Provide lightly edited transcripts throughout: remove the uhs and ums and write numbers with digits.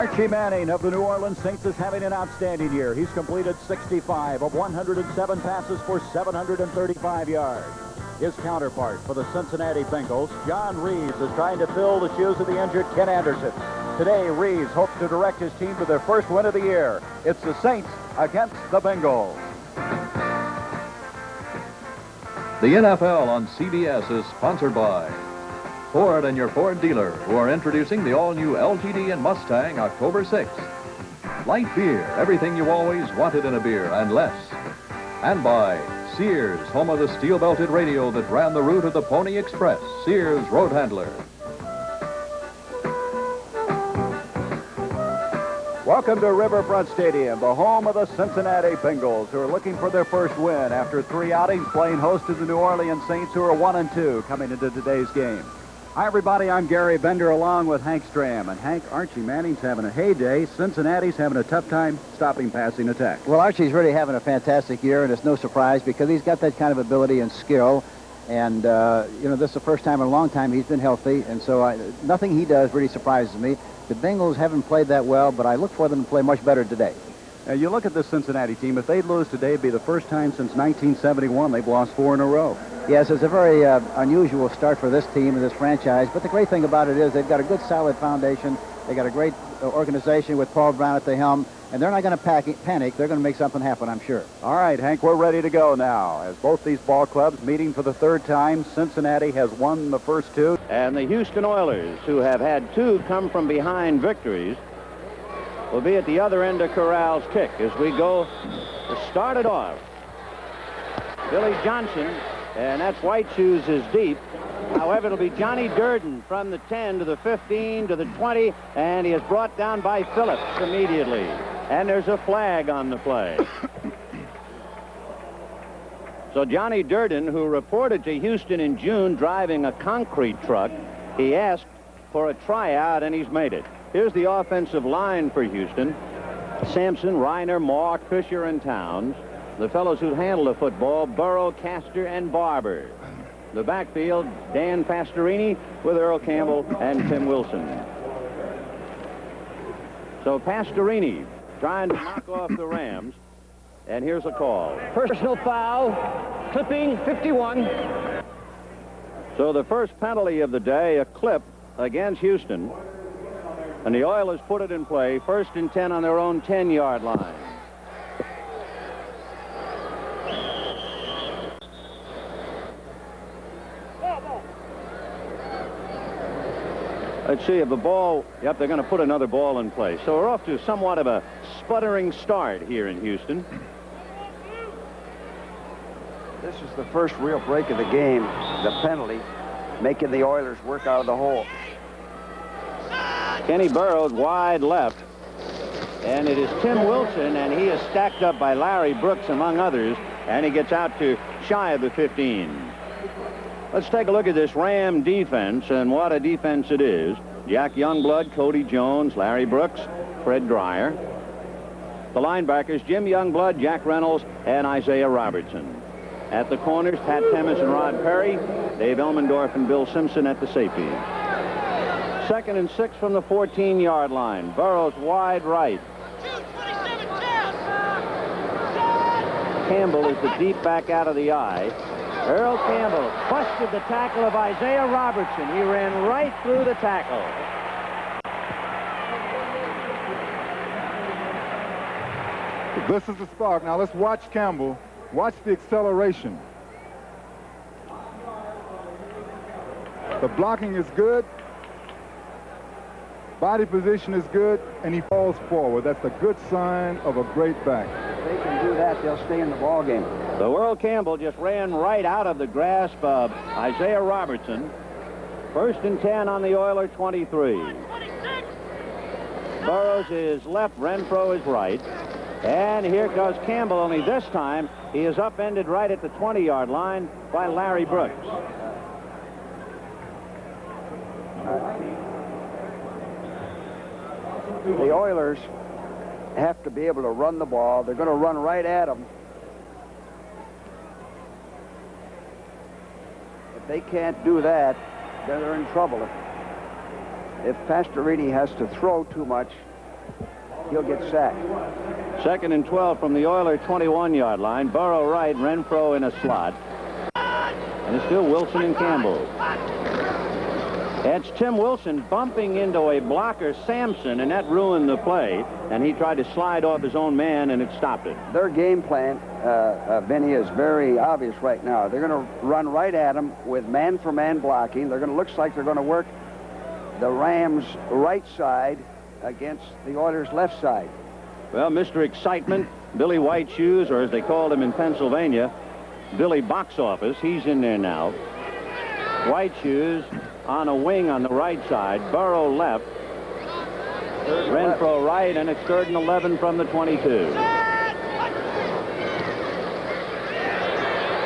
Archie Manning of the New Orleans Saints is having an outstanding year. He's completed 65 of 107 passes for 735 yards. His counterpart for the Cincinnati Bengals, John Reeves, is trying to fill the shoes of the injured Ken Anderson. Today, Reeves hopes to direct his team to their first win of the year. It's the Saints against the Bengals. The NFL on CBS is sponsored by Ford and your Ford dealer, who are introducing the all-new LTD and Mustang October 6th. Light beer, everything you always wanted in a beer and less. And by Sears, home of the steel-belted radio that ran the route of the Pony Express, Sears Road Handler. Welcome to Riverfront Stadium, the home of the Cincinnati Bengals, who are looking for their first win after 3 outings, playing host to the New Orleans Saints, who are 1-2 coming into today's game. Hi, everybody. I'm Gary Bender along with Hank Stram. And Hank, Archie Manning's having a heyday. Cincinnati's having a tough time stopping passing attack. Well, Archie's really having a fantastic year, and it's no surprise because he's got that kind of ability and skill. And, this is the first time in a long time he's been healthy. And so nothing he does really surprises me. The Bengals haven't played that well, but I look for them to play much better today. Now, you look at this Cincinnati team. If they'd lose today, it'd be the first time since 1971 they've lost 4 in a row. Yes, it's a very unusual start for this team and this franchise, but the great thing about it is they've got a good, solid foundation. They got a great organization with Paul Brown at the helm, and they're not going to panic. They're going to make something happen, I'm sure. All right, Hank, we're ready to go now. As both these ball clubs meeting for the 3rd time, Cincinnati has won the first 2. And the Houston Oilers, who have had 2 come-from-behind victories, will be at the other end of Corral's kick as we go to start it off. Billy Johnson, and that's White Shoes is deep. However, it'll be Johnny Durden from the 10 to the 15 to the 20, and he is brought down by Phillips immediately. And there's a flag on the play. So Johnny Durden, who reported to Houston in June driving a concrete truck, he asked for a tryout, and he's made it. Here's the offensive line for Houston. Sampson, Reiner, Moore, Fisher, and Towns. The fellows who handle the football, Burrow, Castor, and Barber. The backfield, Dan Pastorini with Earl Campbell and Tim Wilson. So Pastorini trying to knock off the Rams. And here's a call. Personal foul, clipping 51. So the first penalty of the day, a clip against Houston. And the Oilers put it in play, 1st and 10 on their own 10-yard line. Let's see if the ball, yep, they're going to put another ball in play. So we're off to somewhat of a sputtering start here in Houston. This is the first real break of the game, the penalty, making the Oilers work out of the hole. Kenny Burrows wide left, and it is Tim Wilson, and he is stacked up by Larry Brooks, among others, and he gets out to shy of the 15. Let's take a look at this Ram defense, and what a defense it is. Jack Youngblood, Cody Jones, Larry Brooks, Fred Dreyer. The linebackers, Jim Youngblood, Jack Reynolds, and Isaiah Robertson. At the corners, Pat Temmis and Rod Perry, Dave Elmendorf and Bill Simpson at the safety. 2nd and 6 from the 14-yard line. Burrows wide right. Campbell is the deep back out of the eye. Earl Campbell busted the tackle of Isaiah Robertson. He ran right through the tackle. This is the spark. Now let's watch Campbell. Watch the acceleration. The blocking is good. Body position is good, and he falls forward. That's a good sign of a great back. If they can do that, they'll stay in the ball game. So Earl Campbell just ran right out of the grasp of Isaiah Robertson. 1st and 10 on the Oiler 23. Burrows is left, Renfro is right. And here goes Campbell, only this time he is upended right at the 20-yard line by Larry Brooks. The Oilers have to be able to run the ball. They're going to run right at them. If they can't do that, then they're in trouble. If Pastorini has to throw too much, he'll get sacked. 2nd and 12 from the Oiler 21-yard line. Burrow right, Renfro in a slot. And it's still Wilson and Campbell. It's Tim Wilson bumping into a blocker, Sampson, and that ruined the play. And he tried to slide off his own man, and it stopped it. Their game plan, Vinny, is very obvious right now. They're going to run right at him with man-for-man blocking. They're going to look like they're going to work the Rams' right side against the Oilers' left side. Well, Mr. Excitement, Billy White Shoes, or as they called him in Pennsylvania, Billy Box Office, he's in there now. White Shoes on a wing on the right side. Burrow left. Renfro right, and it's 3rd and 11 from the 22.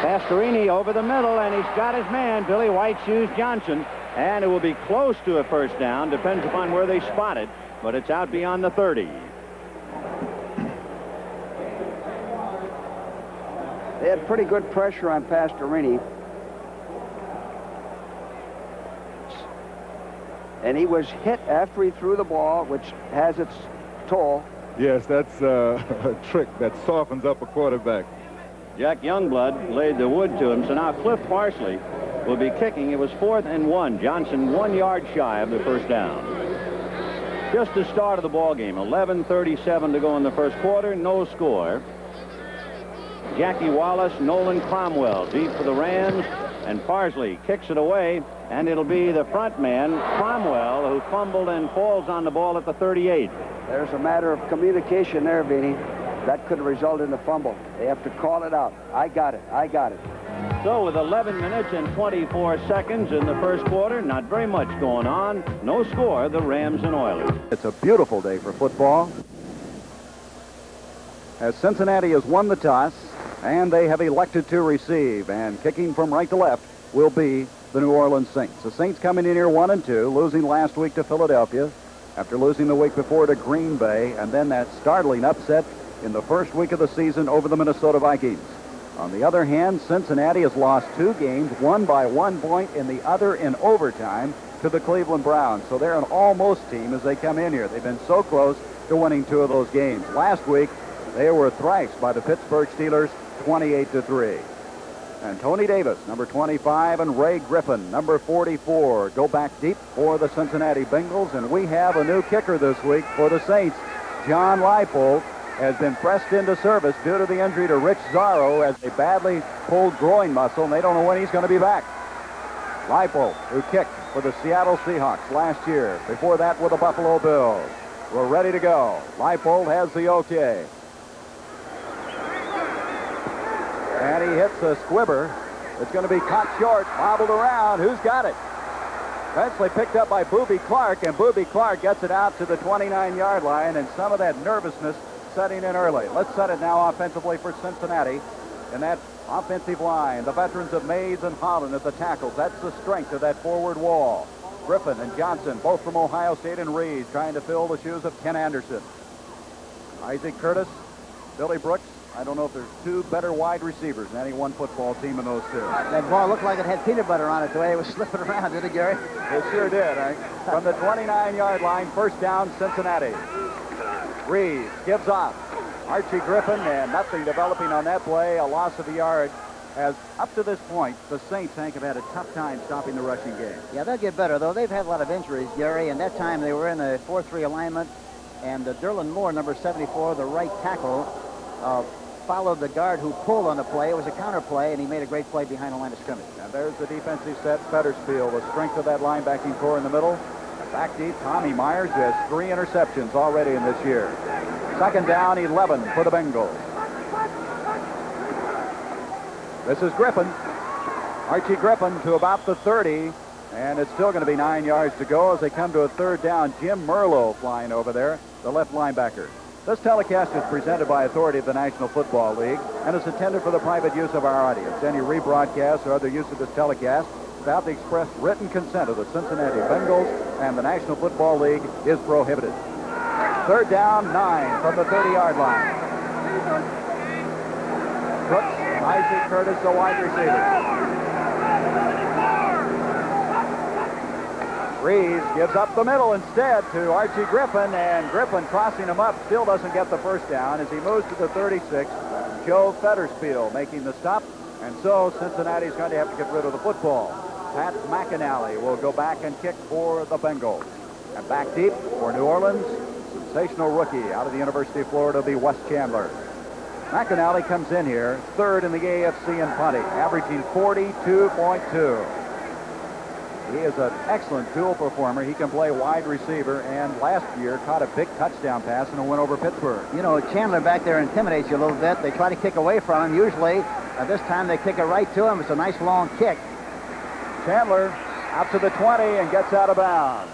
Pastorini over the middle, and he's got his man, Billy White Shoes Johnson, and it will be close to a first down. Depends upon where they spot it, but it's out beyond the 30. They had pretty good pressure on Pastorini. And he was hit after he threw the ball, which has its toll. Yes, that's a trick that softens up a quarterback. Jack Youngblood laid the wood to him, so now Cliff Parsley will be kicking. It was 4th and 1. Johnson 1 yard shy of the first down. Just the start of the ball game. 11:37 to go in the first quarter. No score. Jackie Wallace, Nolan Cromwell deep for the Rams, and Parsley kicks it away, and it'll be the front man, Cromwell, who fumbled and falls on the ball at the 38. There's a matter of communication there, Vinny. That could result in a fumble. They have to call it out. I got it. I got it. So with 11 minutes and 24 seconds in the first quarter, not very much going on. No score, the Rams and Oilers. It's a beautiful day for football, as Cincinnati has won the toss, and they have elected to receive. And kicking from right to left will be the New Orleans Saints. The Saints coming in here 1-2, losing last week to Philadelphia, after losing the week before to Green Bay, and then that startling upset in the first week of the season over the Minnesota Vikings. On the other hand, Cincinnati has lost 2 games, one by 1 point, and the other in overtime to the Cleveland Browns. So they're an almost team as they come in here. They've been so close to winning 2 of those games. Last week, they were thrashed by the Pittsburgh Steelers 28-3. And Tony Davis, number 25, and Ray Griffin, number 44, go back deep for the Cincinnati Bengals. And we have a new kicker this week for the Saints. John Leipold has been pressed into service due to the injury to Rich Zarro as a badly pulled groin muscle, and they don't know when he's going to be back. Leipold, who kicked for the Seattle Seahawks last year, before that with the Buffalo Bills. We're ready to go. Leipold has the okay. And he hits a squibber. It's going to be caught short, bobbled around. Who's got it? Eventually picked up by Boobie Clark, and Boobie Clark gets it out to the 29-yard line, and some of that nervousness setting in early. Let's set it now offensively for Cincinnati. And that offensive line, the veterans of Mays and Holland at the tackles. That's the strength of that forward wall. Griffin and Johnson, both from Ohio State, and Reed trying to fill the shoes of Ken Anderson. Isaac Curtis, Billy Brooks. I don't know if there's 2 better wide receivers than any one football team in those 2. That ball looked like it had peanut butter on it the way it was slipping around, didn't it, Gary? It sure did. From the 29-yard line, first down, Cincinnati. Reed gives off. Archie Griffin, and nothing developing on that play, a loss of a yard, as up to this point, the Saints, Hank, have had a tough time stopping the rushing game. Yeah, they'll get better, though. They've had a lot of injuries, Gary, and that time they were in a 4-3 alignment, and Derlin Moore, number 74, the right tackle, followed the guard who pulled on the play. It was a counter play, and he made a great play behind the line of scrimmage. And there's the defensive set, Fettersfield, the strength of that linebacking core in the middle. Back deep, Tommy Myers, who has 3 interceptions already in this year. Second down, 11 for the Bengals. This is Griffin. Archie Griffin to about the 30, and it's still going to be 9 yards to go as they come to a third down. Jim Merlo flying over there, the left linebacker. This telecast is presented by authority of the National Football League and is intended for the private use of our audience. Any rebroadcast or other use of this telecast without the express written consent of the Cincinnati Bengals and the National Football League is prohibited. Third down, 9 from the 30-yard line. Brooks, Isaac Curtis, the wide receiver. Reeves gives up the middle instead to Archie Griffin, and Griffin crossing him up still doesn't get the first down as he moves to the 36. Joe Fetterspiel making the stop, and so Cincinnati's going to have to get rid of the football. Pat McAnally will go back and kick for the Bengals. And back deep for New Orleans, sensational rookie out of the University of Florida will be Wes Chandler. McAnally comes in here third in the AFC in punting, averaging 42.2. He is an excellent dual performer. He can play wide receiver, and last year caught a big touchdown pass in a win over Pittsburgh. You know, Chandler back there intimidates you a little bit. They try to kick away from him usually. This time they kick it right to him. It's a nice long kick. Chandler out to the 20 and gets out of bounds.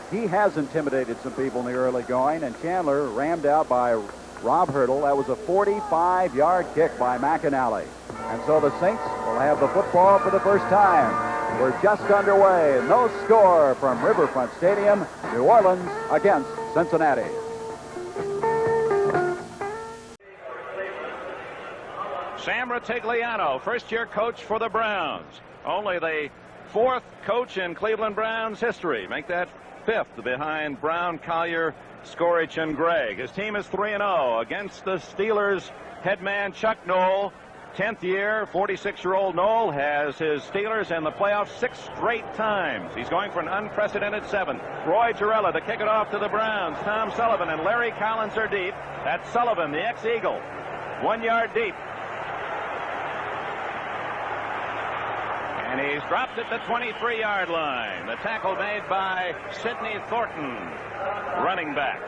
He has intimidated some people in the early going, and Chandler rammed out by Rob Hurdle. That was a 45-yard kick by McAnally. And so the Saints will have the football for the first time. We're just underway. No score from Riverfront Stadium. New Orleans against Cincinnati. Sam Ratigliano, first-year coach for the Browns. Only the fourth coach in Cleveland Browns history. Make that fifth behind Brown, Collier, Skorich, and Gregg. His team is 3-0 against the Steelers head man Chuck Noll. 10th year, 46-year-old Noll has his Steelers in the playoffs 6 straight times. He's going for an unprecedented 7th. Roy Gerella to kick it off to the Browns. Tom Sullivan and Larry Collins are deep. That's Sullivan, the ex-Eagle. 1 yard deep. And he's dropped at the 23-yard line. The tackle made by Sidney Thornton, running back.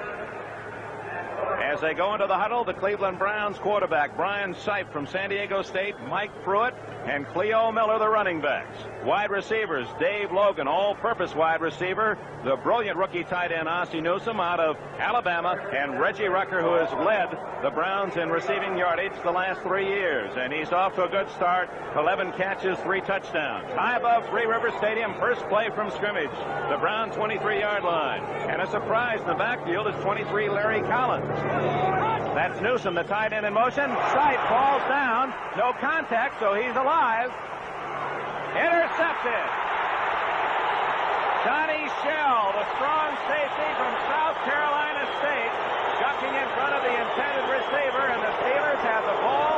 As they go into the huddle, the Cleveland Browns quarterback, Brian Sipe from San Diego State, Mike Pruitt, and Cleo Miller, the running backs. Wide receivers, Dave Logan, all-purpose wide receiver, the brilliant rookie tight end, Ossie Newsome, out of Alabama, and Reggie Rucker, who has led the Browns in receiving yardage the last 3 years. And he's off to a good start, 11 catches, 3 touchdowns. High above Three River Stadium, first play from scrimmage, the Browns' 23-yard line. And a surprise in the backfield is 23, Larry Collins. That's Newsome, the tight end in motion. Sipe falls down. No contact, so he's alive. Intercepted. Johnny Shell, the strong safety from South Carolina State, ducking in front of the intended receiver, and the Steelers have the ball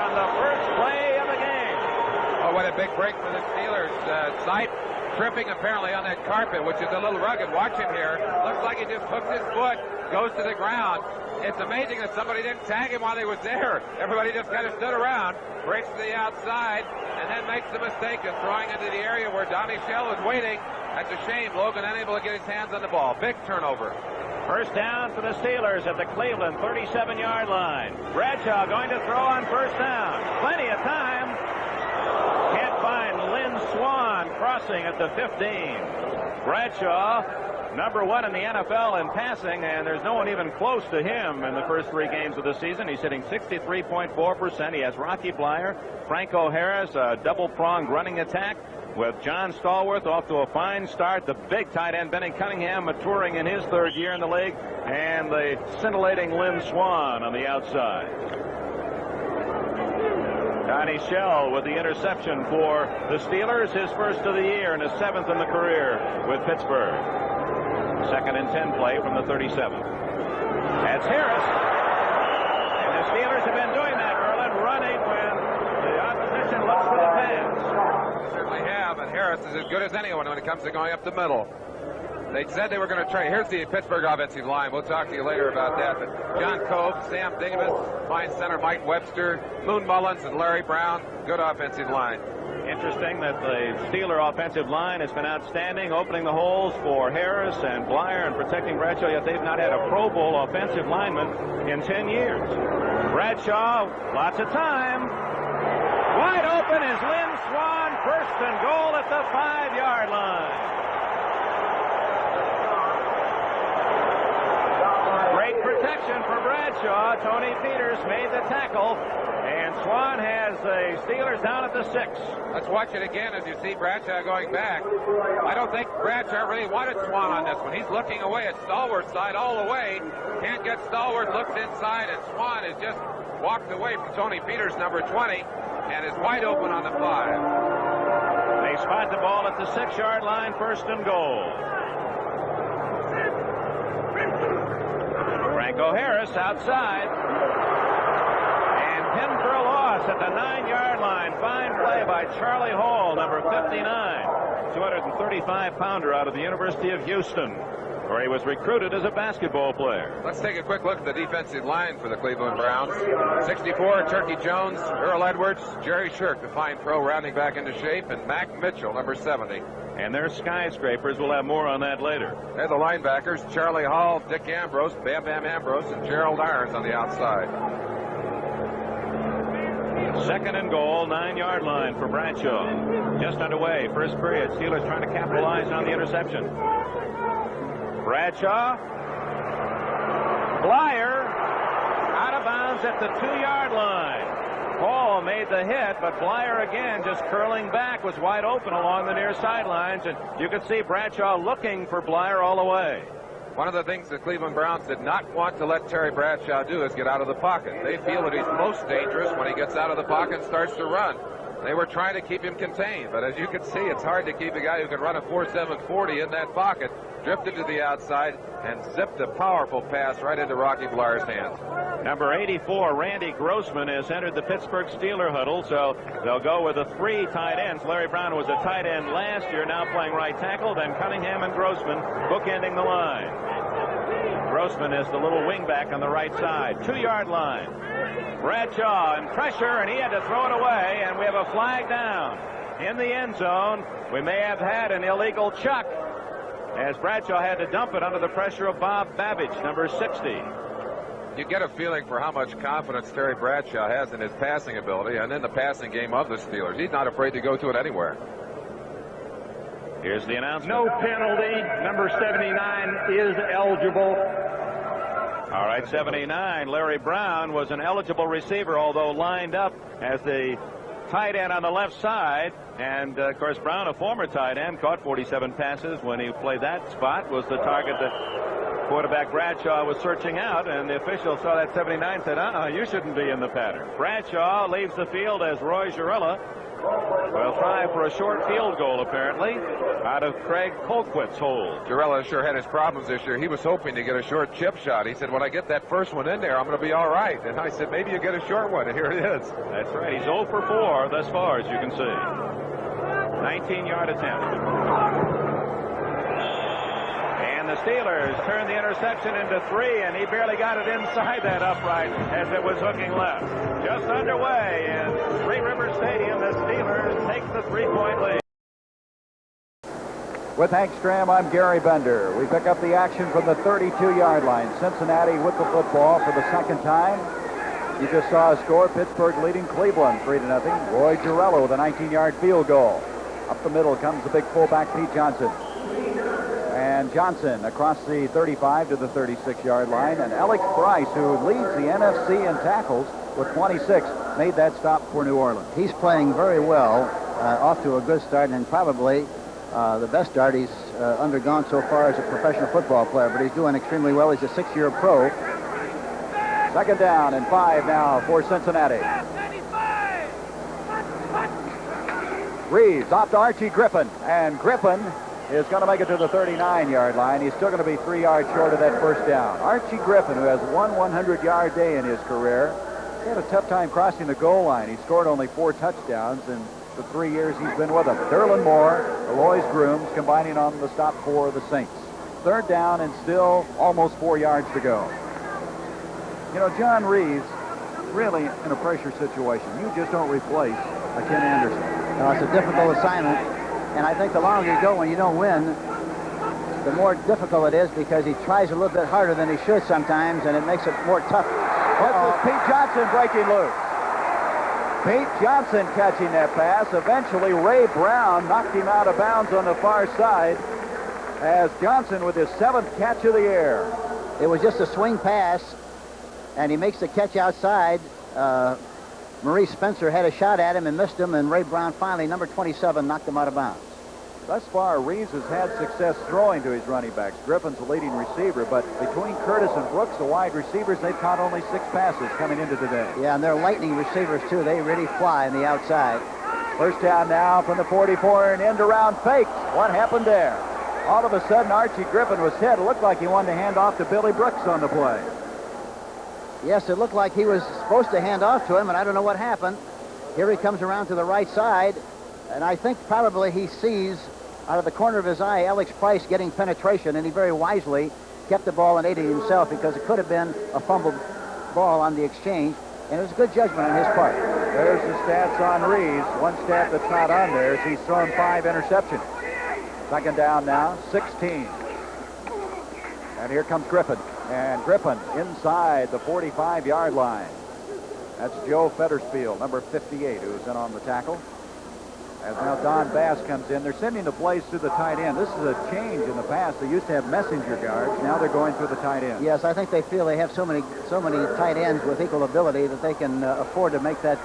on the first play of the game. Oh, what a big break for the Steelers. Sipe tripping apparently on that carpet, which is a little rugged. Watch him here. Looks like he just hooked his foot, goes to the ground. It's amazing that somebody didn't tag him while he was there. Everybody just kind of stood around, breaks to the outside, and then makes the mistake of throwing into the area where Donnie Shell was waiting. That's a shame. Logan unable to get his hands on the ball. Big turnover. First down for the Steelers at the Cleveland 37-yard line. Bradshaw going to throw on first down. Plenty of time. Can't find Lynn Swann crossing at the 15. Bradshaw, number 1 in the NFL in passing, and there's no one even close to him in the first 3 games of the season. He's hitting 63.4%. He has Rocky Blyer, Franco Harris, a double-pronged running attack with John Stallworth off to a fine start. The big tight end, Benny Cunningham, maturing in his 3rd year in the league, and the scintillating Lynn Swann on the outside. Donnie Shell with the interception for the Steelers, his first of the year and his 7th in the career with Pittsburgh. 2nd and 10 play from the 37. That's Harris. And the Steelers have been doing that, Merlin, running when the opposition looks for the pass. Certainly have, and Harris is as good as anyone when it comes to going up the middle. They said they were going to trade. Here's the Pittsburgh offensive line. We'll talk to you later about that. But John Cove, Sam Dingamus, fine center Mike Webster, Moon Mullins, and Larry Brown. Good offensive line. Interesting that the Steeler offensive line has been outstanding, opening the holes for Harris and Blyer and protecting Bradshaw, yet they've not had a Pro Bowl offensive lineman in 10 years. Bradshaw, lots of time. Wide open is Lynn Swann, first and goal at the 5-yard line. Great protection for Bradshaw. Tony Peters made the tackle, and Swann has the Steelers down at the 6. Let's watch it again as you see Bradshaw going back. I don't think Bradshaw really wanted Swann on this one. He's looking away at Stallworth's side all the way. Can't get Stallworth, looks inside, and Swann has just walked away from Tony Peters, number 20, and is wide open on the 5. They They spot the ball at the 6-yard line, 1st and goal. Franco Harris outside. And pinned for a loss at the 9-yard line. Fine play by Charlie Hall, number 59. 235-pounder out of the University of Houston, where he was recruited as a basketball player. Let's take a quick look at the defensive line for the Cleveland Browns. 64, Turkey Jones, Earl Edwards, Jerry Shirk, the fine pro, rounding back into shape, and Mac Mitchell, number 70. And they're skyscrapers. We'll have more on that later. They're the linebackers, Charlie Hall, Dick Ambrose, Bam Bam Ambrose, and Gerald Irons on the outside. 2nd and goal, 9-yard line for Bradshaw. Just underway, first period. Steelers trying to capitalize on the interception. Bradshaw. Blyer out of bounds at the 2-yard line. Hall made the hit, but Blyer again just curling back, was wide open along the near sidelines, and you could see Bradshaw looking for Blyer all the way. One of the things the Cleveland Browns did not want to let Terry Bradshaw do is get out of the pocket. They feel that he's most dangerous when he gets out of the pocket and starts to run. They were trying to keep him contained, but as you can see, it's hard to keep a guy who can run a 4.7 40 in that pocket. Drifted to the outside and zipped a powerful pass right into Rocky Blyer's hands. Number 84, Randy Grossman, has entered the Pittsburgh Steeler huddle, so they'll go with the 3 tight ends. Larry Brown was a tight end last year, now playing right tackle, then Cunningham and Grossman bookending the line. Grossman is the little wingback on the right side. 2-yard line. Bradshaw and pressure, and he had to throw it away, and we have a flag down in the end zone. We may have had an illegal chuck, as Bradshaw had to dump it under the pressure of Bob Babbage, number 60. You get a feeling for how much confidence Terry Bradshaw has in his passing ability and in the passing game of the Steelers. He's not afraid to go to it anywhere. Here's the announcement. No penalty. Number 79 is eligible. All right, 79. Larry Brown was an eligible receiver, although lined up as the tight end on the left side. And, of course, Brown, a former tight end, caught 47 passes when he played that spot, was the target that quarterback Bradshaw was searching out, and the official saw that 79 said, you shouldn't be in the pattern. Bradshaw leaves the field as Roy Girella will try for a short field goal, apparently, out of Craig Colquitt's hole. Girella sure had his problems this year. He was hoping to get a short chip shot. He said, when I get that first one in there, I'm going to be all right. And I said, maybe you get a short one, and here it is. That's right. He's 0 for 4 thus far, as you can see. 19-yard attempt. And the Steelers turn the interception into 3, and he barely got it inside that upright as it was hooking left. Just underway in Three River Stadium, the Steelers take the 3-point lead. With Hank Stram, I'm Gary Bender. We pick up the action from the 32-yard line. Cincinnati with the football for the second time. You just saw a score, Pittsburgh leading Cleveland 3-0. Roy Girella with a 19-yard field goal. Up the middle comes the big fullback, Pete Johnson. And Johnson across the 35 to the 36-yard line. And Alec Bryce, who leads the NFC in tackles with 26, made that stop for New Orleans. He's playing very well, off to a good start, and probably the best start he's undergone so far as a professional football player. But he's doing extremely well. He's a 6-year pro. 2nd down and 5 now for Cincinnati. Reeves off to Archie Griffin, and Griffin is going to make it to the 39-yard line. He's still going to be 3 yards short of that first down. Archie Griffin, who has one 100-yard day in his career, he had a tough time crossing the goal line. He scored only 4 touchdowns in the 3 years he's been with them. Derlin Moore, Alois Grooms combining on the stop for the Saints. 3rd down and still almost 4 yards to go. You know, John Reeves, really in a pressure situation. You just don't replace a Ken Anderson. No, it's a difficult assignment, and I think the longer you go when you don't win, the more difficult it is because he tries a little bit harder than he should sometimes, and it makes it more tough. This is Pete Johnson breaking loose. Pete Johnson catching that pass. Eventually, Ray Brown knocked him out of bounds on the far side as Johnson with his 7th catch of the year. It was just a swing pass, and he makes the catch outside. Maurice Spencer had a shot at him and missed him, and Ray Brown finally, number 27, knocked him out of bounds. Thus far, Reeves has had success throwing to his running backs. Griffin's the leading receiver, but between Curtis and Brooks, the wide receivers, they've caught only 6 passes coming into today. Yeah, and they're lightning receivers, too. They really fly on the outside. First down now from the 44 and end around fake. What happened there? All of a sudden, Archie Griffin was hit. It looked like he wanted to hand off to Billy Brooks on the play. Yes, it looked like he was supposed to hand off to him, and I don't know what happened. Here he comes around to the right side, and I think probably he sees out of the corner of his eye Alex Price getting penetration, and he very wisely kept the ball and aided himself because it could have been a fumbled ball on the exchange, and it was a good judgment on his part. There's the stats on Reeves. One stat that's not on there is he's thrown 5 interceptions. Second down now, 16. And here comes Griffin. And Griffin inside the 45-yard line. That's Joe Fettersfield, number 58, who's in on the tackle. As now Don Bass comes in. They're sending the plays through the tight end. This is a change in the past. They used to have messenger guards. Now they're going through the tight end. Yes, I think they feel they have so many tight ends with equal ability that they can afford to make that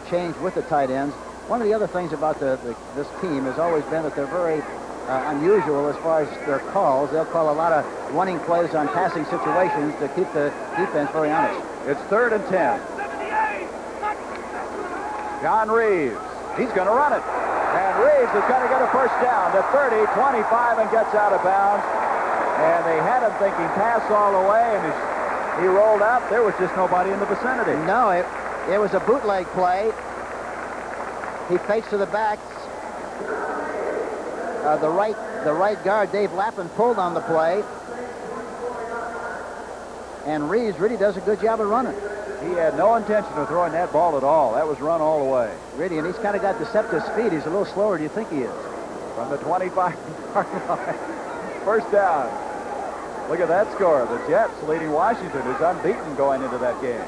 change with the tight ends. One of the other things about this team has always been that they're very unusual as far as their calls. They'll call a lot of running plays on passing situations to keep the defense very honest. It's 3rd and 10. John Reeves. He's going to run it. And Reeves is going to get a first down to 30, 25, and gets out of bounds. And they had him thinking pass all the way, and as he rolled up, there was just nobody in the vicinity. No, it was a bootleg play. He fakes to the back. The right guard, Dave Lappin, pulled on the play. And Reeves really does a good job of running. He had no intention of throwing that ball at all. That was run all the way. Really, and he's kind of got deceptive speed. He's a little slower than you think he is. From the 25-yard line. First down. Look at that score. The Jets leading Washington, who's unbeaten going into that game.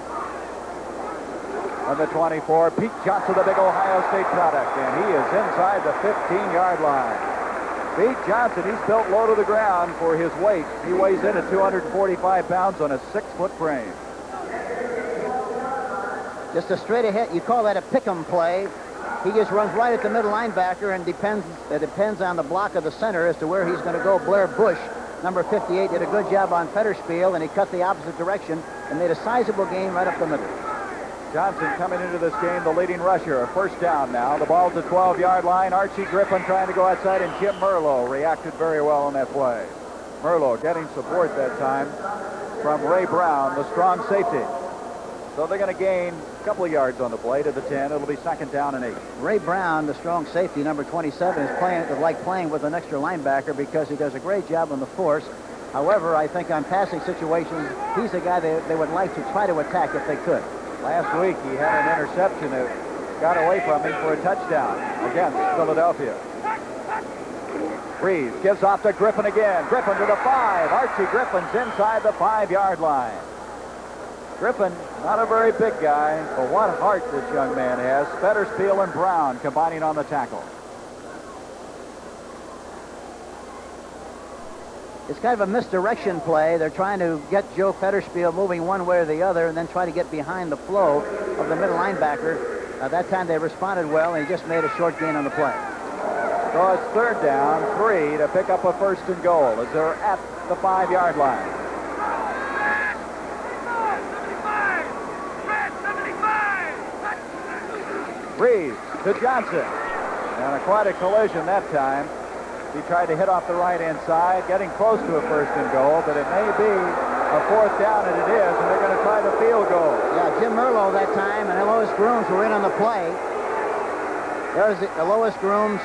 On the 24, Pete Johnson, the big Ohio State product, and he is inside the 15-yard line. Pete Johnson, he's built low to the ground for his weight. He weighs in at 245 pounds on a 6-foot frame. Just a straight ahead, you call that a pick-em play. He just runs right at the middle linebacker, and it depends on the block of the center as to where he's going to go. Blair Bush, number 58, did a good job on Fettersfield, and he cut the opposite direction and made a sizable gain right up the middle. Johnson coming into this game, the leading rusher. A first down now. The ball's at the 12-yard line. Archie Griffin trying to go outside, and Jim Merlo reacted very well on that play. Merlo getting support that time from Ray Brown, the strong safety. So they're going to gain a couple of yards on the play to the 10. It'll be 2nd down and 8. Ray Brown, the strong safety, number 27, is like playing with an extra linebacker because he does a great job on the force. However, I think on passing situations, he's a guy they would like to try to attack if they could. Last week, he had an interception that got away from him for a touchdown against Philadelphia. Reeves gives off to Griffin again. Griffin to the 5. Archie Griffin's inside the 5-yard line. Griffin, not a very big guy, but what heart this young man has. Fettersfield and Brown combining on the tackle. It's kind of a misdirection play. They're trying to get Joe Fettersfield moving one way or the other and then try to get behind the flow of the middle linebacker. That time they responded well, and he just made a short gain on the play. So it's 3rd down, 3 to pick up a 1st and goal as they're at the 5-yard line. Reeves to Johnson. And quite a collision that time. He tried to hit off the right-hand side, getting close to a 1st and goal, but it may be a 4th down, and it is, and they're going to try the field goal. Yeah, Jim Merlo that time and Elois Grooms were in on the play. There's Elois Grooms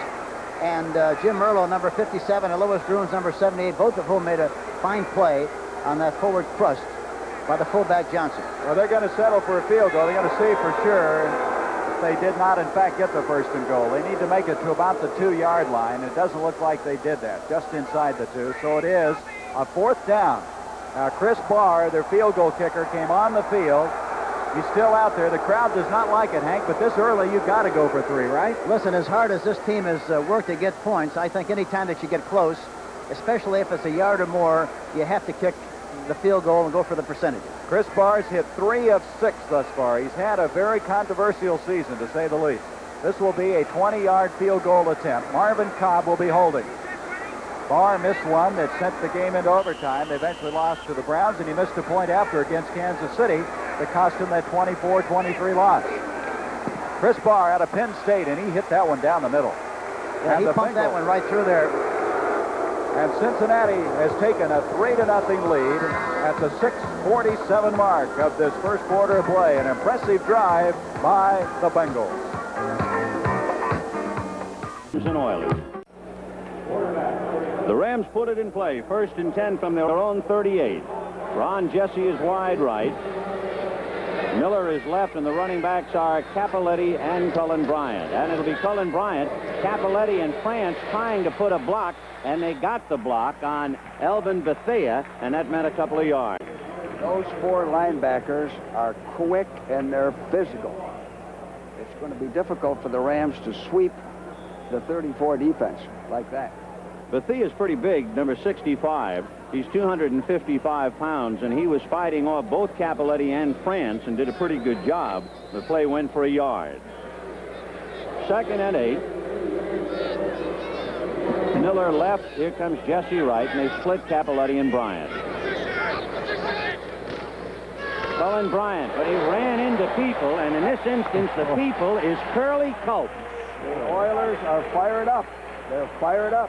and Jim Merlo, number 57, Elois Grooms, number 78, both of whom made a fine play on that forward thrust by the fullback Johnson. Well, they're going to settle for a field goal. They're going to see for sure. They did not, in fact, get the 1st and goal. They need to make it to about the 2-yard line. It doesn't look like they did that, just inside the 2. So it is a 4th down. Now, Chris Barr, their field goal kicker, came on the field. He's still out there. The crowd does not like it, Hank, but this early, you've got to go for 3, right? Listen, as hard as this team has worked to get points, I think any time that you get close, especially if it's a yard or more, you have to kick the field goal and go for the percentage. Chris Barr's hit 3 of 6 thus far. He's had a very controversial season, to say the least. This will be a 20-yard field goal attempt. Marvin Cobb will be holding. Barr missed one that sent the game into overtime. They eventually lost to the Browns, and he missed a point after against Kansas City that cost him that 24-23 loss. Chris Barr out of Penn State, and he hit that one down the middle. Yeah, and he pumped that one right through there. And Cincinnati has taken a 3-0 lead at the 6:47 mark of this first quarter of play. An impressive drive by the Bengals. And Oilers. The Rams put it in play. 1st and 10 from their own 38. Ron Jesse is wide right. Miller is left, and the running backs are Cappelletti and Cullen Bryant. And it'll be Cullen Bryant, Cappelletti, and France trying to put a block, and they got the block on Elvin Bethea, and that meant a couple of yards. Those 4 linebackers are quick and they're physical. It's going to be difficult for the Rams to sweep the 34 defense like that. Bethea's pretty big, number 65. He's 255 pounds, and he was fighting off both Cappelletti and France and did a pretty good job. The play went for a yard. 2nd and 8. Miller left. Here comes Jesse Wright, and they split Cappelletti and Bryant. Cullen Bryant, but he ran into people, and in this instance, the people is Curly Culp. The Oilers are fired up. They're fired up.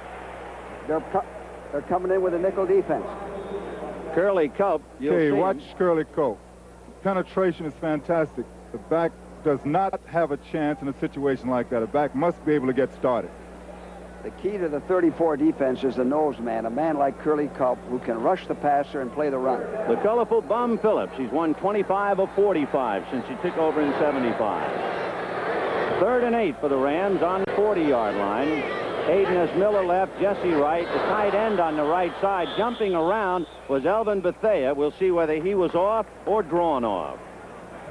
They're coming in with a nickel defense. Curly Culp. Okay, watch Curly Culp. Penetration is fantastic. The back does not have a chance in a situation like that. A back must be able to get started. The key to the 34 defense is the nose man, a man like Curly Culp who can rush the passer and play the run. The colorful Bum Phillips. He's won 25 of 45 since he took over in 75. 3rd and 8 for the Rams on the 40-yard line. Hayden has Miller left, Jesse Wright, the tight end on the right side. Jumping around was Elvin Bethea. We'll see whether he was off or drawn off.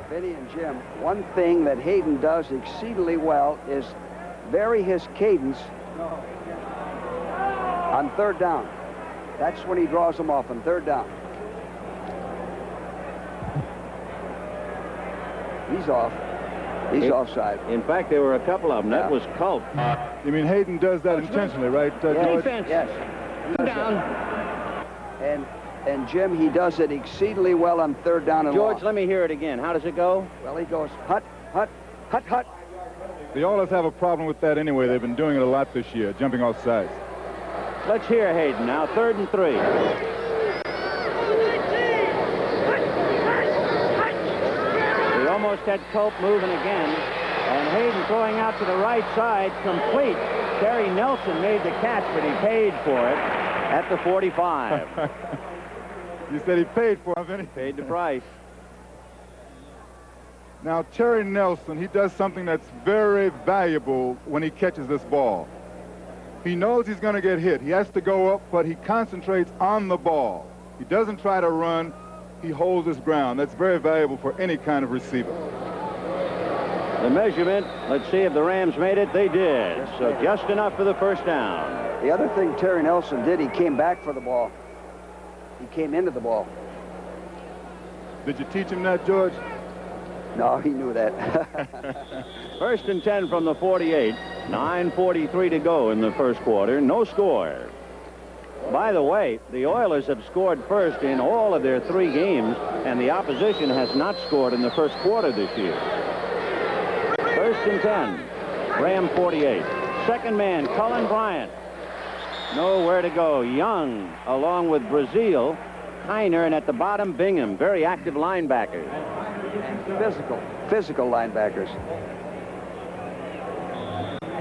Vinny and Jim, one thing that Hayden does exceedingly well is vary his cadence on 3rd down. That's when he draws them off on 3rd down. He's off. He's offside. In fact, there were a couple of them. That was Culp. You mean Hayden does that intentionally, right, George? Defense. Yes. Down. And Jim, he does it exceedingly well on 3rd down and George, long. let me hear it again. How does it go? Well, he goes hut, hut, hut, hut. The Oilers have a problem with that anyway. They've been doing it a lot this year, jumping off sides. Let's hear Hayden now. 3rd and 3. We almost had Culp moving again. And Hayden throwing out to the right side, complete. Terry Nelson made the catch, but he paid for it at the 45. You said he paid for it, Vinny? Paid the price. Now, Terry Nelson, he does something that's very valuable when he catches this ball. He knows he's going to get hit. He has to go up, but he concentrates on the ball. He doesn't try to run. He holds his ground. That's very valuable for any kind of receiver. The measurement, let's see if the Rams made it. They did. So just enough for the 1st down. The other thing Terry Nelson did, he came back for the ball. He came into the ball. Did you teach him that, George? No, he knew that. 1st and 10 from the 48. 9:43 to go in the first quarter. No score. By the way, the Oilers have scored first in all of their 3 games, and the opposition has not scored in the first quarter this year. 1st and 10. Ram 48. 2nd man, Cullen Bryant. Nowhere to go. Young, along with Brazil, Heiner, and at the bottom, Bingham. Very active linebackers. Physical linebackers.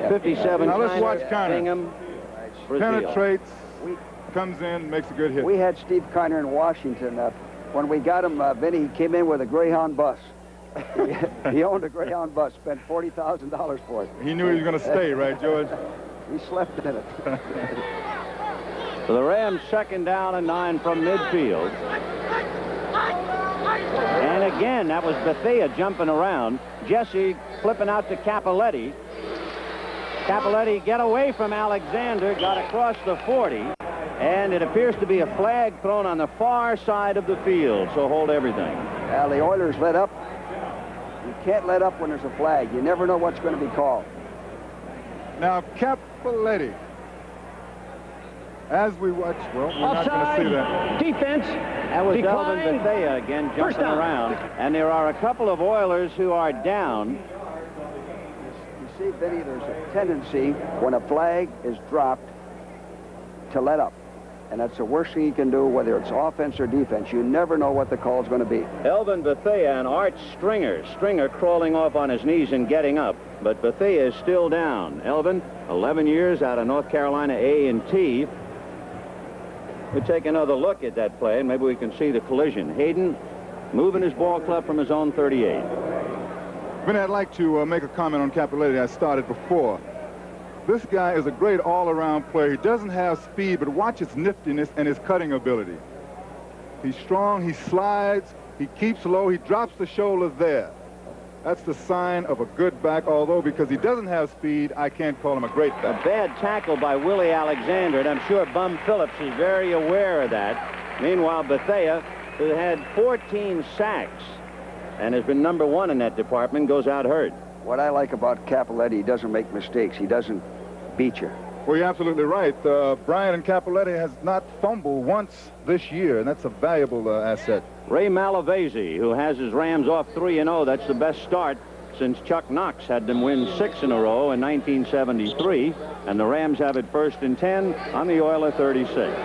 57. Now let's Heiner, watch Conner. Bingham, Brazil. Penetrates, comes in, makes a good hit. We had Steve Kiner in Washington. When we got him, Vinny, he came in with a Greyhound bus. He owned a Greyhound bus, spent $40,000 for it. He knew he was going to stay, right, George? He slept in it. So the Rams 2nd down and 9 from midfield. And again, that was Bethea jumping around. Jesse flipping out to Cappelletti. Cappelletti get away from Alexander, got across the 40, and it appears to be a flag thrown on the far side of the field, so hold everything. Well, the Oilers let up. You can't let up when there's a flag. You never know what's going to be called. Now, Cappelletti, as we watch, well, we're not going to see that. Defense. That was Elvin Bethea again jumping around. And there are a couple of Oilers who are down. See, Vinny, there's a tendency when a flag is dropped to let up. And that's the worst thing you can do, whether it's offense or defense. You never know what the call is going to be. Elvin Bethea and Art Stringer. Stringer crawling off on his knees and getting up. But Bethea is still down. Elvin, 11 years out of North Carolina A&T. We'll take another look at that play, and maybe we can see the collision. Hayden moving his ball club from his own 38. Vinny, I'd like to make a comment on Cappelletti I started before. This guy is a great all-around player. He doesn't have speed, but watch his niftiness and his cutting ability. He's strong, he slides, he keeps low, he drops the shoulder there. That's the sign of a good back, although because he doesn't have speed, I can't call him a great back. A bad tackle by Willie Alexander, and I'm sure Bum Phillips is very aware of that. Meanwhile, Bethea, who had 14 sacks and has been #1 in that department, goes out hurt. What I like about Cappelletti, he doesn't make mistakes. He doesn't beat you. Well, you're absolutely right. Bryant and Cappelletti has not fumbled once this year, and that's a valuable asset. Ray Malavasi, who has his Rams off 3-0. That's the best start since Chuck Knox had them win 6 in a row in 1973. And the Rams have it 1st and 10 on the Oiler 36.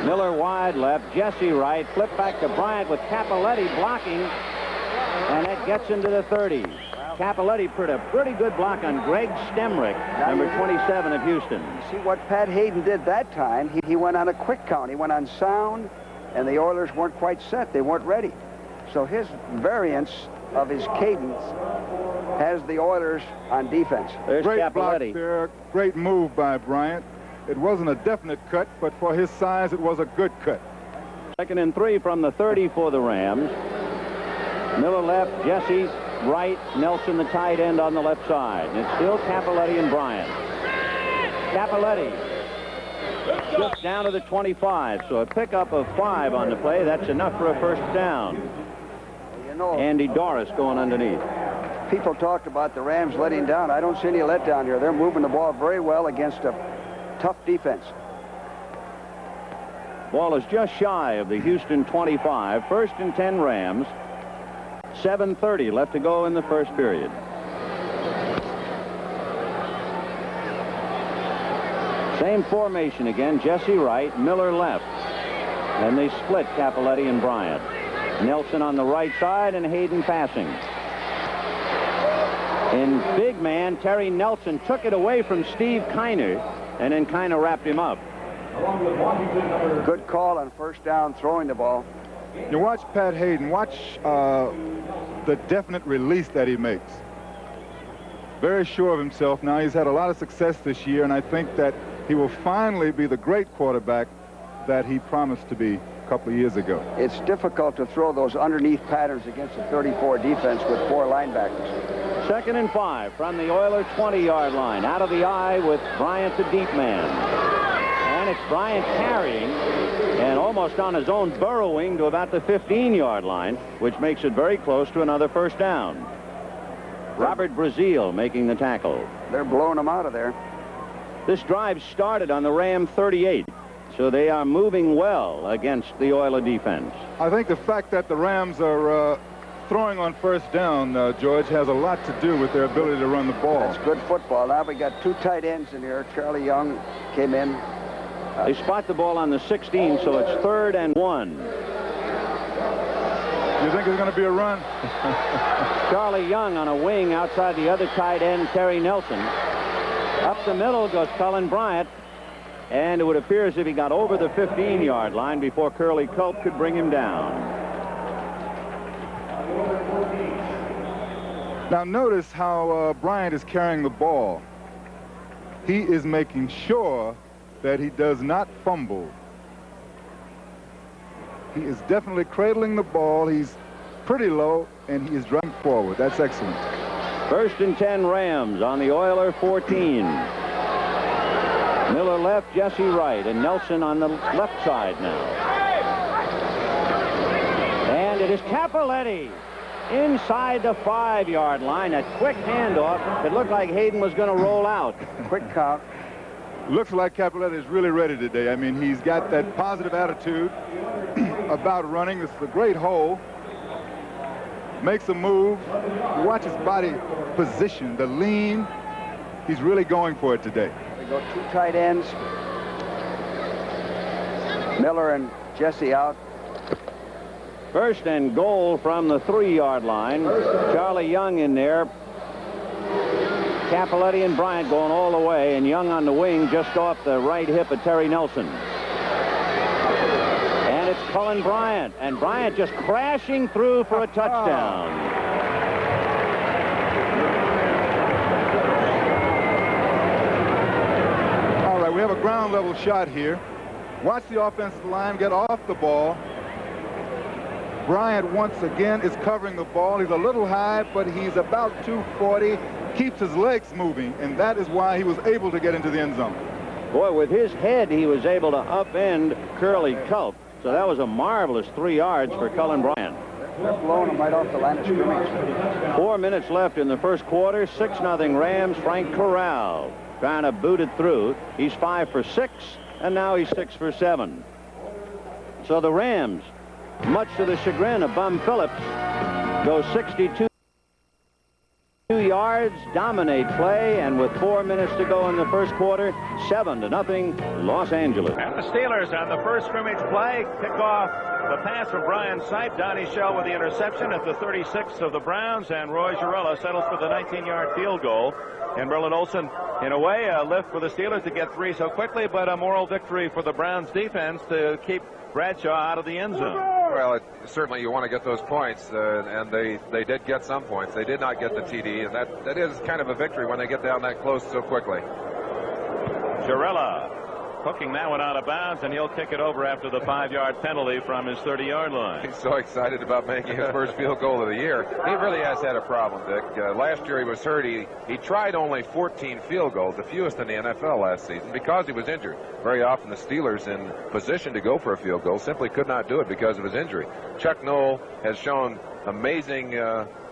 Miller wide left, Jesse right, flip back to Bryant with Cappelletti blocking, and it gets into the 30s. Cappelletti put a pretty good block on Greg Stemrick, number 27 of Houston. See what Pat Hayden did that time? He went on a quick count. He went on sound, and the Oilers weren't quite set. They weren't ready. So his variance of his cadence has the Oilers on defense. There's Great Cappelletti. block there. Great move by Bryant. It wasn't a definite cut, but for his size, it was a good cut. 2nd and 3 from the 30 for the Rams. Miller left, Jesse right, Nelson the tight end on the left side. And it's still Cappelletti and Bryant. Cappelletti just down to the 25, so a pickup of 5 on the play. That's enough for a 1st down. You know, Andy Doris going underneath. people talked about the Rams letting down. I don't see any letdown here. They're moving the ball very well against a tough defense. Ball is just shy of the Houston 25. 1st and 10 Rams. 7:30 left to go in the 1st period. Same formation again. Jesse right, Miller left. And they split Cappelletti and Bryant. Nelson on the right side and Hayden passing. And big man Terry Nelson took it away from Steve Kiner and then Kiner wrapped him up. Good call on 1st down, throwing the ball. You watch Pat Hayden. Watch the definite release that he makes. Very sure of himself now. He's had a lot of success this year, and I think that he will finally be the great quarterback that he promised to be a couple of years ago. It's difficult to throw those underneath patterns against a 34 defense with 4 linebackers. 2nd and 5 from the Oiler 20-yard line. Out of the eye with Bryant the deep man. And it's Bryant carrying and almost on his own burrowing to about the 15-yard line, which makes it very close to another 1st down. Robert Brazil making the tackle. They're blowing him out of there. This drive started on the Ram 38, so they are moving well against the Oiler defense. I think the fact that the Rams are throwing on 1st down, George, has a lot to do with their ability to run the ball. That's good football. Now we got 2 tight ends in here. Charlie Young came in. They spot the ball on the 16, so it's 3rd and 1. You think there's going to be a run? Charlie Young on a wing outside the other tight end, Terry Nelson. Up the middle goes Cullen Bryant, and it would appear as if he got over the 15-yard line before Curly Culp could bring him down. Now notice how Bryant is carrying the ball. He is making sure that he does not fumble. He is definitely cradling the ball. He's pretty low, and he is driving forward. That's excellent. 1st and 10 Rams on the Oiler 14. Miller left, Jesse right, and Nelson on the left side now. And it is Cappelletti inside the 5-yard line. A quick handoff. It looked like Hayden was going to roll out. Quick count. Looks like Cappelletti is really ready today. I mean, he's got that positive attitude about running. This is a great hole. makes a move. You watch his body position, the lean. He's really going for it today. We go 2 tight ends. Miller and Jesse out. First and goal from the 3-yard line. Charlie Young in there. Capoletti and Bryant going all the way, and Young on the wing just off the right hip of Terry Nelson. And it's Cullen Bryant, and Bryant just crashing through for a touchdown. All right, we have a ground level shot here. Watch the offensive line get off the ball. Bryant once again is covering the ball. He's a little high, but he's about 240. Keeps his legs moving, and that is why he was able to get into the end zone. Boy, with his head, he was able to upend Curly Culp. So that was a marvelous 3 yards for Cullen Bryant. They're blowing him right off the line of scrimmage. 4 minutes left in the first quarter. 6-0 Rams. Frank Corral trying to boot it through. He's 5 for 6, and now he's 6 for 7. So the Rams, much to the chagrin of Bum Phillips, go 62 yards, dominate play, and with 4 minutes to go in the first quarter, 7-0 Los Angeles. And the Steelers on the first scrimmage play kick off the pass from Brian Sipe. Donnie Shell with the interception at the 36 of the Browns, and Roy Girella settles for the 19-yard field goal. And Merlin Olsen, in a way, a lift for the Steelers to get 3 so quickly, but a moral victory for the Browns defense to keep Bradshaw out of the end zone. Well, certainly you want to get those points, and they did get some points. They did not get the TD, and that is kind of a victory when they get down that close so quickly. Girella hooking that one out of bounds, and he'll kick it over after the 5-yard penalty from his 30-yard line. He's so excited about making his first field goal of the year. He really has had a problem, Dick. Last year he was hurt. He tried only 14 field goals, the fewest in the NFL last season, because he was injured. Very often the Steelers in position to go for a field goal simply could not do it because of his injury. Chuck Noll has shown amazing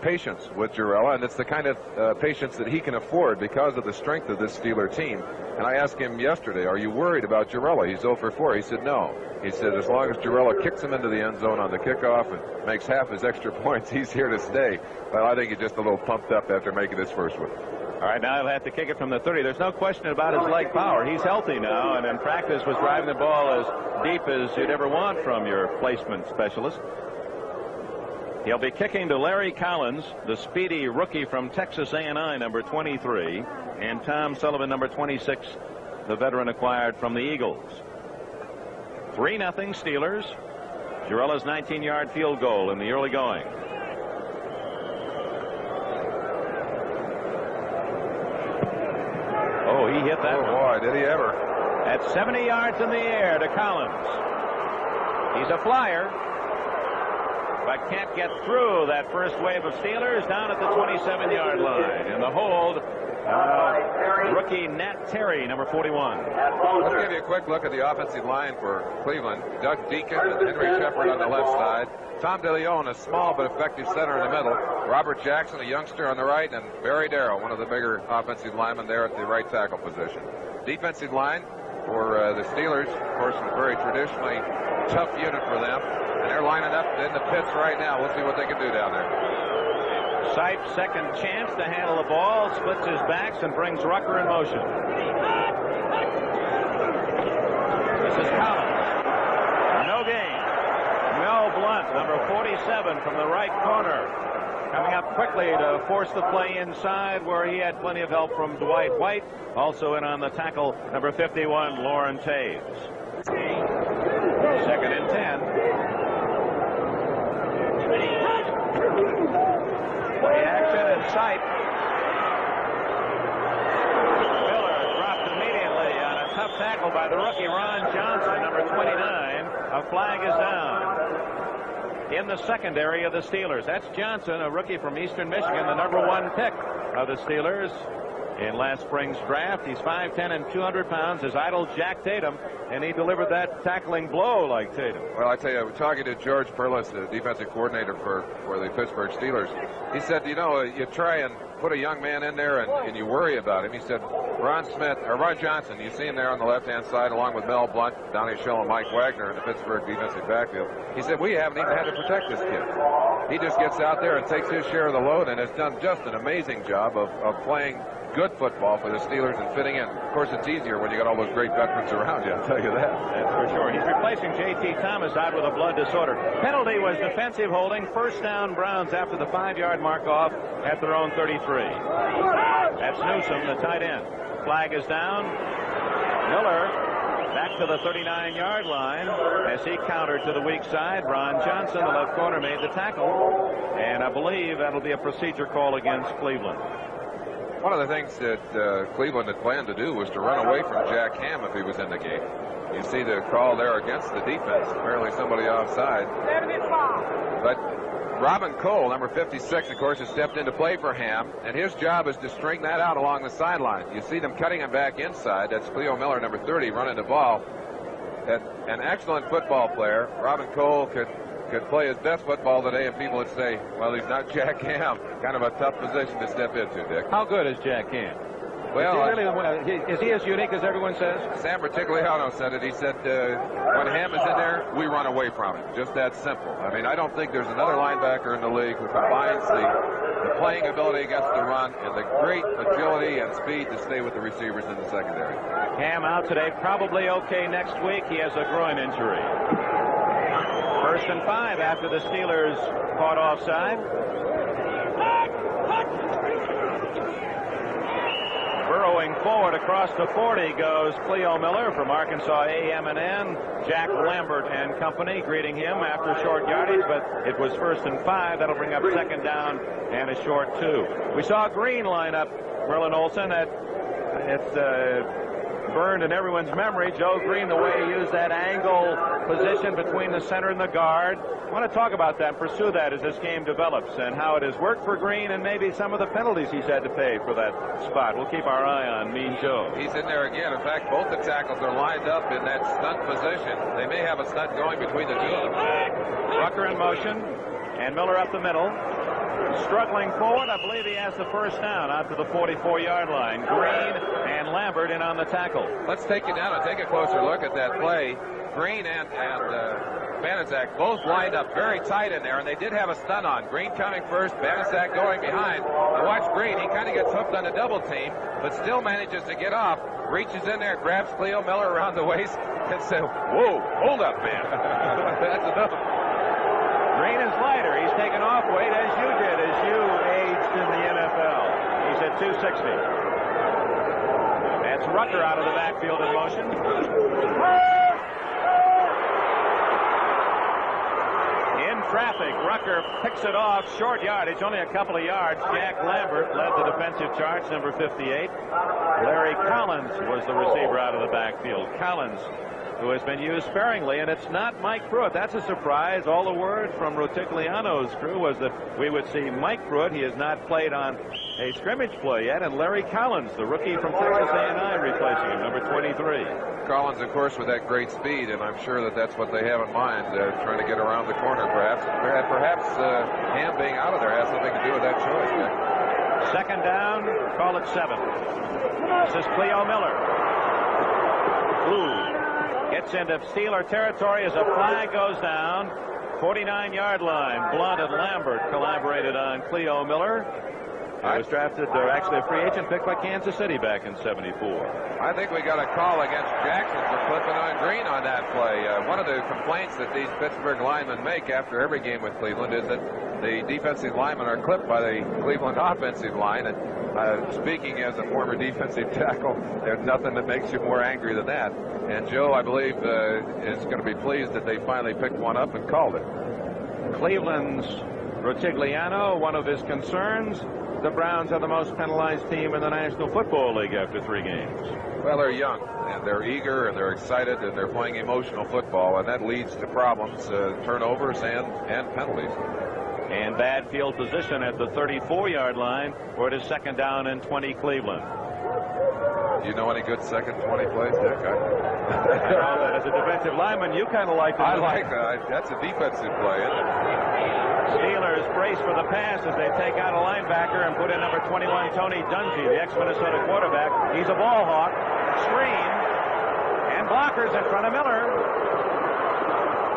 patience with Girella, and it's the kind of patience that he can afford because of the strength of this Steeler team. And I asked him yesterday, are you worried about Girella? He's 0 for 4. He said no. He said as long as Girella kicks him into the end zone on the kickoff and makes half his extra points, he's here to stay. Well, I think he's just a little pumped up after making his first one. All right, now he'll have to kick it from the 30. There's no question about his leg power. He's healthy now, and in practice was driving the ball as deep as you'd ever want from your placement specialist. He'll be kicking to Larry Collins, the speedy rookie from Texas A&I, number 23, and Tom Sullivan, number 26, the veteran acquired from the Eagles. 3-0 Steelers. Girella's 19-yard field goal in the early going. Oh, he hit that one. Boy, did he ever. At 70 yards in the air to Collins. He's a flyer, but can't get through that first wave of Steelers down at the 27-yard line. In the hold, rookie Nat Terry, number 41. Let's give you a quick look at the offensive line for Cleveland. Doug Deacon and Henry Shepard on the left side. Tom DeLeon, a small but effective center in the middle. Robert Jackson, a youngster on the right, and Barry Darrow, one of the bigger offensive linemen there at the right tackle position. Defensive line for the Steelers, of course, a very traditionally tough unit for them. And they're lining up in the pits right now. We'll see what they can do down there. Sipe, second chance to handle the ball, splits his backs and brings Rucker in motion. This is Collins. No gain. Mel Blunt, number 47 from the right corner, coming up quickly to force the play inside, where he had plenty of help from Dwight White. Also in on the tackle, number 51, Lauren Taves. 2nd and 10. Play action and Sipe. Miller dropped immediately on a tough tackle by the rookie Ron Johnson, number 29. A flag is down in the secondary of the Steelers. That's Johnson, a rookie from Eastern Michigan, the number 1 pick of the Steelers in last spring's draft. He's 5'10" and 200 pounds. His idol, Jack Tatum, and he delivered that tackling blow like Tatum. Well, I tell you, talking to George Perlis, the defensive coordinator for the Pittsburgh Steelers, he said, you know, you try and put a young man in there and you worry about him. He said, Ron Johnson, you see him there on the left-hand side along with Mel Blunt, Donnie Shell, and Mike Wagner in the Pittsburgh defensive backfield. He said, we haven't even had to protect this kid. he just gets out there and takes his share of the load and has done just an amazing job of playing good football for the Steelers and fitting in. Of course, it's easier when you got all those great veterans around you, I'll tell you that. That's for sure. He's replacing J.T. Thomas out with a blood disorder. Penalty was defensive holding. First down, Browns after the 5-yard mark off at their own 33. That's Newsom, the tight end. Flag is down. Miller back to the 39-yard line as he countered to the weak side. Ron Johnson, the left corner, made the tackle. And I believe that'll be a procedure call against Cleveland. One of the things that Cleveland had planned to do was to run away from Jack Ham if he was in the game. You see the call there against the defense. Apparently somebody offside. But Robin Cole, number 56, of course, has stepped into play for Ham, and his job is to string that out along the sideline. You see them cutting him back inside. That's Cleo Miller, number 30, running the ball. An excellent football player. Robin Cole could play his best football today, and people would say, well, he's not Jack Ham. Kind of a tough position to step into, Dick. How good is Jack Ham? Well, is he as unique as everyone says? Sam Bertigliano said it. He said, when Ham is in there, we run away from it. Just that simple. I mean, I don't think there's another linebacker in the league who combines the playing ability against the run and the great agility and speed to stay with the receivers in the secondary. Ham out today, probably okay next week. He has a groin injury. 1st and 5 after the Steelers caught offside. Burrowing forward across the 40 goes Cleo Miller from Arkansas A&M. Jack Lambert and company greeting him after short yardage, but it was 1st and 5. That'll bring up 2nd down and a short 2. We saw Green line up, Merlin Olsen. It's burned in everyone's memory. Joe Green, the way he used that angle position between the center and the guard. I want to talk about that and pursue that as this game develops and how it has worked for Green and maybe some of the penalties he's had to pay for that spot. We'll keep our eye on Mean Joe. He's in there again. In fact, both the tackles are lined up in that stunt position. They may have a stunt going between the two of them. Rucker in motion and Miller up the middle. Struggling forward, I believe he has the 1st down out to the 44-yard line. Green and Lambert in on the tackle. Let's take you down and take a closer look at that play. Green and Banaszak both lined up very tight in there, and they did have a stunt on. Green coming first, Banaszak going behind. Now watch Green. He kind of gets hooked on the double team, but still manages to get off. Reaches in there, grabs Cleo Miller around the waist, and says, "Whoa, hold up, man." That's enough. Green is lighter. He's taken off weight as you did as you aged in the NFL. He's at 260. That's Rucker out of the backfield in motion. In traffic, Rucker picks it off. Short yardage, only a couple of yards. Jack Lambert led the defensive charge, number 58. Larry Collins was the receiver out of the backfield. Collins, who has been used sparingly, and it's not Mike Pruitt. That's a surprise. All the word from Rotigliano's crew was that we would see Mike Pruitt. He has not played on a scrimmage play yet, and Larry Collins, the rookie from Texas A&M, replacing him, number 23. Collins, of course, with that great speed, and I'm sure that that's what they have in mind, trying to get around the corner, perhaps. Perhaps Ham being out of there has something to do with that choice. Yeah. 2nd down, call it 7. This is Cleo Miller. Blue gets into Steeler territory as a flag goes down. 49-yard line. Blunt and Lambert collaborated on Cleo Miller. He was drafted, or actually a free agent picked by Kansas City back in '74. I think we got a call against Jackson for clipping on Green on that play. One of the complaints that these Pittsburgh linemen make after every game with Cleveland is that the defensive linemen are clipped by the Cleveland offensive line. And speaking as a former defensive tackle, there's nothing that makes you more angry than that. And Joe, I believe, is going to be pleased that they finally picked one up and called it. Cleveland's Rotigliano, one of his concerns, the Browns are the most penalized team in the National Football League after 3 games. Well, they're young, and they're eager, and they're excited, and they're playing emotional football, and that leads to problems, turnovers, and penalties. And bad field position at the 34-yard line, where it is 2nd down and 20 Cleveland. Do you know any good 2nd 20 plays, Dick? As a defensive lineman, you kind of like it. I like that. That's a defensive play, isn't it? Steelers brace for the pass as they take out a linebacker and put in number 21, Tony Dungy, the ex-Minnesota quarterback. He's a ball hawk. Screen. And blockers in front of Miller.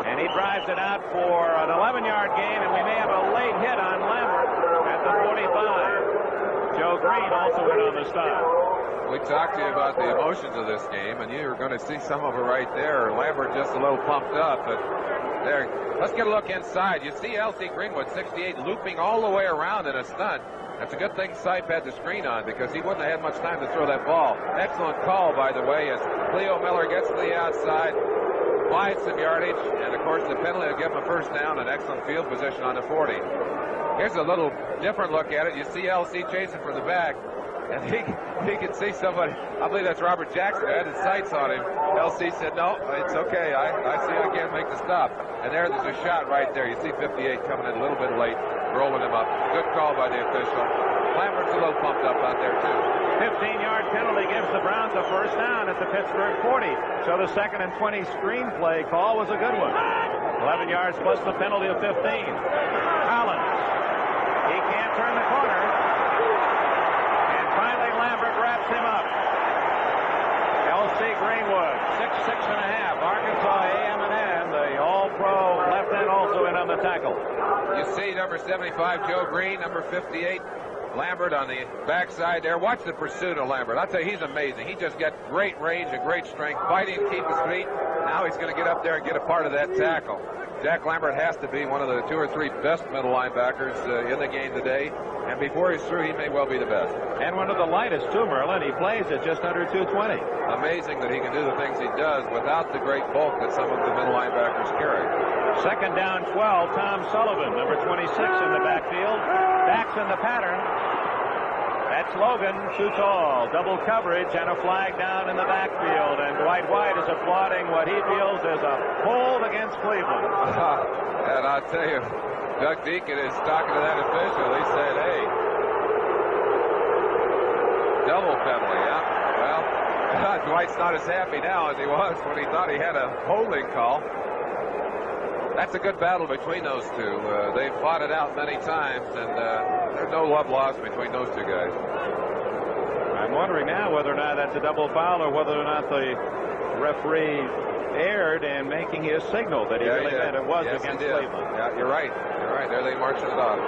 And And he drives it out for an 11-yard gain, and we may have a late hit on Lambert at the 45. Joe Green also in on the stop. We talked to you about the emotions of this game, and you're going to see some of it right there. Lambert just a little pumped up, but there. Let's get a look inside. You see L.C. Greenwood, 68, looping all the way around in a stunt. That's a good thing Sipe had the screen on, because he wouldn't have had much time to throw that ball. Excellent call, by the way, as Cleo Miller gets to the outside, buys some yardage, and of course the penalty will give him a first down and excellent field position on the 40. Here's a little different look at it. You see L.C. chasing from the back, and he can see somebody. I believe that's Robert Jackson who had his sights on him. L.C. said, no, it's okay. I see I can't make the stop. And there's a shot right there. You see 58 coming in a little bit late, rolling him up. Good call by the official. Lambert's a little pumped up out there, too. 15-yard penalty gives the Browns a first down at the Pittsburgh 40. So the 2nd and 20 screenplay call was a good one. 11 yards plus the penalty of 15. Collins. He can't turn the corner. And finally Lambert wraps him up. L.C. Greenwood, 6'6.5". Arkansas A&M, the all-pro left end also in on the tackle. You see number 75, Joe Green, number 58, Lambert on the backside there. Watch the pursuit of Lambert. I'll tell you, he's amazing. He just got great range and great strength, fighting to keep his feet. Now he's going to get up there and get a part of that tackle. Jack Lambert has to be one of the 2 or 3 best middle linebackers in the game today. And before he's through, he may well be the best. And one of the lightest, too, Merlin. He plays at just under 220. Amazing that he can do the things he does without the great bulk that some of the middle linebackers carry. 2nd down 12, Tom Sullivan, number 26 in the backfield. Backs in the pattern. That's Logan, too tall. Double coverage and a flag down in the backfield. And Dwight White is applauding what he feels is a hold against Cleveland. And I'll tell you, Doug Deacon is talking to that official. He said, hey, double penalty, yeah? Well, Dwight's not as happy now as he was when he thought he had a holding call. That's a good battle between those two. They've fought it out many times, and there's no love lost between those two guys. I'm wondering now whether or not that's a double foul or whether or not the referee erred in making his signal that he really meant it was against Cleveland. Yeah, you're right. You're right. There they marching it off.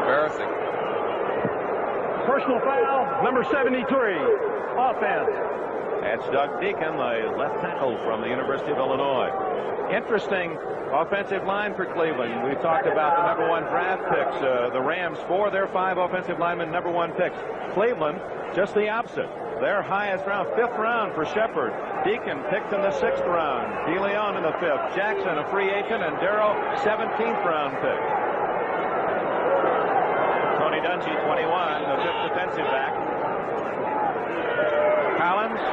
Embarrassing. Personal foul, number 73, offense. That's Doug Deacon, the left tackle from the University of Illinois. Interesting offensive line for Cleveland. We've talked about the number 1 draft picks. The Rams, 4 of their 5 offensive linemen, number 1 picks. Cleveland, just the opposite. Their highest round, 5th round for Shepard. Deacon picked in the 6th round. DeLeon in the 5th. Jackson, a free agent, and Darrow, 17th round pick. Tony Dungy, 21, the 5th defensive back. Collins.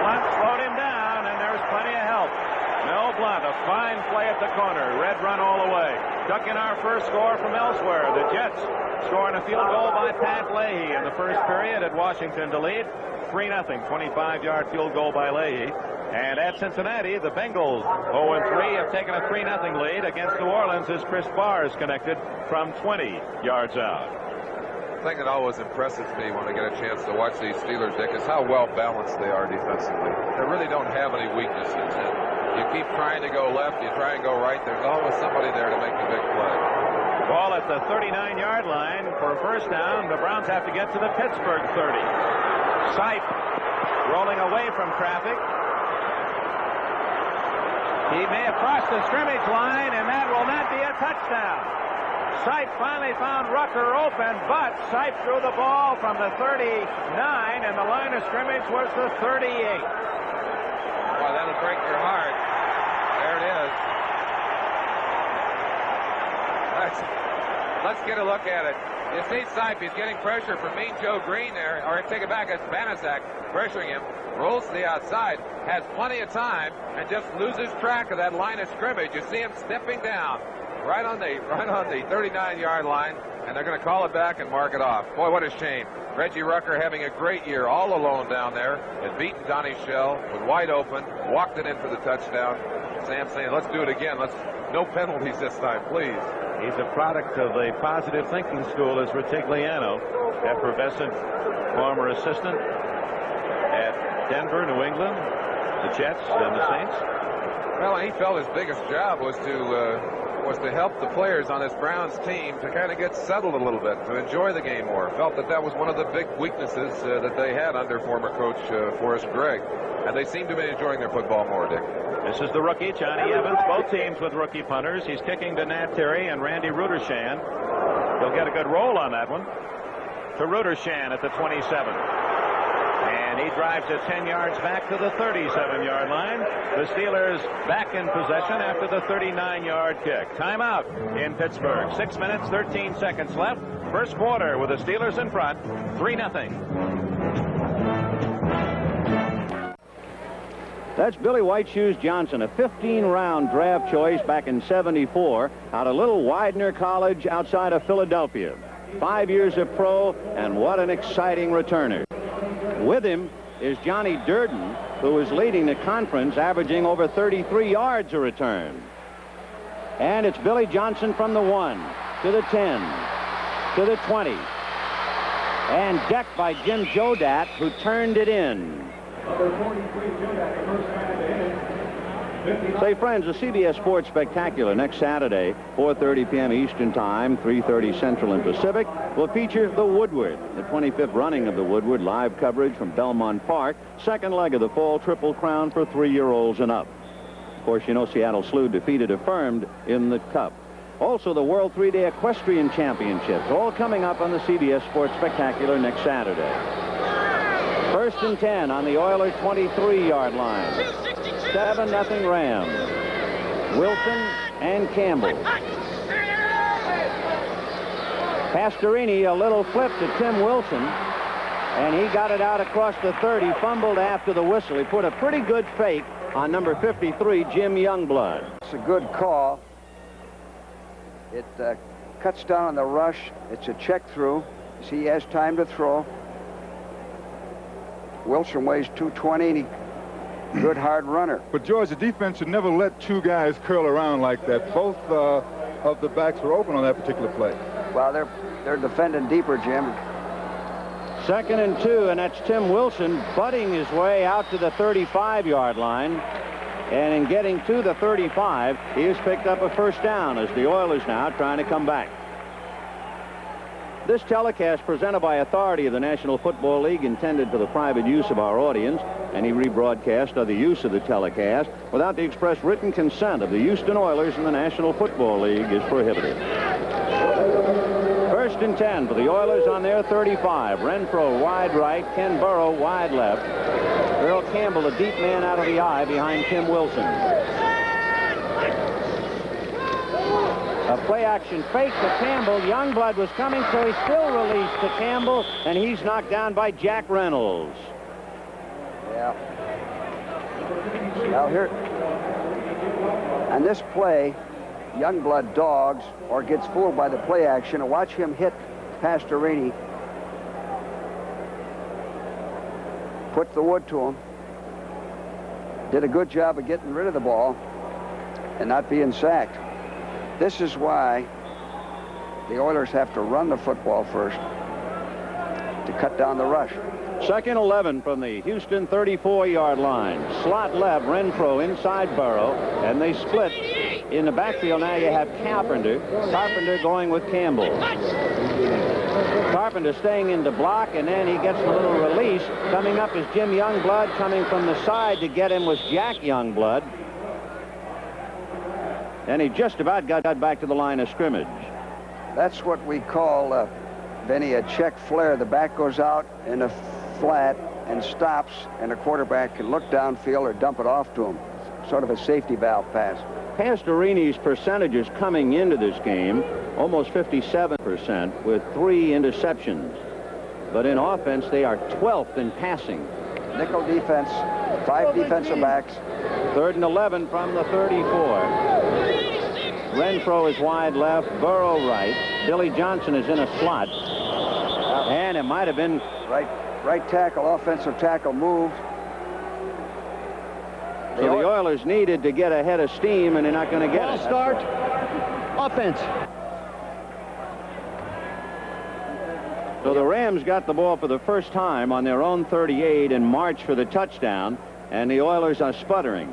Blunt slowed him down, and there's plenty of help. Mel Blunt, a fine play at the corner. Red run all the way. Ducking our first score from elsewhere. The Jets scoring a field goal by Pat Leahy in the first period at Washington to lead. 3-0, 25-yard field goal by Leahy. And at Cincinnati, the Bengals 0-3 have taken a 3-0 lead against New Orleans as Chris Barr is connected from 20 yards out. The thing that always impresses me when I get a chance to watch these Steelers, Dick, is how well balanced they are defensively. They really don't have any weaknesses. And you keep trying to go left, you try and go right, there's always somebody there to make the big play. Ball at the 39-yard line for a first down. The Browns have to get to the Pittsburgh 30. Sipe rolling away from traffic. He may have crossed the scrimmage line, and that will not be a touchdown. Sipe finally found Rucker open, but Sipe threw the ball from the 39, and the line of scrimmage was the 38. Boy, that'll break your heart. There it is. Let's get a look at it. You see Sipe, he's getting pressure from Mean Joe Green there, or take it back, it's Banaszak pressuring him, rolls to the outside, has plenty of time, and just loses track of that line of scrimmage. You see him stepping down right on the 39-yard line, and they're going to call it back and mark it off. Boy, what a shame. Reggie Rucker having a great year all alone down there, had beaten Donnie Shell, was wide open, walked it in for the touchdown. Sam saying, let's do it again. No penalties this time, please. He's a product of the positive thinking school as Ritigliano, effervescent former assistant at Denver, New England, the Jets, and the Saints. Well, he felt his biggest job was to help the players on his Browns team to kind of get settled a little bit, to enjoy the game more. Felt that was one of the big weaknesses that they had under former coach Forrest Gregg. And they seem to be enjoying their football more, Dick. This is the rookie, Johnny Evans. Both teams with rookie punters. He's kicking to Nat Terry and Randy Rudershan. He'll get a good roll on that one. To Rudershan at the 27. And he drives it 10 yards back to the 37-yard line. The Steelers back in possession after the 39-yard kick. Timeout in Pittsburgh. 6 minutes, 13 seconds left. First quarter with the Steelers in front, 3-0. That's Billy White Shoes Johnson, a 15-round draft choice back in '74 out of Little Widener College outside of Philadelphia. 5 years of pro, and what an exciting returner. With him is Johnny Durden, who is leading the conference, averaging over 33 yards a return. And it's Billy Johnson from the 1 to the 10 to the 20. And decked by Jim Jodat, who turned it in. Say, friends, the CBS Sports Spectacular next Saturday, 4:30 p.m. Eastern Time, 3:30 Central and Pacific, will feature the Woodward, the 25th running of the Woodward, live coverage from Belmont Park, second leg of the fall Triple Crown for 3-year-olds and up. Of course, you know Seattle Slew defeated Affirmed in the Cup. Also, the World 3-Day Equestrian Championships, all coming up on the CBS Sports Spectacular next Saturday. 1st and 10 on the Oilers' 23-yard line. 7-0 Rams. Wilson and Campbell. Pastorini, a little flip to Tim Wilson, and he got it out across the 30, fumbled after the whistle. He put a pretty good fake on number 53, Jim Youngblood. It's a good call. It cuts down on the rush. It's a check through. He has time to throw. Wilson weighs 220, and he's a good hard runner. But, George, the defense should never let two guys curl around like that. Both of the backs were open on that particular play. Well, they're defending deeper, Jim. 2nd and 2, and that's Tim Wilson butting his way out to the 35-yard line. And in getting to the 35, he has picked up a first down as the Oilers now trying to come back. This telecast presented by authority of the National Football League, intended for the private use of our audience. Any rebroadcast or the use of the telecast without the express written consent of the Houston Oilers and the National Football League is prohibited. 1st and 10 for the Oilers on their 35. Renfro wide right, Ken Burrow wide left. Earl Campbell, a deep man out of the eye behind Tim Wilson. A play-action fake to Campbell. Youngblood was coming, so he still released to Campbell, and he's knocked down by Jack Reynolds. Yeah. Now here, on this play, Youngblood dogs or gets fooled by the play action, and watch him hit Pastorini. Put the wood to him. Did a good job of getting rid of the ball and not being sacked. This is why the Oilers have to run the football first to cut down the rush. 2nd 11 from the Houston 34-yard line. Slot left, Renfro inside Burrow, and they split in the backfield. Now you have Carpenter going with Campbell. Carpenter staying in the block, and then he gets a little release. Coming up is Jim Youngblood. Coming from the side to get him was Jack Youngblood. And he just about got back to the line of scrimmage. That's what we call, Benny, a check flare. The back goes out in a flat and stops, and the quarterback can look downfield or dump it off to him. Sort of a safety valve pass. Pastorini's percentages coming into this game, almost 57% with 3 interceptions. But in offense, they are 12th in passing. Nickel defense, 5 defensive backs. 3rd and 11 from the 34. Renfro is wide left, Burrow right. Billy Johnson is in a slot. And it might have been... Right tackle, offensive tackle moved. So the Oilers needed to get ahead of steam, and they're not going to get it. Start. Offense. So the Rams got the ball for the first time on their own 38 and march for the touchdown, and the Oilers are sputtering.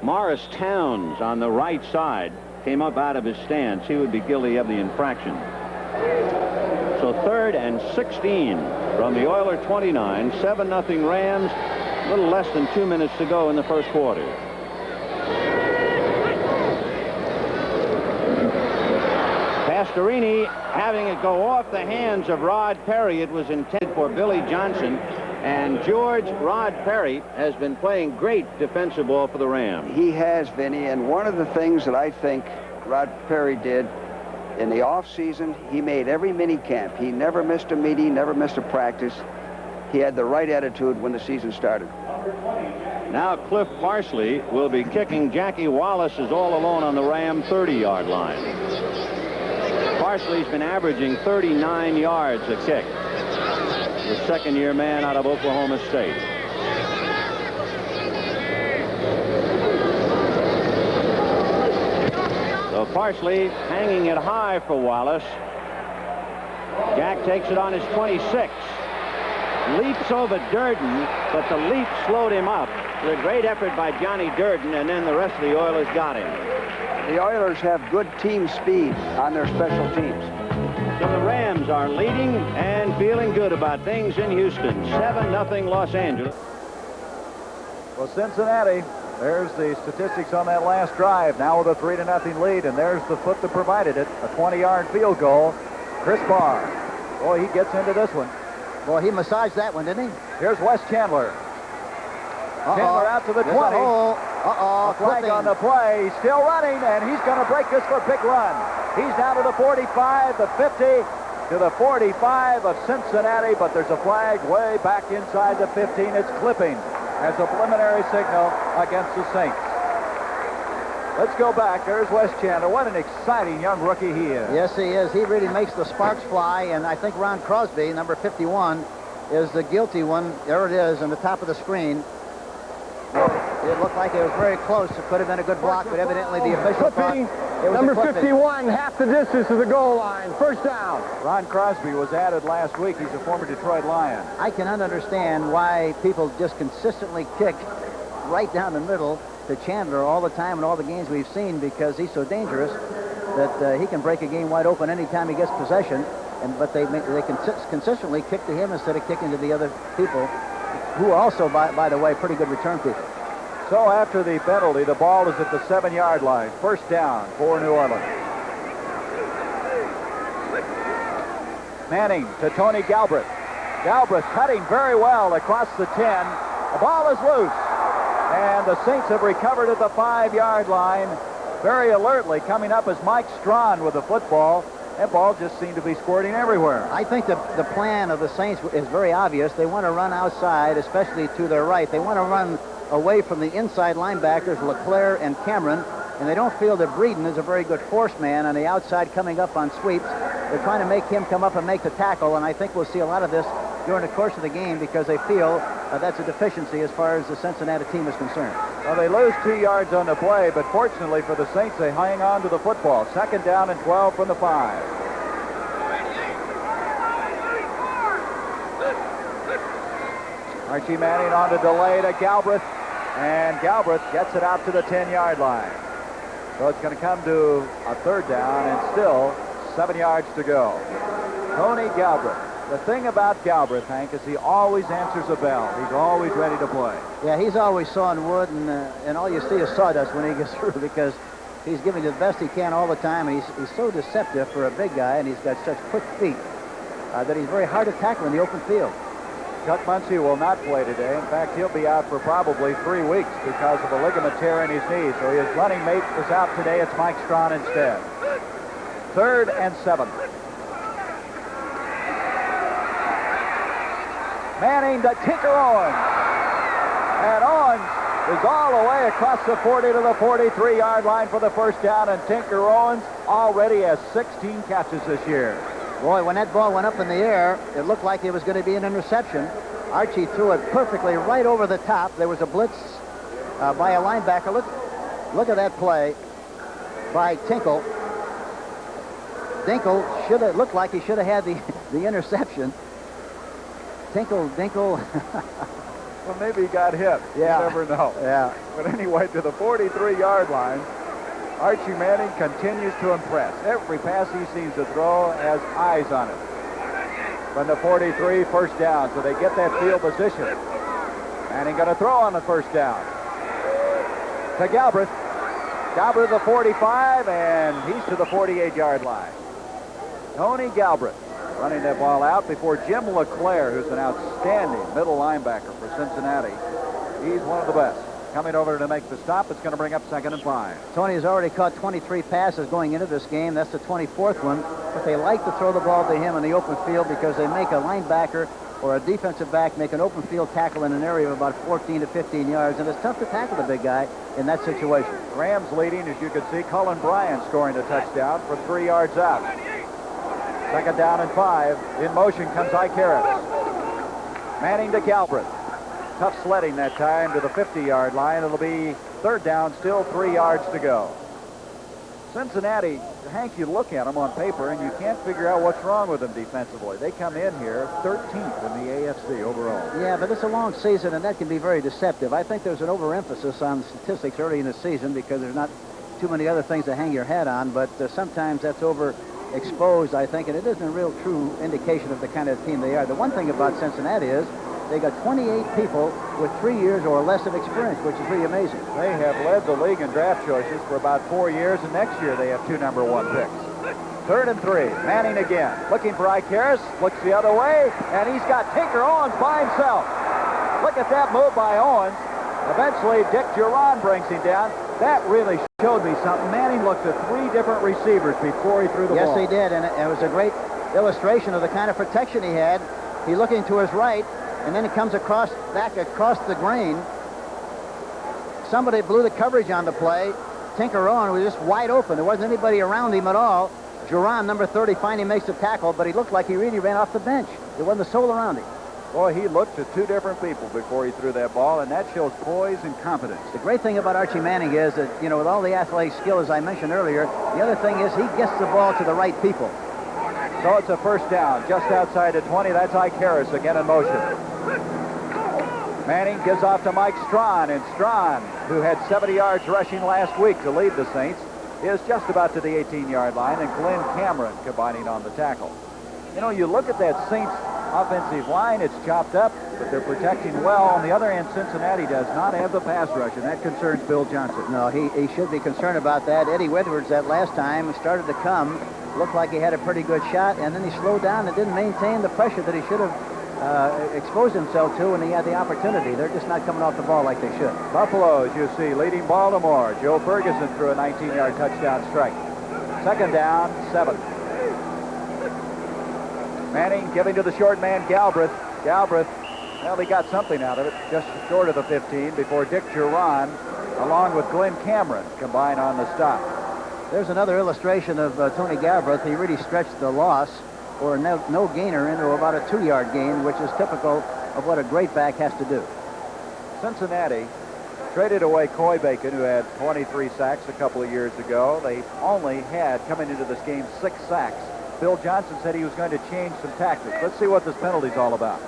Morris Towns on the right side came up out of his stance. He would be guilty of the infraction. So 3rd and 16 from the Oiler 29. 7-0 Rams. A little less than 2 minutes to go in the first quarter. Pastorini having it go off the hands of Rod Perry. It was intended for Billy Johnson. And George Rod Perry has been playing great defensive ball for the Rams. He has, Vinny, and one of the things that I think Rod Perry did in the off-season, he made every mini camp. He never missed a meeting, never missed a practice. He had the right attitude when the season started. Now Cliff Parsley will be kicking. Jackie Wallace is all alone on the Ram 30-yard line. Parsley's been averaging 39 yards a kick. The second-year man out of Oklahoma State. So Parsley hanging it high for Wallace. Jack takes it on his 26. Leaps over Durden, but the leap slowed him up. A great effort by Johnny Durden, and then the rest of the Oilers got him. The Oilers have good team speed on their special teams. So the Rams are leading and feeling good about things in Houston. 7-0 Los Angeles. Well, Cincinnati, there's the statistics on that last drive. Now with a 3-0 lead, and there's the foot that provided it. A 20-yard field goal. Chris Barr. Boy, he gets into this one. Well, he massaged that one, didn't he? Here's Wes Chandler. Chandler out to the 20. A flag on the play. He's still running, and he's going to break this for a big run. He's down to the 45, the 50, to the 45 of Cincinnati, but there's a flag way back inside the 15. It's clipping as a preliminary signal against the Saints. Let's go back. There's Wes Chandler. What an exciting young rookie he is. Yes, he is. He really makes the sparks fly, and I think Ron Crosby, number 51, is the guilty one. There it is on the top of the screen. It looked like it was very close. It could have been a good block, but evidently the official thought it was number 51, half the distance to the goal line. First down. Ron Crosby was added last week. He's a former Detroit Lion. I cannot understand why people just consistently kick right down the middle to Chandler all the time in all the games we've seen, because he's so dangerous that he can break a game wide open anytime he gets possession. But they consistently kick to him instead of kicking to the other people, who are also, by the way, pretty good return people. So after the penalty, the ball is at the 7-yard line. First down for New Orleans. Manning to Tony Galbraith. Galbraith cutting very well across the 10. The ball is loose. And the Saints have recovered at the 5-yard line. Very alertly coming up is Mike Strawn with the football. That ball just seemed to be squirting everywhere. I think the plan of the Saints is very obvious. They want to run outside, especially to their right. They want to run away from the inside linebackers, LeClaire and Cameron, and they don't feel that Breeden is a very good force man on the outside coming up on sweeps. They're trying to make him come up and make the tackle, and I think we'll see a lot of this during the course of the game, because they feel that's a deficiency as far as the Cincinnati team is concerned. Well, they lose 2 yards on the play, but fortunately for the Saints, they hang on to the football. Second down and 12 from the 5. Archie Manning on to delay to Galbraith, and Galbraith gets it out to the 10-yard line. So it's going to come to a third down, and still 7 yards to go. Tony Galbraith. The thing about Galbraith, Hank, is he always answers a bell. He's always ready to play. Yeah, he's always sawing wood, and all you see is sawdust when he gets through, because he's giving the best he can all the time, and he's so deceptive for a big guy, and he's got such quick feet that he's very hard to tackle in the open field. Chuck Muncie will not play today. In fact, he'll be out for probably 3 weeks because of a ligament tear in his knee. So his running mate is out today. It's Mike Strawn instead. 3rd and 7. Manning to Tinker Owens. And Owens is all the way across the 40 to the 43-yard line for the first down. And Tinker Owens already has 16 catches this year. Boy, when that ball went up in the air, it looked like it was going to be an interception. Archie threw it perfectly right over the top. There was a blitz by a linebacker. Look at that play by Tinkle. Dinkle should have looked like he should have had the interception. Dinkle. Well, maybe he got hit. Yeah. You never know. Yeah. But anyway, to the 43-yard line, Archie Manning continues to impress. Every pass he seems to throw has eyes on it. From the 43, first down, so they get that field position. Manning going to throw on the first down. To Galbraith. Galbraith the 45, and he's to the 48-yard line. Tony Galbraith running that ball out before Jim LeClaire, who's an outstanding middle linebacker for Cincinnati. He's one of the best. Coming over to make the stop. It's going to bring up 2nd and 5. Tony has already caught 23 passes going into this game. That's the 24th one. But they like to throw the ball to him in the open field because they make a linebacker or a defensive back make an open field tackle in an area of about 14 to 15 yards. And it's tough to tackle the big guy in that situation. Rams leading, as you can see. Cullen Bryant scoring a touchdown from 3 yards out. 2nd down and 5. In motion comes Ike Harris. Manning to Galbraith. Tough sledding that time to the 50-yard line. It'll be 3rd down, still 3 yards to go. Cincinnati, Hank, you look at them on paper and you can't figure out what's wrong with them defensively. They come in here 13th in the AFC overall. Yeah, but it's a long season and that can be very deceptive. I think there's an overemphasis on statistics early in the season because there's not too many other things to hang your hat on, but sometimes that's overexposed, I think, and it isn't a real true indication of the kind of team they are. The one thing about Cincinnati is they got 28 people with 3 years or less of experience, which is really amazing. They have led the league in draft choices for about 4 years, and next year they have 2 number 1 picks. 3rd and 3. Manning again. Looking for Ike Harris. Looks the other way, and he's got Tinker Owens by himself. Look at that move by Owens. Eventually, Dick Duran brings him down. That really showed me something. Manning looked at 3 different receivers before he threw the ball. Yes, he did, and it was a great illustration of the kind of protection he had. He's looking to his right, and then he comes back across the grain. Somebody blew the coverage on the play. Tinker Owen was just wide open. There wasn't anybody around him at all. Duran, number 30, finally makes the tackle, but he looked like he really ran off the bench. There wasn't a soul around him. Boy, he looked at 2 different people before he threw that ball, and that shows poise and confidence. The great thing about Archie Manning is that, you know, with all the athletic skill, as I mentioned earlier, the other thing is he gets the ball to the right people. So it's a first down just outside the 20. That's Ike Harris again in motion. Manning gives off to Mike Strawn, and Strawn, who had 70 yards rushing last week to lead the Saints, is just about to the 18-yard line, and Glenn Cameron combining on the tackle. You know, you look at that Saints offensive line, it's chopped up, but they're protecting well. On the other hand, Cincinnati does not have the pass rush, and that concerns Bill Johnson. No, he should be concerned about that. Eddie Withwards that last time started to come, looked like he had a pretty good shot, and then he slowed down and didn't maintain the pressure that he should have exposed himself to when he had the opportunity. They're just not coming off the ball like they should. Buffalo, as you see, leading Baltimore. Joe Ferguson threw a 19-yard touchdown strike. 2nd down, 7. Manning giving to the short man, Galbraith. Galbraith, well, he got something out of it, just short of the 15, before Dick Duran, along with Glenn Cameron, combine on the stop. There's another illustration of Tony Galbraith. He really stretched the loss or no gainer into about a 2-yard gain, which is typical of what a great back has to do. Cincinnati traded away Coy Bacon, who had 23 sacks a couple of years ago. They only had, coming into this game, 6 sacks. Bill Johnson said he was going to change some tactics. Let's see what this penalty's all about.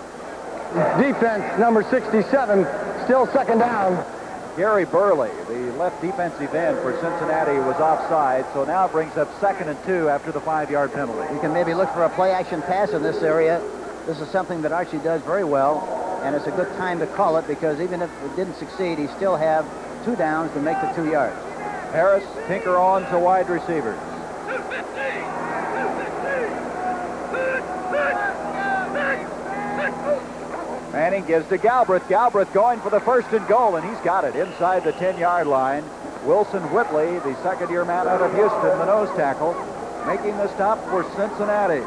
Defense, number 67, still 2nd down. Gary Burley, the left defensive end for Cincinnati, was offside, so now it brings up 2nd and 2 after the 5-yard penalty. You can maybe look for a play-action pass in this area. This is something that Archie does very well, and it's a good time to call it because even if it didn't succeed, he still have 2 downs to make the 2 yards. Harris, Tinker Owens, a wide receiver. Manning gives to Galbraith. Galbraith going for the 1st and goal, and he's got it inside the 10-yard line. Wilson Whitley, the 2nd-year man out of Houston, the nose tackle, making the stop for Cincinnati.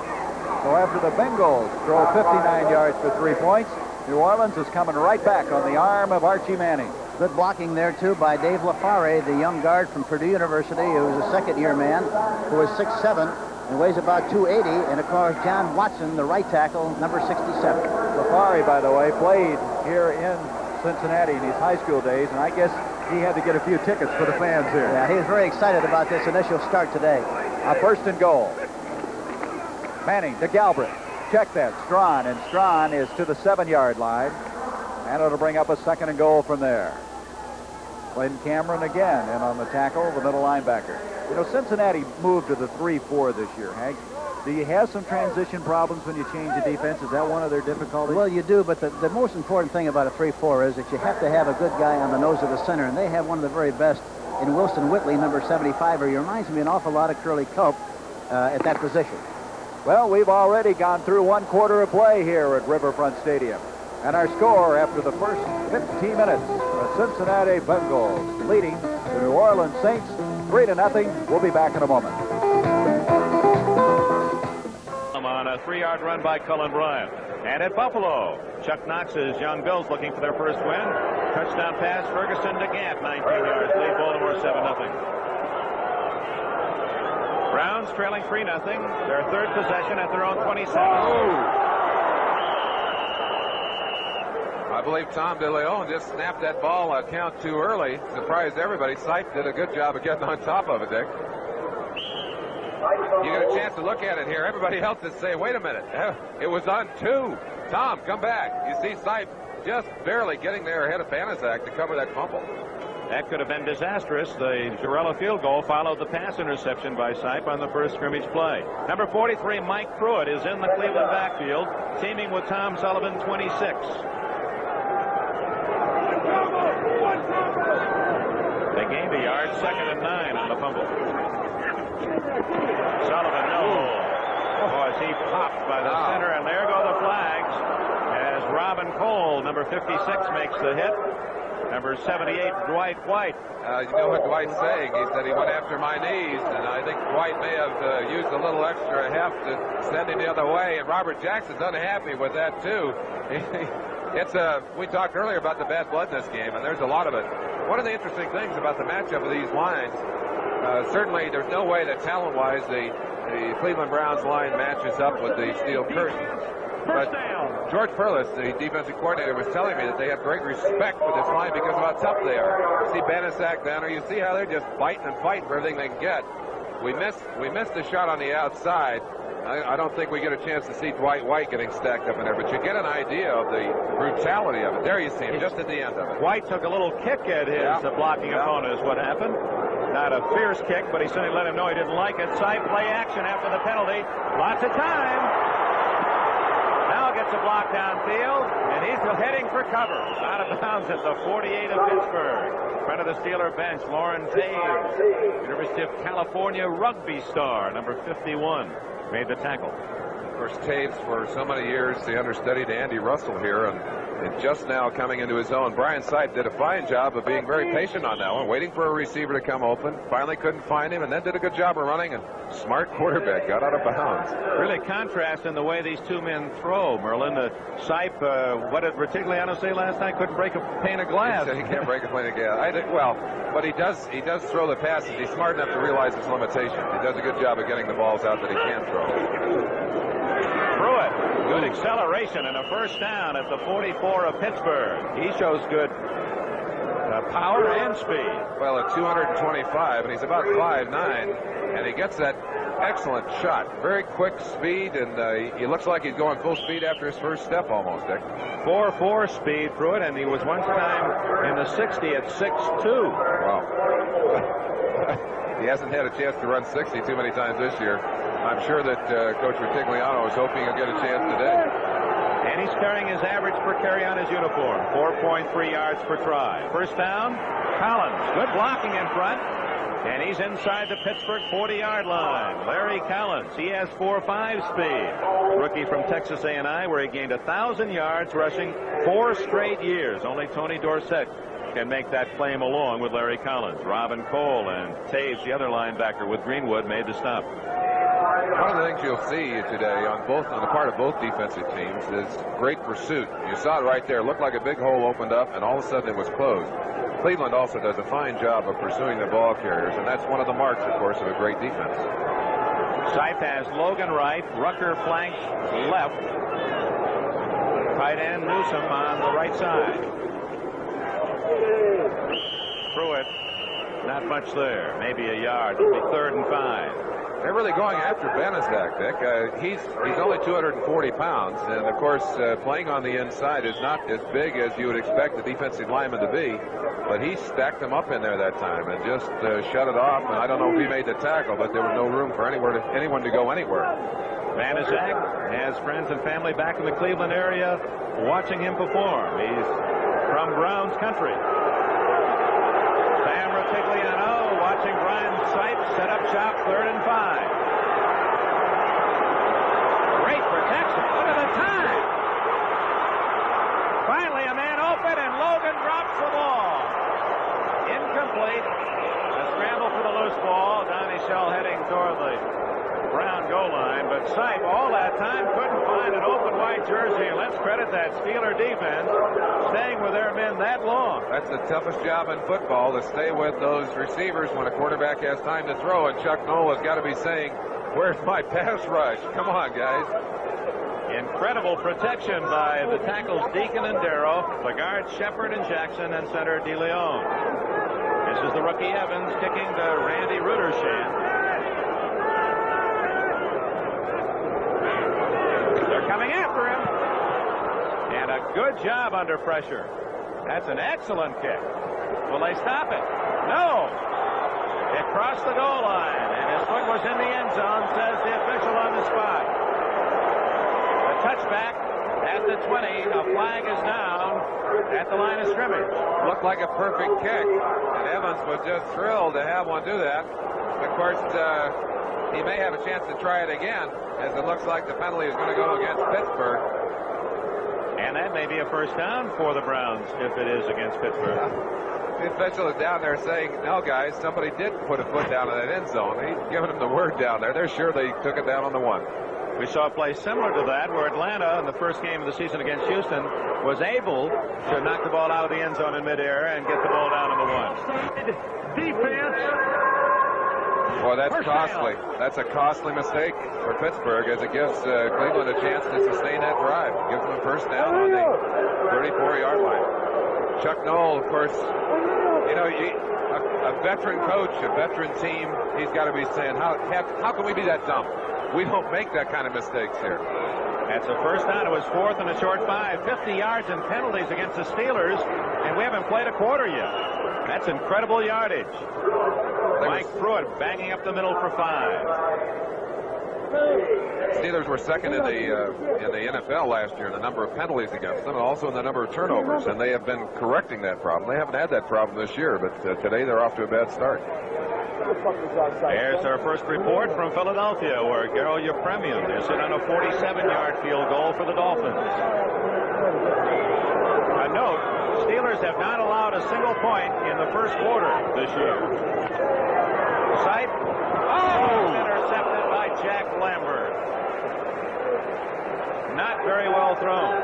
So after the Bengals throw 59 yards for 3 points, New Orleans is coming right back on the arm of Archie Manning. Good blocking there, too, by Dave LaFare, the young guard from Purdue University, who was a 2nd-year man, who was 6'7", and weighs about 280, and of course John Watson, the right tackle, number 67. LaFare, by the way, played here in Cincinnati in his high school days, and I guess he had to get a few tickets for the fans here. Yeah, he was very excited about this initial start today. A first and goal. Manning to Galbraith. Check that. Strawn, and Strawn is to the 7-yard line. And it'll bring up a second and goal from there. Clayton Cameron again in on the tackle, the middle linebacker. You know, Cincinnati moved to the 3-4 this year, Hank. Do you have some transition problems when you change the defense? Is that one of their difficulties? Well, you do, but the most important thing about a 3-4 is that you have to have a good guy on the nose of the center, and they have one of the very best in Wilson Whitley, number 75. He reminds me an awful lot of Curly Culp at that position. Well, we've already gone through 1/4 of play here at Riverfront Stadium. And our score after the first 15 minutes, the Cincinnati Bengals leading the New Orleans Saints 3-0. We'll be back in a moment. On a 3-yard run by Cullen Bryant. And at Buffalo, Chuck Knox's young Bills looking for their first win. Touchdown pass, Ferguson to Gant, 19 yards, lead Baltimore 7-0. Browns trailing 3-0. Their third possession at their own 27. I believe Tom DeLeon just snapped that ball a count too early. Surprised everybody. Sipe did a good job of getting on top of it, Dick. You get a chance to look at it here. Everybody else is saying, wait a minute. It was on 2. Tom, come back. You see Sipe just barely getting there ahead of Banaszak to cover that fumble. That could have been disastrous. The Girella field goal followed the pass interception by Sipe on the first scrimmage play. Number 43, Mike Pruitt, is in the Cleveland backfield, teaming with Tom Sullivan, 26. They gained a yard, 2nd and 9 on the fumble. Sullivan, no. As he popped by the center, and there go the flags as Robin Cole, number 56, makes the hit. Number 78, Dwight White. You know what Dwight's saying? He said he went after my knees, and I think Dwight may have used a little extra heft to send him the other way, and Robert Jackson's unhappy with that, too. We talked earlier about the bad blood in this game, and there's a lot of it. One of the interesting things about the matchup of these lines, certainly there's no way that talent-wise the Cleveland Browns line matches up with the Steel Curtains. But George Perlis, the defensive coordinator, was telling me that they have great respect for this line because of how tough they are. You see Banaszak down there, you see how they're just fighting and fighting for everything they can get. We missed the shot on the outside. I don't think we get a chance to see Dwight White getting stacked up in there, but you get an idea of the brutality of it. There you see him, just at the end of it. White took a little kick at his blocking opponent is what happened. Not a fierce kick, but he certainly let him know he didn't like it. Side play action after the penalty. Lots of time. Now gets a block downfield, and he's heading for cover. Out of bounds at the 48 of Pittsburgh. In front of the Steeler bench, Lauren Taves, University of California rugby star, number 51. Made the tackle. Of course, Taves for so many years, the understudy to Andy Russell here, and just now coming into his own. Brian Sipe did a fine job of being very patient on that one, waiting for a receiver to come open. Finally couldn't find him, and then did a good job of running, and smart quarterback, got out of bounds. Really contrast in the way these two men throw, Merlin. Sipe, what did Retigliano say last night? Couldn't break a pane of glass. He can't break a pane of glass. But he does throw the passes. He's smart enough to realize his limitations. He does a good job of getting the balls out that he can throw. Pruitt, good acceleration and a first down at the 44 of Pittsburgh. He shows good power and speed. Well, at 225, and he's about 5'9", and he gets that excellent shot. Very quick speed, and he looks like he's going full speed after his first step almost, Dick. 4.4 speed, Pruitt, and he was one time in the 60 at 6'2". Wow. He hasn't had a chance to run 60 too many times this year. I'm sure that Coach Retigliano is hoping he'll get a chance today. And he's carrying his average per carry on his uniform, 4.3 yards per try. First down, Collins. Good blocking in front. And he's inside the Pittsburgh 40-yard line. Larry Collins. He has 4.5 speed. Rookie from Texas A&I, where he gained 1,000 yards rushing 4 straight years. Only Tony Dorsett can make that claim along with Larry Collins. Robin Cole and Taves, the other linebacker with Greenwood, made the stop. One of the things you'll see today on the part of both defensive teams is great pursuit. You saw it right there. Looked like a big hole opened up, and all of a sudden it was closed. Cleveland also does a fine job of pursuing the ball carriers, and that's one of the marks, of course, of a great defense. Sipe has Logan right, Rucker flanks left, tight end Newsom on the right side. Pruitt. Not much there. Maybe a yard. It'll be 3rd and 5. They're really going after Benizak, Dick. He's only 240 pounds, and of course, playing on the inside is not as big as you would expect a defensive lineman to be. But he stacked them up in there that time and just shut it off. And I don't know if he made the tackle, but there was no room for anyone to go anywhere. Benizak has friends and family back in the Cleveland area watching him perform. He's from Browns country. Sam Rutigliano watching Brian Sipes set up shop, 3rd and 5. Great protection. Look at the time. Finally a man open, and Logan drops the ball. Incomplete. A scramble for the loose ball. Donnie Shell heading toward the Brown goal line, but Sipe all that time couldn't find an open white jersey. And let's credit that Steeler defense staying with their men that long. That's the toughest job in football, to stay with those receivers when a quarterback has time to throw. And Chuck Noll has got to be saying, "Where's my pass rush? Come on, guys." Incredible protection by the tackles Deacon and Darrow, the guards Shepard and Jackson, and center DeLeon. This is the rookie Evans kicking to Randy Rudershan. They're coming after him. And a good job under pressure. That's an excellent kick. Will they stop it? No. It crossed the goal line, and his foot was in the end zone, says the official on the spot. A touchback at the 20. A flag is down at the line of scrimmage. Looked like a perfect kick, and Evans was just thrilled to have one do that. Of course, he may have a chance to try it again, as it looks like the penalty is going to go against Pittsburgh. And that may be a first down for the Browns if it is against Pittsburgh. The official is down there saying, "No, guys, somebody did put a foot down in that end zone." He's giving them the word down there. They're sure they took it down on the 1. We saw a play similar to that where Atlanta, in the first game of the season against Houston, was able to knock the ball out of the end zone in midair and get the ball down on the 1. Defense. Boy, that's costly. That's a costly mistake for Pittsburgh, as it gives Cleveland a chance to sustain that drive. Gives them a first down on the 34-yard line. Chuck Noll, of course, you know, a veteran coach, a veteran team, he's got to be saying, how can we be that dumb? We don't make that kind of mistakes here. That's a first down. It was 4th and a short 5. 50 yards in penalties against the Steelers, and we haven't played a quarter yet. That's incredible yardage. Mike Pruitt banging up the middle for 5. Steelers were second in the NFL last year in the number of penalties against them, and also in the number of turnovers, and they have been correcting that problem. They haven't had that problem this year, but today they're off to a bad start. There's our first report from Philadelphia, where Garo Yepremian is in on a 47-yard field goal for the Dolphins. A note, Steelers have not allowed a single point in the first quarter this year. Sight. Oh! Intercepted by Jack Lambert. Not very well thrown.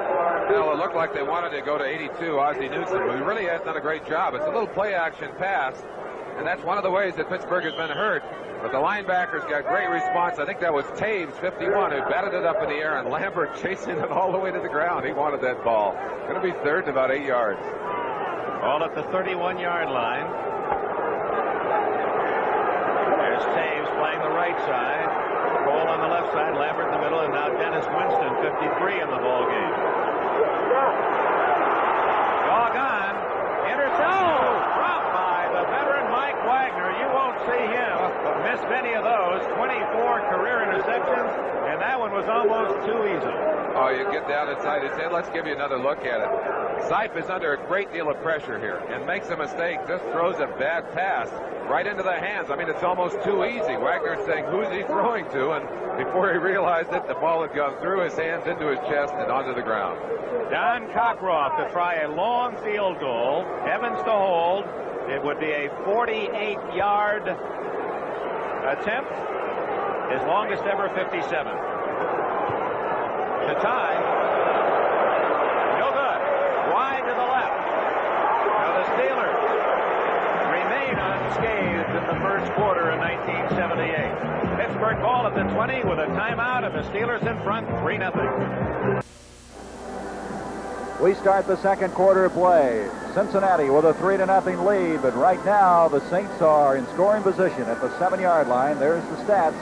Well, it looked like they wanted to go to 82, Ozzie Newsome, who really has done a great job. It's a little play-action pass, and that's one of the ways that Pittsburgh has been hurt. But the linebackers got great response. I think that was Taves, 51, who batted it up in the air, and Lambert chasing it all the way to the ground. He wanted that ball. Going to be 3rd and about 8 yards. All at the 31-yard line. There's Taves playing the right side. Cole on the left side, Lambert in the middle, and now Dennis Winston, 53 in the ball game. Doggone. Dropped by the veteran Mike Wagner. You won't see him miss many of those. 24 career interceptions, and that one was almost too easy. Oh, you get down inside his head. Let's give you another look at it. Sipe is under a great deal of pressure here and makes a mistake. Just throws a bad pass right into the hands. I mean, it's almost too easy. Wagner's saying, who's he throwing to? And before he realized it, the ball had gone through his hands, into his chest, and onto the ground. Don Cockroft to try a long field goal. Evans to hold. It would be a 48-yard attempt. His longest ever, 57. To tie. No good. Wide to the left. Now the Steelers remain unscathed in the first quarter in 1978. Pittsburgh ball at the 20 with a timeout, and the Steelers in front, 3-0. We start the second quarter play. Cincinnati with a 3-0 lead, but right now the Saints are in scoring position at the 7-yard line. There's the stats.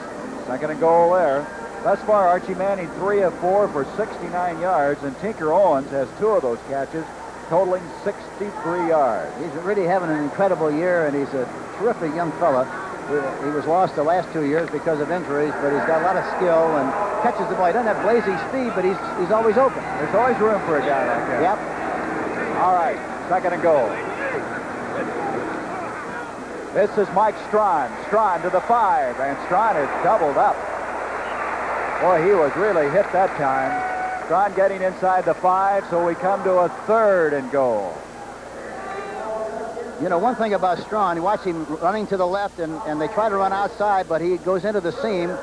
Second and goal there. Thus far, Archie Manning 3 of 4 for 69 yards, and Tinker Owens has 2 of those catches, totaling 63 yards. He's really having an incredible year, and he's a terrific young fella. He was lost the last 2 years because of injuries, but he's got a lot of skill and catches the ball. He doesn't have blazing speed, but he's always open. There's always room for a guy like that. Yep. All right, second and goal. This is Mike Strawn. Strawn to the 5, and Strawn is doubled up. Boy, he was really hit that time. Strawn getting inside the 5, so we come to a 3rd and goal. You know, one thing about Strawn, you watch him running to the left, and they try to run outside, but he goes into the seam.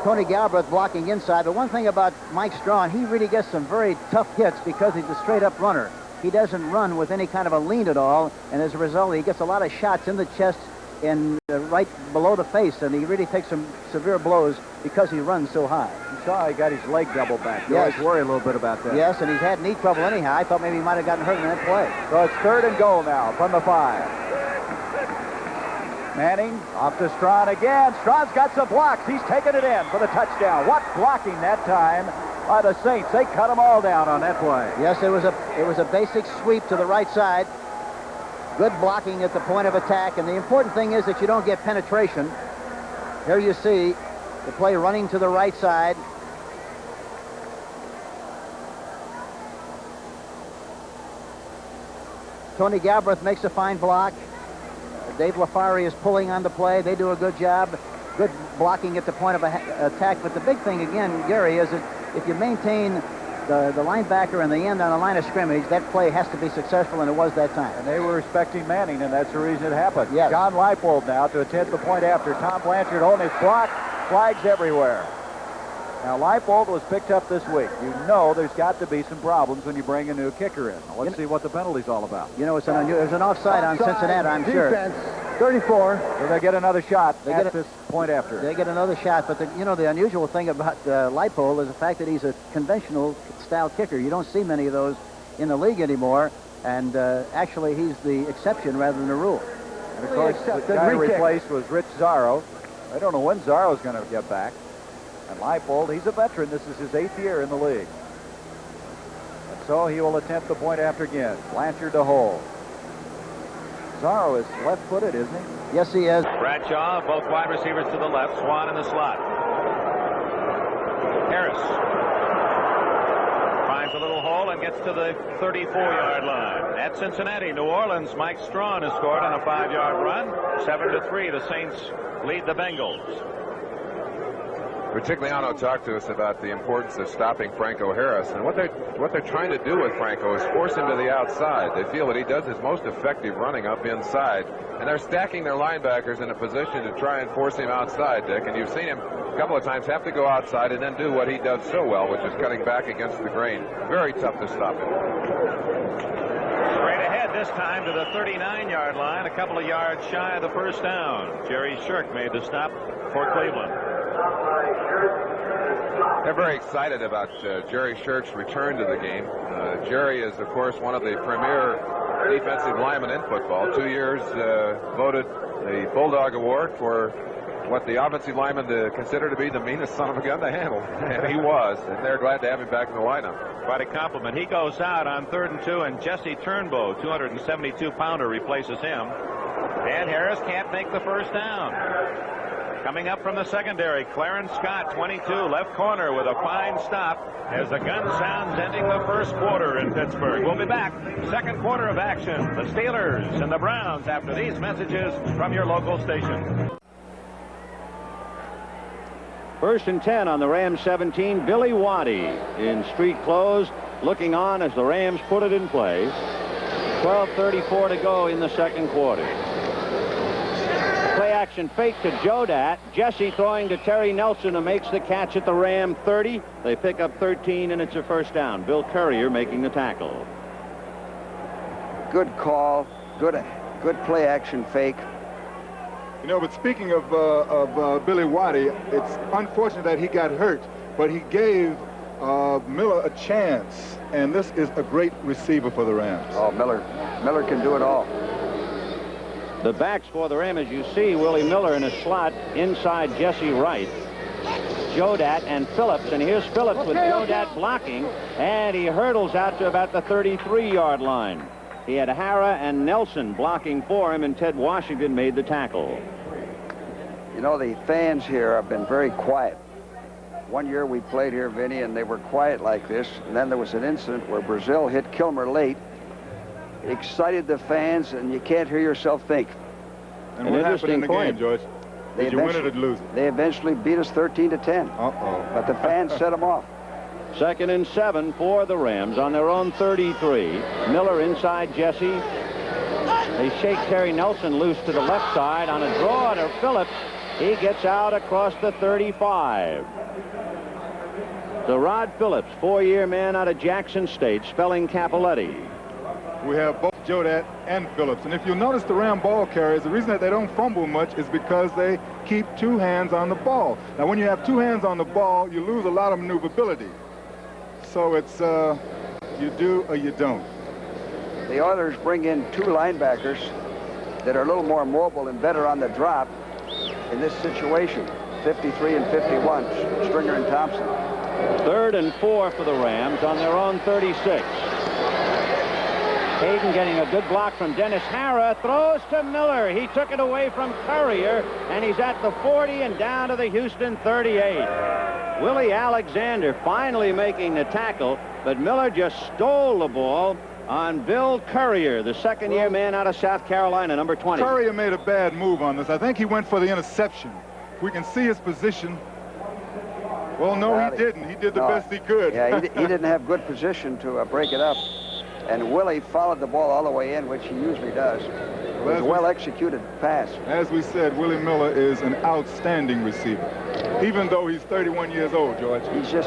Tony Galbraith blocking inside. But one thing about Mike Strawn, he really gets some very tough hits because he's a straight-up runner. He doesn't run with any kind of a lean at all, and as a result, he gets a lot of shots in the chest and right below the face, and he really takes some severe blows because he runs so high. You saw he got his leg doubled back. You always worry a little bit about that. Yes, and he's had knee trouble anyhow. I thought maybe he might have gotten hurt in that play. So it's 3rd and goal now from the 5. Manning off to Strawn again. Strawn's got some blocks. He's taking it in for the touchdown. What blocking that time by the Saints. They cut them all down on that play. Yes, it was a basic sweep to the right side. Good blocking at the point of attack, and the important thing is that you don't get penetration. Here you see the play running to the right side. Tony Galbraith makes a fine block. Dave Lafari is pulling on the play. They do a good job. Good blocking at the point of attack. But the big thing, again, Gary, is that if you maintain the linebacker and the end on the line of scrimmage, that play has to be successful, and it was that time. And they were respecting Manning, and that's the reason it happened. Yes. John Leipold now to attempt the point after. Tom Blanchard holding his block. Flags everywhere. Now, Leipold was picked up this week. You know there's got to be some problems when you bring a new kicker in. Now, let's see what the penalty's all about. You know, there's an offside on Cincinnati, I'm sure. Defense, 34. So they get another shot at this point after. They get another shot, but the unusual thing about Leipold is the fact that he's a conventional style kicker. You don't see many of those in the league anymore, and actually he's the exception rather than the rule. And of course, the guy replaced was Rich Zarro. I don't know when Zarro's going to get back. And Leipold, he's a veteran. This is his 8th year in the league. And so he will attempt the point after again. Blanchard to hold. Zarro is left-footed, isn't he? Yes, he is. Bradshaw, both wide receivers to the left. Swan in the slot. Harris finds a little hole and gets to the 34-yard line. At Cincinnati, New Orleans, Mike Strawn has scored on a 5-yard run. 7-3, the Saints lead the Bengals. Partigliano talked to us about the importance of stopping Franco Harris, and what they're trying to do with Franco is force him to the outside. They feel that he does his most effective running up inside, and they're stacking their linebackers in a position to try and force him outside, Dick. And you've seen him a couple of times have to go outside and then do what he does so well, which is cutting back against the grain. Very tough to stop him. Straight ahead this time to the 39-yard line, a couple of yards shy of the first down. Jerry Shirk made the stop for Cleveland. They're very excited about Jerry Shirk's return to the game. Jerry is, of course, one of the premier defensive linemen in football. 2 years voted the Bulldog Award for what the offensive lineman consider to be the meanest son of a gun to handle. And he was, and they're glad to have him back in the lineup. Quite a compliment. He goes out on 3rd and 2, and Jesse Turnbow, 272-pounder, replaces him. And Harris can't make the first down. Coming up from the secondary, Clarence Scott, 22, left corner with a fine stop as the gun sounds ending the first quarter in Pittsburgh. We'll be back. Second quarter of action. The Steelers and the Browns after these messages from your local station. 1st and 10 on the Rams 17. Billy Waddy in street clothes looking on as the Rams put it in play. 12:34 to go in the second quarter. Play action fake to Jodat. Jesse throwing to Terry Nelson, who makes the catch at the Ram 30. They pick up 13, and it's a first down. Bill Courier making the tackle. Good call. Good play action fake. You know, but speaking of Billy Waddy, it's unfortunate that he got hurt, but he gave Miller a chance, and this is a great receiver for the Rams. Oh, Miller can do it all. The backs for the Rams, as you see, Willie Miller in a slot inside Jesse Wright, Jodat and Phillips, and here's Phillips with Jodat blocking, and he hurdles out to about the 33-yard line. He had Hara and Nelson blocking for him, and Ted Washington made the tackle. You know, the fans here have been very quiet. One year we played here, Vinny, and they were quiet like this, and then there was an incident where Brazil hit Kilmer late. It excited the fans, and you can't hear yourself think. And what happened in the game, George? Did you win it or lose it? They eventually beat us 13-10. Uh-oh. But the fans set them off. 2nd and 7 for the Rams on their own 33. Miller inside Jesse. They shake Terry Nelson loose to the left side on a draw to Phillips. He gets out across the 35. So Rod Phillips, 4-year man out of Jackson State, spelling Capoletti. We have both Jodat and Phillips. And if you'll notice the Ram ball carriers, the reason that they don't fumble much is because they keep 2 hands on the ball. Now, when you have 2 hands on the ball, you lose a lot of maneuverability. So it's you do or you don't. The Oilers bring in 2 linebackers that are a little more mobile and better on the drop in this situation. 53 and 51, Stringer and Thompson. 3rd and 4 for the Rams on their own 36. Hayden getting a good block from Dennis Hara, throws to Miller. He took it away from Courier, and he's at the 40 and down to the Houston 38. Willie Alexander finally making the tackle, but Miller just stole the ball on Bill Courier, the 2nd-year man out of South Carolina, number 20. Courier made a bad move on this. I think he went for the interception. We can see his position. Well, no, he didn't. He did the best he could. Yeah, he didn't have good position to break it up. And Willie followed the ball all the way in, which he usually does. It was a well-executed pass. As we said, Willie Miller is an outstanding receiver, even though he's 31 years old, George.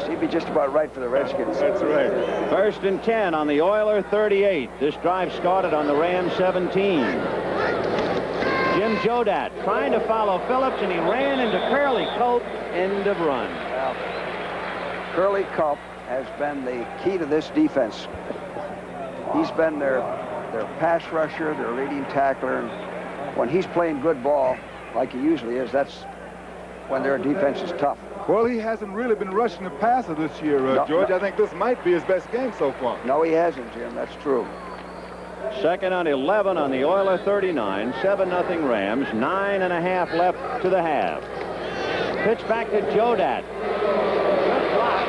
He'd be just about right for the Redskins. That's right. 1st and 10 on the Oiler 38. This drive started on the Ram 17. Jim Jodat trying to follow Phillips, and he ran into Curly Culp. End of run. Well, Curly Culp has been the key to this defense. He's been their pass rusher, their leading tackler, and when he's playing good ball, like he usually is, that's when their defense is tough. Well, he hasn't really been rushing the passer this year, George. I think this might be his best game so far. No, he hasn't, Jim. That's true. 2nd and 11 on the Oiler 39. 7-0 Rams. 9.5 left to the half. Pitch back to Jodat. Good block.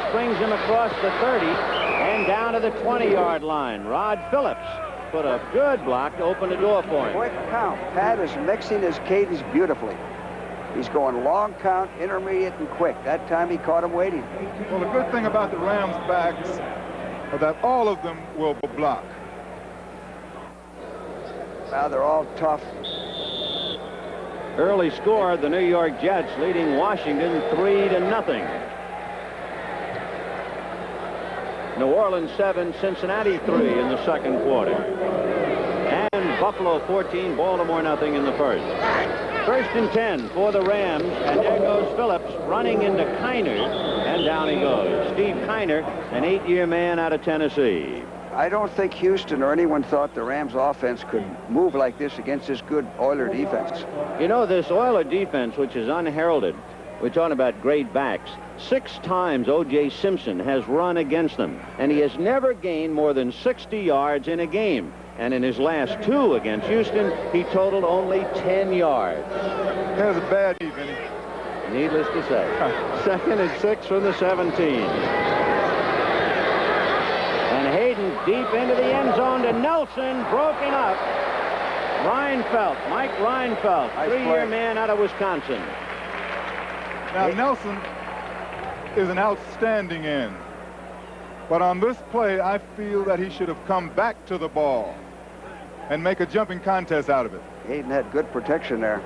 Springs him across the 30 and down to the 20-yard line. Rod Phillips put a good block to open the door for him. Quick count. Pat is mixing his cadence beautifully. He's going long count, intermediate, and quick. That time he caught him waiting. Well, the good thing about the Rams' backs are that all of them will block. Now they're all tough. Early score, the New York Jets leading Washington 3-0. New Orleans 7, Cincinnati 3 in the 2nd quarter. And Buffalo 14, Baltimore nothing in the 1st. 1st and 10 for the Rams, and there goes Phillips running into Kiner, and down he goes. Steve Kiner, an 8-year man out of Tennessee. I don't think Houston or anyone thought the Rams offense could move like this against this good Oiler defense. You know, this Oiler defense, which is unheralded, we're talking about great backs. 6 times O.J. Simpson has run against them, and he has never gained more than 60 yards in a game. And in his last 2 against Houston, he totaled only 10 yards. That was a bad D, Vinny. Needless to say. 2nd and 6 from the 17. And Hayden deep into the end zone to Nelson, broken up. Reinfeldt, Mike Reinfeldt, 3-year man out of Wisconsin. Now, Nelson is an outstanding end. But on this play, I feel that he should have come back to the ball and make a jumping contest out of it. Hayden had good protection there.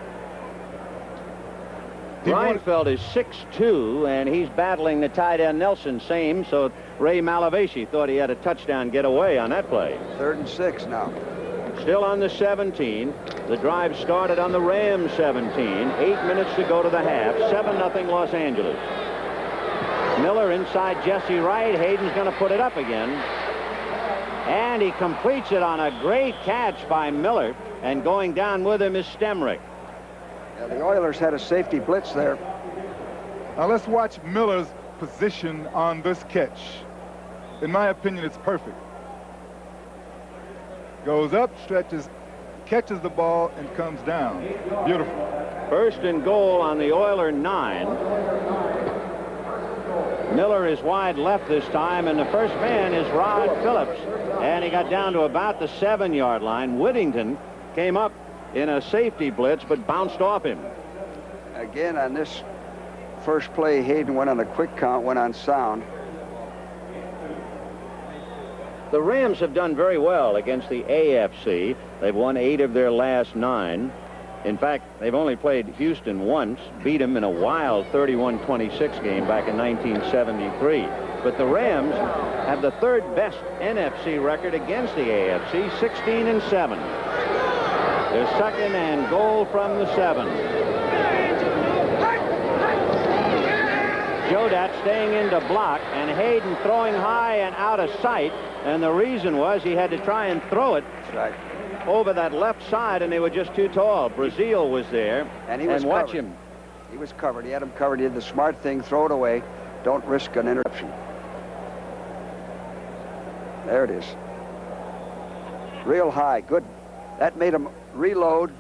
Reinfeldt is 6'2", and he's battling the tight end Nelson, same, so Ray Malavasi thought he had a touchdown get away on that play. 3rd and 6 now. Still on the 17. The drive started on the Rams 17. 8 minutes to go to the half. 7-0 Los Angeles. Miller inside Jesse Wright. Hayden's going to put it up again. And he completes it on a great catch by Miller. And going down with him is Stemrick. Yeah, the Oilers had a safety blitz there. Now let's watch Miller's position on this catch. In my opinion, it's perfect. Goes up, stretches, catches the ball, and comes down. Beautiful. First and goal on the Oiler 9. Miller is wide left this time, and the first man is Rod Phillips. And he got down to about the 7-yard line. Whittington came up in a safety blitz, but bounced off him. Again, on this first play, Hayden went on a quick count, went on sound. The Rams have done very well against the AFC. They've won 8 of their last 9. In fact, they've only played Houston once, beat them in a wild 31-26 game back in 1973. But the Rams have the 3rd best NFC record against the AFC, 16-7. Their 2nd and goal from the 7. Jodat staying in to block, and Hayden throwing high and out of sight. And the reason was he had to try and throw it over that left side, and they were just too tall. Brazil was there, and watch him. He was covered. He had him covered. He did the smart thing, throw it away. Don't risk an interception. There it is. Real high. Good. That made him reload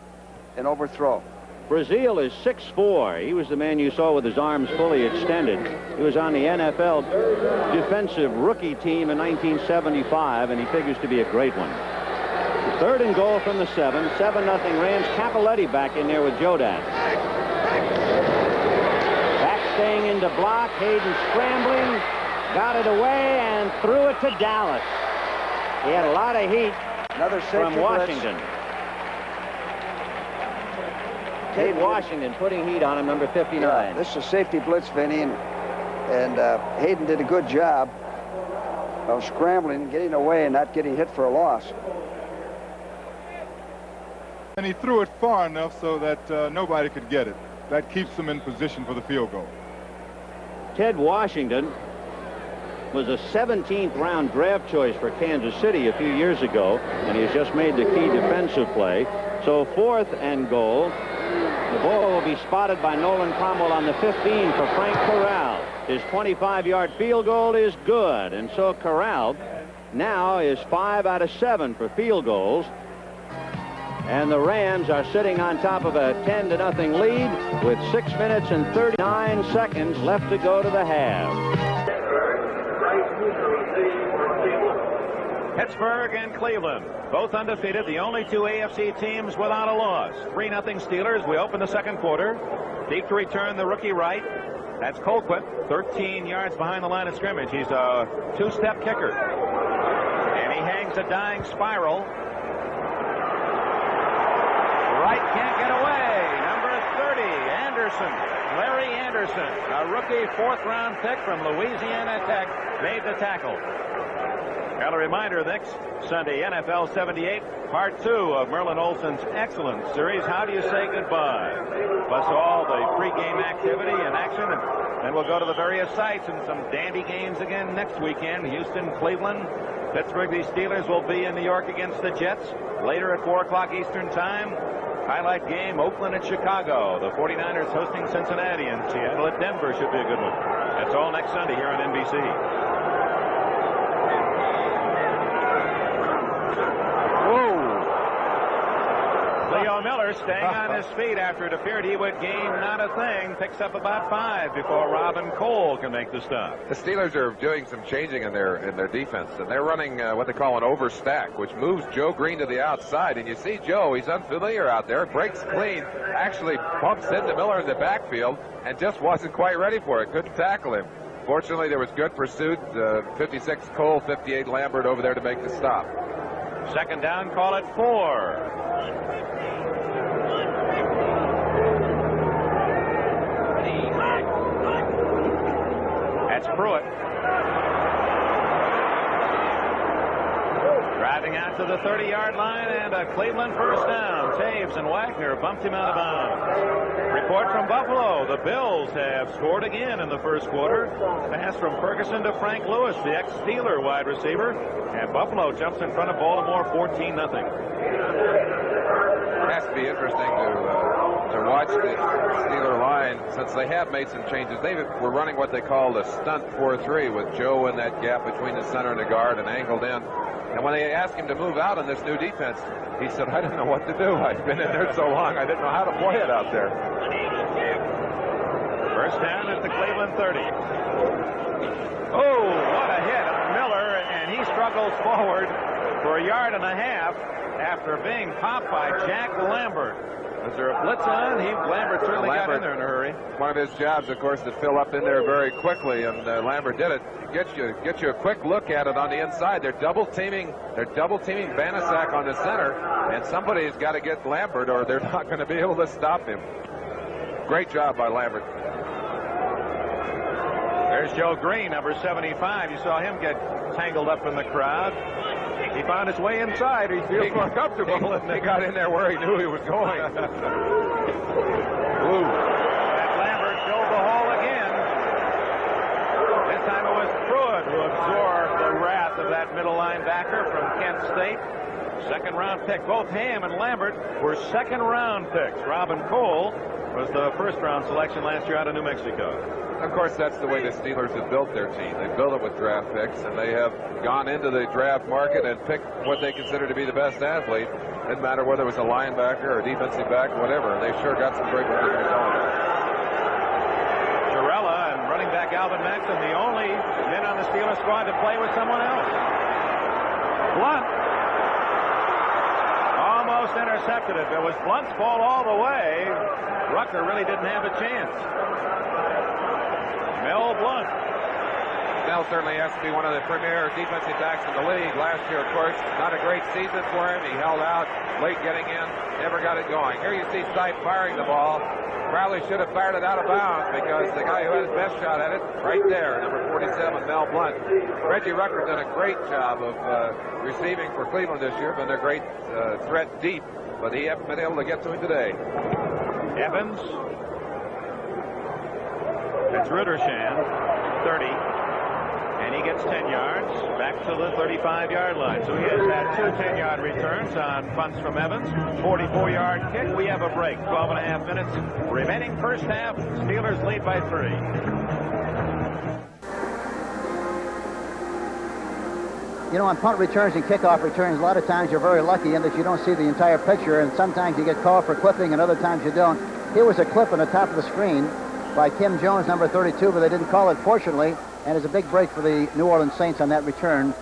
and overthrow. Brazil is 6'4". He was the man you saw with his arms fully extended. He was on the NFL defensive rookie team in 1975, and he figures to be a great one. 3rd and goal from the 7. 7-0 Rams. Capoletti back in there with Jodat. Back staying into block. Hayden scrambling. Got it away and threw it to Dallas. He had a lot of heat from Washington. Ted Washington putting heat on him, number 59. Yeah, this is a safety blitz, Vinny, and Hayden did a good job of scrambling, getting away, and not getting hit for a loss. And he threw it far enough so that nobody could get it. That keeps him in position for the field goal. Ted Washington was a 17th round draft choice for Kansas City a few years ago, and he's just made the key defensive play. So 4th and goal. The ball will be spotted by Nolan Cromwell on the 15 for Frank Corral. His 25-yard field goal is good, and so Corral now is 5 out of 7 for field goals. And the Rams are sitting on top of a 10-0 lead with 6 minutes and 39 seconds left to go to the half. Pittsburgh and Cleveland, both undefeated, the only 2 AFC teams without a loss. 3-0 Steelers. We open the 2nd quarter. Deep to return the rookie Wright. That's Colquitt, 13 yards behind the line of scrimmage. He's a 2-step kicker. And he hangs a dying spiral. Wright can't get away. Number 30, Anderson. Larry Anderson, a rookie 4th-round pick from Louisiana Tech, made the tackle. Got a reminder next Sunday, NFL 78, part 2 of Merlin Olsen's excellent series, How Do You Say Goodbye? Plus all the pregame activity and action, and then we'll go to the various sites and some dandy games again next weekend. Houston, Cleveland, Pittsburgh. The Steelers will be in New York against the Jets later at 4 o'clock Eastern Time. Highlight game, Oakland at Chicago. The 49ers hosting Cincinnati, and Seattle at Denver should be a good one. That's all next Sunday here on NBC. Leo Miller staying on his feet after it appeared he would gain not a thing. Picks up about 5 before Robin Cole can make the stop. The Steelers are doing some changing in their defense, and they're running what they call an overstack, which moves Joe Green to the outside. And you see Joe, he's unfamiliar out there, breaks clean, actually bumps into Miller in the backfield, and just wasn't quite ready for it. Couldn't tackle him. Fortunately, there was good pursuit. 56 Cole, 58 Lambert over there to make the stop. 2nd down, call it 4. That's Pruitt. Driving out to the 30-yard line, and a Cleveland first down. Taves and Wagner bumped him out of bounds. Report from Buffalo. The Bills have scored again in the first quarter. Pass from Ferguson to Frank Lewis, the ex-Steeler wide receiver. And Buffalo jumps in front of Baltimore 14-0. It has to be interesting to watch the Steeler line, since they have made some changes. They were running what they call the stunt 4-3 with Joe in that gap between the center and the guard and angled in. And when they asked him to move out in this new defense, he said, I didn't know what to do. I've been in there so long, I didn't know how to play it out there. First down at the Cleveland 30. Oh, what a hit on Miller, and he struggles forward for a yard and a half after being popped by Jack Lambert. Was there a blitz on? Lambert certainly got in there in a hurry. One of his jobs, of course, to fill up in there very quickly, and Lambert did it. Get you a quick look at it on the inside. They're double teaming Banaszak on the center, and somebody's got to get Lambert, or they're not going to be able to stop him. Great job by Lambert. There's Joe Green, number 75. You saw him get tangled up in the crowd. He found his way inside. He feels more comfortable. He got in there where he knew he was going. Ooh. And Lambert filled the hole again. This time it was Pruitt who absorbed the wrath of that middle linebacker from Kent State. Second-round pick. Both Ham and Lambert were second-round picks. Robin Cole was the first-round selection last year out of New Mexico. Of course, that's the way the Steelers have built their team. They built it with draft picks, and they have gone into the draft market and picked what they consider to be the best athlete. Didn't matter whether it was a linebacker or a defensive back, whatever. They sure got some great ones as a result. Jarrella and running back Alvin Maxson, the only men on the Steelers squad to play with someone else. Blunt almost intercepted it. There was Blunt's ball all the way. Rucker really didn't have a chance. Mel Blunt. Mel certainly has to be one of the premier defensive backs in the league. Last year, of course, not a great season for him. He held out, late getting in, never got it going. Here you see Sipe firing the ball. Probably should have fired it out of bounds, because the guy who had his best shot at it, right there, number 47, Mel Blunt. Reggie Rucker done a great job of receiving for Cleveland this year. Been a great threat deep, but he hasn't been able to get to him today. Evans. It's Ruttershan, 30, and he gets 10 yards back to the 35-yard line. So he has had 2 10-yard returns on punts from Evans. 44-yard kick. We have a break. 12.5 minutes remaining first half. Steelers lead by 3. You know, on punt returns and kickoff returns, a lot of times you're very lucky in that you don't see the entire picture, and sometimes you get called for clipping and other times you don't. Here was a clip on the top of the screen by Kim Jones, number 32, but they didn't call it, fortunately, and it's a big break for the New Orleans Saints on that return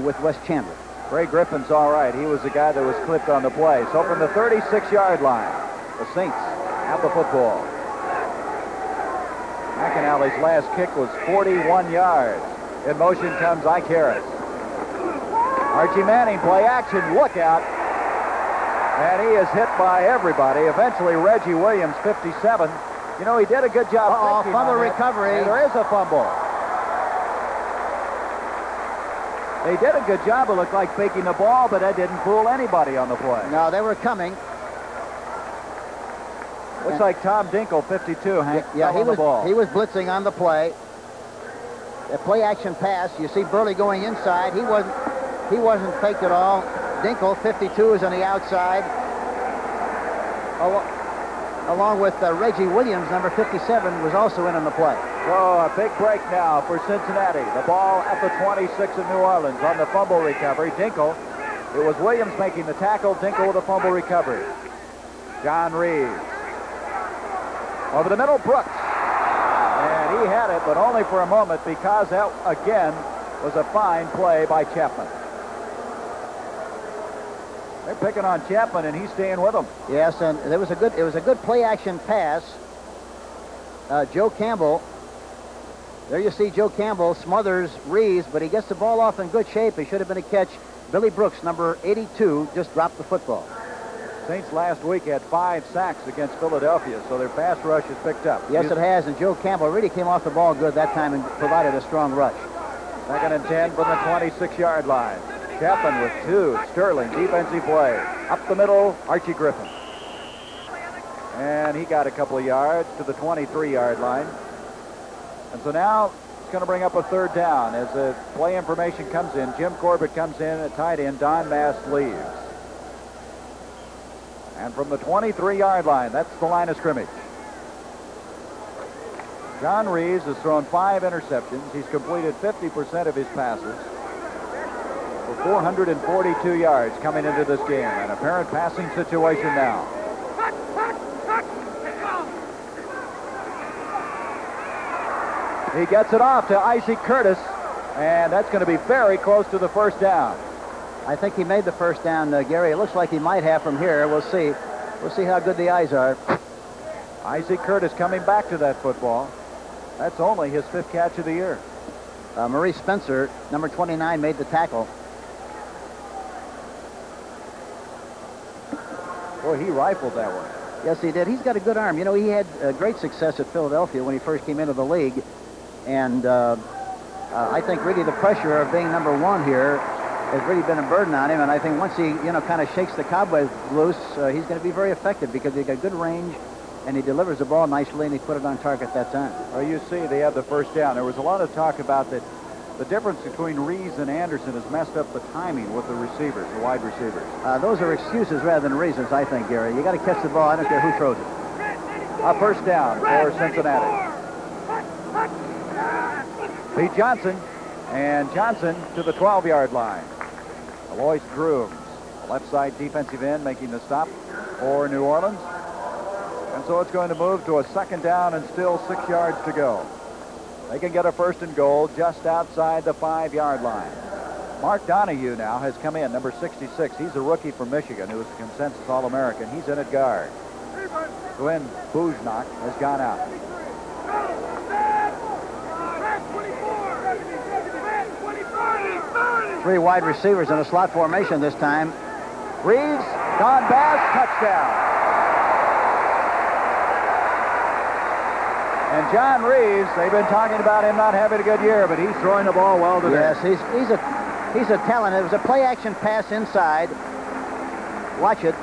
with Wes Chandler. Ray Griffin's all right. He was the guy that was clipped on the play. So from the 36-yard line, the Saints have the football. McAnally's last kick was 41 yards. In motion comes Ike Harris. Archie Manning, play action, look out. And he is hit by everybody. Eventually, Reggie Williams, 57. You know, he did a good job. Fumble recovery. And there is a fumble. They did a good job. It looked like faking the ball, but that didn't fool anybody on the play. No, they were coming. Looks like Tom Dinkle, 52, Hank. Yeah, he was blitzing on the play. The play action pass. You see Burley going inside. He wasn't faked at all. Dinkle, 52, is on the outside. Along with Reggie Williams, number 57, was also in on the play. So a big break now for Cincinnati. The ball at the 26 of New Orleans on the fumble recovery. Dinkle, it was Williams making the tackle. Dinkle with a fumble recovery. John Reeves. Over the middle, Brooks. And he had it, but only for a moment, because that, again, was a fine play by Chapman. They're picking on Chapman, and he's staying with them. Yes, and it was a good play-action pass. Joe Campbell. There you see Joe Campbell smothers Reeves, but he gets the ball off in good shape. It should have been a catch. Billy Brooks, number 82, just dropped the football. Saints last week had 5 sacks against Philadelphia, so their pass rush has picked up. Yes, it has, and Joe Campbell really came off the ball good that time and provided a strong rush. 2nd and 10 from the 26-yard line. Chapman with 2. Sterling, defensive play. Up the middle, Archie Griffin. And he got a couple of yards to the 23-yard line. And so now it's going to bring up a 3rd down. As the play information comes in, Jim Corbett comes in at tight end. Don Bass leaves. And from the 23-yard line, that's the line of scrimmage. John Reeves has thrown 5 interceptions. He's completed 50% of his passes for 442 yards coming into this game. An apparent passing situation now. He gets it off to Isaac Curtis, and that's going to be very close to the 1st down. I think he made the 1st down, Gary. It looks like he might have from here. We'll see. We'll see how good the eyes are. Isaac Curtis coming back to that football. That's only his 5th catch of the year. Maurice Spencer, number 29, made the tackle. Boy, he rifled that one. Yes, he did. He's got a good arm. You know, he had great success at Philadelphia when he first came into the league. And I think really the pressure of being number 1 here has really been a burden on him. And I think once he, kind of shakes the cobwebs loose, he's going to be very effective because he's got good range and he delivers the ball nicely and he put it on target that time. Well, you see, they have the 1st down. There was a lot of talk about that. The difference between Reeves and Anderson has messed up the timing with the receivers, the wide receivers. Those are excuses rather than reasons, I think, Gary. You got to catch the ball. I don't care who throws it. A 1st down for Cincinnati. Pete Johnson, and Johnson to the 12-yard line. Alois Grooms, left side defensive end, making the stop for New Orleans. And so it's going to move to a 2nd down and still 6 yards to go. They can get a 1st and goal just outside the 5-yard line. Mark Donahue now has come in, number 66. He's a rookie from Michigan who is a consensus All-American. He's in at guard. Glenn Bujnak has gone out. 3 wide receivers in a slot formation this time. Reeves, Don Bass, touchdown. And John Reeves, they've been talking about him not having a good year, but he's throwing the ball well today. Yes, he's a talent. It was a play-action pass inside. Watch it.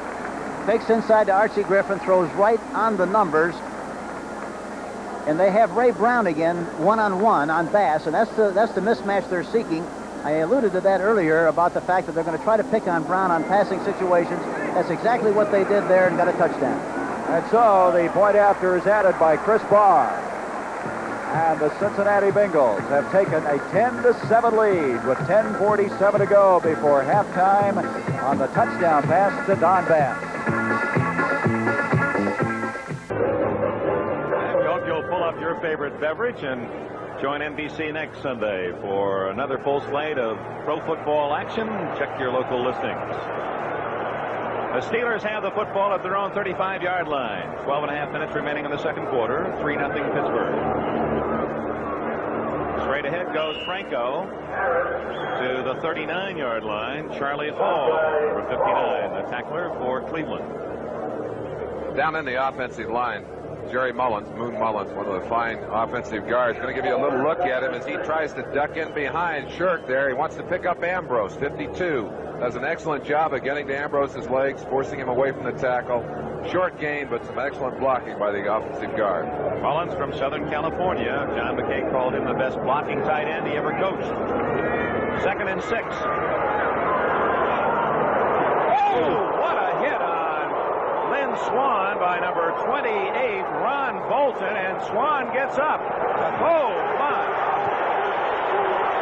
Fakes inside to Archie Griffin, throws right on the numbers. And they have Ray Brown again, one-on-one on Bass, and that's the mismatch they're seeking. I alluded to that earlier about the fact that they're going to try to pick on Brown on passing situations. That's exactly what they did there and got a touchdown. And so the point after is added by Chris Barr. And the Cincinnati Bengals have taken a 10-7 lead with 10:47 to go before halftime on the touchdown pass to Don Bass. And we hope you'll pull up your favorite beverage and join NBC next Sunday for another full slate of pro football action. Check your local listings. The Steelers have the football at their own 35-yard line. 12.5 minutes remaining in the 2nd quarter. 3-0 Pittsburgh. Straight ahead goes Franco to the 39-yard line. Charlie Hall, number 59, the tackler for Cleveland. Down in the offensive line, Jerry Mullins, Moon Mullins, one of the fine offensive guards, going to give you a little look at him as he tries to duck in behind Shirk there. He wants to pick up Ambrose, 52. Does an excellent job of getting to Ambrose's legs, forcing him away from the tackle. Short gain, but some excellent blocking by the offensive guard. Mullins from Southern California. John McKay called him the best blocking tight end he ever coached. 2nd and 6. Oh, what a hit on Lynn Swan by number 28, Ron Bolton, and Swan gets up. Oh, my.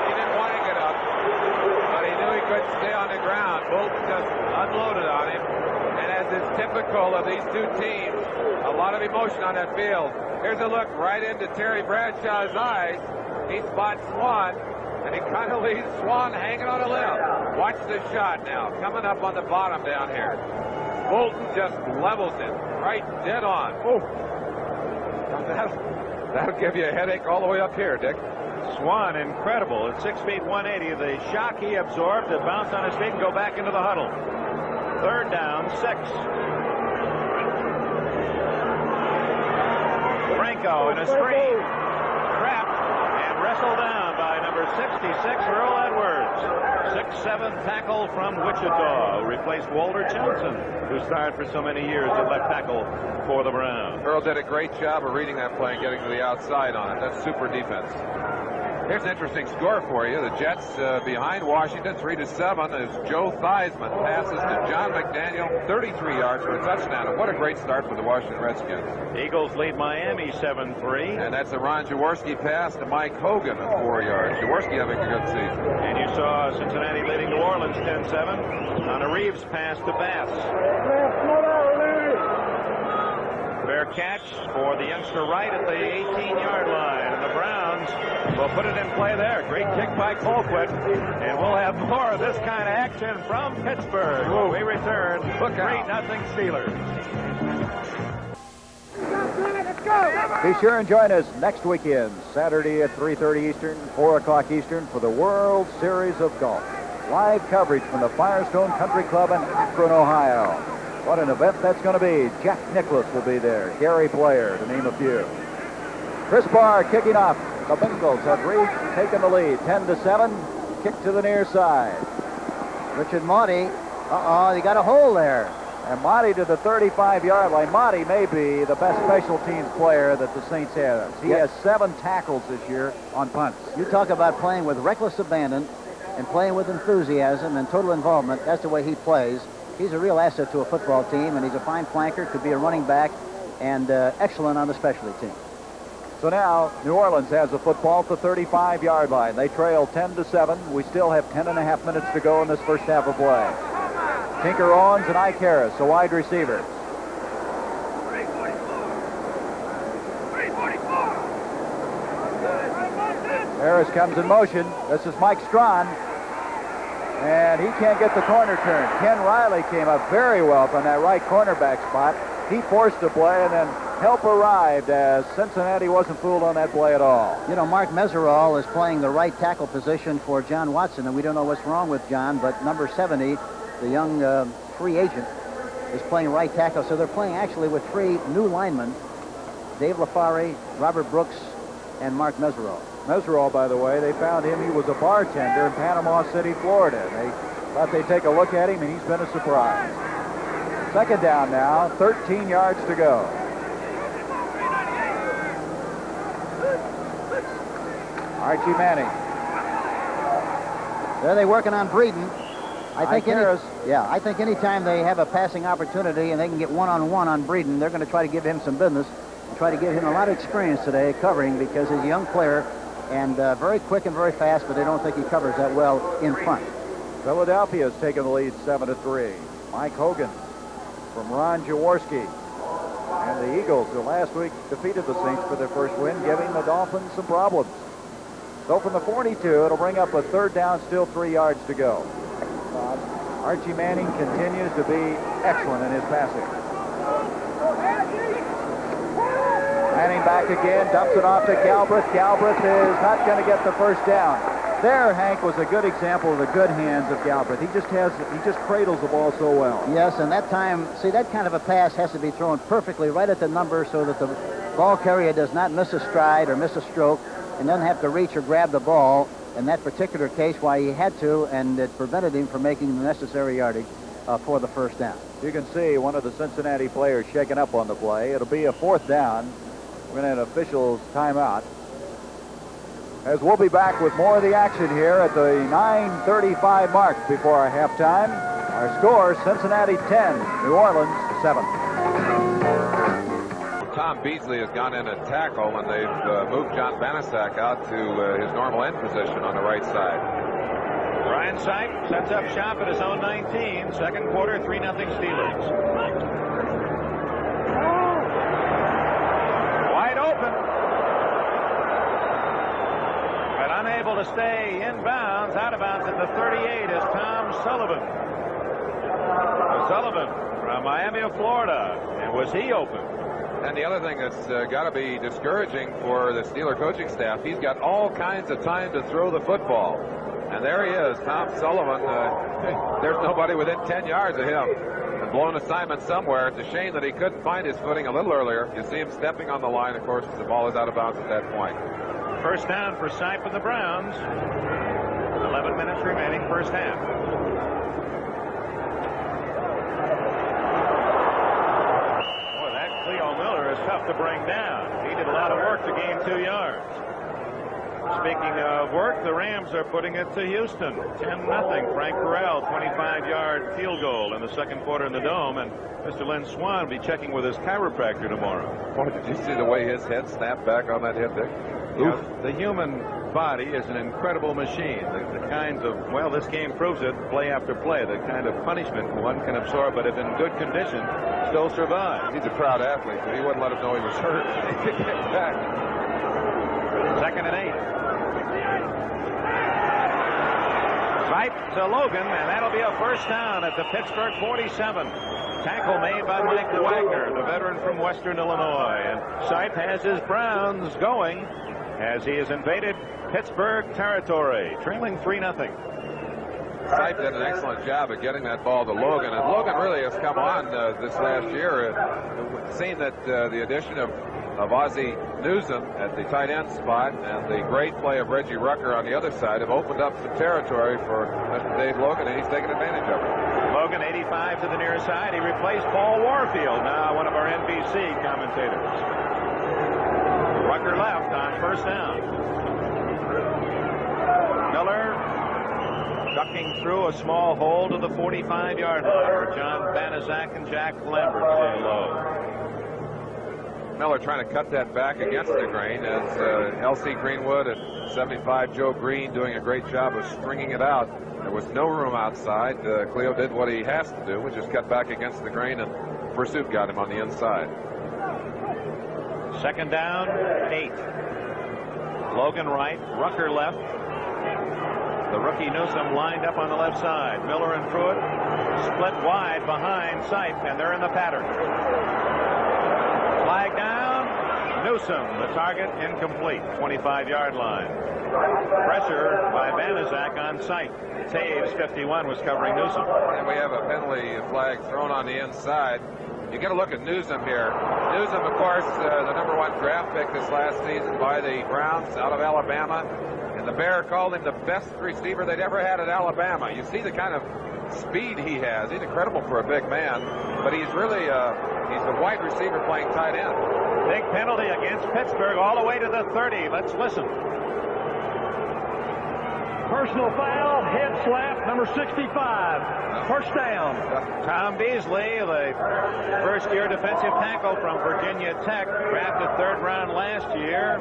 He didn't want to get up, but he knew he couldn't stay on the ground. Bolton just unloaded on him. And as is typical of these two teams, a lot of emotion on that field. Here's a look right into Terry Bradshaw's eyes. He spots Swan, and he kind of leaves Swan hanging on a limb. Watch the shot now, coming up on the bottom down here. Bolton just levels him right dead on. Oh, that'll give you a headache all the way up here, Dick. Swan, incredible. At 6 feet 180, the shock he absorbed to bounce on his feet and go back into the huddle. 3rd down, 6. Franco in a screen. Trapped and wrestled down by number 66, Earl Edwards. 6 seventh tackle from Wichita, who replaced Walter Johnson, who starred for so many years at left tackle for the Browns. Earl did a great job of reading that play and getting to the outside on it. That's super defense. Here's an interesting score for you. The Jets behind Washington 3-7 as Joe Theismann passes to John McDaniel, 33 yards for a touchdown. And what a great start for the Washington Redskins. Eagles lead Miami 7-3. And that's a Ron Jaworski pass to Mike Hogan at 4 yards. Jaworski having a good season. And you saw Cincinnati leading New Orleans 10-7 on a Reeves pass to Bass. Fair catch for the youngster right at the 18-yard line. And the Browns will put it in play there. Great kick by Colquitt. And we'll have more of this kind of action from Pittsburgh when we return. 3-0 Steelers. Be sure and join us next weekend, Saturday at 3:30 Eastern, 4 o'clock Eastern, for the World Series of Golf. Live coverage from the Firestone Country Club in Akron, Ohio. What an event that's going to be. Jack Nicklaus will be there. Gary Player, to name a few. Chris Barr kicking off. The Bengals have taken the lead. 10-7. Kick to the near side. Richard Monty. They got a hole there. And Monty to the 35-yard line. Monty may be the best special teams player that the Saints have. He has 7 tackles this year on punts. You talk about playing with reckless abandon and playing with enthusiasm and total involvement. That's the way he plays. He's a real asset to a football team, and he's a fine flanker, could be a running back, and excellent on the specialty team. So now New Orleans has the football at the 35-yard line. They trail 10-7. We still have 10.5 minutes to go in this first half of play. Tinker Owens and Ike Harris, the wide receivers. Harris comes in motion. This is Mike Strawn. And he can't get the corner turn. Ken Riley came up very well from that right cornerback spot. He forced the play, and then help arrived as Cincinnati wasn't fooled on that play at all. You know, Mark Meserol is playing the right tackle position for John Watson, and we don't know what's wrong with John, but number 70, the young free agent, is playing right tackle. So they're playing actually with 3 new linemen, Dave LaFari, Robert Brooks, and Mark Meserol. Meserol, by the way, they found him. He was a bartender in Panama City, Florida. They thought they'd take a look at him, and he's been a surprise. Second down now, 13 yards to go. Archie Manning. There they're working on Breeden. I think anytime they have a passing opportunity and they can get one-on-one on Breeden, they're going to try to give him some business and try to give him a lot of experience today covering, because he's a young player and very quick and very fast, but they don't think he covers that well in front. Philadelphia's taken the lead 7-3. Mike Hogan from Ron Jaworski. And the Eagles, who last week defeated the Saints for their first win, giving the Dolphins some problems. So from the 42, it'll bring up a third down, still 3 yards to go. Archie Manning continues to be excellent in his passing. Manning back again, dumps it off to Galbraith. Galbraith is not going to get the first down. There, Hank, was a good example of the good hands of Galbraith. He just cradles the ball so well. Yes, and that time, see, that kind of a pass has to be thrown perfectly right at the number so that the ball carrier does not miss a stride or miss a stroke and doesn't have to reach or grab the ball. In that particular case, why he had to, and it prevented him from making the necessary yardage for the first down. You can see one of the Cincinnati players shaking up on the play. It'll be a fourth down. We're going to have an official's timeout. As we'll be back with more of the action here at the 9:35 mark before our halftime. Our score, Cincinnati 10, New Orleans 7. Tom Beasley has gone in and tackle, and they've moved John Banaszak out to his normal end position on the right side. Brian Sipe sets up shop at his own 19. Second quarter, 3-0 Steelers. Wide open. But unable to stay inbounds. Out of bounds at the 38 is Tom Sullivan. Sullivan from Miami of Florida. And was he open? And the other thing that's got to be discouraging for the Steeler coaching staff, he's got all kinds of time to throw the football. And there he is, Tom Sullivan. There's nobody within 10 yards of him. And blown assignment somewhere. It's a shame that he couldn't find his footing a little earlier. You see him stepping on the line, of course, the ball is out of bounds at that point. First down for Sipe and the Browns. 11 minutes remaining, first half. Boy, that Cleo Miller is tough to bring down. He did a lot of work to gain 2 yards. Speaking of work, the Rams are putting it to Houston. 10-0. Frank Burrell, 25-yard field goal in the second quarter in the Dome. And Mr. Lynn Swan will be checking with his chiropractor tomorrow. Boy, did you see the way his head snapped back on that hit, Dick? You know, the human body is an incredible machine. The kinds of, well, this game proves it, play after play, the kind of punishment one can absorb, but if in good condition, still survive. He's a proud athlete, but he wouldn't let him know he was hurt. He kicked it back. 2nd and 8. Right to Logan, and that'll be a first down at the Pittsburgh 47. Tackle made by Mike Wagner, the veteran from Western Illinois. And Sipe has his Browns going as he has invaded Pittsburgh territory, trailing 3-0. Sipe did an excellent job of getting that ball to Logan, and Logan really has come on this last year. Seeing that the addition of Ozzie Newsome at the tight end spot and the great play of Reggie Rucker on the other side have opened up some territory for Mr. Dave Logan, and he's taken advantage of it. Logan, 85 to the near side. He replaced Paul Warfield, now one of our NBC commentators. Rucker left on first down. Miller ducking through a small hole to the 45-yard line for John Banaszak and Jack Lambert stay low. Miller trying to cut that back against the grain as L.C. Greenwood and 75 Joe Green doing a great job of stringing it out. There was no room outside. Cleo did what he has to do, which is cut back against the grain, and pursuit got him on the inside. 2nd down, 8. Logan right, Rucker left. The rookie Newsome lined up on the left side. Miller and Pruitt split wide behind Sipe, and they're in the pattern. Flag down. Newsome, the target, incomplete. 25-yard line. Pressure by Banaszak on Sipe. Taves, 51, was covering Newsome. And we have a penalty flag thrown on the inside. You get a look at Newsome here. Newsome, of course, the #1 draft pick this last season by the Browns out of Alabama. And the Bear called him the best receiver they'd ever had at Alabama. You see the kind of speed he has. He's incredible for a big man, but he's really he's a wide receiver playing tight end. Big penalty against Pittsburgh all the way to the 30. Let's listen. Personal foul, head slap, number 65. First down. Tom Beasley, the first-year defensive tackle from Virginia Tech, drafted 3rd round last year.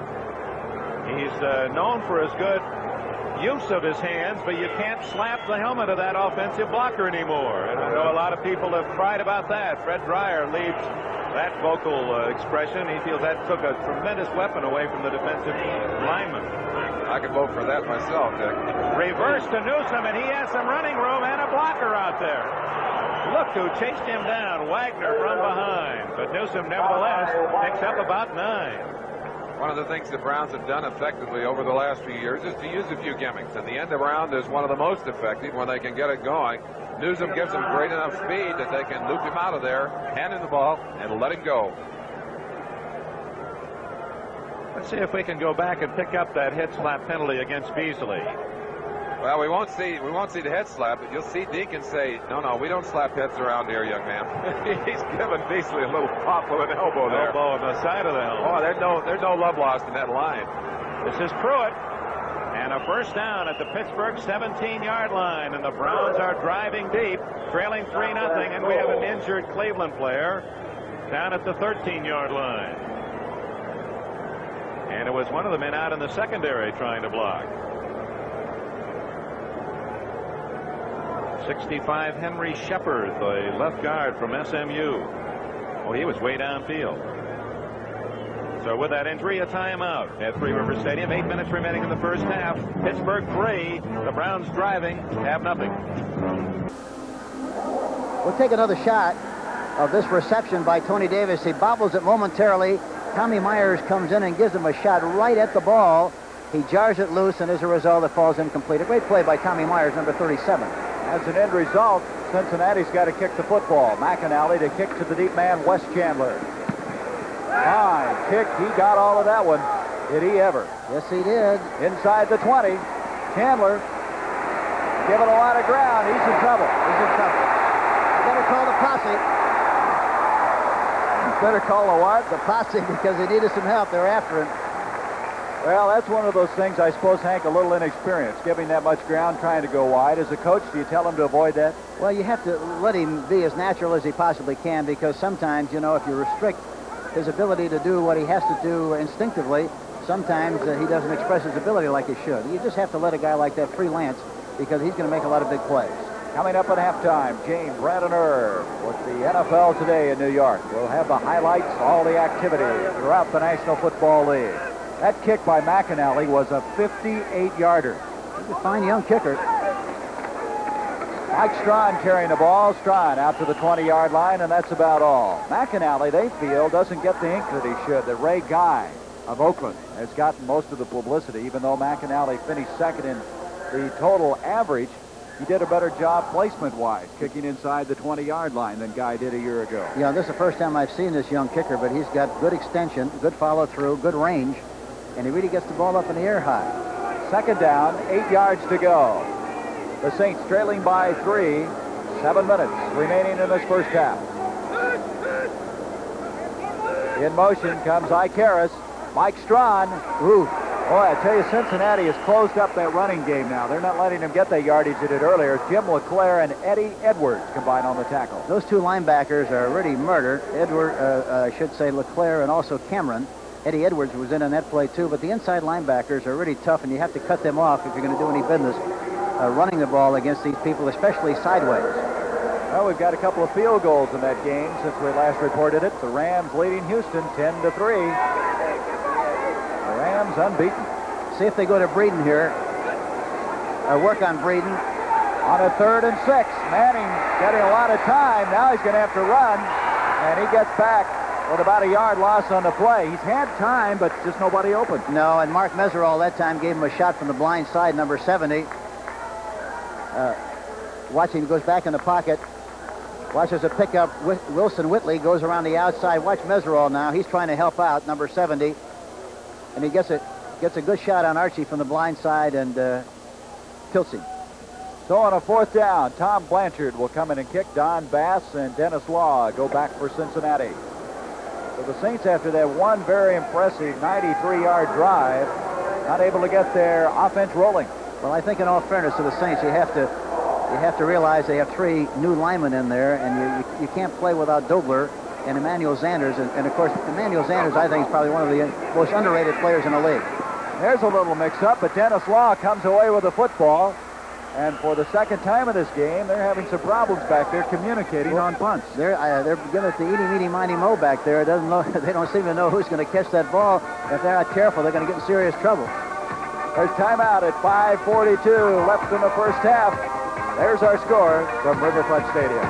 He's known for his good use of his hands, but you can't slap the helmet of that offensive blocker anymore. And I know a lot of people have cried about that. Fred Dreyer leaves that vocal expression. He feels that took a tremendous weapon away from the defensive lineman. I could vote for that myself, Dick. Reverse to Newsome, and he has some running room and a blocker out there. Look who chased him down, Wagner from behind. But Newsome, nevertheless, picks up about 9. One of the things the Browns have done effectively over the last few years is to use a few gimmicks. And the end around is one of the most effective when they can get it going. Newsome gives them great enough speed that they can loop him out of there, hand him the ball, and let him go. Let's see if we can go back and pick up that head slap penalty against Beasley. Well, we won't see the head slap, but you'll see Deacon say, no, we don't slap heads around here, young man. He's giving Beasley a little pop with an elbow there. Elbow on the side of the helmet. Oh, there's no love lost in that line. This is Pruitt, and a first down at the Pittsburgh 17-yard line, and the Browns are driving deep, trailing 3-0, and we have an injured Cleveland player down at the 13-yard line. And it was one of the men out in the secondary trying to block. 65 Henry Shepard, the left guard from SMU. Oh, he was way downfield. So with that injury, a timeout at Three River Stadium. 8 minutes remaining in the first half. Pittsburgh 3, the Browns driving, have nothing. We'll take another shot of this reception by Tony Davis. He bobbles it momentarily. Tommy Myers comes in and gives him a shot right at the ball. He jars it loose, and as a result, it falls incomplete. A great play by Tommy Myers, number 37. As an end result, Cincinnati's got to kick the football. McAnally to kick to the deep man, Wes Chandler. Fine kick. He got all of that one. Did he ever? Yes, he did. Inside the 20. Chandler giving a lot of ground. He's in trouble. He's in trouble. You better call the posse. Better call the what? The posse, because they needed some help. They're after him. Well, that's one of those things, I suppose, Hank, a little inexperienced, giving that much ground, trying to go wide. As a coach, do you tell him to avoid that? Well, you have to let him be as natural as he possibly can, because sometimes, you know, if you restrict his ability to do what he has to do instinctively, sometimes he doesn't express his ability like he should. You just have to let a guy like that freelance, because he's going to make a lot of big plays. Coming up at halftime, James Radiner with the NFL Today in New York. We'll have the highlights, all the activity throughout the National Football League. That kick by McAnally was a 58-yarder. He's a fine young kicker. Mike Strawn carrying the ball. Strawn out to the 20-yard line, and that's about all. McAnally, they feel, doesn't get the ink that he should. That Ray Guy of Oakland has gotten most of the publicity, even though McAnally finished second in the total average. He did a better job placement-wise, kicking inside the 20-yard line than Guy did a year ago. Yeah, this is the first time I've seen this young kicker, but he's got good extension, good follow-through, good range, and he really gets the ball up in the air high. Second down, 8 yards to go. The Saints trailing by 3, 7 minutes remaining in this first half. In motion comes Icarus. Mike Strawn. Ooh. Boy, I tell you, Cincinnati has closed up that running game now. They're not letting him get that yardage they did earlier. Jim LeClaire and Eddie Edwards combine on the tackle. Those two linebackers are already murdered. I should say LeClaire and also Cameron. Eddie Edwards was in on that play, too. But the inside linebackers are really tough, and you have to cut them off if you're going to do any business running the ball against these people, especially sideways. Well, we've got a couple of field goals in that game since we last reported it. The Rams leading Houston 10-3. Rams unbeaten. See if they go to Breeden here. Work on Breeden. On a 3rd and 6. Manning getting a lot of time. Now he's going to have to run. And he gets back with about a yard loss on the play. He's had time, but just nobody open. No, and Mark Meserole that time gave him a shot from the blind side, number 70. Watch him, goes back in the pocket. Watches a pickup. Wilson Whitley goes around the outside. Watch Meserole now. He's trying to help out, number 70. And he gets a good shot on Archie from the blind side and tilts him. So on a 4th down, Tom Blanchard will come in and kick. Don Bass and Dennis Law go back for Cincinnati. So the Saints, after that one very impressive 93-yard drive, not able to get their offense rolling. Well, I think in all fairness to the Saints, you have to realize they have 3 new linemen in there, and you can't play without Dobler and Emmanuel Sanders. And of course, Emmanuel Sanders, I think, is probably one of the most underrated players in the league. There's a little mix-up, but Dennis Law comes away with the football. And for the second time in this game, they're having some problems back there communicating on punts. They're giving it to Eeny, Meeny, Miny, Mo back there. They don't seem to know who's going to catch that ball. If they're not careful, they're going to get in serious trouble. There's timeout at 5:42 left in the first half. There's our score from Riverfront Stadium.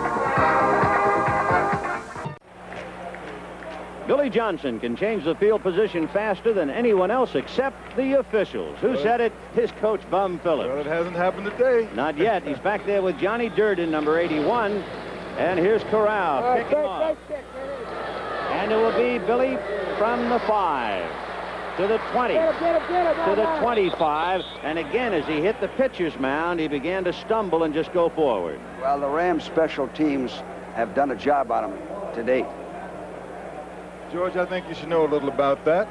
Billy Johnson can change the field position faster than anyone else except the officials. Who said it? His coach, Bum Phillips. Well, it hasn't happened today. Not yet. He's back there with Johnny Durden, number 81. And here's Corral kicking off. And it will be Billy from the 5 to the 20 to the 25. And again, as he hit the pitcher's mound, he began to stumble and just go forward. Well, the Rams special teams have done a job on him to date. George, I think you should know a little about that.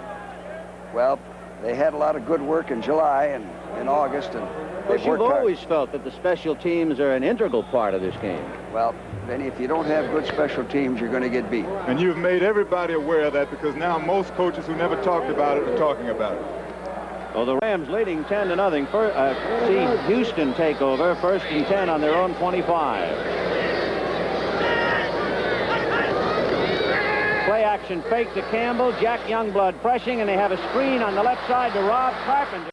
Well, they had a lot of good work in July and in August, and But you've always felt that the special teams are an integral part of this game. Well, Benny, if you don't have good special teams, you're going to get beat. And you've made everybody aware of that, because now most coaches who never talked about it are talking about it. Well, the Rams leading 10-0. See Houston take over, 1st and 10 on their own 25. Play action fake to Campbell. Jack Youngblood pressing, and they have a screen on the left side to Rob Carpenter.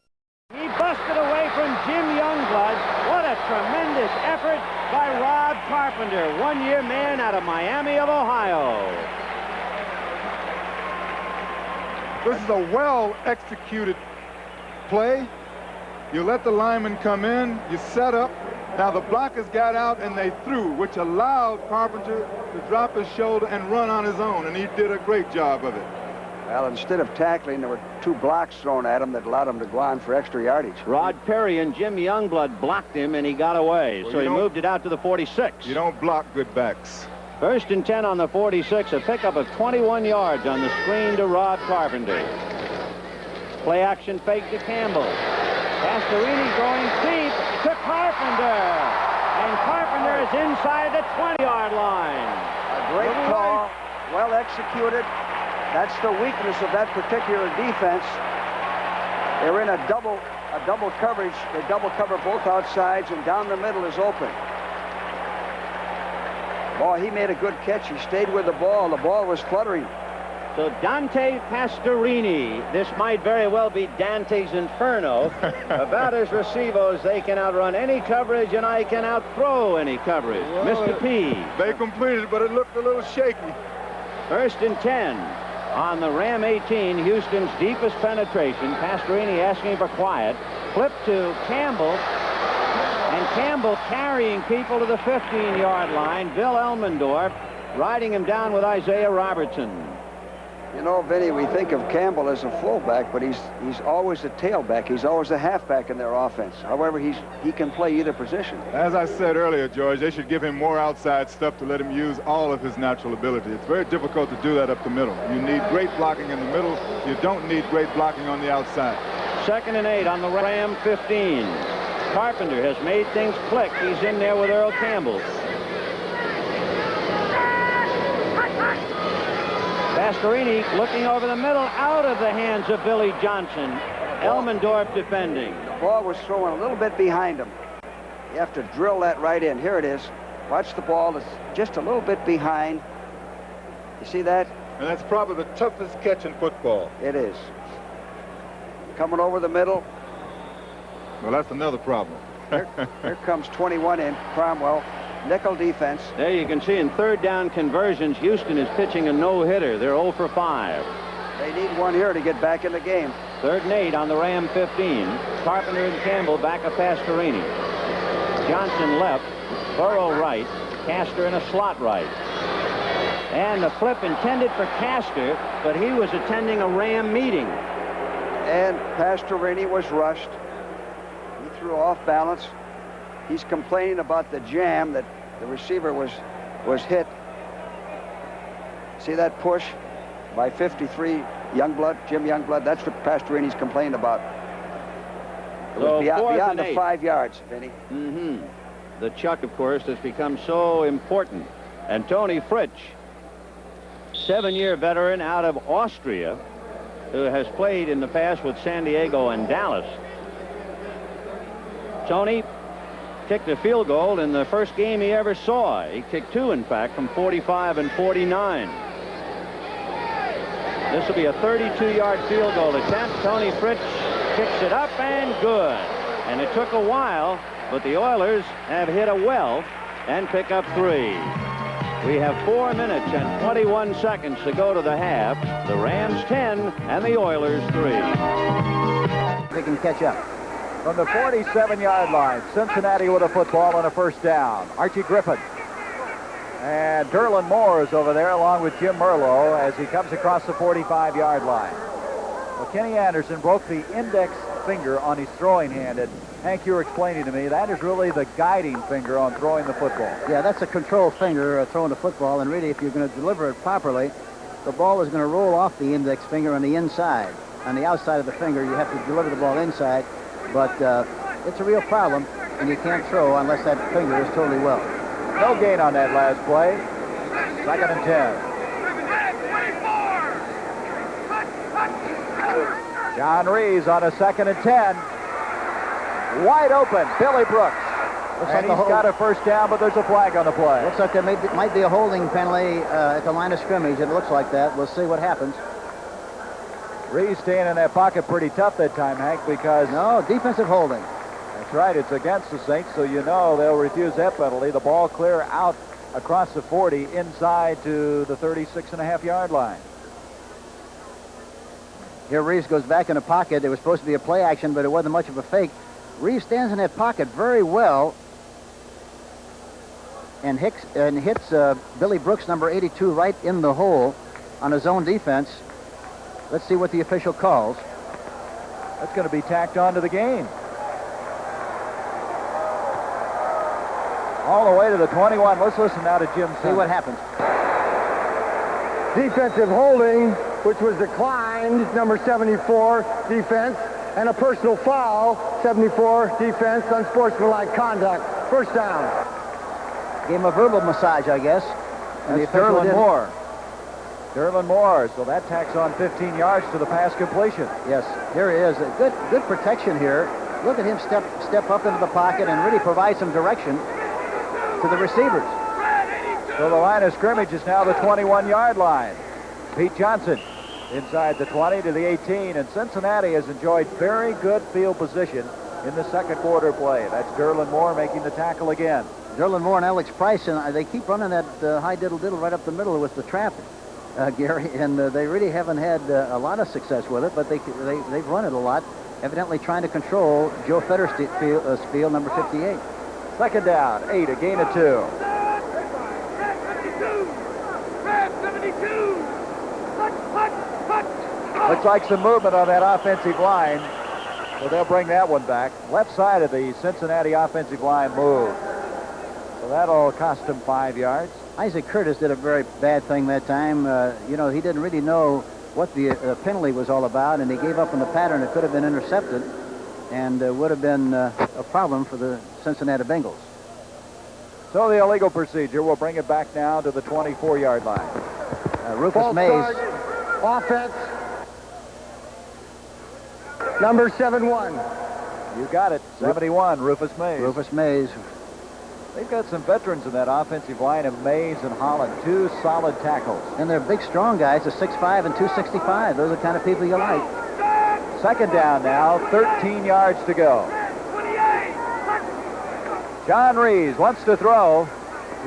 He busted away from Jim Youngblood. What a tremendous effort by Rob Carpenter, one-year man out of Miami of Ohio. This is a well-executed play. You let the lineman come in, you set up. Now the blockers got out and they threw, which allowed Carpenter to drop his shoulder and run on his own, and he did a great job of it. Well, instead of tackling, there were 2 blocks thrown at him that allowed him to go on for extra yardage. Rod Perry and Jim Youngblood blocked him, and he got away. Well, so he moved it out to the 46. You don't block good backs. 1st and 10 on the 46, a pickup of 21 yards on the screen to Rod Carpenter. Play action fake to Campbell. Pastorini going deep to Carpenter. And Carpenter is inside the 20-yard line. A great call, well executed. That's the weakness of that particular defense. They're in a double coverage. They double cover both outsides, and down the middle is open. Boy, he made a good catch. He stayed with the ball. The ball was fluttering. So Dante Pastorini, this might very well be Dante's Inferno. About as Recevos, they can outrun any coverage, and I can outthrow any coverage. Well, Mr. P. They completed, but it looked a little shaky. 1st and 10 on the Ram 18, Houston's deepest penetration. Pastorini asking for quiet. Flip to Campbell. And Campbell carrying people to the 15-yard line. Bill Elmendorf riding him down with Isaiah Robertson. You know, Vinny, we think of Campbell as a fullback, but he's always a tailback. He's always a halfback in their offense. However, he can play either position. As I said earlier, George, they should give him more outside stuff to let him use all of his natural ability. It's very difficult to do that up the middle. You need great blocking in the middle. You don't need great blocking on the outside. 2nd and 8 on the Ram 15. Carpenter has made things click. He's in there with Earl Campbell. Pastorini looking over the middle, out of the hands of Billy Johnson. Elmendorf defending. The ball was thrown a little bit behind him. You have to drill that right in. Here it is. Watch the ball. It's just a little bit behind. You see that? And that's probably the toughest catch in football. It is. Coming over the middle. Well, that's another problem. Here comes 21 in. Cromwell. Nickel defense. There you can see in 3rd down conversions, Houston is pitching a no-hitter. They're 0 for 5. They need one here to get back in the game. 3rd and 8 on the Ram 15. Carpenter and Campbell back of Pastorini. Johnson left, Burrow right, Castor in a slot right. And the flip intended for Castor, but he was attending a Ram meeting. And Pastorini was rushed. He threw off balance. He's complaining about the jam that the receiver was hit. See that push by 53 Youngblood, Jim Youngblood? That's what Pastorini's complaining about. It was beyond the 5 yards, Vinny. The chuck, of course, has become so important. And Tony Fritsch, 7-year veteran out of Austria, who has played in the past with San Diego and Dallas. Tony kicked a field goal in the first game he ever saw. He kicked 2, in fact, from 45 and 49. This will be a 32-yard field goal attempt. Tony Fritsch kicks it up and good. And it took a while, but the Oilers have hit a well and pick up 3. We have 4 minutes and 21 seconds to go to the half. The Rams 10 and the Oilers 3. They can catch up. From the 47-yard line, Cincinnati with a football on a 1st down. Archie Griffin. And Derlin Moore is over there along with Jim Merlo as he comes across the 45-yard line. Well, Kenny Anderson broke the index finger on his throwing hand. And Hank, you were explaining to me, that is really the guiding finger on throwing the football. Yeah, that's a control finger throwing the football. And really, if you're going to deliver it properly, the ball is going to roll off the index finger on the inside. On the outside of the finger, you have to deliver the ball inside. But it's a real problem, and you can't throw unless that finger is totally well. No gain on that last play. 2nd and 10. John Rees on a 2nd and 10. Wide open, Billy Brooks. And he's got a 1st down, but there's a flag on the play. Looks like there might be a holding penalty at the line of scrimmage. It looks like that. We'll see what happens. Rees staying in that pocket pretty tough that time, Hank, because... No, defensive holding. That's right. It's against the Saints, so you know they'll refuse that penalty. The ball clear out across the 40 inside to the 36.5-yard line. Here Reeves goes back in the pocket. It was supposed to be a play action, but it wasn't much of a fake. Reeves stands in that pocket very well and hits Billy Brooks, number 82, right in the hole on his own defense. Let's see what the official calls. That's going to be tacked onto the game. All the way to the 21. Let's listen now to Jim. See what happens. Defensive holding, which was declined, number 74, defense, and a personal foul, 74, defense, unsportsmanlike conduct. First down. Gave him a verbal massage, I guess. And that's Derlin Moore. Derlin Moore, so that tacks on 15 yards to the pass completion. Yes, here he is. Good protection here. Look at him step up into the pocket and really provide some direction to the receivers. So the line of scrimmage is now the 21-yard line. Pete Johnson inside the 20 to the 18, and Cincinnati has enjoyed very good field position in the second quarter play. That's Derlin Moore making the tackle again. Derlin Moore and Alex Price, and they keep running that high diddle-diddle right up the middle with the trap, Gary, and they really haven't had a lot of success with it, but they've run it a lot, evidently trying to control Joe Fetterstiefel's field, number 58. Second down, 8, a gain of 2. 72. Looks like some movement on that offensive line, so they'll bring that one back. Left side of the Cincinnati offensive line moved, so that'll cost them 5 yards. Isaac Curtis did a very bad thing that time. You know, he didn't really know what the penalty was all about, and he gave up on the pattern. It could have been intercepted and would have been a problem for the Cincinnati Bengals. So the illegal procedure will bring it back now to the 24-yard line. Rufus Mays. Offense. Number 71. You got it. 71, Rufus Mays. Rufus Mays. They've got some veterans in that offensive line of Mays and Holland. 2 solid tackles. And they're big, strong guys, a 6'5" and 265. Those are the kind of people you like. Second down now, 13 yards to go. John Reeves wants to throw.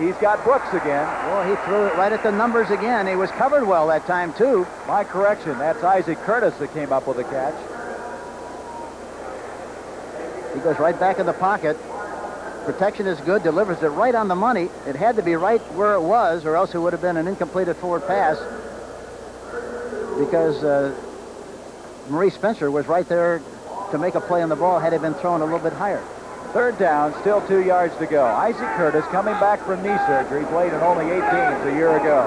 He's got Brooks again. Well, he threw it right at the numbers again. He was covered well that time, too. My correction, that's Isaac Curtis that came up with the catch. He goes right back in the pocket. Protection is good, delivers it right on the money. It had to be right where it was, or else it would have been an incompleted forward pass, because Maurice Spencer was right there to make a play on the ball had it been thrown a little bit higher. Third down, still 2 yards to go. Isaac Curtis coming back from knee surgery, played in only 8 games a year ago.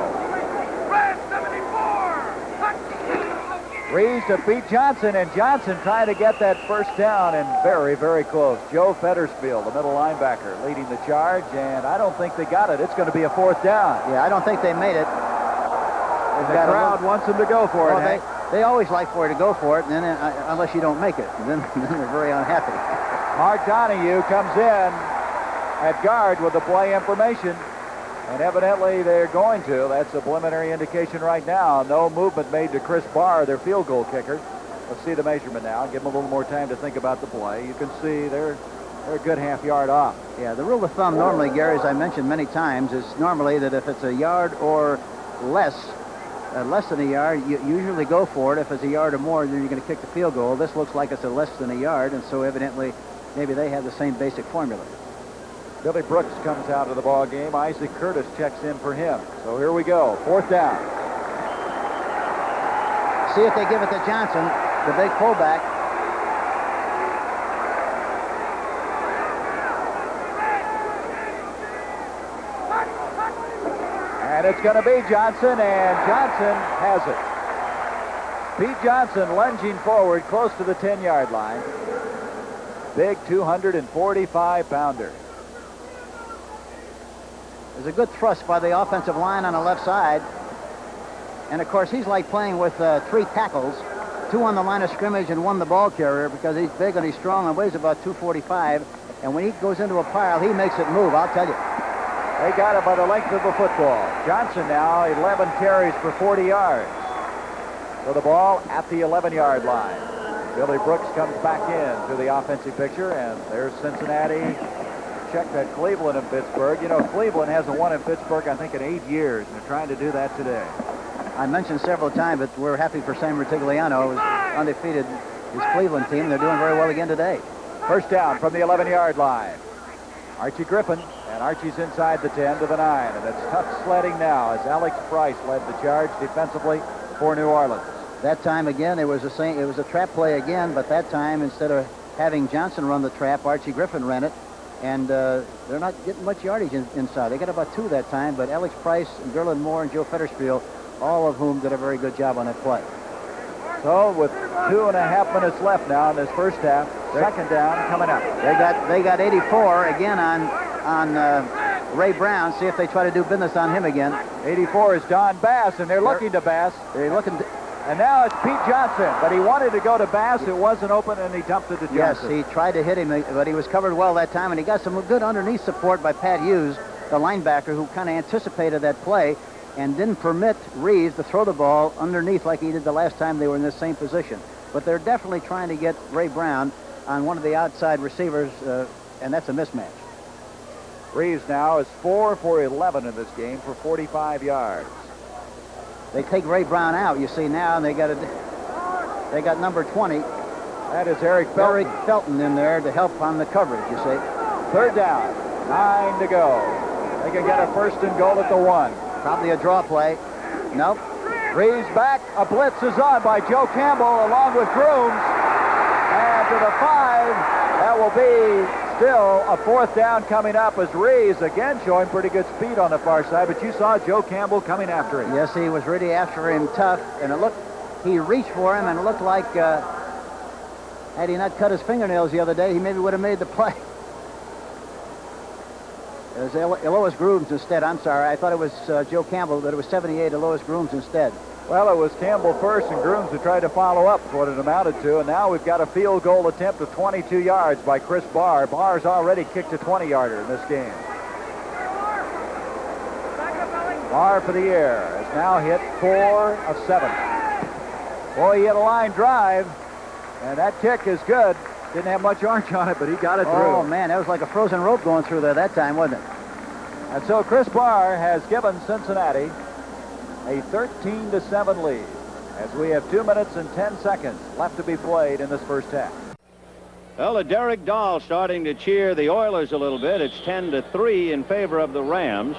Reeves to Pete Johnson, and Johnson trying to get that first down, and very, very close. Joe Fetterspiel, the middle linebacker, leading the charge, and I don't think they got it. It's going to be a 4th down. Yeah, I don't think they made it. The crowd wants them to go for it. They always like for you to go for it, and then unless you don't make it, then they're very unhappy. Mark Donahue comes in at guard with the play information, and evidently they're going to. That's a preliminary indication right now. No movement made to Chris Barr, their field goal kicker. Let's see the measurement now. Give them a little more time to think about the play. You can see they're a good half yard off. Yeah, the rule of thumb normally, Gary, as I mentioned many times, is normally that if it's a yard or less than a yard, you usually go for it. If it's a yard or more, then you're going to kick the field goal. This looks like it's a less than a yard, and so evidently maybe they have the same basic formula. Billy Brooks comes out of the ball game. Isaac Curtis checks in for him. So here we go. 4th down. See if they give it to Johnson, the big fullback. And it's going to be Johnson, and Johnson has it. Pete Johnson lunging forward close to the 10-yard line. Big 245-pounder. There's a good thrust by the offensive line on the left side. And, of course, he's like playing with 3 tackles, 2 on the line of scrimmage and 1 the ball carrier, because he's big and he's strong and weighs about 245. And when he goes into a pile, he makes it move, I'll tell you. They got it by the length of the football. Johnson now 11 carries for 40 yards. So the ball at the 11-yard line. Billy Brooks comes back in to the offensive picture, and there's Cincinnati. Check that Cleveland and Pittsburgh. You know, Cleveland hasn't won in Pittsburgh, I think, in 8 years, and they're trying to do that today. I mentioned several times that we're happy for Sam Rutigliano, who's undefeated, his Cleveland team. They're doing very well again today. First down from the 11-yard line. Archie Griffin, and Archie's inside the 10 to the 9, and it's tough sledding now as Alex Price led the charge defensively for New Orleans. That time again, it was a trap play again, but that time instead of having Johnson run the trap, Archie Griffin ran it, and they're not getting much yardage inside. They got about 2 that time, but Alex Price and Gerlin Moore and Joe Fetterspiel, all of whom did a very good job on that play. So with 2.5 minutes left now in this first half, second down coming up. They got 84 again on Ray Brown. See if they try to do business on him again. 84 is Don Bass, and they're looking to Bass. They're looking. And now it's Pete Johnson, but he wanted to go to Bass. It wasn't open, and he dumped it to Johnson. Yes, he tried to hit him, but he was covered well that time, and he got some good underneath support by Pat Hughes, the linebacker, who kind of anticipated that play and didn't permit Reeves to throw the ball underneath like he did the last time they were in this same position. But they're definitely trying to get Ray Brown on one of the outside receivers, and that's a mismatch. Reeves now is 4 for 11 in this game for 45 yards. They take Ray Brown out, you see now, and they got number 20. That is Eric Felton. Eric Felton in there to help on the coverage, you see. Third down, 9 to go. They can get a 1st and goal at the 1. Probably a draw play. Nope. Reeves back. A blitz is on by Joe Campbell along with Grooms. And to the 5, that will be still a 4th down coming up as Reeves again showing pretty good speed on the far side, but you saw Joe Campbell coming after him. Yes, he was really after him tough, and he reached for him, and it looked like had he not cut his fingernails the other day, he maybe would have made the play. It was Elois Grooms instead. I'm sorry. I thought it was Joe Campbell, but it was 78 Elois Grooms instead. Well, it was Campbell first and Grooms who tried to follow up what it amounted to, and now we've got a field goal attempt of 22 yards by Chris Barr. Barr's already kicked a 20-yarder in this game. Barr for the air has now hit 4 of 7. Boy, he hit a line drive, and that kick is good. Didn't have much orange on it, but he got it through. Oh, man, that was like a frozen rope going through there that time, wasn't it? And so Chris Barr has given Cincinnati a 13-7 lead as we have 2 minutes and 10 seconds left to be played in this first half. Well, Derek Dahl starting to cheer the Oilers a little bit. It's 10-3 in favor of the Rams.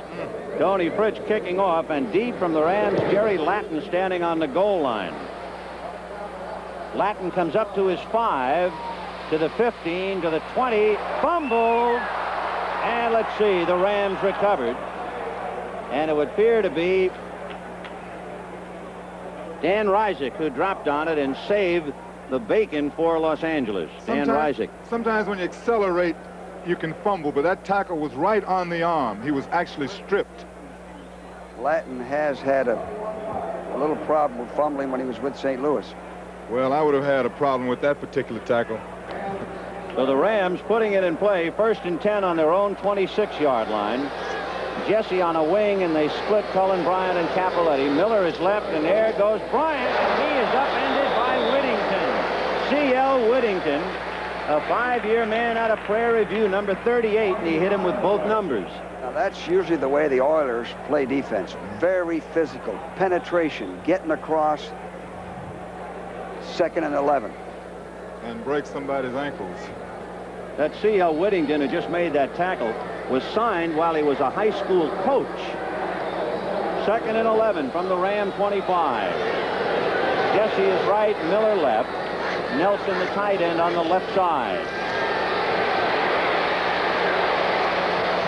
Tony Fritz kicking off, and deep from the Rams, Jerry Lattin standing on the goal line. Lattin comes up to his 5, to the 15, to the 20, fumbled, and let's see, the Rams recovered, and it would appear to be Dan Rysick who dropped on it and saved the bacon for Los Angeles. Dan Rysick. Sometimes when you accelerate, you can fumble, but that tackle was right on the arm. He was actually stripped. Lattin has had a little problem with fumbling when he was with St. Louis. Well, I would have had a problem with that particular tackle. So the Rams putting it in play, 1st and 10 on their own 26-yard line. Jesse on a wing, and they split Cullen Bryant and Cappelletti. Miller is left, and there goes Bryant, and he is upended by Whittington. C.L. Whittington, a 5-year man out of Prairie View, number 38, and he hit him with both numbers. Now, that's usually the way the Oilers play defense. Very physical, penetration, getting across, 2nd and 11. And break somebody's ankles. That C.L. Whittington, who just made that tackle, was signed while he was a high school coach. 2nd and 11 from the Ram 25. Jesse is right, Miller left. Nelson, the tight end, on the left side.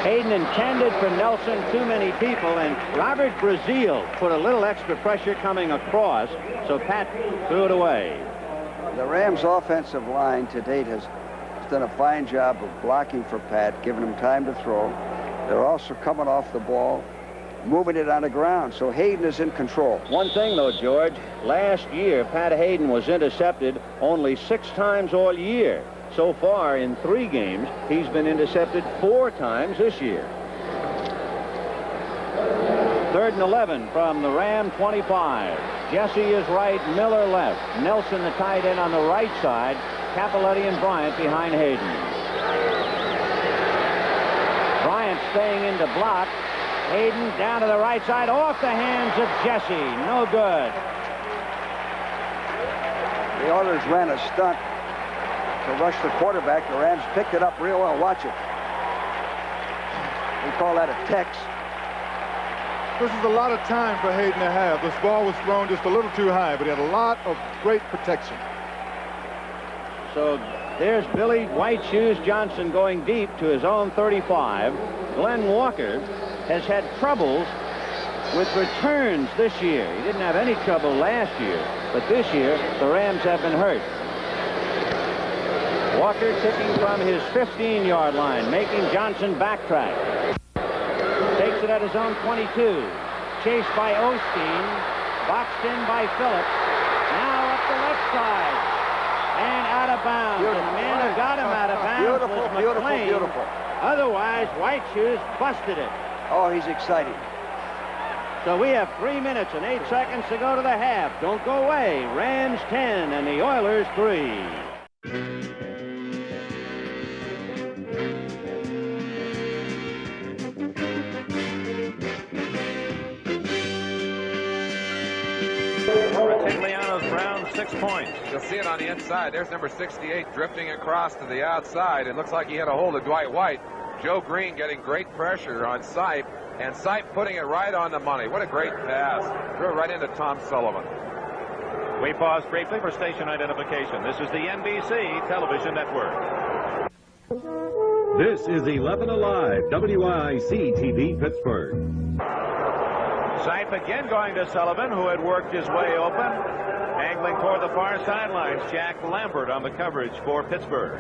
Hayden intended for Nelson, too many people, and Robert Brazil put a little extra pressure coming across, so Pat threw it away. The Rams' offensive line to date has done a fine job of blocking for Pat, giving him time to throw. They're also coming off the ball, moving it on the ground, so Hayden is in control. One thing, though, George, last year, Pat Hayden was intercepted only 6 times all year. So far, in 3 games, he's been intercepted 4 times this year. 3rd and 11 from the Ram 25. Jesse is right, Miller left. Nelson, the tight end, on the right side. Cappelletti and Bryant behind Hayden. Bryant staying in to block. Hayden down to the right side, off the hands of Jesse. No good. The Oilers ran a stunt to rush the quarterback. The Rams picked it up real well. Watch it. We call that a tex. This is a lot of time for Hayden to have. This ball was thrown just a little too high, but he had a lot of great protection. So there's Billy White Shoes Johnson going deep to his own 35. Glenn Walker has had troubles with returns this year. He didn't have any trouble last year, but this year the Rams have been hurt. Walker kicking from his 15-yard line, making Johnson backtrack. Takes it at his own 22. Chased by Osteen. Boxed in by Phillips. Now up the left side. And out of bounds. Beautiful. And the man who got him out of bounds was McLean. Beautiful. Otherwise, White Shoes busted it. Oh, he's excited. So we have 3 minutes and 8 seconds to go to the half. Don't go away. Rams 10 and the Oilers 3. Retigliano's Brown 6 points. You'll see it on the inside. There's number 68 drifting across to the outside. It looks like he had a hold of Dwight White. Joe Green getting great pressure on Sipe, and Sipe putting it right on the money. What a great pass. Threw it right into Tom Sullivan. We pause briefly for station identification. This is the NBC Television Network. This is 11 Alive, WIC TV Pittsburgh. Sipe again going to Sullivan, who had worked his way open. Angling toward the far sidelines, Jack Lambert on the coverage for Pittsburgh.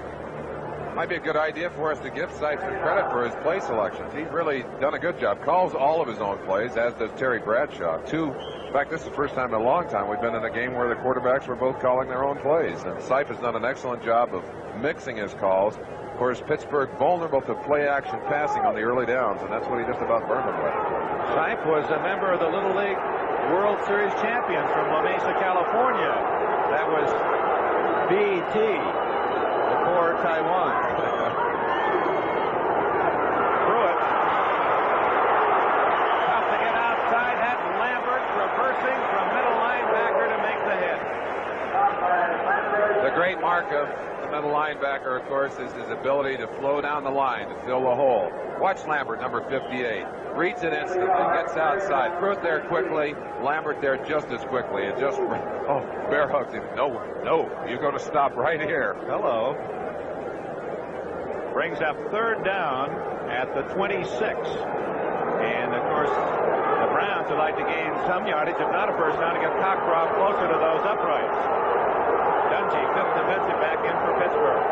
Might be a good idea for us to give Sipe some credit for his play selections. He's really done a good job. Calls all of his own plays, as does Terry Bradshaw. In fact, this is the first time in a long time we've been in a game where the quarterbacks were both calling their own plays. And Sipe has done an excellent job of mixing his calls. Of course, Pittsburgh vulnerable to play-action passing on the early downs, and that's what he just about burned them with. Sipe was a member of the Little League World Series champions from La Mesa, California. That was BT before Taiwan. Threw it. Tough to get outside. That Lambert reversing from middle linebacker to make the hit. The great mark of the middle linebacker, of course, is his ability to flow down the line to fill the hole. Watch Lambert, number 58. Reads it instantly, gets outside. Threw it there quickly. Lambert there just as quickly. And just, bear hugged him. No, you're going to stop right here. Hello. Brings up third down at the 26. And, of course, the Browns would like to gain some yardage, if not a first down, to get Cockcroft closer to those uprights. Dungy, fifth defensive back in for Pittsburgh.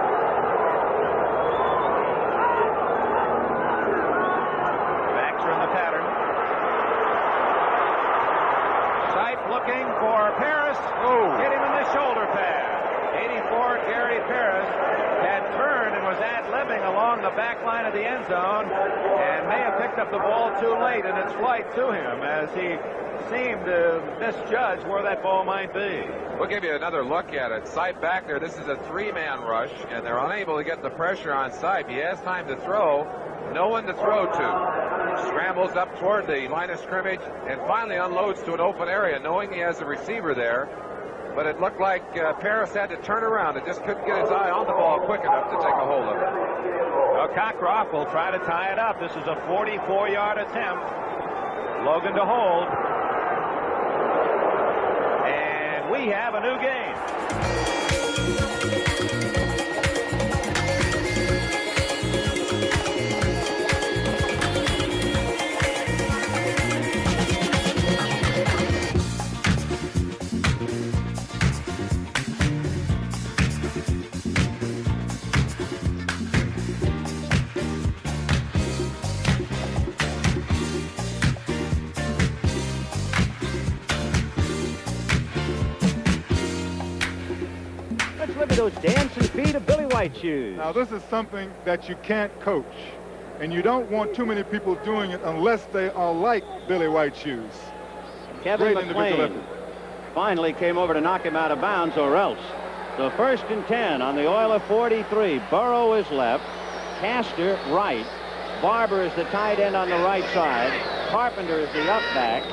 Backs are in the pattern. Sipe looking for Paris. Hit him in the shoulder pad. 84, Gary Paris had turned and was ad-libbing along the back line of the end zone and may have picked up the ball too late in its flight to him as he seemed to misjudge where that ball might be. We'll give you another look at it. Sipe back there. This is a three-man rush, and they're unable to get the pressure on Sipe. He has time to throw. No one to throw to. Scrambles up toward the line of scrimmage and finally unloads to an open area, knowing he has a receiver there. But it looked like Paris had to turn around and just couldn't get his eye on the ball quick enough to take a hold of it. Well, Cockcroft will try to tie it up. This is a 44-yard attempt. Logan to hold. And we have a new game. Those dancing feet of Billy White Shoes. Now, this is something that you can't coach, and you don't want too many people doing it unless they are like Billy White Shoes. Kevin McLean finally came over to knock him out of bounds, or else. So 1st and 10 on the Oiler 43. Burrow is left, Castor right, Barber is the tight end on the right side, Carpenter is the up back,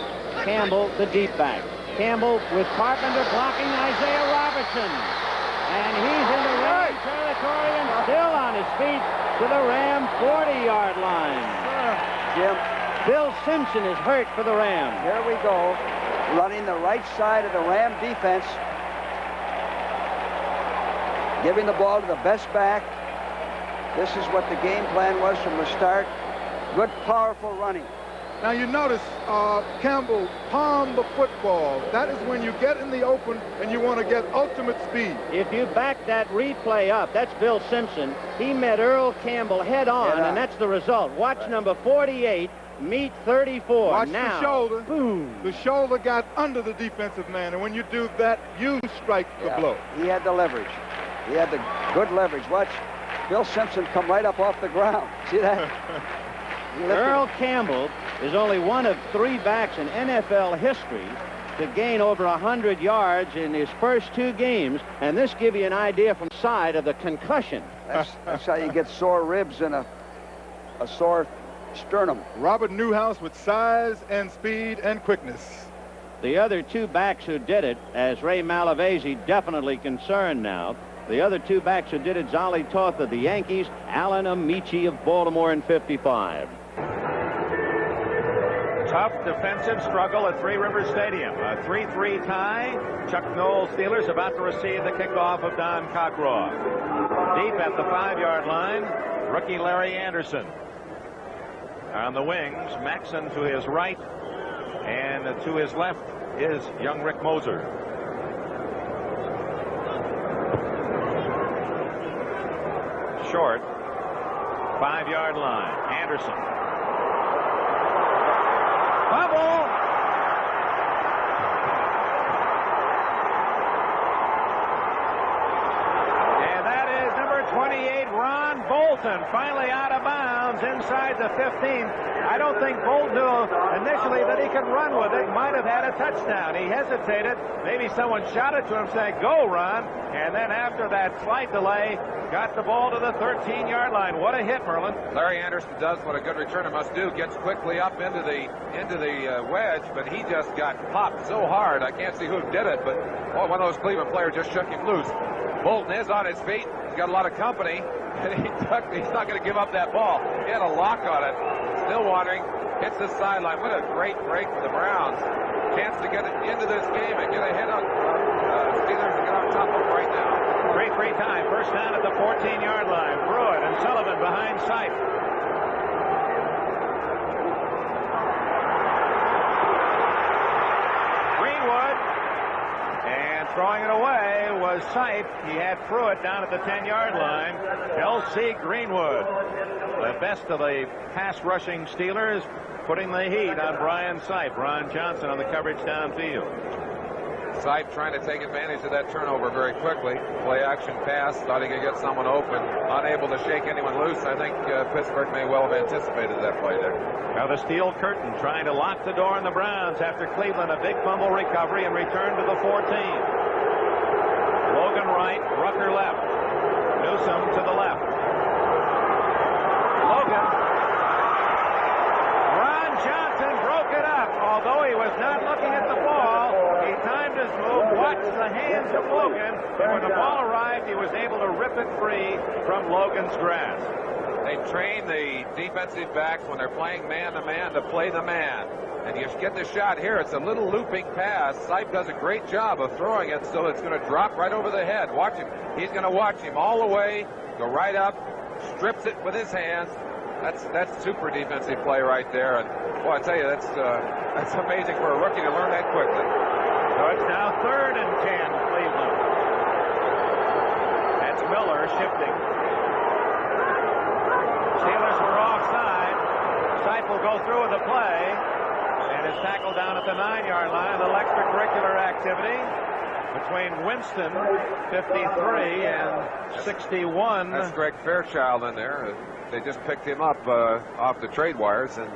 Campbell the deep back. Campbell with Carpenter blocking Isaiah Robertson. And he's into Ram territory and still on his feet to the Ram 40-yard line. Jim, Bill Simpson is hurt for the Rams. Here we go, running the right side of the Ram defense, giving the ball to the best back. This is what the game plan was from the start. Good, powerful running. Now you notice Campbell palmed the football. That is when you get in the open and you want to get ultimate speed. If you back that replay up, that's Bill Simpson. He met Earl Campbell head on, and that's the result. Watch number 48 meet 34. Watch now, the shoulder. Boom. The shoulder got under the defensive man, and when you do that, you strike the blow. He had the leverage. He had the good leverage. Watch Bill Simpson come right up off the ground. See that? Earl Campbell is only one of 3 backs in NFL history to gain over 100 yards in his first 2 games, and this gives you an idea from side of the concussion. That's how you get sore ribs and a sore sternum. Robert Newhouse with size and speed and quickness. The other 2 backs who did it, as Ray Malavasi definitely concerned now, the other 2 backs who did it, Zolly Toth of the Yankees, Alan Amici of Baltimore in 55. Tough defensive struggle at Three Rivers Stadium. A 3-3 tie. Chuck Noll Steelers about to receive the kickoff of Don Cockraw. Deep at the 5-yard line, rookie Larry Anderson. On the wings, Maxson to his right, and to his left is young Rick Moser. Short, 5-yard line. Anderson. Bubble! And that is number 28, Ron Bolton, finally out of bounds inside the 15. I don't think Bolton knew initially that he could run with it. Might have had a touchdown. He hesitated. Maybe someone shouted to him saying, "Go, Ron." And then after that slight delay, got the ball to the 13-yard line. What a hit, Merlin. Larry Anderson does what a good returner must do. Gets quickly up into the wedge, but he just got popped so hard. I can't see who did it, but one of those Cleveland players just shook him loose. Bolton is on his feet. He's got a lot of company, and he's not going to give up that ball. He had a lock on it. Still wandering. Hits the sideline. What a great break for the Browns. Chance to get into this game and get a hit on Steelers to get on top of them right now. 3-3 tie. First down at the 14-yard line. Pruitt and Sullivan behind Sipe. Greenwood. And throwing it away was Sipe. He had Pruitt down at the 10-yard line. L.C. Greenwood, the best of the pass-rushing Steelers, putting the heat on Brian Sipe. Ron Johnson on the coverage downfield. Sipe trying to take advantage of that turnover very quickly. Play action pass, thought he could get someone open, unable to shake anyone loose. I think Pittsburgh may well have anticipated that play there. Now the steel curtain trying to lock the door on the Browns after Cleveland, a big fumble recovery and return to the 14. Logan right, Rucker left. Newsom to the left. Logan. Ron Johnson broke it up. Although he was not looking at the ball, he timed his move, watched the hands of Logan, and when the ball arrived, he was able to rip it free from Logan's grasp. They train the defensive backs when they're playing man-to-man to play the man. And you get the shot here. It's a little looping pass. Sipe does a great job of throwing it so it's going to drop right over the head. Watch him. He's going to watch him all the way, go right up, strips it with his hands. That's super defensive play right there. And boy, I tell you, that's amazing for a rookie to learn that quickly. So it's now 3rd and 10, Cleveland. That's Miller shifting. Steelers were offside. Sipe will go through with the play and is tackled down at the 9-yard line. An extracurricular activity between Winston, 53, and 61. That's Greg Fairchild in there. They just picked him up off the trade wires and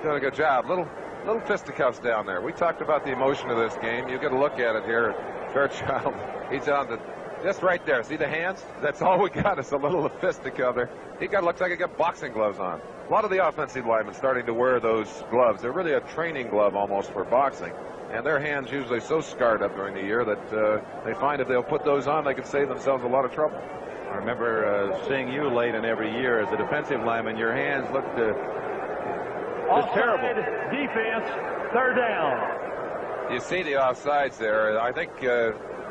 doing a good job. Little fisticuffs down there. We talked about the emotion of this game. You get a look at it here. Fairchild, he's on the just right there. See the hands? That's all we got is a little fisticuff there. Looks like he got boxing gloves on. A lot of the offensive linemen starting to wear those gloves. They're really a training glove almost for boxing. And their hands usually so scarred up during the year that they find if they'll put those on, they can save themselves a lot of trouble. I remember seeing you late in every year as a defensive lineman. Your hands looked Offside terrible. defense, third down. You see the offsides there. I think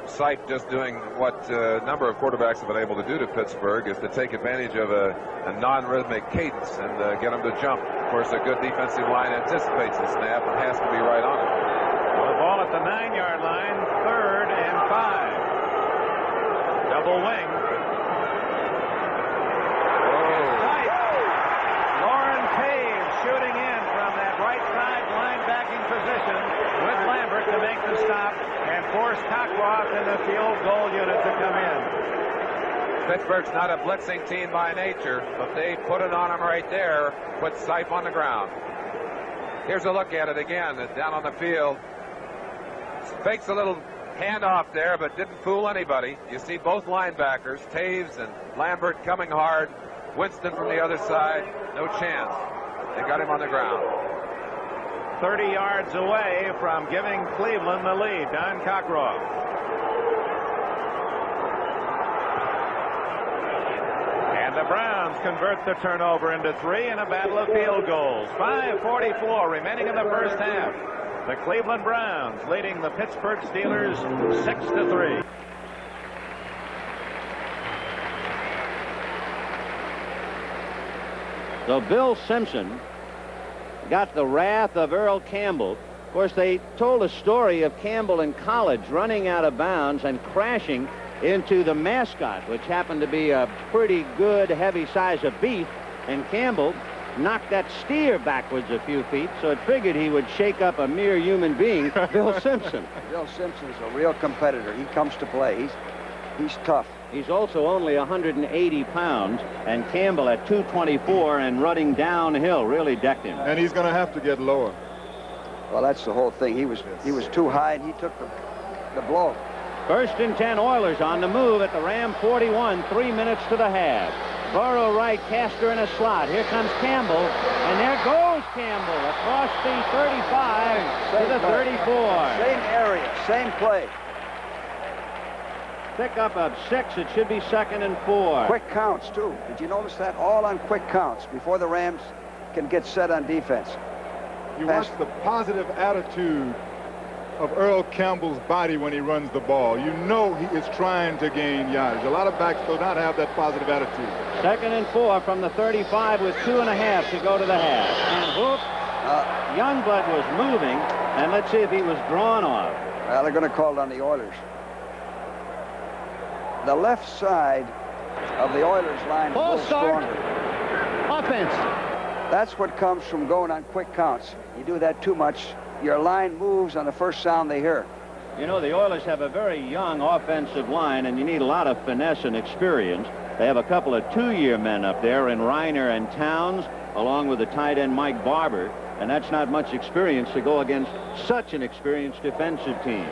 Sipe just doing what a number of quarterbacks have been able to do to Pittsburgh is to take advantage of a non-rhythmic cadence and get them to jump. Of course, a good defensive line anticipates the snap and has to be right on it. Well, the ball at the 9-yard line, 3rd and 5. Double wing. Lauren Taves shooting in from that right side linebacking position with Lambert to make the stop and force Cockcroft in the field goal unit to come in. Pittsburgh's not a blitzing team by nature, but they put it on him right there, put Sipe on the ground. Here's a look at it again, down on the field. Fakes a little handoff there, but didn't fool anybody. You see both linebackers, Taves and Lambert, coming hard. Winston from the other side, no chance. They got him on the ground. 30 yards away from giving Cleveland the lead. Don Cockcroft. And the Browns convert the turnover into 3 in a battle of field goals. 5:44 remaining in the first half. The Cleveland Browns leading the Pittsburgh Steelers 6-3. So Bill Simpson got the wrath of Earl Campbell. Of course, they told a story of Campbell in college running out of bounds and crashing into the mascot, which happened to be a pretty good heavy size of beef, and Campbell knocked that steer backwards a few feet, so it figured he would shake up a mere human being, Bill Simpson. Bill Simpson's a real competitor. He comes to play. He's tough. He's also only 180 pounds, and Campbell at 224 and running downhill really decked him. And he's going to have to get lower. Well, that's the whole thing. He was too high, and he took the blow. 1st and 10 Oilers on the move at the Ram 41, 3 minutes to the half. Burrow right, Castor in a slot. Here comes Campbell, and there goes Campbell across the 35 to the 34. Same area, same play. Pickup of 6. It should be 2nd and 4. Quick counts, too. Did you notice that? All on quick counts before the Rams can get set on defense. You watch the positive attitude of Earl Campbell's body when he runs the ball. You know he is trying to gain yardage. A lot of backs do not have that positive attitude. 2nd and 4 from the 35 with 2.5 to go to the half. And whoop, Youngblood was moving, and let's see if he was drawn off. Well, they're going to call it on the Oilers. The left side of the Oilers line is a little stronger. Offense. That's what comes from going on quick counts. You do that too much, your line moves on the first sound they hear. You know, the Oilers have a very young offensive line, and you need a lot of finesse and experience. They have a couple of 2-year men up there in Reiner and Towns, along with the tight end Mike Barber, and that's not much experience to go against such an experienced defensive team.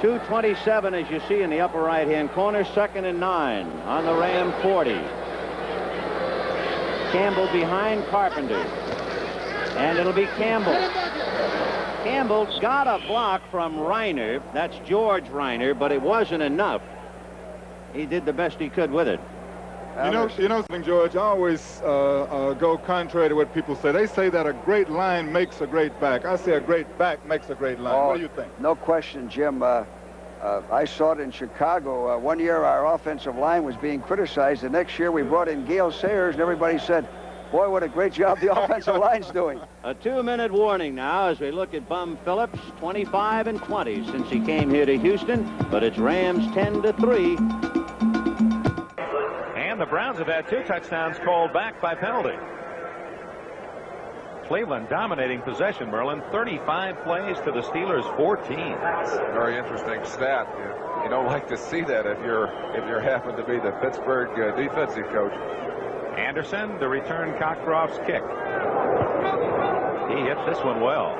2:27 as you see in the upper right-hand corner. 2nd and 9 on the Ram 40. Campbell behind Carpenter. And it'll be Campbell. Campbell got a block from Reiner. That's George Reiner, but it wasn't enough. He did the best he could with it. You know something, George? I always go contrary to what people say. They say that a great line makes a great back. I say a great back makes a great line. What do you think? No question, Jim. I saw it in Chicago. One year our offensive line was being criticized. The next year we brought in Gale Sayers, and everybody said, boy, what a great job the offensive line's doing. A 2-minute warning now as we look at Bum Phillips, 25 and 20 since he came here to Houston, but it's Rams 10-3. And the Browns have had 2 touchdowns called back by penalty. Cleveland dominating possession, Merlin. 35 plays to the Steelers 14. Very interesting stat. You don't like to see that if you happen to be the Pittsburgh defensive coach. Anderson to return Cockcroft's kick. He hit this one well.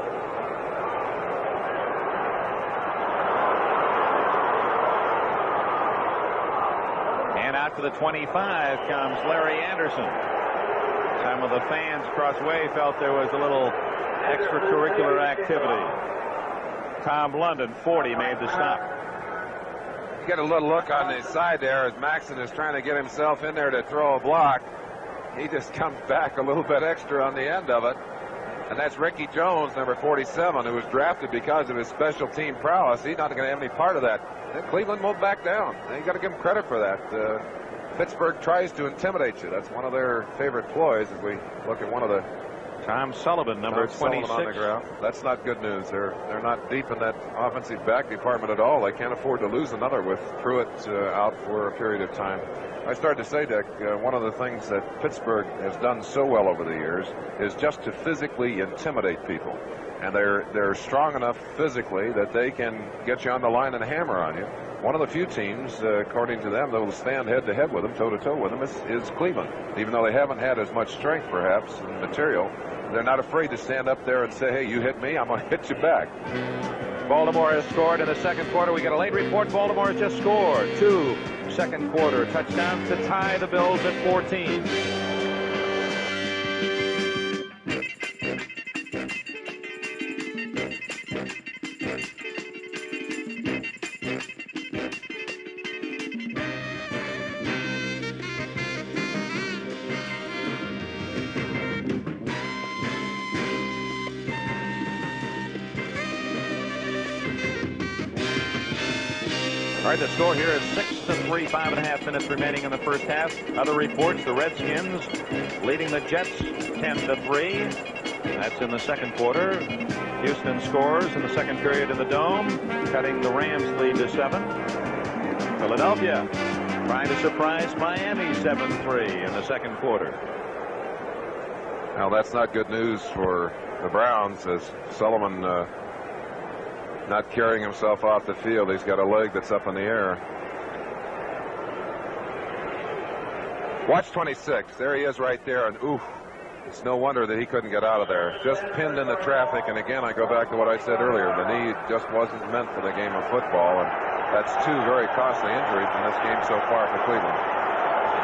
And out to the 25 comes Larry Anderson. Some of the fans across way felt there was a little extracurricular activity. Tom London, 40, made the stop. You get a little look on the side there as Maxson is trying to get himself in there to throw a block. he just comes back a little bit extra on the end of it. And that's Ricky Jones, number 47, who was drafted because of his special team prowess. He's not going to have any part of that. And Cleveland won't back down. And you got to give him credit for that. Pittsburgh tries to intimidate you. That's one of their favorite ploys. As we look at one of the Tom Sullivan, number 26. On the ground. That's not good news. They're not deep in that offensive back department at all. They can't afford to lose another with Pruitt out for a period of time. I started to say, Dick, one of the things that Pittsburgh has done so well over the years is just to physically intimidate people. And they're strong enough physically that they can get you on the line and hammer on you. One of the few teams, according to them, that will stand head-to-head with them, toe-to-toe with them, is Cleveland. Even though they haven't had as much strength, perhaps, in material, they're not afraid to stand up there and say, hey, you hit me, I'm going to hit you back. Baltimore has scored in the second quarter. We get a late report. Baltimore has just scored 2 second quarter touchdowns to tie the Bills at 14. All right, the score here is 6-3, 5.5 minutes remaining in the first half. Other reports, the Redskins leading the Jets 10-3. That's in the second quarter. Houston scores in the second period in the Dome, cutting the Rams' lead to 7. Philadelphia trying to surprise Miami 7-3 in the second quarter. Now, that's not good news for the Browns, as Sullivan not carrying himself off the field. He's got a leg that's up in the air. Watch 26. There he is right there. And oof, it's no wonder that he couldn't get out of there. Just pinned in the traffic. And again, I go back to what I said earlier. The knee just wasn't meant for the game of football. And that's 2 very costly injuries in this game so far for Cleveland.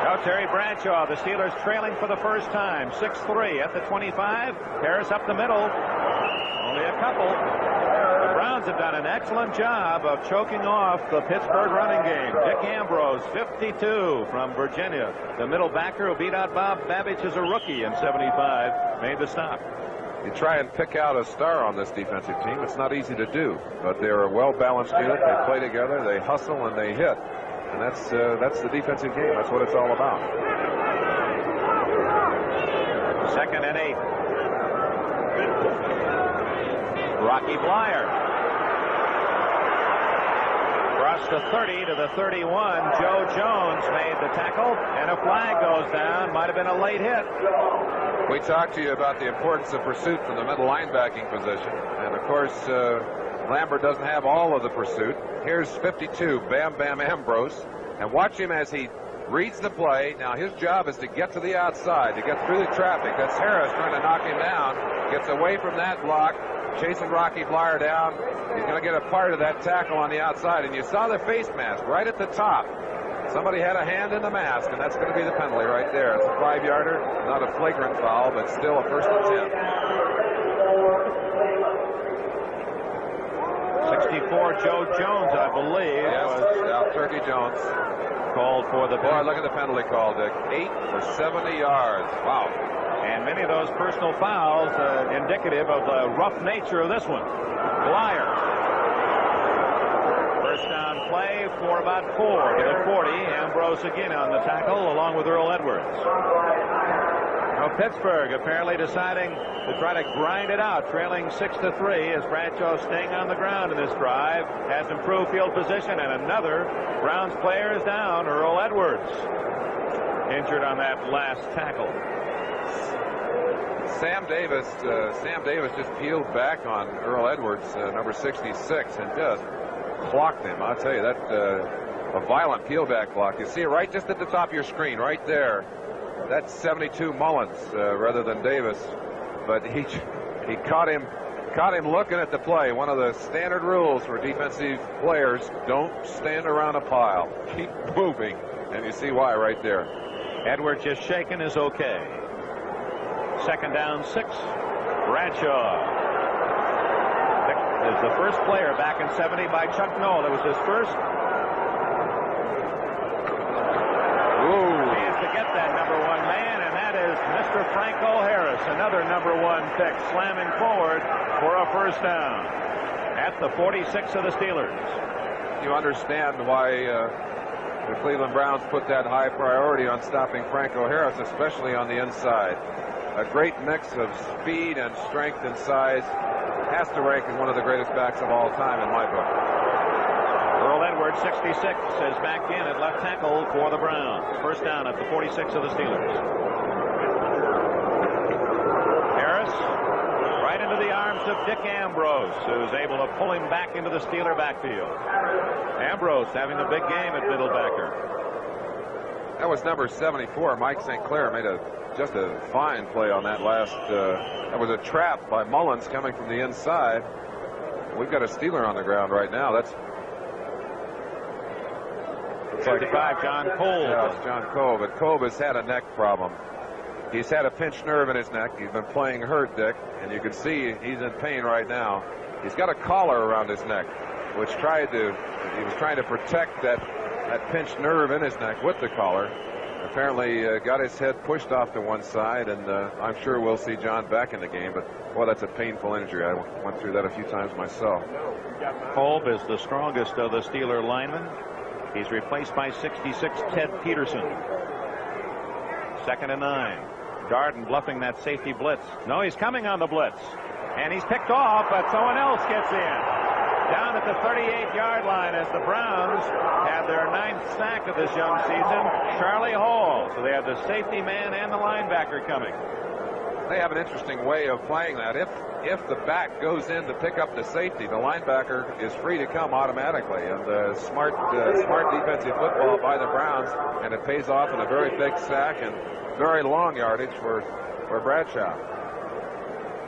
Now Terry Bradshaw, the Steelers trailing for the first time. 6-3 at the 25. Harris up the middle. Only a couple. The Browns have done an excellent job of choking off the Pittsburgh running game. Dick Ambrose, 52 from Virginia. The middle backer who beat out Bob Babich as a rookie in 75 made the stop. You try and pick out a star on this defensive team. It's not easy to do, but they're a well-balanced unit. They play together, they hustle, and they hit. And that's the defensive game. That's what it's all about. 2nd and 8. Rocky Blyer. Across the 30 to the 31. Joe Jones made the tackle, and a flag goes down. Might have been a late hit. We talked to you about the importance of pursuit from the middle linebacking position. And, of course, Lambert doesn't have all of the pursuit. Here's 52, Bam Bam Ambrose. And watch him as he reads the play. Now, his job is to get to the outside, to get through the traffic. That's Harris trying to knock him down. Gets away from that block, chasing Rocky Blyer down. He's going to get a part of that tackle on the outside. And you saw the face mask right at the top. Somebody had a hand in the mask, and that's going to be the penalty right there. It's a 5-yarder, not a flagrant foul, but still a first and 10. 64, Joe Jones, I believe. Yes, Al Turkey Jones. Called for the... Boy, look at the penalty call, Dick. 8 for 70 yards. Wow. And many of those personal fouls indicative of the rough nature of this one. Blyer. First down play for about 4 to the 40. Ambrose again on the tackle, along with Earl Edwards. Now Pittsburgh apparently deciding to try to grind it out, trailing 6-3 as Bradshaw staying on the ground in this drive, has improved field position, and another Browns player is down, Earl Edwards, injured on that last tackle. Sam Davis just peeled back on Earl Edwards, number 66, and just clocked him. I'll tell you, that a violent peel back block. You see it right just at the top of your screen, right there. That's 72 Mullins rather than Davis, but he caught him looking at the play. One of the standard rules for defensive players: don't stand around a pile. Keep moving, and you see why right there. Edwards just shaken is okay. 2nd down 6. Bradshaw is the first player back in 70 by Chuck Noll. It was his first chance to get that number 1 man, and that is Mr. Franco Harris, another #1 pick, slamming forward for a first down at the 46 of the Steelers. You understand why the Cleveland Browns put that high priority on stopping Franco Harris, especially on the inside. A great mix of speed and strength and size. Has to rank as one of the greatest backs of all time in my book. Earl Edwards, 66, is back in at left tackle for the Browns. First down at the 46 of the Steelers. Harris right into the arms of Dick Ambrose, who's able to pull him back into the Steeler backfield. Ambrose having a big game at middlebacker. That was number 74. Mike St. Clair made just a fine play on that last. That was a trap by Mullins coming from the inside. We've got a Steeler on the ground right now. That's 55, John Cole. Yeah, it's John Cole, but Cole has had a neck problem. He's had a pinched nerve in his neck. He's been playing hurt, Dick, and you can see he's in pain right now. He's got a collar around his neck, which he was trying to protect that pinched nerve in his neck with the collar. Apparently got his head pushed off to one side, and I'm sure we'll see John back in the game, but boy, that's a painful injury. I went through that a few times myself. Kolb is the strongest of the Steeler linemen. He's replaced by 66 Ted Peterson. 2nd and 9. Darden bluffing that safety blitz. No, he's coming on the blitz. And he's picked off, but someone else gets in. Down at the 38-yard line as the Browns have their 9th sack of this young season, Charlie Hall. So they have the safety man and the linebacker coming. They have an interesting way of playing that. If the back goes in to pick up the safety, the linebacker is free to come automatically. And smart defensive football by the Browns, and it pays off in a very big sack and very long yardage for Bradshaw.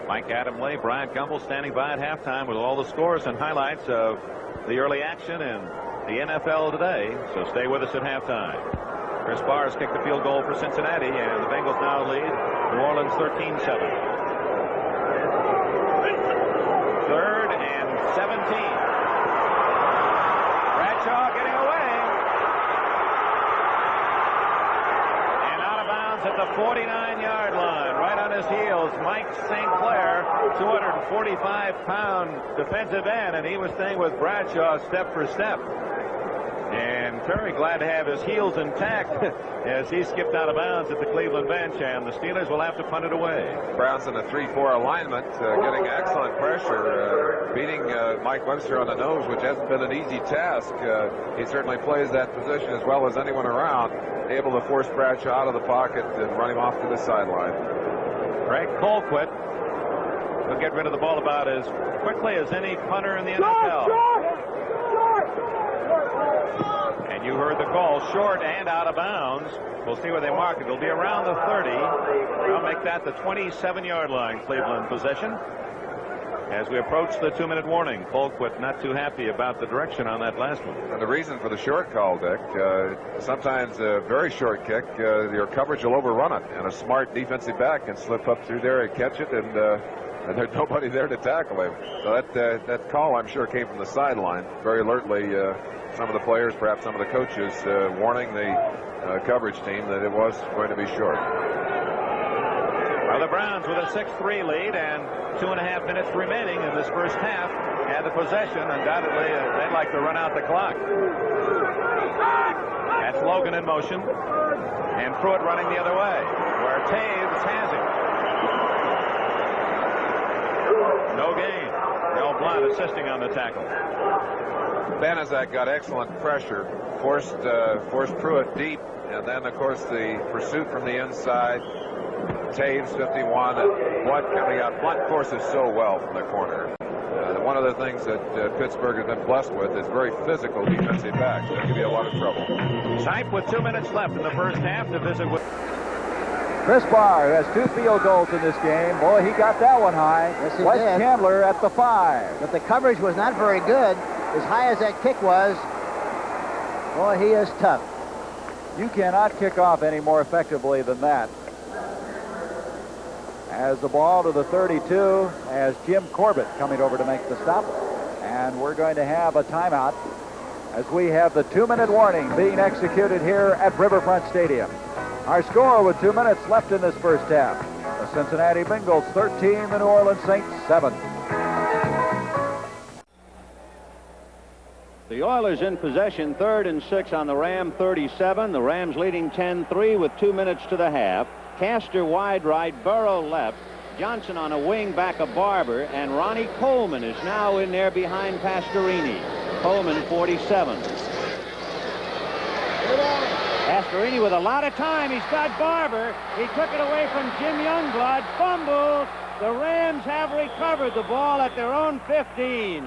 Mike Adamle, Brian Gumbel standing by at halftime with all the scores and highlights of the early action in the NFL today. So stay with us at halftime. Chris Barr has kicked the field goal for Cincinnati, and the Bengals now lead New Orleans 13-7. 3rd and 17. Bradshaw getting away. And out of bounds at the 49-yard line. Right on his heels, Mike St. Clair, 245-pound defensive end, and he was staying with Bradshaw step for step. And very glad to have his heels intact as he skipped out of bounds at the Cleveland bench, and the Steelers will have to punt it away. Browns in a 3-4 alignment, getting excellent pressure, beating Mike Webster on the nose, which hasn't been an easy task. He certainly plays that position as well as anyone around, able to force Bradshaw out of the pocket and run him off to the sideline. Greg Colquitt will get rid of the ball about as quickly as any punter in the NFL. And you heard the call, short and out of bounds. We'll see where they mark it. It'll be around the 30. I'll make that the 27-yard line, Cleveland possession. As we approach the 2-minute warning, Colquitt not too happy about the direction on that last one. And the reason for the short call, Dick, sometimes a very short kick, your coverage will overrun it, and a smart defensive back can slip up through there and catch it, and there's nobody there to tackle him. So that call, I'm sure, came from the sideline. Very alertly, some of the players, perhaps some of the coaches, warning the coverage team that it was going to be short. Well, the Browns with a 6-3 lead and 2.5 minutes remaining in this first half had the possession. Undoubtedly, they'd like to run out the clock. That's Logan in motion, and Pruitt running the other way, where Taves has him. No gain. Del Blount assisting on the tackle. Banaszak got excellent pressure, forced Pruitt deep, and then, of course, the pursuit from the inside. Taves, 51, and Blunt coming out. Blunt forces so well from the corner. One of the things that Pittsburgh has been blessed with is very physical defensive backs. They'll give you a lot of trouble. Sipe with 2 minutes left in the first half to visit with Chris Barr, who has 2 field goals in this game. Boy, he got that one high. Yes, he Wes did. Chandler at the 5. But the coverage was not very good. As high as that kick was, boy, he is tough. You cannot kick off any more effectively than that. As the ball to the 32, as Jim Corbett coming over to make the stop. And we're going to have a timeout as we have the 2-minute warning being executed here at Riverfront Stadium. Our score with 2 minutes left in this first half. The Cincinnati Bengals 13, the New Orleans Saints 7. The Oilers in possession, 3rd and 6 on the Ram 37. The Rams leading 10-3 with 2 minutes to the half. Castor wide right, Burrow left. Johnson on a wing back of Barber, and Ronnie Coleman is now in there behind Pastorini. Coleman 47. Pastorini with a lot of time. He's got Barber. He took it away from Jim Youngblood. Fumble. The Rams have recovered the ball at their own 15.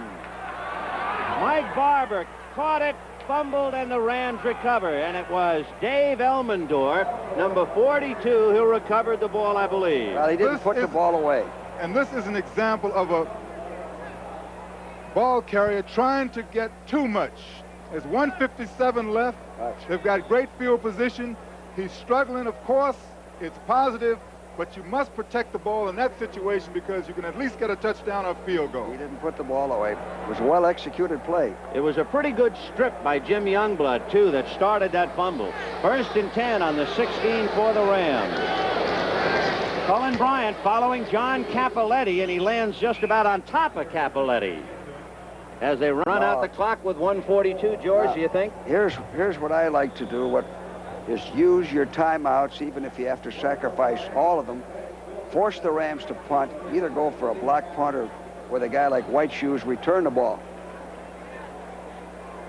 Mike Barber caught it, fumbled, and the Rams recover. And it was Dave Elmendorf, number 42, who recovered the ball, I believe. Well, he didn't put the ball away. And this is an example of a ball carrier trying to get too much. There's 1:57 left. They've got great field position. He's struggling, of course. It's positive, but you must protect the ball in that situation because you can at least get a touchdown or field goal. He didn't put the ball away. It was a well-executed play. It was a pretty good strip by Jim Youngblood, too, that started that fumble. 1st and 10 on the 16 for the Rams. Cullen Bryant following John Cappelletti, and he lands just about on top of Cappelletti. As they run out the clock with 1:42, George, do you think? Here's what I like to do. Is use your timeouts, even if you have to sacrifice all of them. Force the Rams to punt. Either go for a block punt or with a guy like White Shoes return the ball.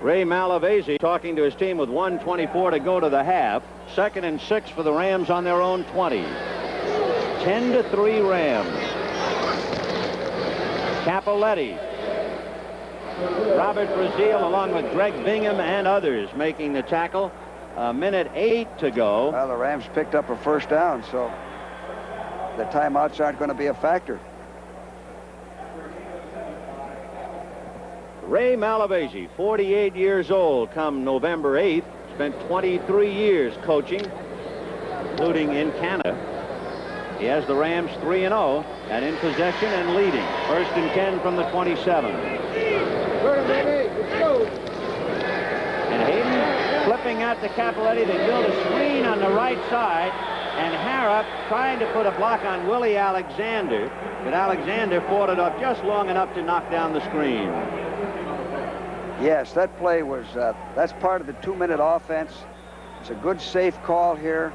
Ray Malavasi talking to his team with 1:24 to go to the half. 2nd and 6 for the Rams on their own 20. 10-3 Rams. Cappelletti. Robert Brazil along with Greg Bingham and others making the tackle. 1:08 to go. Well, the Rams picked up a 1st down, so the timeouts aren't going to be a factor. Ray Malavasi, 48 years old, come November 8th. Spent 23 years coaching, including in Canada. He has the Rams 3-0 and in possession and leading. 1st and 10 from the 27. And Hayden flipping out to Cappelletti. They build a screen on the right side, and Harrop trying to put a block on Willie Alexander, but Alexander fought it up just long enough to knock down the screen. Yes, that play was, that's part of the 2-minute offense. It's a good, safe call here.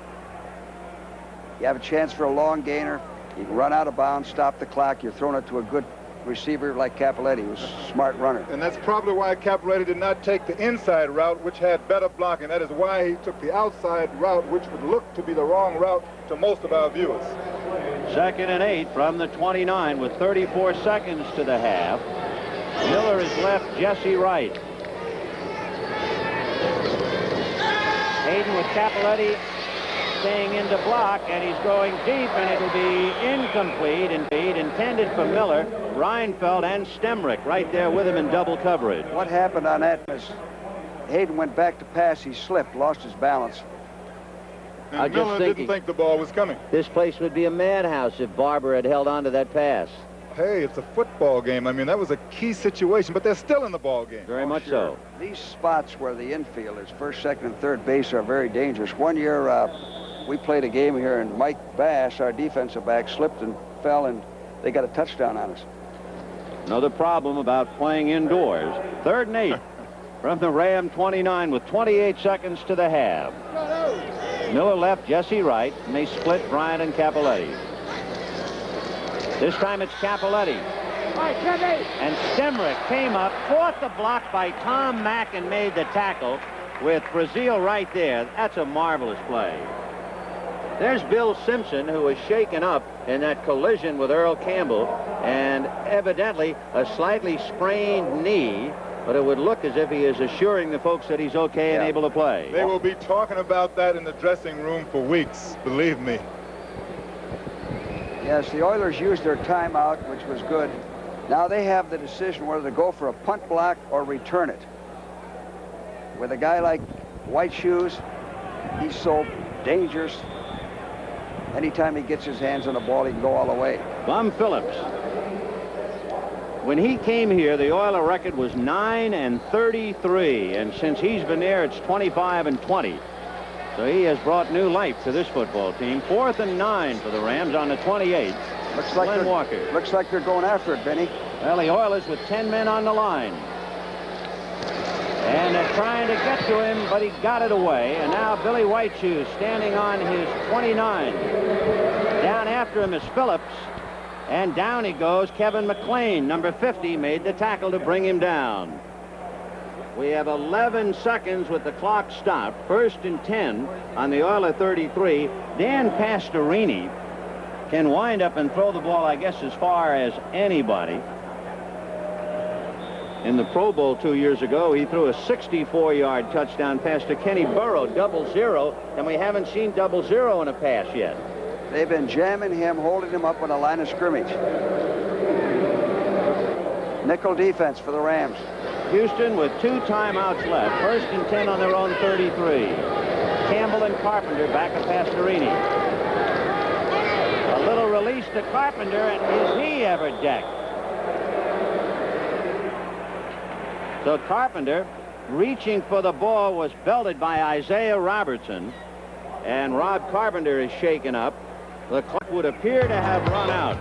You have a chance for a long gainer. You can run out of bounds, stop the clock. You're throwing it to a good receiver like Cappelletti, who's a smart runner. And that's probably why Cappelletti did not take the inside route, which had better blocking. That is why he took the outside route, which would look to be the wrong route to most of our viewers. 2nd and 8 from the 29 with 34 seconds to the half. Miller is left, Jesse Wright. Hayden with Cappelletti staying into block, and he's going deep, and it'll be incomplete. Indeed, intended for Miller, Reinfeldt, and Stemrick right there with him in double coverage. What happened on that is Hayden went back to pass. He slipped, lost his balance. And Miller didn't think the ball was coming. This place would be a madhouse if Barber had held on to that pass. Hey, it's a football game. I mean, that was a key situation, but they're still in the ball game. Very much so. These spots where the infield is 1st, 2nd, and 3rd base are very dangerous. One year, we played a game here, and Mike Bass, our defensive back, slipped and fell, and they got a touchdown on us. Another problem about playing indoors. 3rd and 8 from the Ram 29 with 28 seconds to the half. Miller left, Jesse Wright, and they split Bryant and Cappelletti. This time it's Cappelletti. And Stemrick came up, fought the block by Tom Mack, and made the tackle with Brazil right there. That's a marvelous play. There's Bill Simpson, who was shaken up in that collision with Earl Campbell, and evidently a slightly sprained knee, but it would look as if he is assuring the folks that he's okay and able to play. They will be talking about that in the dressing room for weeks, believe me. Yes, the Oilers used their timeout, which was good. Now they have the decision whether to go for a punt block or return it. With a guy like White Shoes, he's so dangerous. Anytime he gets his hands on the ball, he can go all the way. Bum Phillips. When he came here, the Oiler record was 9-33, and since he's been there, it's 25-20. So he has brought new life to this football team. 4th and 9 for the Rams on the 28. Looks like Glenn Walker. Looks like they're going after it, Benny. Well, the Oilers with 10 men on the line. And they're trying to get to him, but he got it away. And now Billy Whiteshoe standing on his 29. Down after him is Phillips. And down he goes. Kevin McLean, number 50, made the tackle to bring him down. We have 11 seconds with the clock stopped. 1st and 10 on the Oiler 33. Dan Pastorini can wind up and throw the ball, I guess, as far as anybody. In the Pro Bowl 2 years ago, he threw a 64-yard touchdown pass to Kenny Burrow, 0-0, and we haven't seen 0-0 in a pass yet. They've been jamming him, holding him up on the line of scrimmage. Nickel defense for the Rams. Houston with 2 timeouts left. 1st and 10 on their own 33. Campbell and Carpenter back at Pastorini. A little release to Carpenter, and is he ever decked? So Carpenter, reaching for the ball, was belted by Isaiah Robertson, and Rob Carpenter is shaken up. The clock would appear to have run out.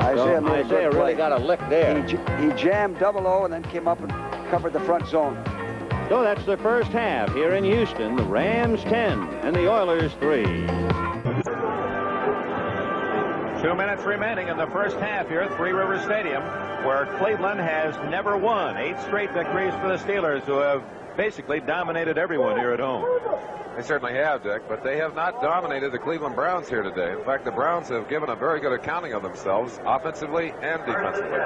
Isaiah really got a lick there. He jammed 0-0 and then came up and covered the front zone. So that's the first half here in Houston. The Rams 10 and the Oilers 3. 2 minutes remaining in the first half here at Three Rivers Stadium, where Cleveland has never won. 8 straight victories for the Steelers, who have basically dominated everyone here at home. They certainly have, Dick, but they have not dominated the Cleveland Browns here today. In fact, the Browns have given a very good accounting of themselves, offensively and defensively.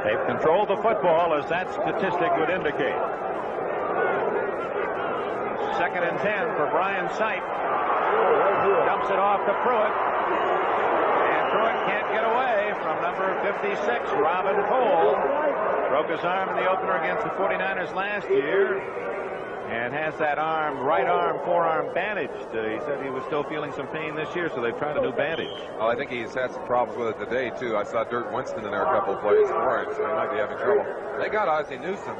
They've controlled the football, as that statistic would indicate. 2nd and 10 for Brian Sight. Dumps it off to Pruitt. And Pruitt can't get away from number 56, Robin Cole. Broke his arm in the opener against the 49ers last year. And has that right arm, forearm bandaged. He said he was still feeling some pain this year, so they've tried a new bandage. Well, I think he's had some problems with it today, too. I saw Dirk Winston in there a couple of plays for him, so he might be having trouble. They got Ozzie Newsome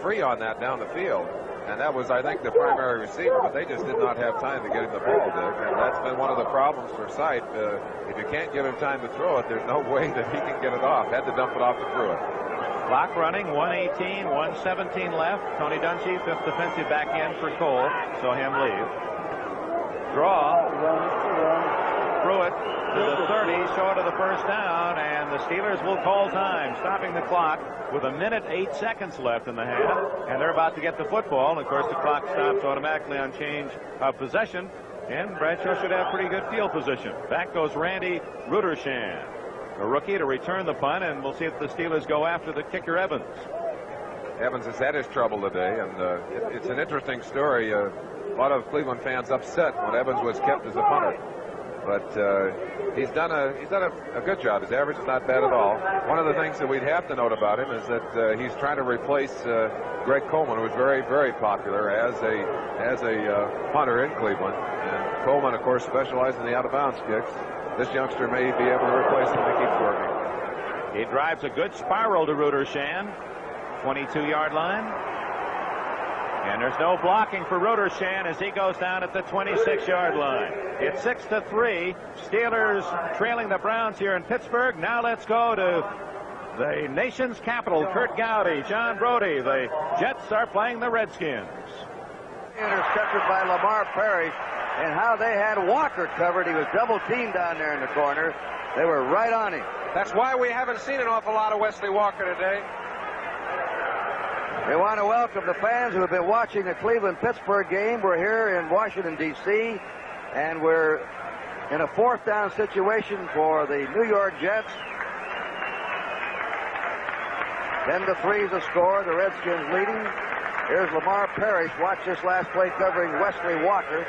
free on that down the field, and that was, I think, the primary receiver, but they just did not have time to get him the ball, Dick. And that's been one of the problems for Sight. If you can't give him time to throw it, there's no way that he can get it off. Had to dump it off to Pruitt. Clock running, 1:18, 1:17 left. Tony Dungy, 5th defensive back end for Cole. So him leave. Draw. Pruitt to the 30, short of the first down, and the Steelers will call time, stopping the clock with 1 minute 8 seconds left in the half, and they're about to get the football. And of course, the clock stops automatically on change of possession, and Bradshaw should have pretty good field position. Back goes Randy Rudershan, a rookie, to return the punt, and we'll see if the Steelers go after the kicker, Evans. Evans has had his trouble today, and it's an interesting story. A lot of Cleveland fans upset when Evans was kept as a punter, but he's done a good job. His average is not bad at all. One of the things that we'd have to note about him is that he's trying to replace Greg Coleman, who was very, very popular as a punter in Cleveland. And Coleman, of course, specialized in the out-of-bounds kicks. This youngster may be able to replace him if he keeps working. He drives a good spiral to Rudershan, 22-yard line. And there's no blocking for Rudershan as he goes down at the 26-yard line. It's 6-3. Steelers trailing the Browns here in Pittsburgh. Now let's go to the nation's capital. Kurt Gowdy, John Brody. The Jets are playing the Redskins. Intercepted by Lamar Parrish. And how they had Walker covered. He was double teamed down there in the corner. They were right on him. That's why we haven't seen an awful lot of Wesley Walker today. We want to welcome the fans who have been watching the Cleveland-Pittsburgh game. We're here in Washington, D.C., and we're in a 4th down situation for the New York Jets. 10-3 is the score. The Redskins leading. Here's Lamar Parrish. Watch this last play covering Wesley Walker.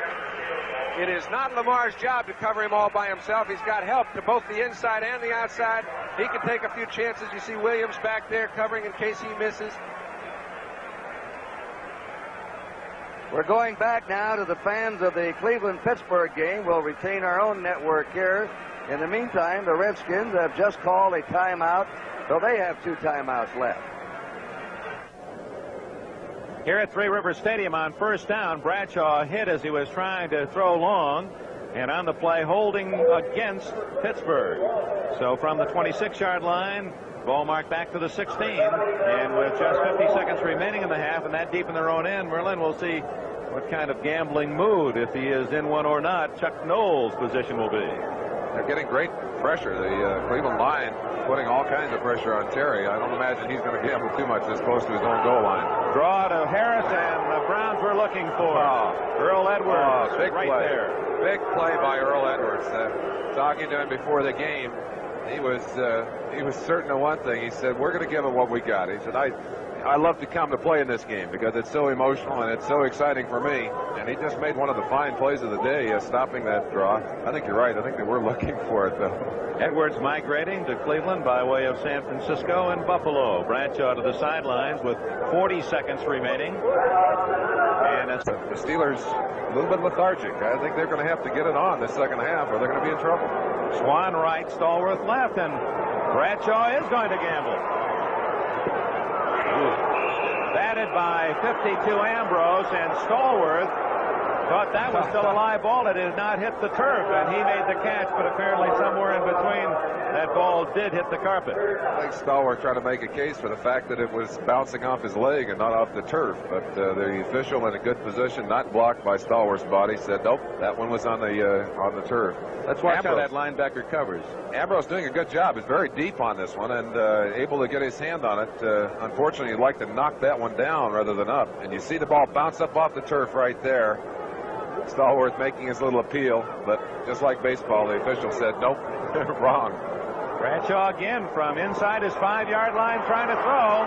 It is not Lamar's job to cover him all by himself. He's got help to both the inside and the outside. He can take a few chances. You see Williams back there covering in case he misses. We're going back now to the fans of the Cleveland-Pittsburgh game. We'll retain our own network here. In the meantime, the Redskins have just called a timeout, so they have 2 timeouts left. Here at Three Rivers Stadium on first down, Bradshaw hit as he was trying to throw long, and on the play holding against Pittsburgh. So from the 26-yard line, ball marked back to the 16, and with just 50 seconds remaining in the half and that deep in their own end, Merlin will see what kind of gambling mood, if he is in one or not, Chuck Noll's position will be. They're getting great pressure. The Cleveland line putting all kinds of pressure on Terry. I don't imagine he's going to gamble too much this close to his own goal line. Draw to Harris, and the Browns were looking for Earl Edwards. Big right play. there. Big play by Earl Edwards. Talking to him before the game, he was certain of one thing. He said, "We're going to give him what we got." He said, I love to come to play in this game because it's so emotional and it's so exciting for me. And he just made one of the fine plays of the day, stopping that draw. I think you're right. I think they were looking for it, though. Edwards migrating to Cleveland by way of San Francisco and Buffalo. Bradshaw to the sidelines with 40 seconds remaining. And the Steelers a little bit lethargic. I think they're going to have to get it on this second half or they're going to be in trouble. Swan right, Stallworth left, and Bradshaw is going to gamble. Batted by 52 Ambrose, and Stallworth thought that was still a live ball. It did not hit the turf, and he made the catch, but apparently somewhere in between that ball did hit the carpet. I think Stallworth tried to make a case for the fact that it was bouncing off his leg and not off the turf, but the official in a good position, not blocked by Stallworth's body, said nope, that one was on the turf. Let's watch how that linebacker covers. Ambrose doing a good job. He's very deep on this one and able to get his hand on it. Unfortunately, he'd like to knock that one down rather than up. And you see the ball bounce up off the turf right there. Stallworth making his little appeal, but just like baseball, the official said, nope, wrong. Bradshaw again from inside his 5-yard line trying to throw.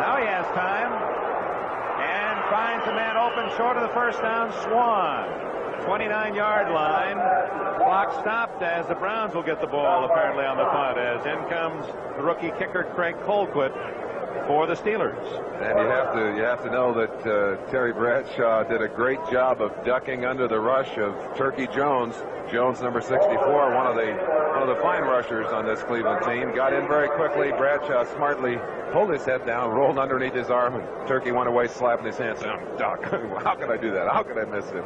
Now he has time and finds a man open short of the first down, Swan. 29-yard line. Clock stopped as the Browns will get the ball apparently on the punt as in comes the rookie kicker Craig Colquitt for the Steelers. And you have to know that Terry Bradshaw did a great job of ducking under the rush of Turkey Jones. Jones, number 64, one of the fine rushers on this Cleveland team. Got in very quickly. Bradshaw smartly pulled his head down, rolled underneath his arm, and Turkey went away slapping his hands. Duck. How could I do that? How could I miss him?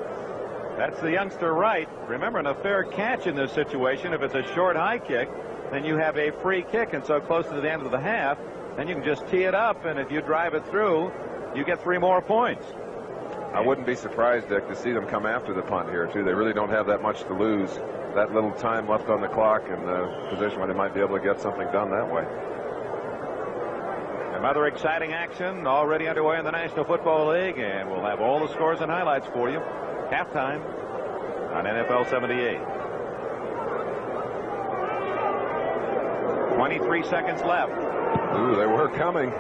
That's the youngster right. Remember, in a fair catch in this situation, if it's a short high kick, then you have a free kick, and so close to the end of the half, then you can just tee it up, and if you drive it through, you get 3 more points. I wouldn't be surprised, Dick, to see them come after the punt here, too. They really don't have that much to lose. That little time left on the clock and the position where they might be able to get something done that way. Another exciting action already underway in the National Football League, and we'll have all the scores and highlights for you. Halftime on NFL 78. 23 seconds left. Ooh, they were coming.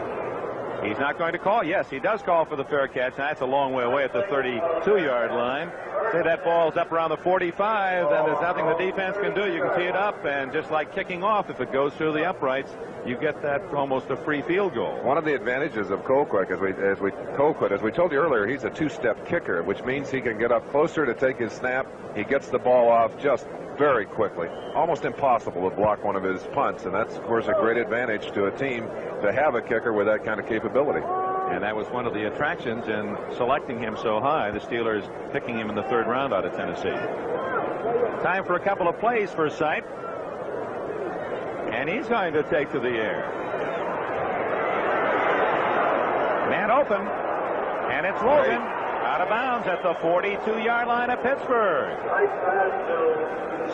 He's not going to call. Yes, he does call for the fair catch. Now, that's a long way away at the 32-yard line. Say that ball's up around the 45, then there's nothing the defense can do. You can tee it up, and just like kicking off, if it goes through the uprights, you get that almost a free field goal. One of the advantages of Colquitt, as we told you earlier, he's a 2-step kicker, which means he can get up closer to take his snap. He gets the ball off just very quickly. Almost impossible to block one of his punts, and that's, of course, a great advantage to a team to have a kicker with that kind of capability. And that was one of the attractions in selecting him so high, the Steelers picking him in the 3rd round out of Tennessee. Time for a couple of plays for Sipe. And he's going to take to the air. Man open. And it's Logan out of bounds at the 42-yard line of Pittsburgh.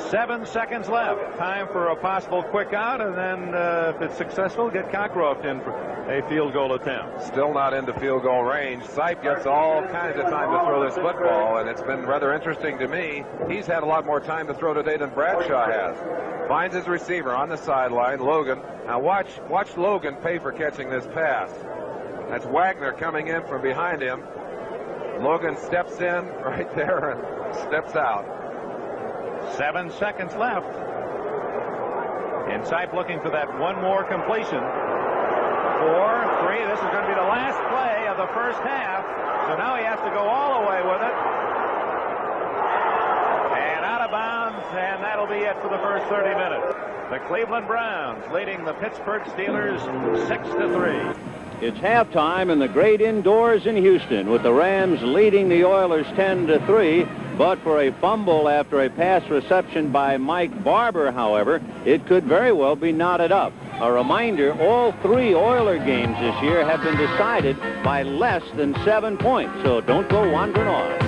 7 seconds left. Time for a possible quick out, and then if it's successful, get Cockcroft in for a field goal attempt. Still not into field goal range. Sipe gets all kinds of time to throw this football, and it's been rather interesting to me. He's had a lot more time to throw today than Bradshaw has. Finds his receiver on the sideline, Logan. Now watch Logan pay for catching this pass. That's Wagner coming in from behind him. Logan steps in right there and steps out. 7 seconds left. And Sipe looking for that one more completion. 4, 3. This is going to be the last play of the first half. So now he has to go all the way with it. And out of bounds, and that'll be it for the first 30 minutes. The Cleveland Browns leading the Pittsburgh Steelers 6-3. It's halftime in the great indoors in Houston, with the Rams leading the Oilers 10-3. But for a fumble after a pass reception by Mike Barber, however, it could very well be knotted up. A reminder, all 3 Oiler games this year have been decided by less than 7 points, so don't go wandering off.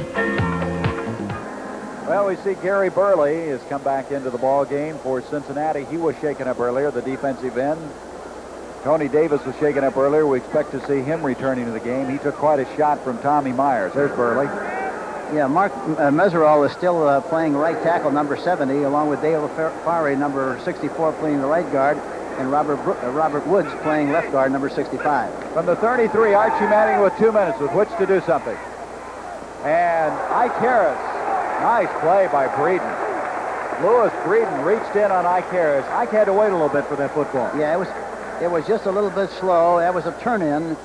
Well, we see Gary Burley has come back into the ball game for Cincinnati. He was shaken up earlier, the defensive end. Tony Davis was shaken up earlier. We expect to see him returning to the game. He took quite a shot from Tommy Myers. There's Burley. Yeah, Mark Meserol is still playing right tackle, number 70, along with Dale Farry, number 64, playing the right guard, and Robert Woods playing left guard, number 65. From the 33, Archie Manning with 2 minutes with which to do something. And Ike Harris, nice play by Breeden. Lewis Breeden reached in on Ike Harris. Ike had to wait a little bit for that football. Yeah, it was just a little bit slow. That was a turn-in.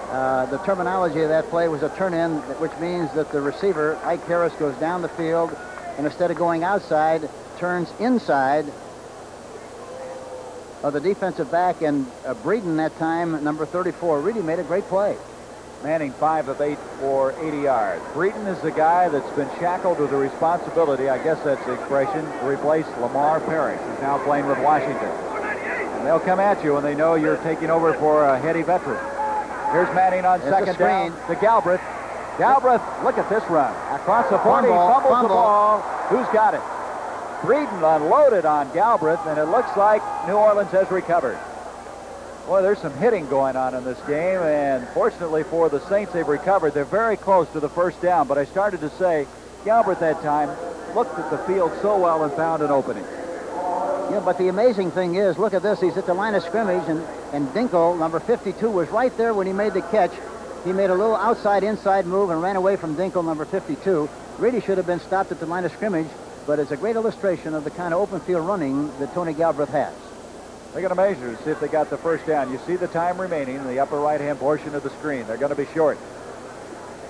The terminology of that play was a turn-in, which means that the receiver, Ike Harris, goes down the field, and instead of going outside, turns inside of the defensive back. And Breeden, that time, number 34, really made a great play. Manning 5 of 8 for 80 yards. Breeden is the guy that's been shackled with the responsibility, I guess that's the expression, to replace Lamar Parrish, who's now playing with Washington. And they'll come at you when they know you're taking over for a heady veteran. Here's Manning on second down to Galbraith. Galbraith, look at this run. Across the 40, fumbles the ball. Who's got it? Breeden unloaded on Galbraith, and it looks like New Orleans has recovered. Boy, there's some hitting going on in this game, and fortunately for the Saints, they've recovered. They're very close to the first down, but I started to say Galbraith that time looked at the field so well and found an opening. Yeah, but the amazing thing is, look at this. He's at the line of scrimmage, and Dinkle, number 52, was right there when he made the catch. He made a little outside-inside move and ran away from Dinkle, number 52. Really should have been stopped at the line of scrimmage, but it's a great illustration of the kind of open field running that Tony Galbraith has. They're going to measure to see if they got the first down. You see the time remaining in the upper right-hand portion of the screen. They're going to be short.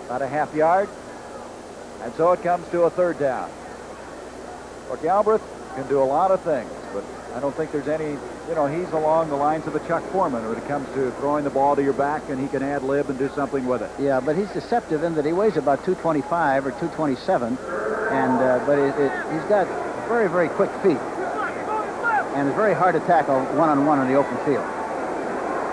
About a half yard. And so it comes to a third down. Well, Galbraith can do a lot of things, but I don't think there's any, he's along the lines of a Chuck Foreman when it comes to throwing the ball to your back, and he can ad-lib and do something with it. Yeah, but he's deceptive in that he weighs about 225 or 227, and but he's got very, very quick feet. And it's very hard to tackle one-on-one in the open field.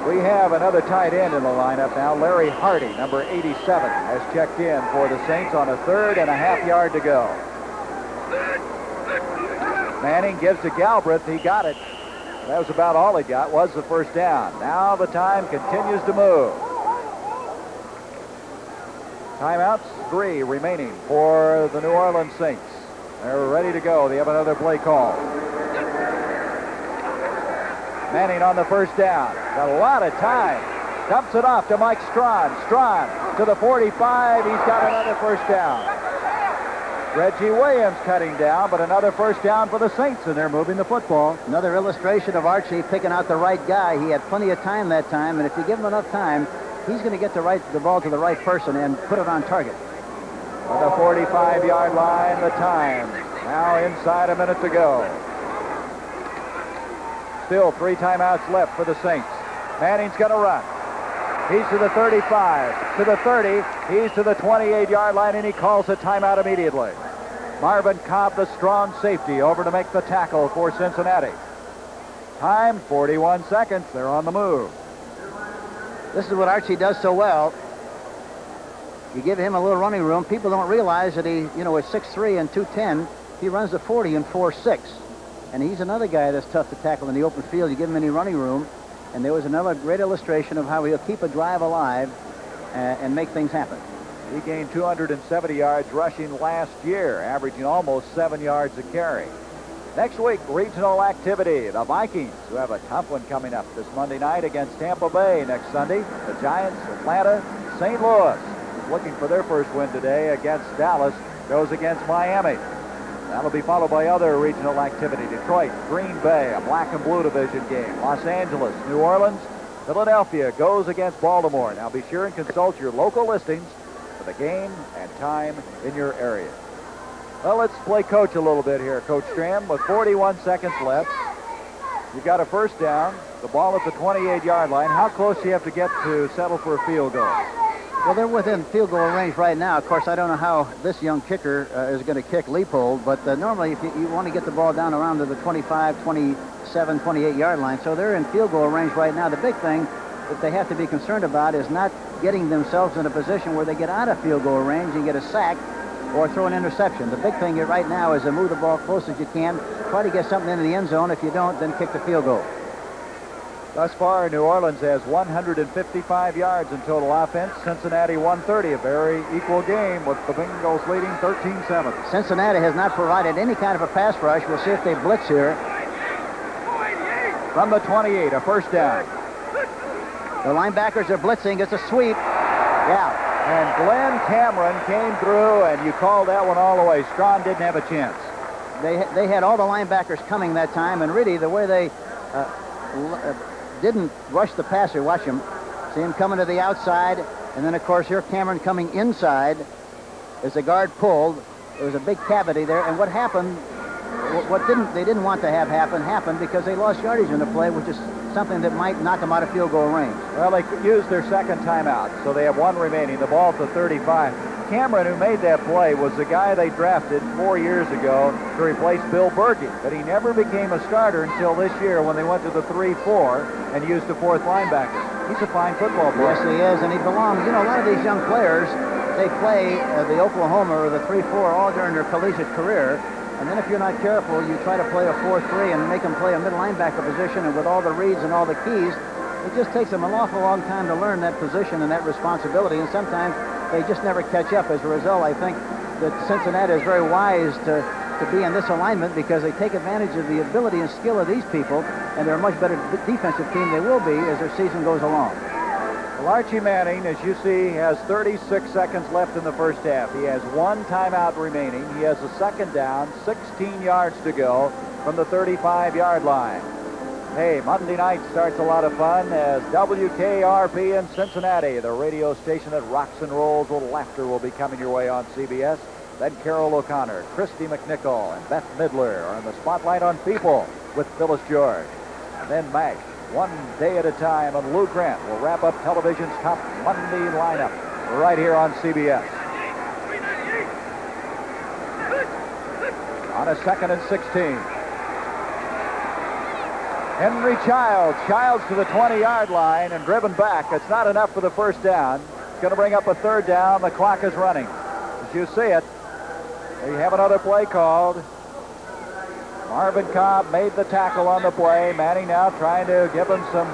We have another tight end in the lineup now. Larry Hardy, number 87, has checked in for the Saints on a 3rd and a half yard to go. Manning gives to Galbraith. He got it. That was about all he got, was the first down. Now the time continues to move. Timeouts, 3 remaining for the New Orleans Saints. They're ready to go. They have another play call. Manning on the first down. Got a lot of time. Dumps it off to Mike Strawn. Strawn to the 45. He's got another first down. Reggie Williams cutting down, but another first down for the Saints, and they're moving the football. Another illustration of Archie picking out the right guy. He had plenty of time that time, and if you give him enough time, he's going to get the ball to the right person and put it on target. On the 45-yard line, the time. Now inside a minute to go. Still 3 timeouts left for the Saints. Manning's going to run. He's to the 35, to the 30. He's to the 28-yard line, and he calls a timeout immediately. Marvin Cobb, the strong safety, over to make the tackle for Cincinnati. Time, 41 seconds. They're on the move. This is what Archie does so well. You give him a little running room. People don't realize that he, is 6'3" and 210. He runs the 40 in 4.6. And he's another guy that's tough to tackle in the open field. You give him any running room. And there was another great illustration of how he'll keep a drive alive and make things happen. He gained 270 yards rushing last year, averaging almost 7 yards a carry. Next week, regional activity. The Vikings, who have a tough one coming up this Monday night against Tampa Bay next Sunday. The Giants, Atlanta, St. Louis, looking for their first win today against Dallas, goes against Miami. That'll be followed by other regional activity. Detroit, Green Bay, a black and blue division game. Los Angeles, New Orleans, Philadelphia goes against Baltimore. Now be sure and consult your local listings for the game and time in your area. Well, let's play coach a little bit here, Coach Stram. With 41 seconds left, you've got a first down. The ball at the 28-yard line. How close do you have to get to settle for a field goal? Well, they're within field goal range right now. Of course, I don't know how this young kicker is going to kick Leipold, but normally if you want to get the ball down around to the 25, 27, 28-yard line, so they're in field goal range right now. The big thing that they have to be concerned about is not getting themselves in a position where they get out of field goal range and get a sack or throw an interception. The big thing right now is to move the ball close as you can, try to get something into the end zone. If you don't, then kick the field goal. Thus far, New Orleans has 155 yards in total offense. Cincinnati 130, a very equal game with the Bengals leading 13-7. Cincinnati has not provided any kind of a pass rush. We'll see if they blitz here. From the 28, a first down. The linebackers are blitzing. It's a sweep. Yeah. And Glenn Cameron came through, and you called that one all the way. Strawn didn't have a chance. They had all the linebackers coming that time, and really the way they didn't rush the passer. Watch him. See him coming to the outside, and then, of course, here Cameron coming inside as the guard pulled. There was a big cavity there, and what happened, they didn't want to have happen because they lost yardage in the play, which is something that might knock them out of field goal range. Well, they used their second timeout, so they have one remaining. The ball at the 35. Cameron, who made that play, was the guy they drafted 4 years ago to replace Bill Berkey, but he never became a starter until this year when they went to the 3-4 and used the fourth linebacker. He's a fine football player. Yes, he is, and he belongs. You know, a lot of these young players, they play the Oklahoma or the 3-4 all during their collegiate career. And then if you're not careful, you try to play a 4-3 and make them play a middle linebacker position, and with all the reads and all the keys, it just takes them an awful long time to learn that position and that responsibility, and sometimes they just never catch up. As a result, I think that Cincinnati is very wise to be in this alignment because they take advantage of the ability and skill of these people, and they're a much better defensive team they will be as their season goes along. Well, Archie Manning, as you see, has 36 seconds left in the first half. He has one timeout remaining. He has a second down, 16 yards to go from the 35-yard line. Hey, Monday night starts a lot of fun as WKRP in Cincinnati, the radio station that rocks and rolls with laughter, will be coming your way on CBS. Then Carol O'Connor, Christy McNichol, and Beth Midler are in the spotlight on People with Phyllis George. And then MASH, one day at a time, and Lou Grant will wrap up television's top Monday lineup right here on CBS. On a 2nd and 16. Henry Childs to the 20-yard line and driven back. It's not enough for the first down. It's going to bring up a third down. The clock is running. As you see it, we have another play called. Marvin Cobb made the tackle on the play. Manning now trying to give him some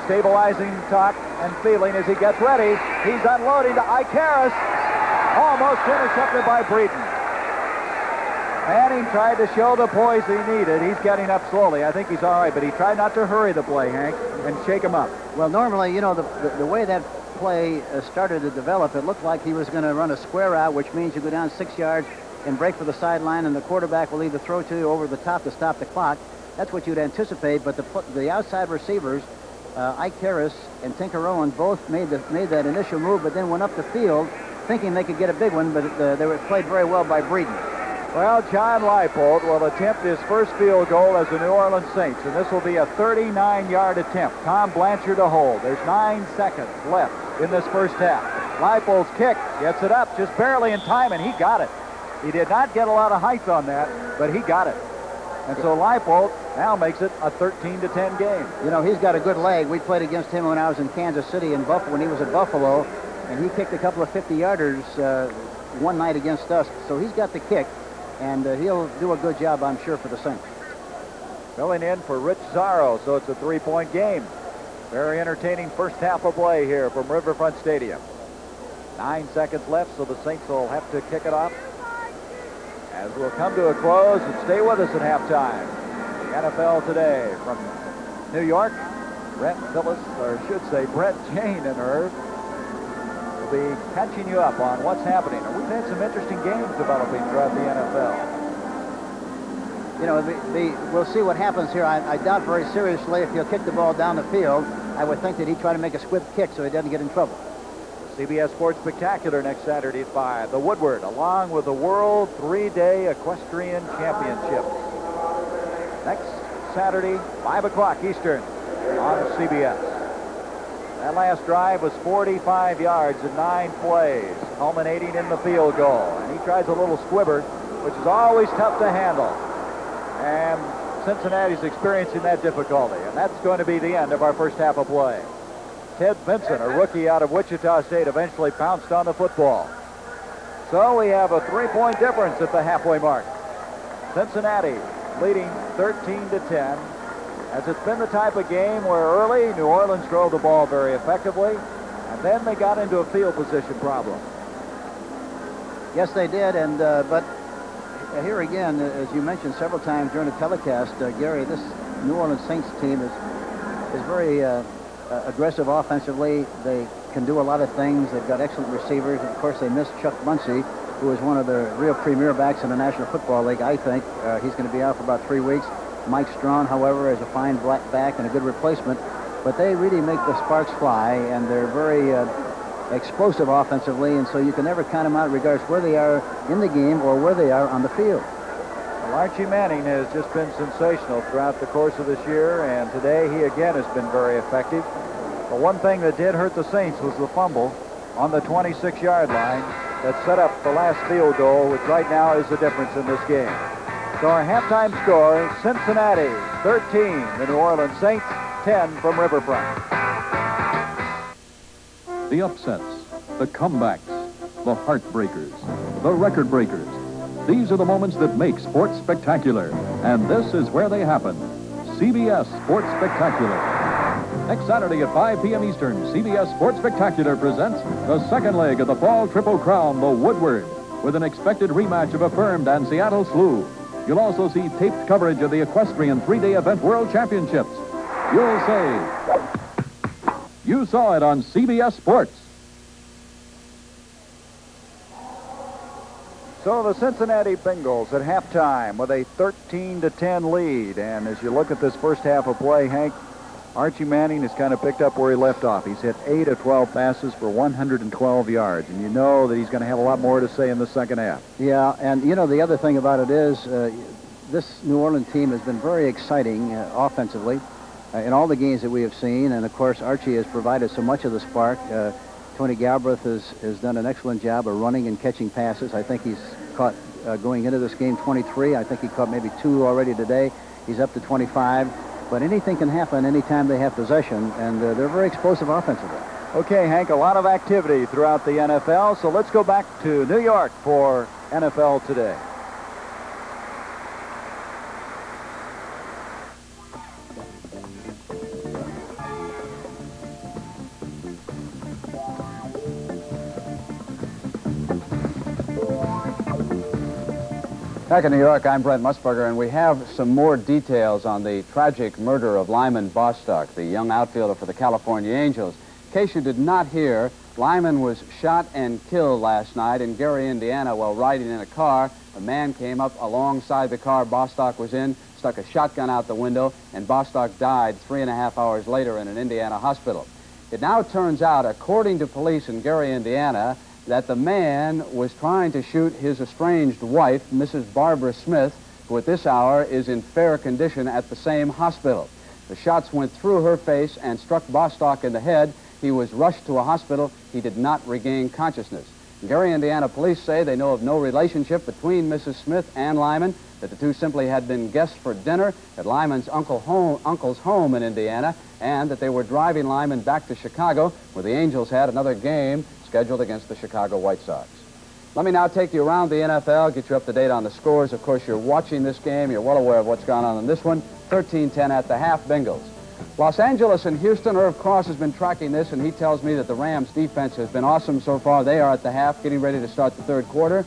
stabilizing talk and feeling as he gets ready. He's unloading to Icaris. Almost intercepted by Breeden. Manning tried to show the poise he needed. He's getting up slowly. I think he's all right, but he tried not to hurry the play, Hank, and shake him up. Well, normally, you know, the way that play started to develop, it looked like he was going to run a square out, which means you go down 6 yards and break for the sideline, and the quarterback will either throw to you over the top to stop the clock. That's what you'd anticipate, but the outside receivers, Ike Harris and Tinker Owen, both made that initial move, but then went up the field thinking they could get a big one, but they were played very well by Breeden. Well, John Leipold will attempt his first field goal as the New Orleans Saints, and this will be a 39-yard attempt. Tom Blanchard to hold. There's 9 seconds left in this first half. Leipold's kick gets it up just barely in time, and he got it. He did not get a lot of height on that, but he got it. And so Leipold now makes it a 13-10 game. You know, he's got a good leg. We played against him when I was in Kansas City in Buffalo, when he was at Buffalo, and he kicked a couple of 50-yarders one night against us. So he's got the kick, and he'll do a good job, I'm sure, for the Saints. Filling in for Rich Zarro, so it's a 3-point game. Very entertaining first half of play here from Riverfront Stadium. 9 seconds left, so the Saints will have to kick it off. As we'll come to a close, and stay with us at halftime. The NFL Today from New York. Brent Jane and Irv will be catching you up on what's happening. And we've had some interesting games developing throughout the NFL. You know, we'll see what happens here. I doubt very seriously if he'll kick the ball down the field. I would think that he'd try to make a swift kick so he doesn't get in trouble. CBS Sports Spectacular next Saturday at 5. The Woodward, along with the World 3-Day Equestrian Championships. Next Saturday, 5 o'clock Eastern. on CBS. That last drive was 45 yards in 9 plays, culminating in the field goal. And he tries a little squibber, which is always tough to handle. And Cincinnati's experiencing that difficulty. And that's going to be the end of our first half of play. Ted Vinson, a rookie out of Wichita State, eventually pounced on the football. So we have a 3-point difference at the halfway mark. Cincinnati leading 13-10. As it's been the type of game where early New Orleans drove the ball very effectively, and then they got into a field position problem. Yes, they did, and but here again, as you mentioned several times during the telecast, Gary, this New Orleans Saints team is very aggressive offensively. They can do a lot of things. They've got excellent receivers. Of course, they missed Chuck Muncie, who is one of the real premier backs in the National Football League, I think. He's going to be out for about 3 weeks. Mike Strawn, however, is a fine black back and a good replacement. But they really make the sparks fly, and they're very explosive offensively, and so you can never count them out regardless where they are in the game or where they are on the field. Well, Archie Manning has just been sensational throughout the course of this year, and today he again has been very effective. The one thing that did hurt the Saints was the fumble on the 26-yard line that set up the last field goal, which right now is the difference in this game. So our halftime score, Cincinnati 13, the New Orleans Saints 10 from Riverfront. The upsets, the comebacks, the heartbreakers, the record breakers. These are the moments that make sports spectacular, and this is where they happen. CBS Sports Spectacular. Next Saturday at 5 p.m. Eastern, CBS Sports Spectacular presents the second leg of the Fall Triple Crown, the Woodward, with an expected rematch of Affirmed and Seattle Slew. You'll also see taped coverage of the equestrian 3-day event World Championships. You'll say, you saw it on CBS Sports. So the Cincinnati Bengals at halftime with a 13-10 lead. And as you look at this first half of play, Hank, Archie Manning has kind of picked up where he left off. He's hit 8 of 12 passes for 112 yards. And you know that he's going to have a lot more to say in the second half. Yeah, and you know, the other thing about it is this New Orleans team has been very exciting offensively in all the games that we have seen. And, of course, Archie has provided so much of the spark. Tony Galbraith has done an excellent job of running and catching passes. I think he's caught, going into this game, 23. I think he caught maybe 2 already today. He's up to 25. But anything can happen anytime they have possession, and they're very explosive offensively. Okay, Hank, a lot of activity throughout the NFL, so let's go back to New York for NFL Today. Back in New York, I'm Brent Musburger, and we have some more details on the tragic murder of Lyman Bostock, the young outfielder for the California Angels. In case you did not hear, Lyman was shot and killed last night in Gary, Indiana, while riding in a car. A man came up alongside the car Bostock was in, stuck a shotgun out the window, and Bostock died 3.5 hours later in an Indiana hospital. It now turns out, according to police in Gary, Indiana, that the man was trying to shoot his estranged wife, Mrs. Barbara Smith, who at this hour is in fair condition at the same hospital. The shots went through her face and struck Bostock in the head. He was rushed to a hospital. He did not regain consciousness. Gary, Indiana police say they know of no relationship between Mrs. Smith and Lyman, that the two simply had been guests for dinner at Lyman's uncle's home in Indiana, and that they were driving Lyman back to Chicago, where the Angels had another game scheduled against the Chicago White Sox. Let me now take you around the NFL, get you up to date on the scores. Of course, you're watching this game. You're well aware of what's gone on in this one. 13-10 at the half, Bengals. Los Angeles and Houston. Irv Cross has been tracking this, and he tells me that the Rams' defense has been awesome so far. They are at the half, getting ready to start the third quarter.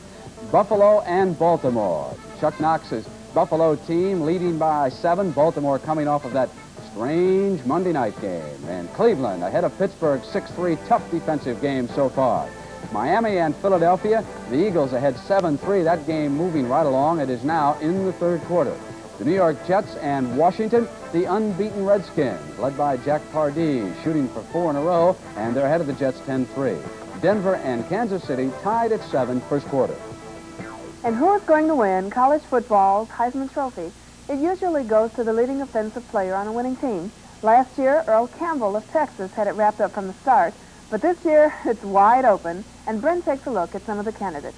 Buffalo and Baltimore. Chuck Knox's Buffalo team leading by 7. Baltimore coming off of that strange Monday night game. And Cleveland ahead of Pittsburgh 6-3. Tough defensive game so far. Miami and Philadelphia, the Eagles ahead 7-3. That game moving right along. It is now in the third quarter. The New York Jets and Washington, the unbeaten Redskins, led by Jack Pardee, shooting for 4 in a row, and they're ahead of the Jets 10-3. Denver and Kansas City tied at 7 first quarter. And who is going to win college football's Heisman Trophy? It usually goes to the leading offensive player on a winning team. Last year, Earl Campbell of Texas had it wrapped up from the start, but this year it's wide open, and Brent takes a look at some of the candidates.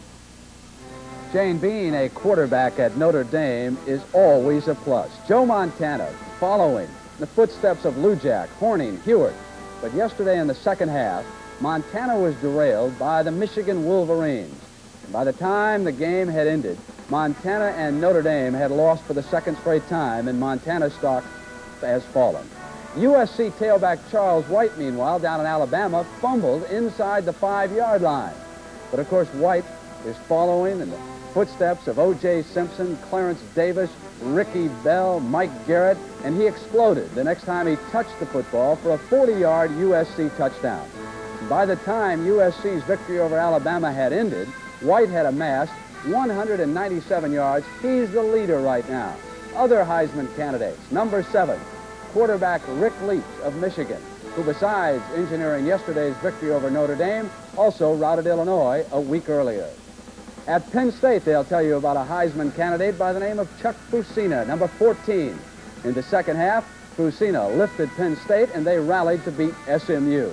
Jane, being a quarterback at Notre Dame is always a plus. Joe Montana following the footsteps of Lujack, Horning, Hewitt. But yesterday in the second half, Montana was derailed by the Michigan Wolverines. And by the time the game had ended, Montana and Notre Dame had lost for the second straight time, and Montana's stock has fallen. USC tailback Charles White, meanwhile, down in Alabama, fumbled inside the 5-yard line. But, of course, White is following in the footsteps of O.J. Simpson, Clarence Davis, Ricky Bell, Mike Garrett, and he exploded the next time he touched the football for a 40-yard USC touchdown. By the time USC's victory over Alabama had ended, White had amassed 197 yards. He's the leader right now. Other Heisman candidates, number 7, quarterback Rick Leach of Michigan, who besides engineering yesterday's victory over Notre Dame, also routed Illinois a week earlier. At Penn State, they'll tell you about a Heisman candidate by the name of Chuck Fusina, number 14. In the second half, Fusina lifted Penn State, and they rallied to beat SMU.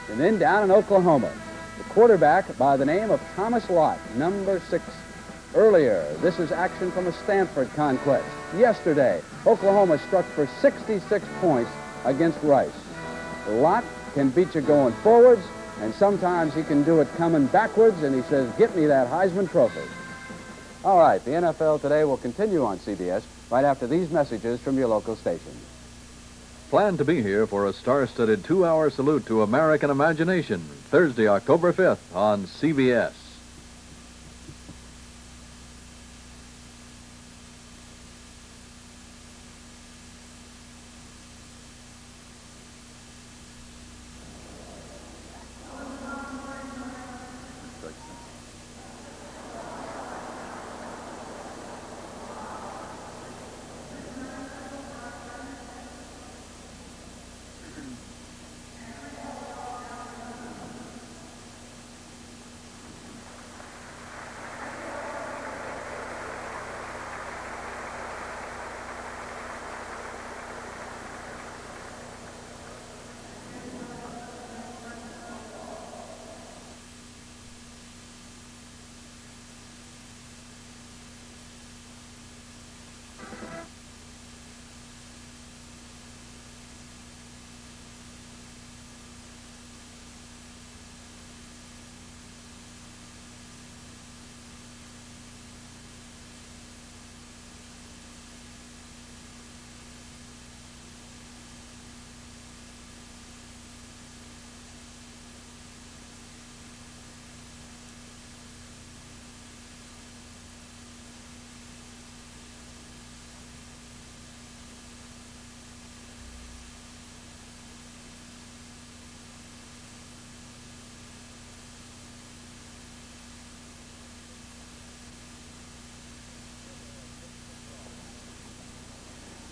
And then down in Oklahoma, the quarterback by the name of Thomas Lott, number 6. Earlier, this is action from a Stanford conquest. Yesterday, Oklahoma struck for 66 points against Rice. Lott can beat you going forwards, and sometimes he can do it coming backwards, and he says, get me that Heisman Trophy. All right, the NFL Today will continue on CBS right after these messages from your local station. Plan to be here for a star-studded 2-hour salute to American imagination, Thursday, October 5th on CBS.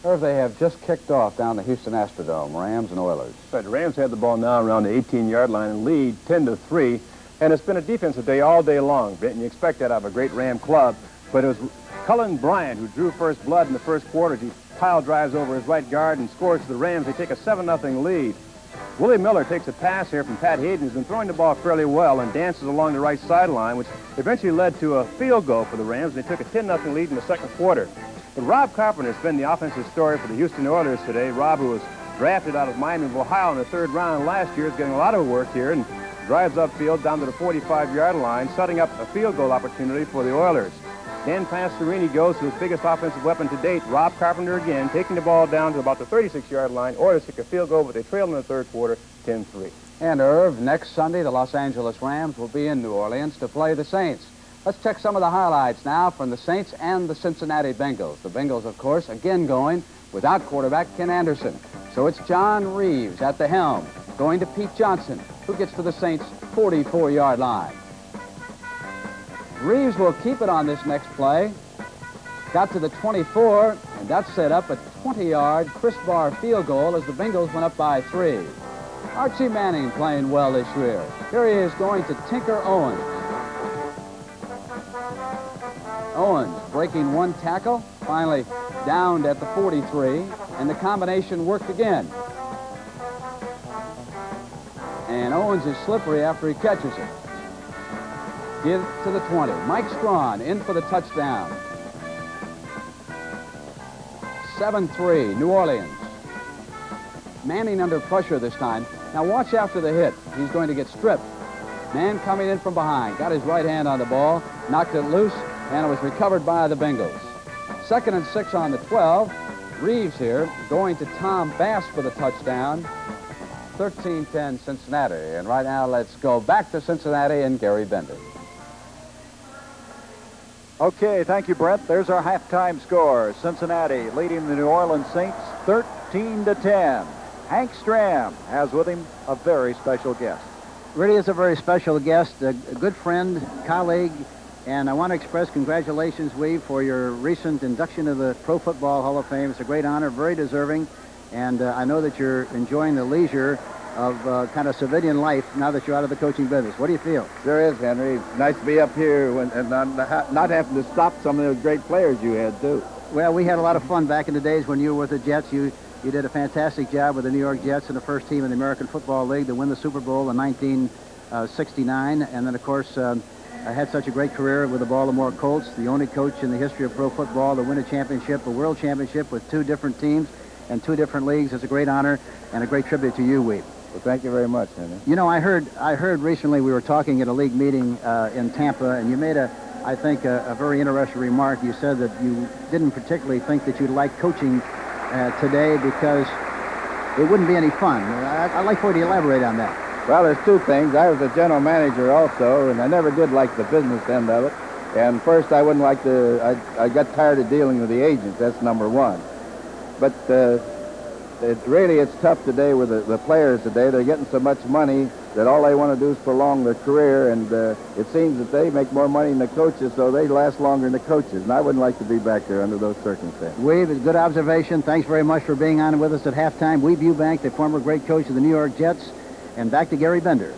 Irv, they have just kicked off down the Houston Astrodome, Rams and Oilers. Right, the Rams had the ball now around the 18-yard line and lead 10-3, and it's been a defensive day all day long. And you expect that out of a great Ram club, but it was Cullen Bryant who drew first blood in the first quarter. He pile drives over his right guard and scores for the Rams. They take a 7-0 lead. Willie Miller takes a pass here from Pat Hayden, who's been throwing the ball fairly well, and dances along the right sideline, which eventually led to a field goal for the Rams. They took a 10-0 lead in the second quarter. But Rob Carpenter's been the offensive story for the Houston Oilers today. Rob, who was drafted out of Miami of Ohio in the 3rd round last year, is getting a lot of work here and drives upfield down to the 45-yard line, setting up a field goal opportunity for the Oilers. Dan Pastorini goes to his biggest offensive weapon to date, Rob Carpenter again, taking the ball down to about the 36-yard line. Oilers kick a field goal, but they trail in the third quarter, 10-3. And, Irv, next Sunday, the Los Angeles Rams will be in New Orleans to play the Saints. Let's check some of the highlights now from the Saints and the Cincinnati Bengals. The Bengals, of course, again going without quarterback Ken Anderson. So it's John Reeves at the helm, going to Pete Johnson, who gets to the Saints' 44-yard line. Reeves will keep it on this next play. Got to the 24, and that set up a 20-yard Chris Barr field goal as the Bengals went up by 3. Archie Manning playing well this year. Here he is going to Tinker Owens. Owens breaking one tackle, finally downed at the 43, and the combination worked again. And Owens is slippery after he catches it. Give it to the 20. Mike Strawn in for the touchdown. 7-3, New Orleans. Manning under pressure this time. Now watch after the hit. He's going to get stripped. Man coming in from behind. Got his right hand on the ball, knocked it loose, and it was recovered by the Bengals. 2nd and 6 on the 12. Reeves here going to Tom Bass for the touchdown. 13-10 Cincinnati. And right now let's go back to Cincinnati and Gary Bender. Okay, thank you, Brent. There's our halftime score. Cincinnati leading the New Orleans Saints 13-10. Hank Stram has with him a very special guest. Really is a very special guest, a good friend, colleague, and I want to express congratulations, Weave, for your recent induction to the Pro Football Hall of Fame. It's a great honor, very deserving, and I know that you're enjoying the leisure of kind of civilian life now that you're out of the coaching business. What do you feel? Sure is, Henry. It's nice to be up here and not having to stop some of those great players you had, too. Well, we had a lot of fun back in the days when you were with the Jets. You did a fantastic job with the New York Jets and the first team in the American Football League to win the Super Bowl in 1969. And then, of course, I had such a great career with the Baltimore Colts, the only coach in the history of pro football to win a championship, a world championship with 2 different teams and 2 different leagues. It's a great honor and a great tribute to you, Weave. Well, thank you very much, Henry. You know, I heard recently we were talking at a league meeting in Tampa, and you made I think, a very interesting remark. You said that you didn't particularly think that you'd like coaching today because it wouldn't be any fun. I'd like for you to elaborate on that. Well, there's 2 things. I was a general manager also, and I never did like the business end of it. And first, I wouldn't like to, I got tired of dealing with the agents. That's number 1. But it's tough today with the players today. They're getting so much money that all they want to do is prolong their career, and it seems that they make more money than the coaches, so they last longer than the coaches. And I wouldn't like to be back there under those circumstances. Weave, it's a good observation. Thanks very much for being on with us at halftime. Weave Eubank, the former great coach of the New York Jets, and back to Gary Bender.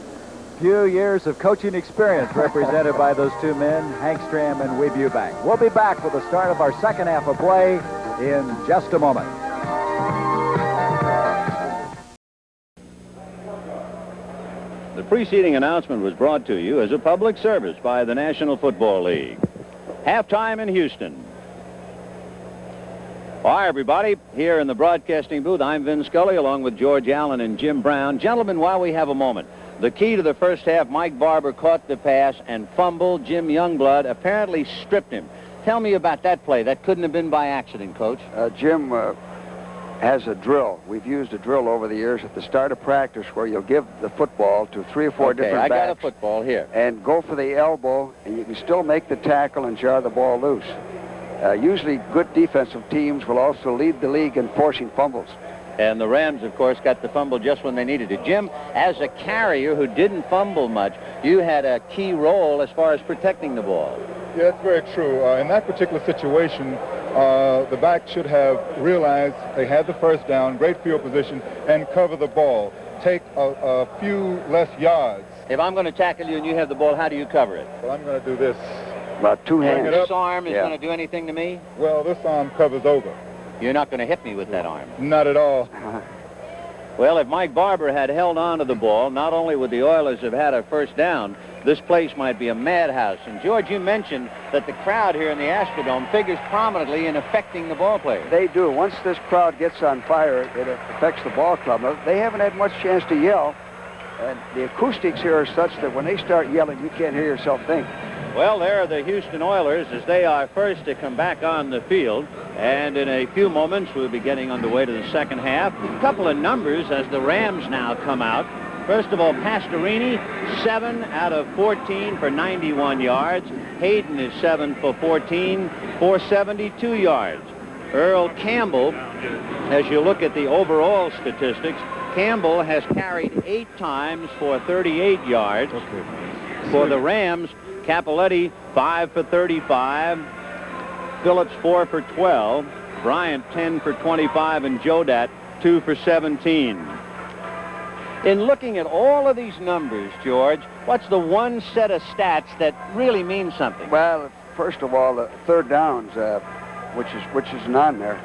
Few years of coaching experience represented by those 2 men, Hank Stram and Weave Eubank. We'll be back with the start of our second half of play in just a moment. The preceding announcement was brought to you as a public service by the National Football League. Halftime in Houston. Hi, everybody. Here in the broadcasting booth, I'm Vin Scully along with George Allen and Jim Brown. Gentlemen, while we have a moment, the key to the first half, Mike Barber caught the pass and fumbled. Jim Youngblood apparently stripped him. Tell me about that play. That couldn't have been by accident, Coach. Jim has a drill. We've used a drill over the years at the start of practice where you'll give the football to 3 or 4 different backs. I got a football here. And go for the elbow, and you can still make the tackle and jar the ball loose. Usually good defensive teams will also lead the league in forcing fumbles. And the Rams, of course, got the fumble just when they needed it. Jim, as a carrier who didn't fumble much, you had a key role as far as protecting the ball. Yeah, that's very true. In that particular situation, the back should have realized they had the first down, great field position, and cover the ball. Take a few less yards. If I'm going to tackle you and you have the ball, how do you cover it? Well, I'm going to do this. About 2 hands. This arm is going to do anything to me? Well, this arm covers over. You're not going to hit me with that arm? Not at all. Well, if Mike Barber had held on to the ball, not only would the Oilers have had a first down, this place might be a madhouse. And, George, you mentioned that the crowd here in the Astrodome figures prominently in affecting the ball players. They do. Once this crowd gets on fire, it affects the ball club. Now, they haven't had much chance to yell, and the acoustics here are such that when they start yelling, you can't hear yourself think. Well, there are the Houston Oilers as they are first to come back on the field. And in a few moments, we'll be getting underway to the second half. A couple of numbers as the Rams now come out. First of all, Pastorini, 7 out of 14 for 91 yards. Hayden is 7 for 14 for 72 yards. Earl Campbell, as you look at the overall statistics, Campbell has carried 8 times for 38 yards. For the Rams, Capoletti, 5 for 35. Phillips, 4 for 12. Bryant, 10 for 25. And Jodat, 2 for 17. In looking at all of these numbers, George, what's the one set of stats that really means something? Well, first of all, the third downs. which isn't on there.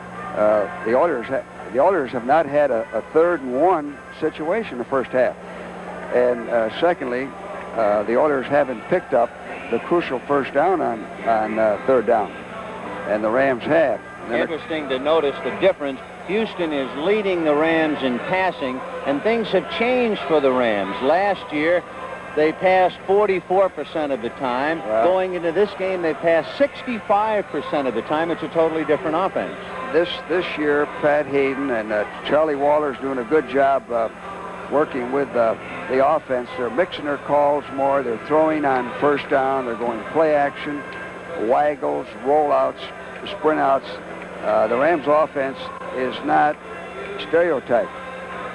The Oilers have not had a 3rd and 1 situation in the first half. And secondly, the Oilers haven't picked up the crucial first down on 3rd down. And the Rams have. Interesting to notice the difference. Houston is leading the Rams in passing, and things have changed for the Rams. Last year, they passed 44% of the time. Wow. Going into this game, they passed 65% of the time. It's a totally different offense. This year, Pat Hayden and Charlie Waller's doing a good job working with the offense. They're mixing their calls more. They're throwing on first down. They're going play action, waggles, rollouts, sprint outs. The Rams offense is not stereotyped.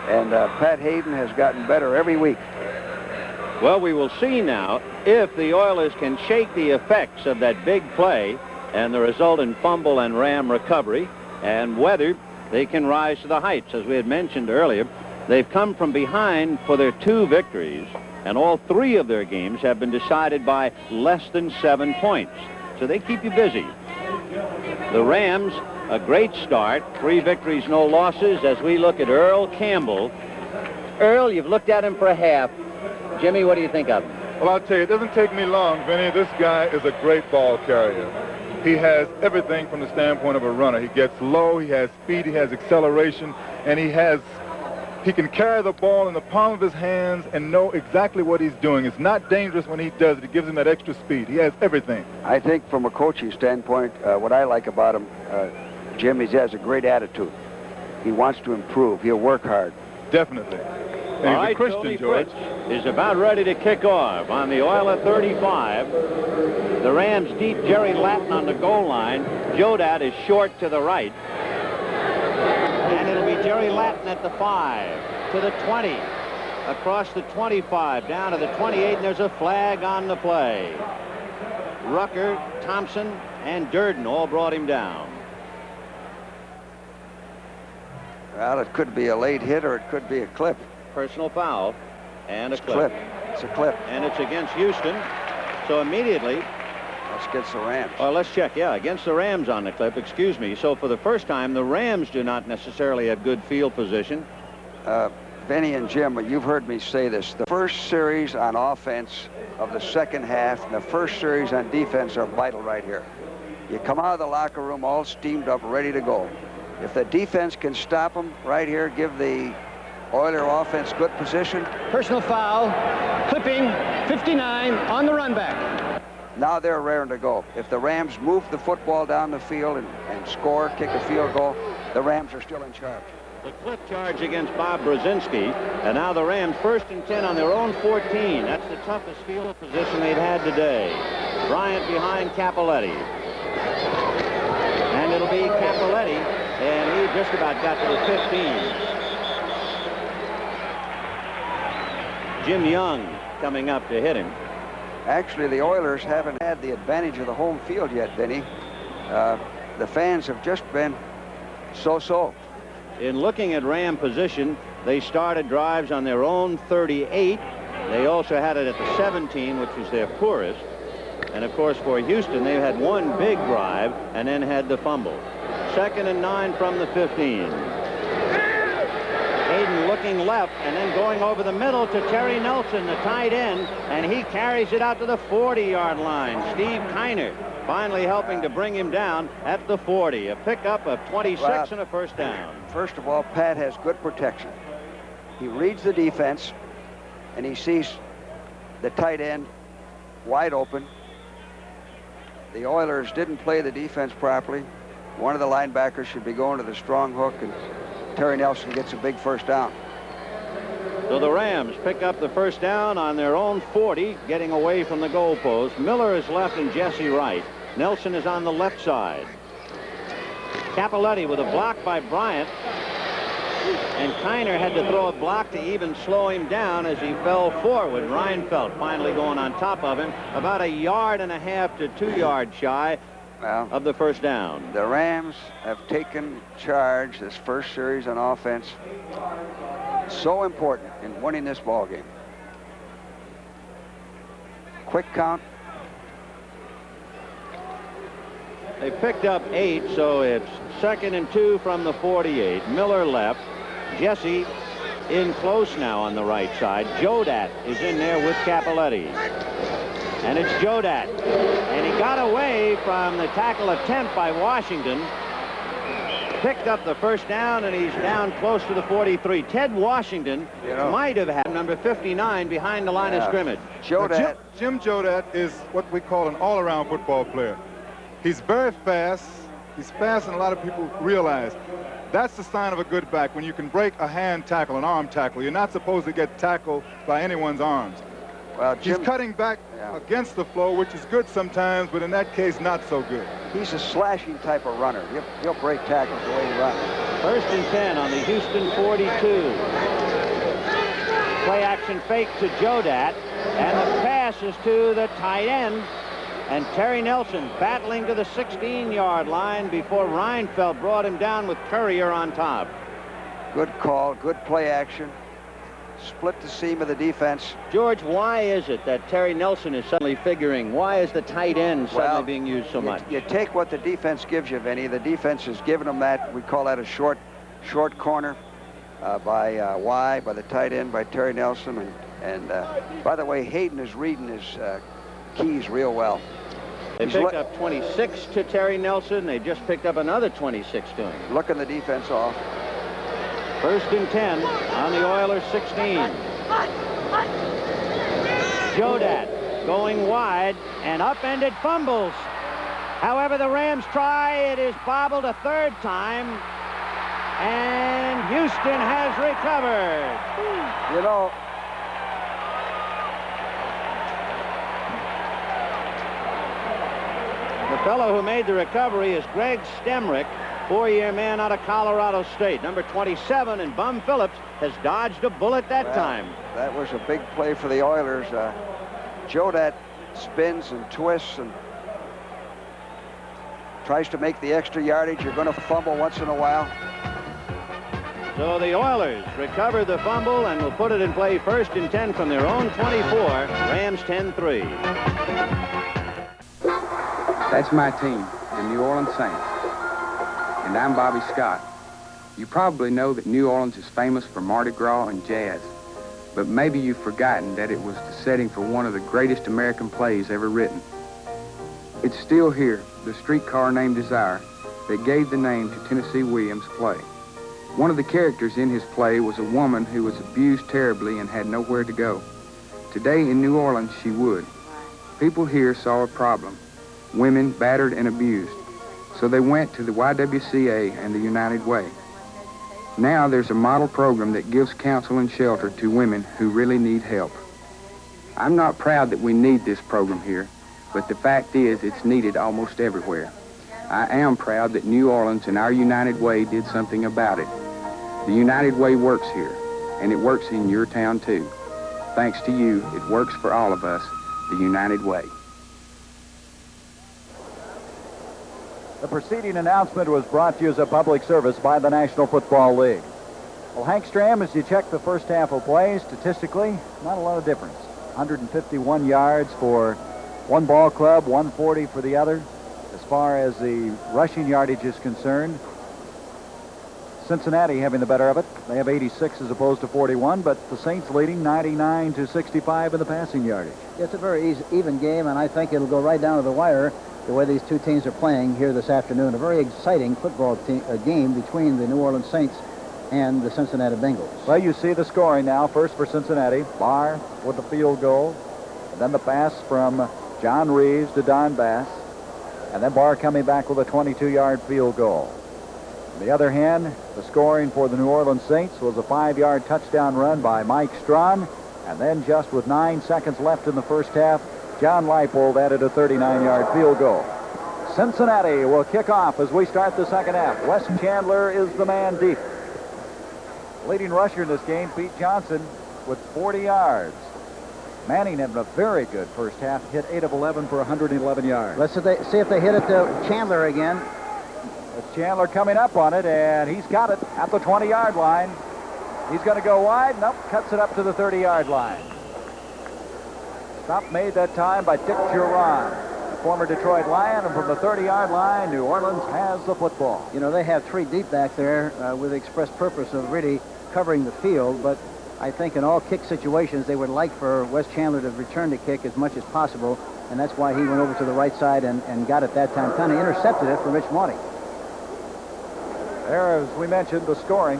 And Pat Hayden has gotten better every week. Well, we will see now if the Oilers can shake the effects of that big play and the resultant fumble and Ram recovery, and whether they can rise to the heights. As we had mentioned earlier, they've come from behind for their 2 victories, and all 3 of their games have been decided by less than 7 points. So they keep you busy. The Rams, a great start, 3 victories, no losses. As we look at Earl Campbell. Earl, you've looked at him for a half. Jimmy, what do you think of him? Well, I'll tell you, it doesn't take me long, Vinny. This guy is a great ball carrier. He has everything from the standpoint of a runner. He gets low, he has speed, he has acceleration, and he can carry the ball in the palm of his hands and know exactly what he's doing. It's not dangerous when he does it. It gives him that extra speed. He has everything. I think from a coaching standpoint, what I like about him, Jim, is he has a great attitude. He wants to improve. He'll work hard. Definitely. And All right, Tony Fritz is about ready to kick off on the Oiler 35. The Rams deep Jerry Latin on the goal line. Jodat is short to the right. And it'll be Jerry Latin at the 5, to the 20, across the 25, down to the 28, and there's a flag on the play. Rucker, Thompson, and Durden all brought him down. Well, it could be a late hit or it could be a clip. Personal foul and a clip. It's a clip. And it's against Houston. So immediately, that's against the Rams. Oh, let's check. Yeah, against the Rams on the clip. Excuse me. So for the first time, the Rams do not necessarily have good field position. Benny and Jim, you've heard me say this. The first series on offense of the second half and the first series on defense are vital right here. You come out of the locker room all steamed up, ready to go. If the defense can stop them right here, give the Oiler offense good position. Personal foul, clipping, 59 on the run back. Now they're raring to go. If the Rams move the football down the field and score, kick a field goal, the Rams are still in charge. The clip charge against Bob Brzezinski, and now the Rams 1st and 10 on their own 14. That's the toughest field position they've had today. Bryant behind Cappelletti. And it'll be Cappelletti, and he just about got to the 15. Jim Young coming up to hit him. Actually, the Oilers haven't had the advantage of the home field yet, Vinny. The fans have just been so-so. In looking at Ram position, they started drives on their own 38. They also had it at the 17, which was their poorest. And, of course, for Houston, they had one big drive and then had the fumble. 2nd and 9 from the 15. Hayden looking left and then going over the middle to Terry Nelson, the tight end, and he carries it out to the 40-yard line. Steve Kiner finally helping to bring him down at the 40. A pickup of 26 and a first down. First of all, Pat has good protection. He reads the defense, and he sees the tight end wide open. The Oilers didn't play the defense properly. One of the linebackers should be going to the strong hook, and Terry Nelson gets a big first down. So the Rams pick up the first down on their own 40, getting away from the goalpost. Miller is left and Jesse right. Nelson is on the left side. Cappelletti with a block by Bryant. And Kiner had to throw a block to even slow him down as he fell forward. Reinfeldt finally going on top of him, about 1.5 yards to 2 yards shy of the first down. The Rams have taken charge this first series on offense. So important in winning this ball game. Quick count. They picked up 8, so it's 2nd and 2 from the 48. Miller left. Jesse in close now on the right side. Jodat is in there with Capoletti. And it's Jodat. And he got away from the tackle attempt by Washington. Picked up the first down, and he's down close to the 43. Ted Washington might have had number 59 behind the line of scrimmage. Jodat. Jim Jodat is what we call an all-around football player. He's very fast. He's faster than a lot of people realize. That's the sign of a good back, when you can break a hand tackle, an arm tackle. You're not supposed to get tackled by anyone's arms. Well, he's cutting back against the flow, which is good sometimes, but in that case, not so good. He's a slashing type of runner. He'll break tackles the way he runs. 1st and 10 on the Houston 42. Play action fake to Jodat, and the pass is to the tight end. And Terry Nelson battling to the 16-yard line before Reinfeldt brought him down with Courier on top. Good call, good play action. Split the seam of the defense. George, why is it that Terry Nelson is suddenly figuring? Why is the tight end suddenly being used so much? You take what the defense gives you, Vinny. The defense has given them that. We call that a short corner by Y, by the tight end, by Terry Nelson. And by the way, Hayden is reading his keys real well. They picked up 26 to Terry Nelson. They just picked up another 26 to him. Looking the defense off. 1st and 10 on the Oilers 16. Jodat going wide and upended fumbles. However, the Rams try. It is bobbled a 3rd time. And Houston has recovered. You know, the fellow who made the recovery is Greg Stemrick, 4-year man out of Colorado State. Number 27, and Bum Phillips has dodged a bullet that time. That was a big play for the Oilers. Jodat spins and twists and tries to make the extra yardage. You're going to fumble once in a while. So the Oilers recover the fumble and will put it in play 1st and 10 from their own 24. Rams 10-3. That's my team, the New Orleans Saints. And I'm Bobby Scott. You probably know that New Orleans is famous for Mardi Gras and jazz, but maybe you've forgotten that it was the setting for one of the greatest American plays ever written. It's still here, The Streetcar Named Desire, that gave the name to Tennessee Williams' play. One of the characters in his play was a woman who was abused terribly and had nowhere to go. Today in New Orleans, she would. People here saw a problem, women battered and abused. So they went to the YWCA and the United Way. Now there's a model program that gives counsel and shelter to women who really need help. I'm not proud that we need this program here, but the fact is it's needed almost everywhere. I am proud that New Orleans and our United Way did something about it. The United Way works here, and it works in your town too. Thanks to you, it works for all of us, the United Way. The preceding announcement was brought to you as a public service by the National Football League. Well, Hank Stram, as you check the first half of play, statistically, not a lot of difference. 151 yards for one ball club, 140 for the other. As far as the rushing yardage is concerned, Cincinnati having the better of it. They have 86 as opposed to 41, but the Saints leading 99-65 in the passing yardage. It's a very even game, and I think it'll go right down to the wire the way these two teams are playing here this afternoon. A very exciting football game between the New Orleans Saints and the Cincinnati Bengals. Well, you see the scoring now. First for Cincinnati, Barr with the field goal, and then the pass from John Reeves to Don Bass, and then Barr coming back with a 22-yard field goal. On the other hand, the scoring for the New Orleans Saints was a 5-yard touchdown run by Mike Strawn, and then just with 9 seconds left in the first half, John Leipold added a 39-yard field goal. Cincinnati will kick off as we start the second half. Wes Chandler is the man deep. Leading rusher in this game, Pete Johnson, with 40 yards. Manning having a very good first half, hit 8 of 11 for 111 yards. Let's see if they hit it to Chandler again. It's Chandler coming up on it, and he's got it at the 20-yard line. He's going to go wide. Nope, cuts it up to the 30-yard line. Stop made that time by Dick Juron. former Detroit Lion, and from the 30-yard line, New Orleans has the football. You know, they have 3 deep back there with the express purpose of really covering the field, but I think in all kick situations, they would like for Wes Chandler to return the kick as much as possible, and that's why he went over to the right side and got it that time. Kind of intercepted it for Rich Marty. There, as we mentioned, the scoring.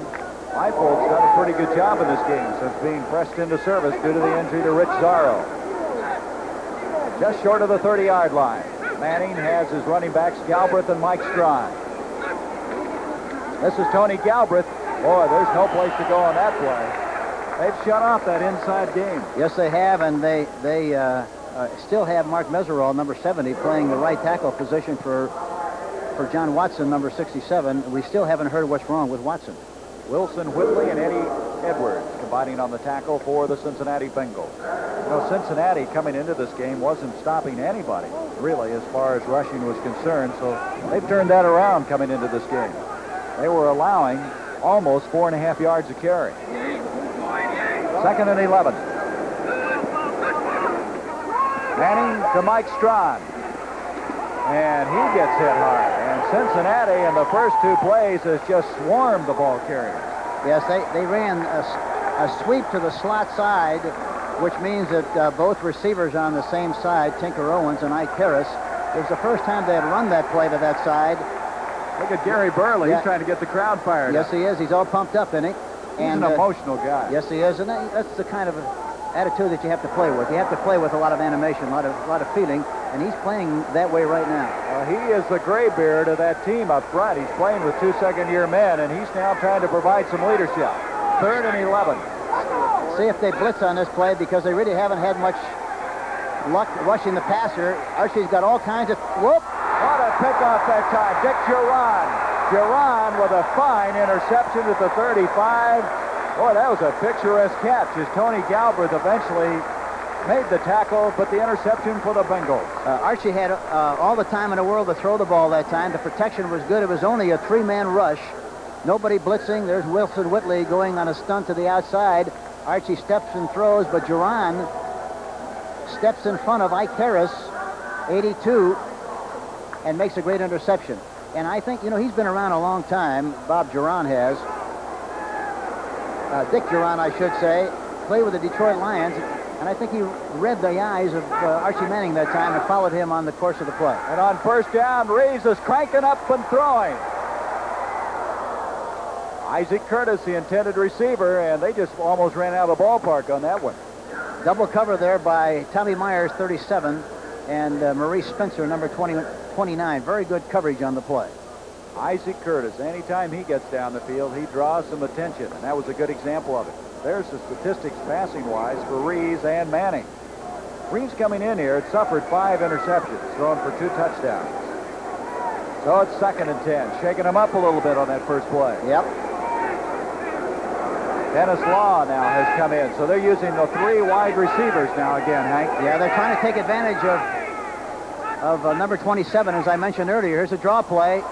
Leipold's done a pretty good job in this game since being pressed into service due to the injury to Rich Zarro. Just short of the 30-yard line. Manning has his running backs Galbraith and Mike Strawn. This is Tony Galbraith. Boy, there's no place to go on that play. They've shut off that inside game. Yes, they have, and they still have Mark Meserol, number 70, playing the right tackle position for John Watson, number 67. We still haven't heard what's wrong with Watson. Wilson Whitley and Eddie Edwards combining on the tackle for the Cincinnati Bengals. You know, Cincinnati coming into this game wasn't stopping anybody, really, as far as rushing was concerned, so they've turned that around coming into this game. They were allowing almost 4.5 yards a carry. 2nd and 11. Manning to Mike Strawn. And he gets hit hard. And Cincinnati in the first 2 plays has just swarmed the ball carriers. Yes, they ran a sweep to the slot side, which means that both receivers are on the same side, Tinker Owens and Ike Harris. It was the first time they had run that play to that side. Look at Gary Burley. Yeah. He's trying to get the crowd fired Yes, up. He is. He's all pumped up, isn't he? He's an emotional guy. Yes, he is. And that's the kind of attitude that you have to play with. You have to play with a lot of animation, a lot of feeling, and he's playing that way right now. He is the graybeard of that team up front. He's playing with 2 second-year men, and he's now trying to provide some leadership. 3rd and 11. See if they blitz on this play, because they really haven't had much luck rushing the passer. Archie's got all kinds of... Whoop! What a pickoff that time. Dick Geron. Geron with a fine interception at the 35. Boy, that was a picturesque catch as Tony Galbraith eventually made the tackle, but the interception for the Bengals. Archie had all the time in the world to throw the ball that time. The protection was good. It was only a 3-man rush. Nobody blitzing. There's Wilson Whitley going on a stunt to the outside. Archie steps and throws, but Geron steps in front of Ike Harris, 82, and makes a great interception. And I think, you know, he's been around a long time. Bob Geron has. Dick Geron, I should say, played with the Detroit Lions, and I think he read the eyes of Archie Manning that time and followed him on the course of the play. And on first down, Reeves is cranking up and throwing. Isaac Curtis, the intended receiver, and they just almost ran out of the ballpark on that one. Double cover there by Tommy Myers, 37, and Maurice Spencer, number 29. Very good coverage on the play. Isaac Curtis, anytime he gets down the field, he draws some attention, and that was a good example of it. There's the statistics passing-wise for Reeves and Manning. Reeves coming in here had suffered 5 interceptions, thrown for 2 touchdowns. So it's 2nd and 10, shaking him up a little bit on that first play. Yep. Dennis Law now has come in, so they're using the 3 wide receivers now again, Hank. Yeah, they're trying to take advantage of number 27, as I mentioned earlier. Here's a draw play.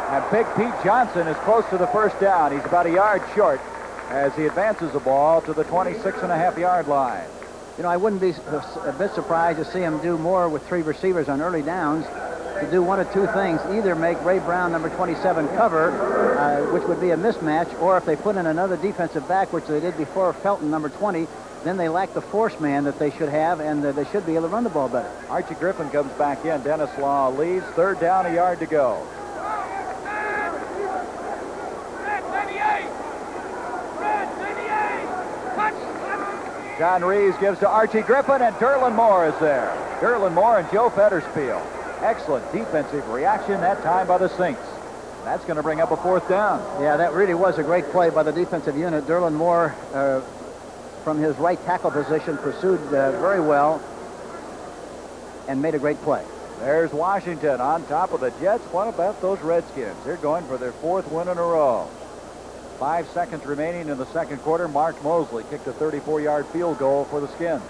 And Big Pete Johnson is close to the first down. He's about a yard short as he advances the ball to the 26.5-yard line. You know, I wouldn't be a bit surprised to see him do more with 3 receivers on early downs, to do one of 2 things. Either make Ray Brown, number 27, cover, which would be a mismatch, or if they put in another defensive back, which they did before, Felton, number 20, then they lack the force man that they should have, and they should be able to run the ball better. Archie Griffin comes back in. Dennis Law leads. 3rd down, a yard to go. John Reeves gives to Archie Griffin, and Derlin Moore is there. Derlin Moore and Joe Fetterspiel. Excellent defensive reaction that time by the Saints. That's going to bring up a 4th down. Yeah, that really was a great play by the defensive unit. Derlin Moore, from his right tackle position, pursued very well and made a great play. There's Washington on top of the Jets. What about those Redskins? They're going for their 4th win in a row. 5 seconds remaining in the second quarter. Mark Mosley kicked a 34-yard field goal for the Skins.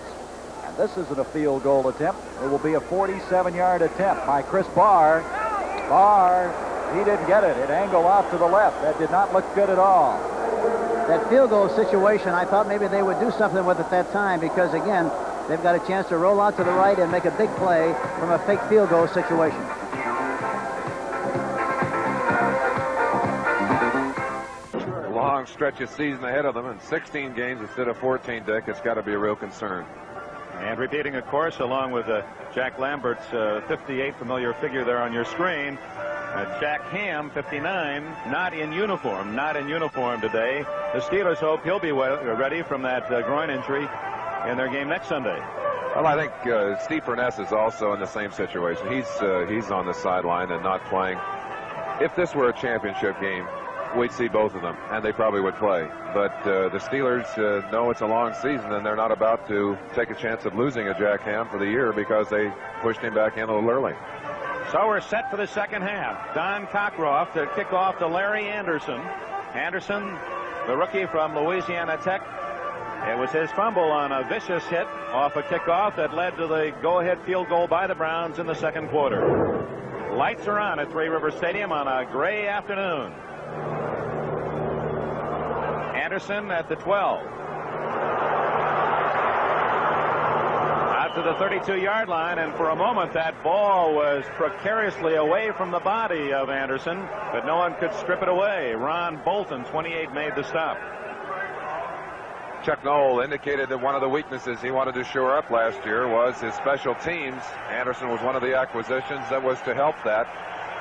And this isn't a field goal attempt. It will be a 47-yard attempt by Chris Barr. Barr, he didn't get it. It angled off to the left. That did not look good at all. That field goal situation, I thought maybe they would do something with it that time, because, again, they've got a chance to roll out to the right and make a big play from a fake field goal situation. Long stretch of season ahead of them, and 16 games instead of 14, Dick. It's got to be a real concern. And repeating, of course, along with Jack Lambert's 58 familiar figure there on your screen, Jack Ham, 59, not in uniform today. The Steelers hope he'll be ready from that groin injury in their game next Sunday. Well, I think Steve Furness is also in the same situation. He's on the sideline and not playing. If this were a championship game, we'd see both of them, and they probably would play. But the Steelers know it's a long season, and they're not about to take a chance of losing a Jack Ham for the year because they pushed him back in a little early. So we're set for the second half. Don Cockroft to kick off to Larry Anderson. Anderson, the rookie from Louisiana Tech. It was his fumble on a vicious hit off a kickoff that led to the go-ahead field goal by the Browns in the second quarter. Lights are on at Three River Stadium on a gray afternoon. Anderson at the 12. Out to the 32-yard line, and for a moment that ball was precariously away from the body of Anderson, but no one could strip it away. Ron Bolton, 28, made the stop. Chuck Noll indicated that one of the weaknesses he wanted to shore up last year was his special teams. Anderson was one of the acquisitions that was to help that.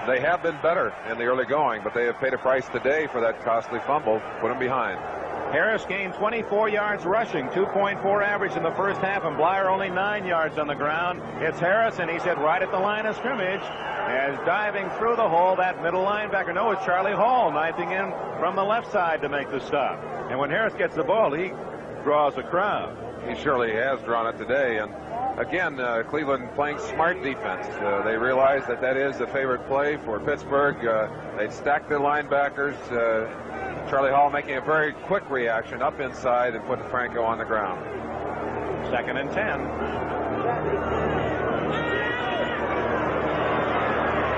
They have been better in the early going, but they have paid a price today for that costly fumble, put them behind. Harris gained 24 yards rushing, 2.4 average in the first half, and Blyer only 9 yards on the ground. It's Harris, and he's hit right at the line of scrimmage as diving through the hole, that middle linebacker. No, it's Charlie Hall knifing in from the left side to make the stop. And when Harris gets the ball, he draws a crowd. He surely has drawn it today. And again, Cleveland playing smart defense. They realize that that is the favorite play for Pittsburgh. They stacked their linebackers. Charlie Hall making a very quick reaction up inside and putting Franco on the ground. 2nd and 10.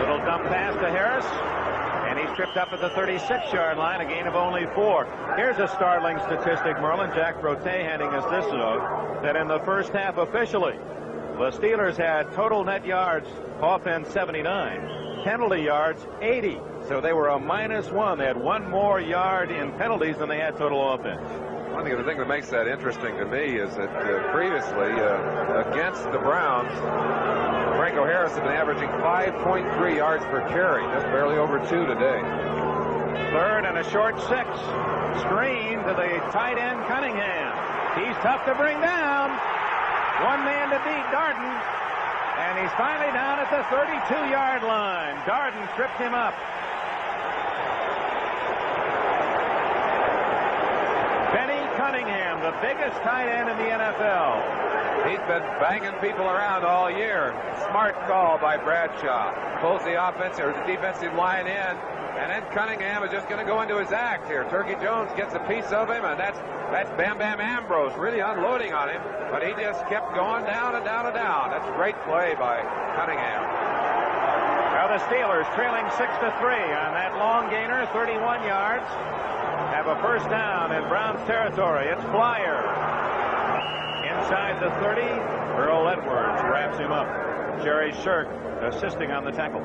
Little dump pass to Harris, and he's tripped up at the 36-yard line, a gain of only 4. Here's a startling statistic, Merlin. Jack Brote handing us this note, that in the first half officially, the Steelers had total net yards, offense 79, penalty yards 80. So they were a -1. They had 1 more yard in penalties than they had total offense. One thing, the thing that makes that interesting to me is that previously against the Browns, Franco Harris had been averaging 5.3 yards per carry, just barely over 2 today. 3rd and a short 6. Screen to the tight end Cunningham. He's tough to bring down. One man to beat, Darden. And he's finally down at the 32-yard line. Darden tripped him up. Benny Cunningham, the biggest tight end in the NFL. He's been banging people around all year. Smart call by Bradshaw. Pulls the offense or the defensive line in, and then Cunningham is just going to go into his act here. Turkey Jones gets a piece of him, and that's Bam Bam Ambrose really unloading on him, but he just kept going down and down and down. That's a great play by Cunningham. Now the Steelers trailing 6-3 on that long gainer, 31 yards. Have a first down in Browns territory. It's Blyer. Inside the 30, Earl Edwards wraps him up. Jerry Shirk assisting on the tackle.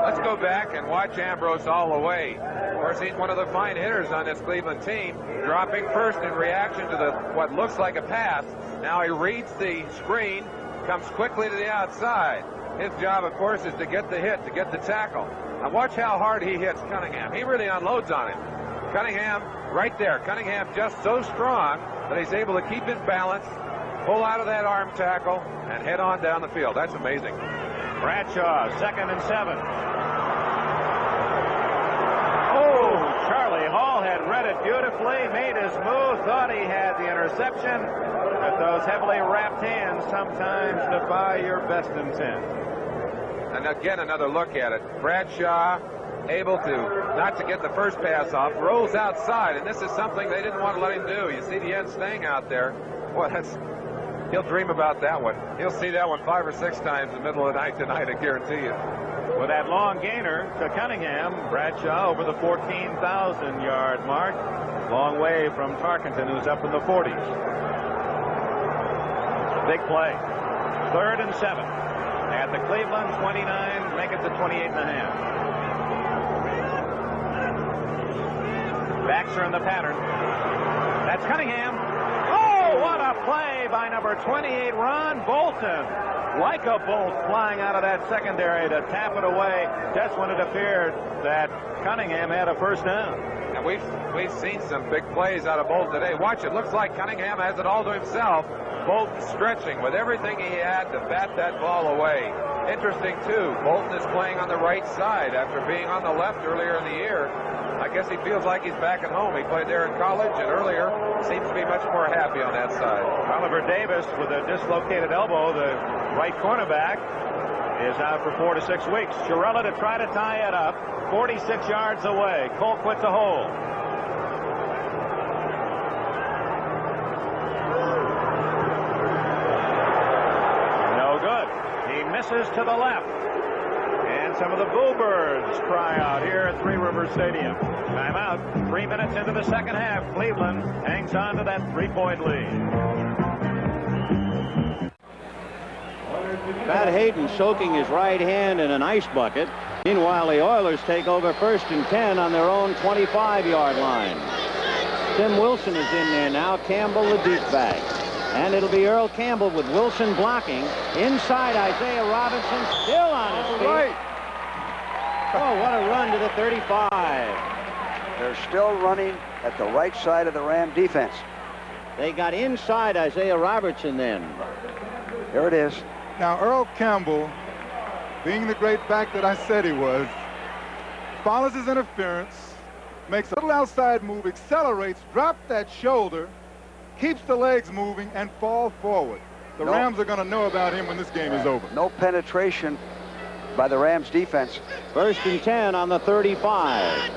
Let's go back and watch Ambrose all the way. Of course, he's one of the fine hitters on this Cleveland team, dropping first in reaction to what looks like a pass. Now he reads the screen, comes quickly to the outside. His job, of course, is to get the hit, to get the tackle. Now watch how hard he hits Cunningham. He really unloads on him. Cunningham right there. Cunningham just so strong that he's able to keep his balance, pull out of that arm tackle, and head on down the field. That's amazing. Bradshaw, 2nd and 7. Oh, Charlie Hall had read it beautifully, made his move, thought he had the interception, but those heavily wrapped hands sometimes defy your best intent. And again, another look at it. Bradshaw able to not to get the first pass off, rolls outside, and this is something they didn't want to let him do. You see the end staying out there. Boy, he'll dream about that one. He'll see that one 5 or 6 times in the middle of the night tonight, I guarantee you. With that long gainer to Cunningham, Bradshaw over the 14,000-yard mark. Long way from Tarkenton, who's up in the 40s. Big play. 3rd and 7. At the Cleveland 29, make it to 28.5. Backs are in the pattern. That's Cunningham. Oh, what a play by number 28, Ron Bolton. Like a bolt flying out of that secondary to tap it away just when it appeared that Cunningham had a first down. And we've seen some big plays out of Bolton today. Watch it. Looks like Cunningham has it all to himself. Bolton stretching with everything he had to bat that ball away. Interesting, too. Bolton is playing on the right side after being on the left earlier in the year. I guess he feels like he's back at home. He played there in college, and earlier seems to be much more happy on that side. Oliver Davis with a dislocated elbow, the right cornerback, is out for 4 to 6 weeks. Chiarella to try to tie it up. 46 yards away. Colquitt to hold. No good. He misses to the left. And some of the Bluebirds cry out here at Three Rivers Stadium. Timeout. 3 minutes into the second half. Cleveland hangs on to that 3-point lead. Pat Hayden soaking his right hand in an ice bucket. Meanwhile, the Oilers take over 1st and 10 on their own 25-yard line. Tim Wilson is in there now. Campbell the deep back. And it'll be Earl Campbell with Wilson blocking. Inside, Isaiah Robinson still on his feet. Oh, what a run to the 35. They're still running at the right side of the Ram defense. They got inside Isaiah Robertson then. Here it is. Now, Earl Campbell, being the great back that I said he was, follows his interference, makes a little outside move, accelerates, drops that shoulder, keeps the legs moving, and falls forward. The Rams are going to know about him when this game is over. No penetration by the Rams defense. 1st and 10 on the 35.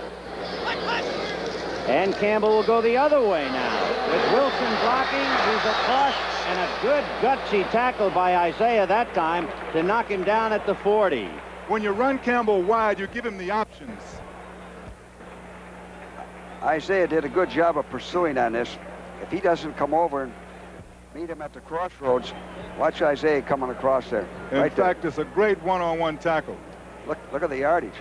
And Campbell will go the other way now. With Wilson blocking, he's across, and a good gutsy tackle by Isaiah that time to knock him down at the 40. When you run Campbell wide, you give him the options. Isaiah did a good job of pursuing on this. If he doesn't come over and meet him at the crossroads, watch Isaiah coming across there. In fact, it's a great one-on-one tackle. Look at the yardage.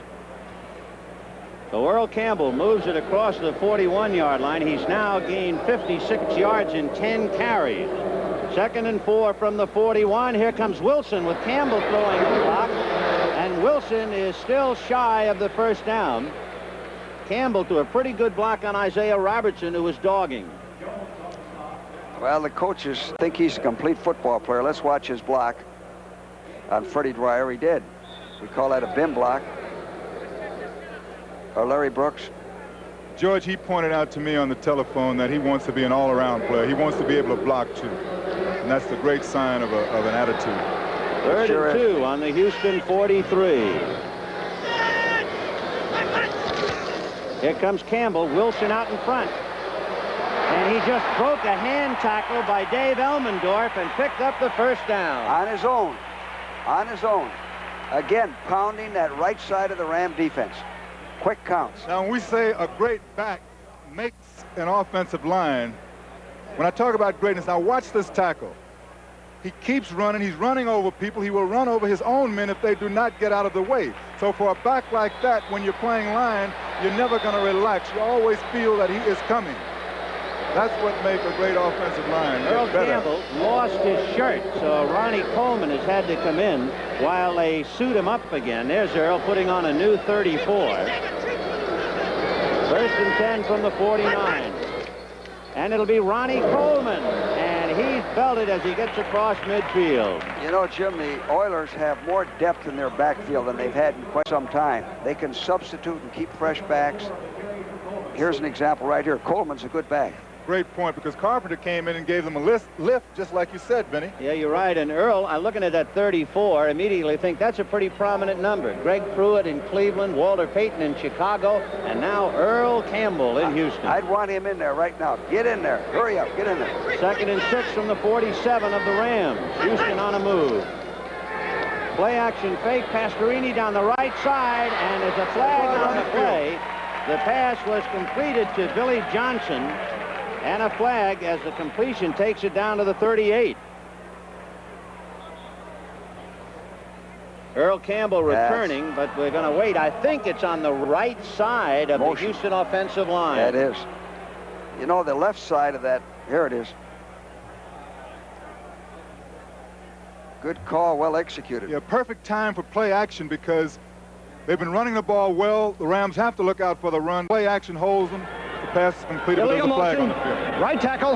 So Earl Campbell moves it across the 41-yard line. He's now gained 56 yards in 10 carries. 2nd and 4 from the 41. Here comes Wilson with Campbell throwing the block. And Wilson is still shy of the first down. Campbell to a pretty good block on Isaiah Robertson, who was dogging. Well, the coaches think he's a complete football player. Let's watch his block on Freddie Dwyer. He did. We call that a bin block. Or Larry Brooks. George, he pointed out to me on the telephone that he wants to be an all-around player. He wants to be able to block too. And that's the great sign of an attitude. 3rd and 2 on the Houston 43. Here comes Campbell. Wilson out in front. And he just broke a hand tackle by Dave Elmendorf and picked up the first down. On his own. On his own. Again, pounding that right side of the Ram defense. Quick counts. Now, when we say a great back makes an offensive line, when I talk about greatness, now watch this tackle. He keeps running. He's running over people. He will run over his own men if they do not get out of the way. So for a back like that, when you're playing line, you're never going to relax. You always feel that he is coming. That's what makes a great offensive line. Earl Campbell lost his shirt, so Ronnie Coleman has had to come in while they suit him up again. There's Earl putting on a new 34. 1st and 10 from the 49. And it'll be Ronnie Coleman. And he's belted as he gets across midfield. You know, Jim, the Oilers have more depth in their backfield than they've had in quite some time. They can substitute and keep fresh backs. Here's an example right here. Coleman's a good back. Great point, because Carpenter came in and gave them a lift, just like you said, Benny. Yeah, you're right. And Earl, I'm looking at that 34, immediately think that's a pretty prominent number. Greg Pruitt in Cleveland, Walter Payton in Chicago, and now Earl Campbell in Houston. I'd want him in there right now. Get in there. Hurry up. Get in there. 2nd and 6 from the 47 of the Rams. Houston on a move. Play action fake. Pastorini down the right side, and there's a flag on the play. The pass was completed to Billy Johnson. And a flag as the completion takes it down to the 38. Earl Campbell returning, but we're going to wait. I think it's on the right side of the Houston offensive line. That is. You know, the left side of that, here it is. Good call, well executed. Yeah, perfect time for play action because they've been running the ball well. The Rams have to look out for the run. Play action holds them. The pass is completed, but there's a flag on the field. Right tackle,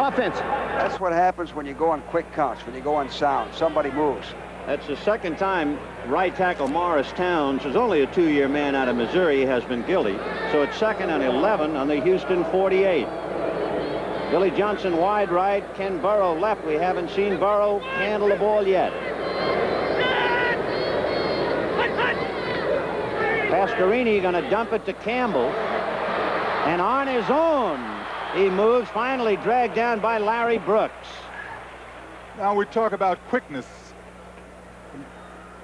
offense. That's what happens when you go on quick counts, when you go on sound. Somebody moves. That's the second time right tackle Morris Towns, who's only a 2-year man out of Missouri, has been guilty. So it's 2nd and 11 on the Houston 48. Billy Johnson wide right, Ken Burrow left. We haven't seen Burrow handle the ball yet. Pastorini going to dump it to Campbell. And on his own, he moves, finally dragged down by Larry Brooks. Now we talk about quickness.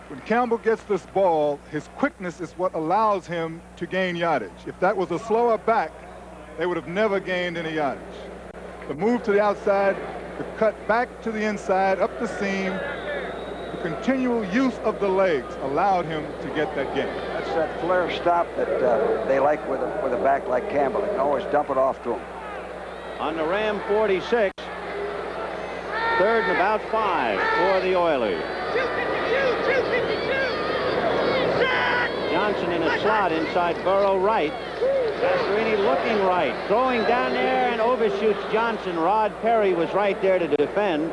When Campbell gets this ball, his quickness is what allows him to gain yardage. If that was a slower back, they would have never gained any yardage. The move to the outside, the cut back to the inside, up the seam, the continual use of the legs allowed him to get that gain. That's that flare stop that they like with a back like Campbell. They can always dump it off to him. On the Ram 46, 3rd and about 5 for the Oilers. Johnson in a slot inside Burrow right. Pastorini looking right, throwing down there and overshoots Johnson. Rod Perry was right there to defend.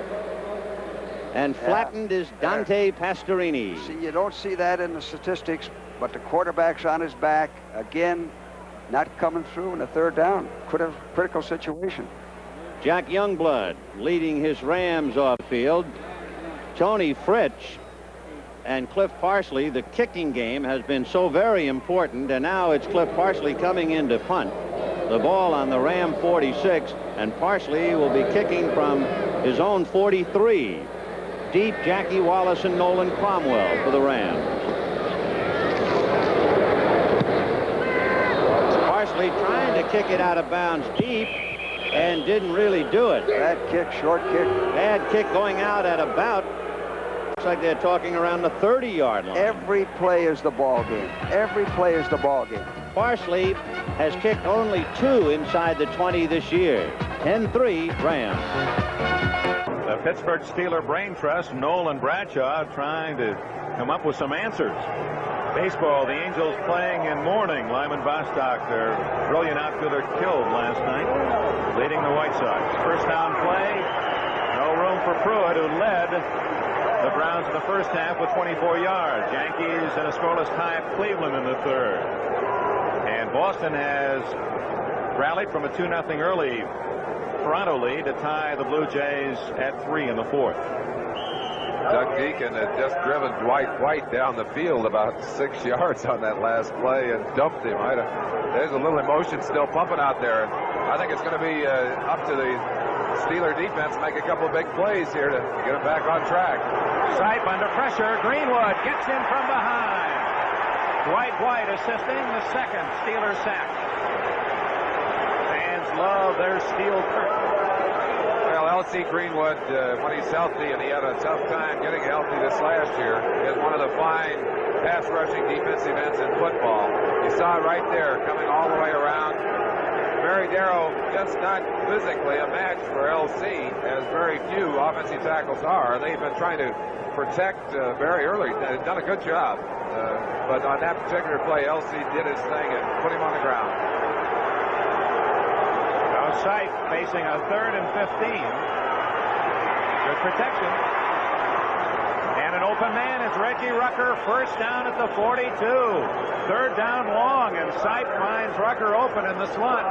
And flattened is Dante Pastorini. See, you don't see that in the statistics, but the quarterback's on his back. Again, not coming through in the 3rd down. Critical situation. Jack Youngblood leading his Rams off the field. Tony Fritsch and Cliff Parsley. The kicking game has been so very important, and now it's Cliff Parsley coming in to punt the ball on the Ram 46, and Parsley will be kicking from his own 43. Deep, Jackie Wallace and Nolan Cromwell for the Rams. Parsley trying to kick it out of bounds deep and didn't really do it. Bad kick, short kick. Bad kick going out at about, looks like they're talking around the 30-yard line. Every play is the ball game. Every play is the ball game. Parsley has kicked only 2 inside the 20 this year. 10-3 Rams. The Pittsburgh Steeler Brain Trust, Nolan Bradshaw, trying to come up with some answers. Baseball, the Angels playing in mourning. Lyman Bostock, their brilliant outfielder, killed last night, leading the White Sox. First down play, no room for Pruitt, who led the Browns in the first half with 24 yards. Yankees in a scoreless tie at Cleveland in the 3rd. And Boston has rallied from a 2-0 early Toronto lead to tie the Blue Jays at 3 in the 4th. Doug Deacon had just driven Dwight White down the field about 6 yards on that last play and dumped him. There's a little emotion still pumping out there. I think it's going to be up to the Steeler defense to make a couple of big plays here to get them back on track. Sipe under pressure. Greenwood gets in from behind. Dwight White assisting the 2nd Steeler sack. Fans love their steel curtain. Well, L.C. Greenwood, when he's healthy, and he had a tough time getting healthy this last year, is one of the fine pass-rushing defensive ends in football. You saw it right there, coming all the way around. Barry Darrow just not physically a match for L.C., as very few offensive tackles are. They've been trying to protect very early. They've done a good job. But on that particular play, L.C. did his thing and put him on the ground. Sipe facing a 3rd and 15. Good protection. And an open man is Reggie Rucker. First down at the 42. 3rd down long, and Sipe finds Rucker open in the slot.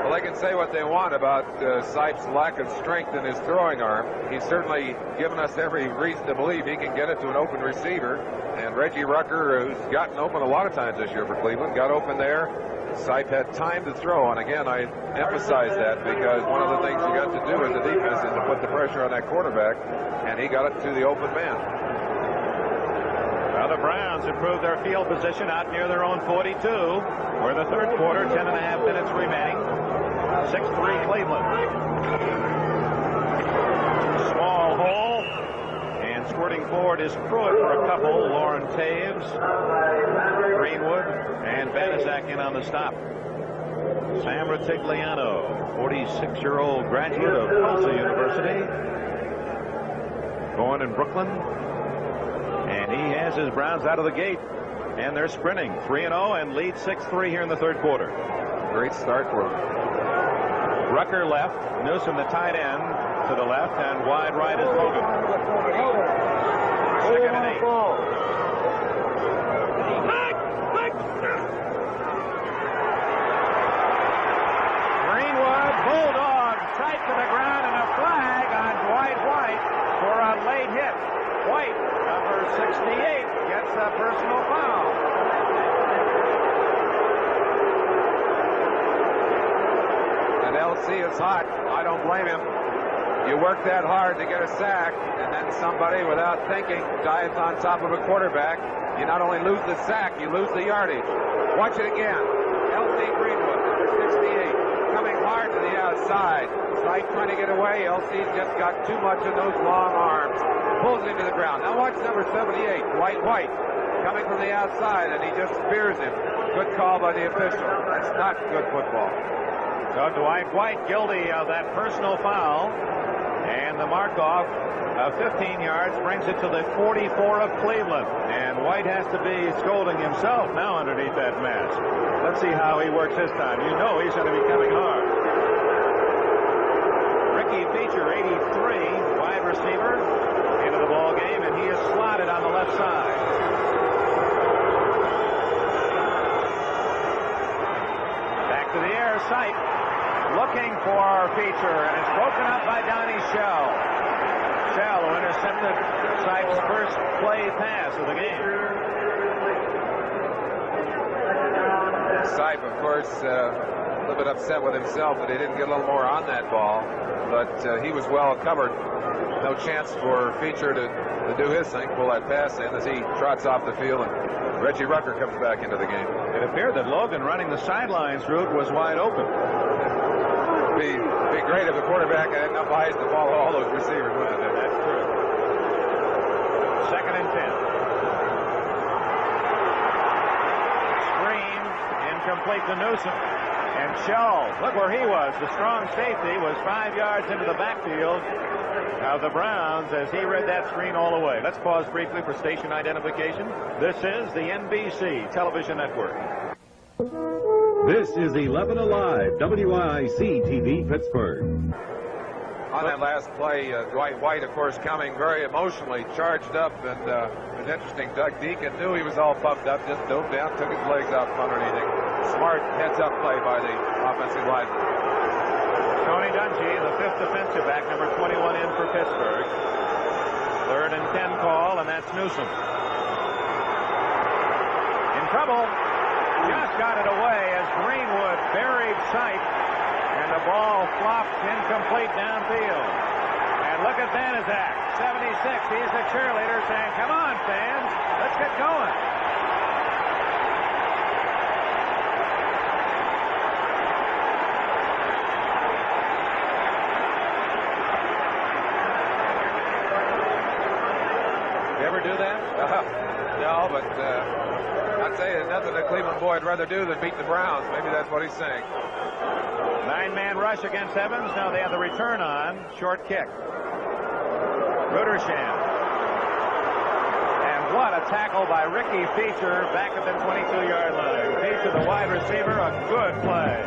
Well, they can say what they want about Sipe's lack of strength in his throwing arm. He's certainly given us every reason to believe he can get it to an open receiver. And Reggie Rucker, who's gotten open a lot of times this year for Cleveland, got open there. Sipe had time to throw, and again, I emphasize that because one of the things you got to do as a defense is to put the pressure on that quarterback, and he got it to the open man. Well, the Browns improved their field position out near their own 42. We're in the 3rd quarter, 10.5 minutes remaining. 6-3 Cleveland. Small hole, and squirting forward is Pruitt for a couple. Lauren Taves, Greenwood, and Banaszak in on the stop. Sam Ratigliano, 46-year-old graduate of Tulsa University, born in Brooklyn, and he has his Browns out of the gate, and they're sprinting 3-0 and lead 6-3 here in the third quarter. Great start for them. Rucker left, Newsom the tight end to the left, and wide right is Logan. Second and 8. Bulldog sight to the ground and a flag on Dwight White for a late hit. White, number 68, gets a personal foul. And LC is hot. I don't blame him. You work that hard to get a sack, and then somebody, without thinking, dives on top of a quarterback. You not only lose the sack, you lose the yardage. Watch it again. LC Greenwood, number 68. Coming hard to the outside. Sight trying to get away. LC's just got too much of those long arms. Pulls him to the ground. Now watch number 78, Dwight White, coming from the outside, and he just spears him. Good call by the official. That's not good football. So Dwight White guilty of that personal foul, and the mark-off of 15 yards brings it to the 44 of Cleveland. And White has to be scolding himself now underneath that mask. Let's see how he works this time. You know he's going to be coming hard. Ricky Feature, 83, wide receiver, into the ball game, and he is slotted on the left side. Back to the air, Sight, looking for Feature, and it's broken up by Donnie Shell. Shell, who intercepted Sight's first play pass of the game. Sipe, of course, a little bit upset with himself that he didn't get a little more on that ball, but he was well covered. No chance for Feature to do his thing, pull that pass in as he trots off the field, and Reggie Rucker comes back into the game. It appeared that Logan running the sidelines route was wide open. It'd be great if the quarterback had enough eyes to follow all those receivers, wouldn't it? That's true. Second and 10. Complete to Newsom, and Shaw, look where he was. The strong safety was 5 yards into the backfield of the Browns as he read that screen all the way. Let's pause briefly for station identification. This is the NBC Television Network. This is 11 Alive, WIC TV Pittsburgh. On that last play, Dwight White, of course, coming very emotionally, charged up, and it was interesting. Doug Deacon knew he was all puffed up, just dove down, took his legs out from underneath him. Smart heads-up play by the offensive lineman. Tony Dungy, the fifth defensive back, number 21 in for Pittsburgh. Third and 10 call, and that's Newsom. In trouble. Just got it away as Greenwood buried Sight, and the ball flopped incomplete downfield. And look at Banaszak, 76. He's a cheerleader saying, come on, fans, let's get going. You ever do that? No, but I'd say there's nothing a Cleveland boy would rather do than beat the Browns. Maybe that's what he's saying. 9-man rush against Evans. Now they have the return on. Short kick. Rudersham. And what a tackle by Ricky Feature back at the 22-yard line. Feature, the wide receiver, a good play.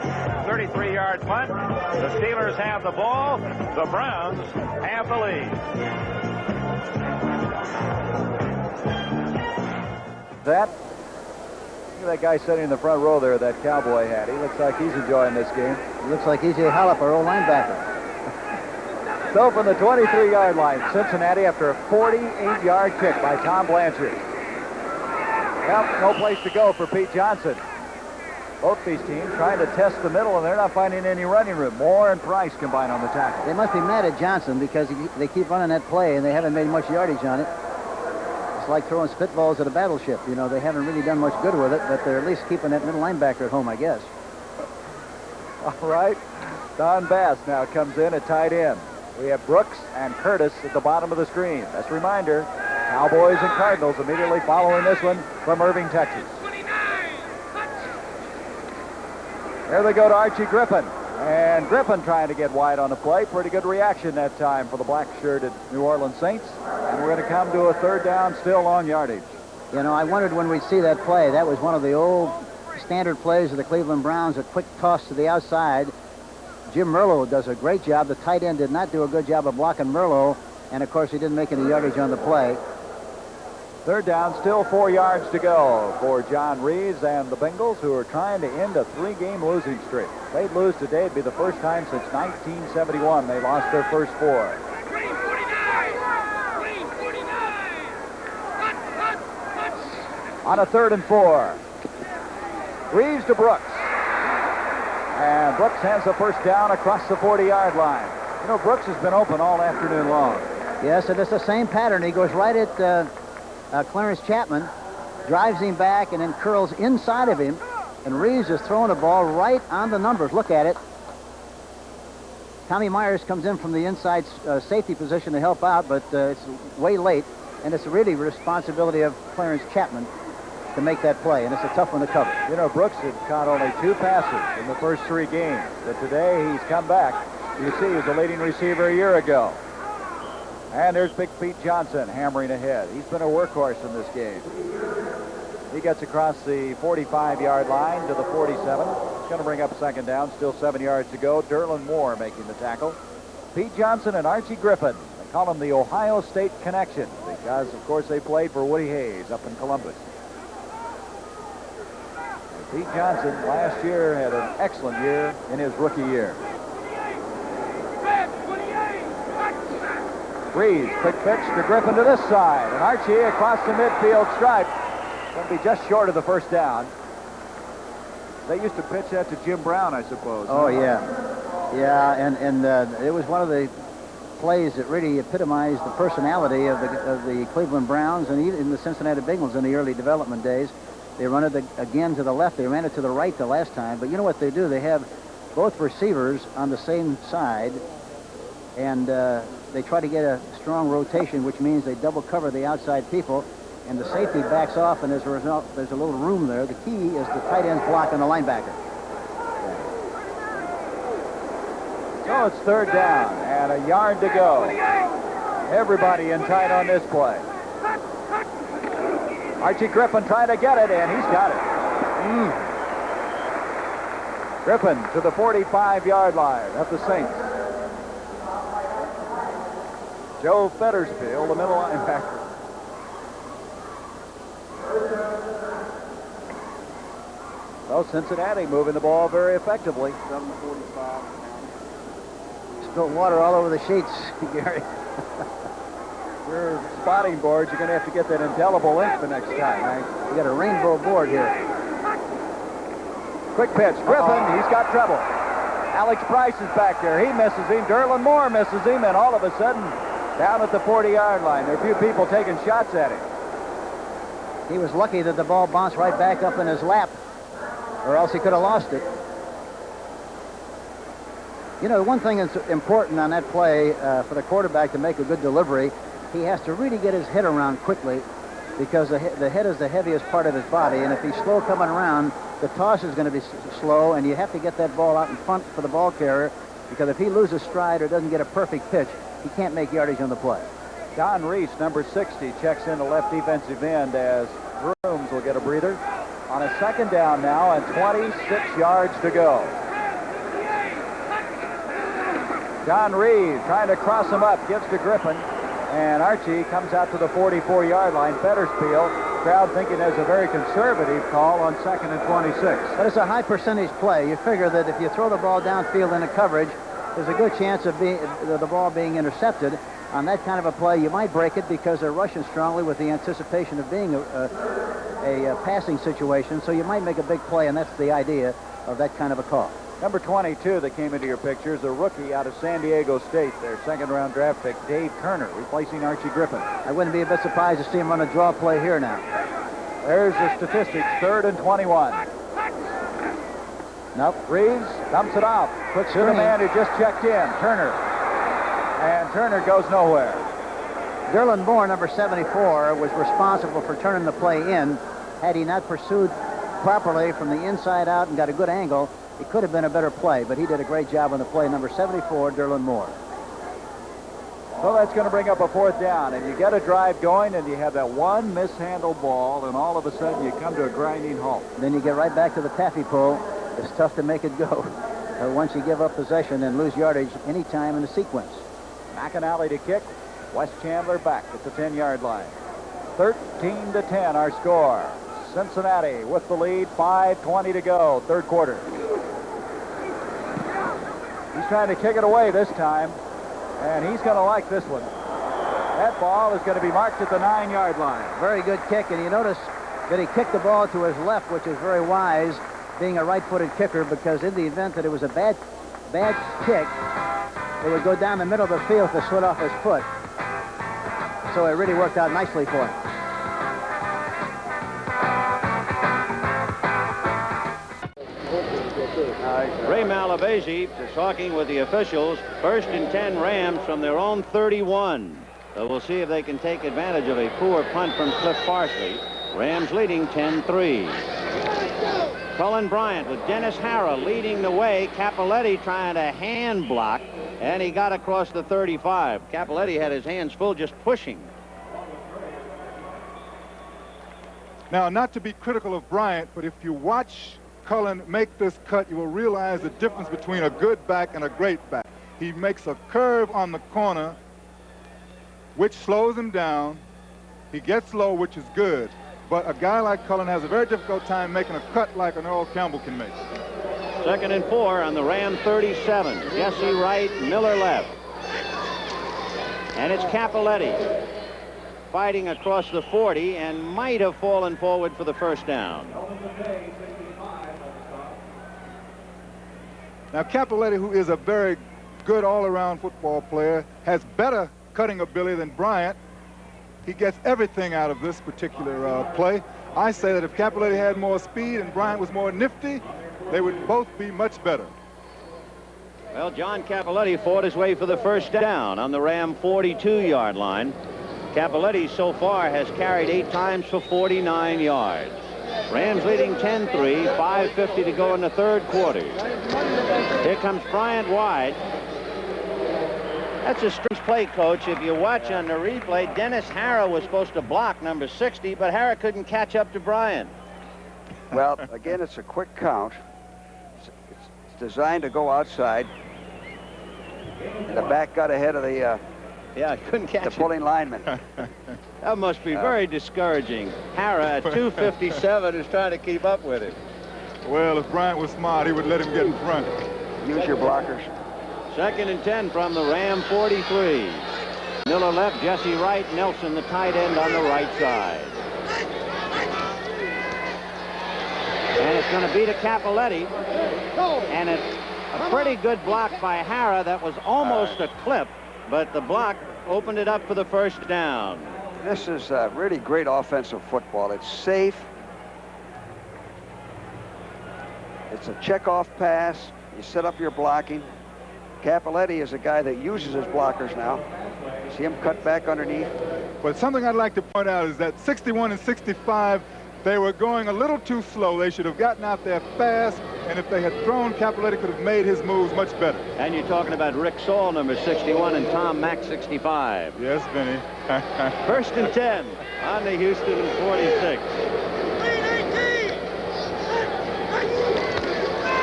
33-yard punt. The Steelers have the ball. The Browns have the lead. That. Look at that guy sitting in the front row there, that Cowboy hat. He looks like he's enjoying this game. He looks like E.J. Hollop, our old linebacker. So from the 23-yard line, Cincinnati after a 48-yard kick by Tom Blanchard. Well, no place to go for Pete Johnson. Both these teams trying to test the middle, and they're not finding any running room. Moore and Price combine on the tackle. They must be mad at Johnson because they keep running that play, and they haven't made much yardage on it. It's like throwing spitballs at a battleship. You know, they haven't really done much good with it, but they're at least keeping that middle linebacker at home, I guess. All right. Don Bass now comes in at tight end. We have Brooks and Curtis at the bottom of the screen. That's a reminder, Cowboys and Cardinals immediately following this one from Irving, Texas. There they go to Archie Griffin. And Griffin trying to get wide on the play. Pretty good reaction that time for the black-shirted New Orleans Saints. And we're going to come to a third down, still long yardage. You know, I wondered when we'd see that play. That was one of the old standard plays of the Cleveland Browns, a quick toss to the outside. Jim Merlo does a great job. The tight end did not do a good job of blocking Merlo. And, of course, he didn't make any yardage on the play. Third down, still 4 yards to go for John Reeves and the Bengals, who are trying to end a 3-game losing streak. If they'd lose today, it'd be the first time since 1971 they lost their first 4. On a 3rd and 4. Reeves to Brooks. And Brooks has the first down across the 40-yard line. You know, Brooks has been open all afternoon long. Yes, and it's the same pattern. He goes right at Clarence Chapman, drives him back, and then curls inside of him. And Reeves is throwing the ball right on the numbers. Look at it. Tommy Myers comes in from the inside safety position to help out, but it's way late. And it's really the responsibility of Clarence Chapman to make that play, and it's a tough one to cover. You know, Brooks had caught only 2 passes in the first 3 games, but today he's come back. You see, he was the leading receiver a year ago. And there's Big Pete Johnson hammering ahead. He's been a workhorse in this game. He gets across the 45-yard line to the 47. It's going to bring up 2nd down, still 7 yards to go. Derlin Moore making the tackle. Pete Johnson and Archie Griffin. They call him the Ohio State Connection because, of course, they played for Woody Hayes up in Columbus. Pete Johnson last year had an excellent year in his rookie year. Reeves, quick pitch to Griffin to this side. And Archie across the midfield stripe. Going to be just short of the first down. They used to pitch that to Jim Brown, I suppose. Oh, yeah. Yeah, and it was one of the plays that really epitomized the personality of the Cleveland Browns and even the Cincinnati Bengals in the early development days. They run it again to the left. They ran it to the right the last time. But you know what they do? They have both receivers on the same side, and they try to get a strong rotation, which means they double cover the outside people, and the safety backs off, and as a result, there's a little room there. The key is the tight end's block on the linebacker. So it's 3rd down and a yard to go. Everybody in tight on this play. Archie Griffin trying to get it, and he's got it. Griffin to the 45-yard line of the Saints. Joe Fettersfield, the middle linebacker. Well, Cincinnati moving the ball very effectively. 7:45. Spilled water all over the sheets, Gary. Your spotting boards, you're going to have to get that indelible ink the next time, Hank. We got a rainbow board here. Quick pitch. Griffin, he's got trouble. Alex Price is back there. He misses him. Derlin Moore misses him, and all of a sudden, down at the 40-yard line. There are a few people taking shots at him. He was lucky that the ball bounced right back up in his lap, or else he could have lost it. You know, one thing that's important on that play for the quarterback to make a good delivery, he has to really get his head around quickly because the head is the heaviest part of his body, and if he's slow coming around, the toss is going to be slow, and you have to get that ball out in front for the ball carrier, because if he loses stride or doesn't get a perfect pitch, he can't make yardage on the play. Don Reese, number 60, checks in the left defensive end as Brooms will get a breather. On a 2nd down now and 26 yards to go. John Reeves trying to cross him up, gives to Griffin, and Archie comes out to the 44-yard line. Fettersfield, crowd thinking that's a very conservative call on 2nd and 26. But it's a high percentage play. You figure that if you throw the ball downfield into coverage, there's a good chance of the ball being intercepted. On that kind of a play, you might break it because they're rushing strongly with the anticipation of being a passing situation, so you might make a big play, and that's the idea of that kind of a call. Number 22 that came into your pictures, a rookie out of San Diego State, their 2nd-round draft pick, Dave Kerner, replacing Archie Griffin. I wouldn't be a bit surprised to see him run a draw play here now. There's the statistics, 3rd and 21. Nope. Reeves dumps it off. Puts to the man who just checked in, Turner. And Turner goes nowhere. Derlin Moore, number 74, was responsible for turning the play in. Had he not pursued properly from the inside out and got a good angle, it could have been a better play, but he did a great job on the play. Number 74, Derlin Moore. So that's going to bring up a 4th down, and you get a drive going, and you have that one mishandled ball, and all of a sudden you come to a grinding halt. Then you get right back to the taffy pull. It's tough to make it go. Once you give up possession and lose yardage any time in the sequence. McAnally to kick. Wes Chandler back at the 10-yard line. 13-10 our score. Cincinnati with the lead. 5:20 to go. 3rd quarter. He's trying to kick it away this time, and he's going to like this one. That ball is going to be marked at the 9-yard line. Very good kick, and you notice that he kicked the ball to his left, which is very wise, being a right-footed kicker, because in the event that it was a bad kick, it would go down the middle of the field to slid off his foot. So it really worked out nicely for him. Ray Malavasi talking with the officials. 1st and 10 Rams from their own 31. So we'll see if they can take advantage of a poor punt from Cliff Parsley. Rams leading 10-3. Cullen Bryant with Dennis Harrah leading the way. Capoletti trying to hand block, and he got across the 35. Capoletti had his hands full just pushing. Now, not to be critical of Bryant, but if you watch Cullen make this cut, you will realize the difference between a good back and a great back. He makes a curve on the corner, which slows him down. He gets low, which is good. But a guy like Cullen has a very difficult time making a cut like an Earl Campbell can make. 2nd and 4 on the Ram 37. Jesse right, Miller left. And it's Capoletti fighting across the 40 and might have fallen forward for the 1st down. Now, Capoletti, who is a very good all-around football player, has better cutting ability than Bryant. He gets everything out of this particular play. I say that if Capoletti had more speed and Bryant was more nifty, they would both be much better. Well, John Capoletti fought his way for the 1st down on the Ram 42-yard line. Capoletti so far has carried 8 times for 49 yards. Rams leading 10-3, 5:50 to go in the 3rd quarter. Here comes Bryant wide. That's a strange play, Coach. If you watch on the replay, Dennis Harrah was supposed to block number 60, but Harrah couldn't catch up to Bryant. Well, again, it's a quick count. It's designed to go outside. And the back got ahead of the couldn't catch the pulling lineman. That must be very discouraging. Harrah at 257 is trying to keep up with it. Well, if Bryant was smart, he would let him get in front. Use your blockers. 2nd and 10 from the Ram 43. Miller left, Jesse right, Nelson the tight end on the right side. And it's going to be to Capoletti. And it's a pretty good block by Harrah. That was almost a clip, but the block opened it up for the 1st down. This is really great offensive football. It's safe. It's a check-off pass. You set up your blocking. Capoletti is a guy that uses his blockers now. See him cut back underneath. But something I'd like to point out is that 61 and 65, they were going a little too slow. They should have gotten out there fast, and if they had thrown, Capoletti could have made his moves much better. And you're talking about Rick Saul, number 61, and Tom Mack, 65. Yes, Vinny. 1st and 10 on the Houston 46.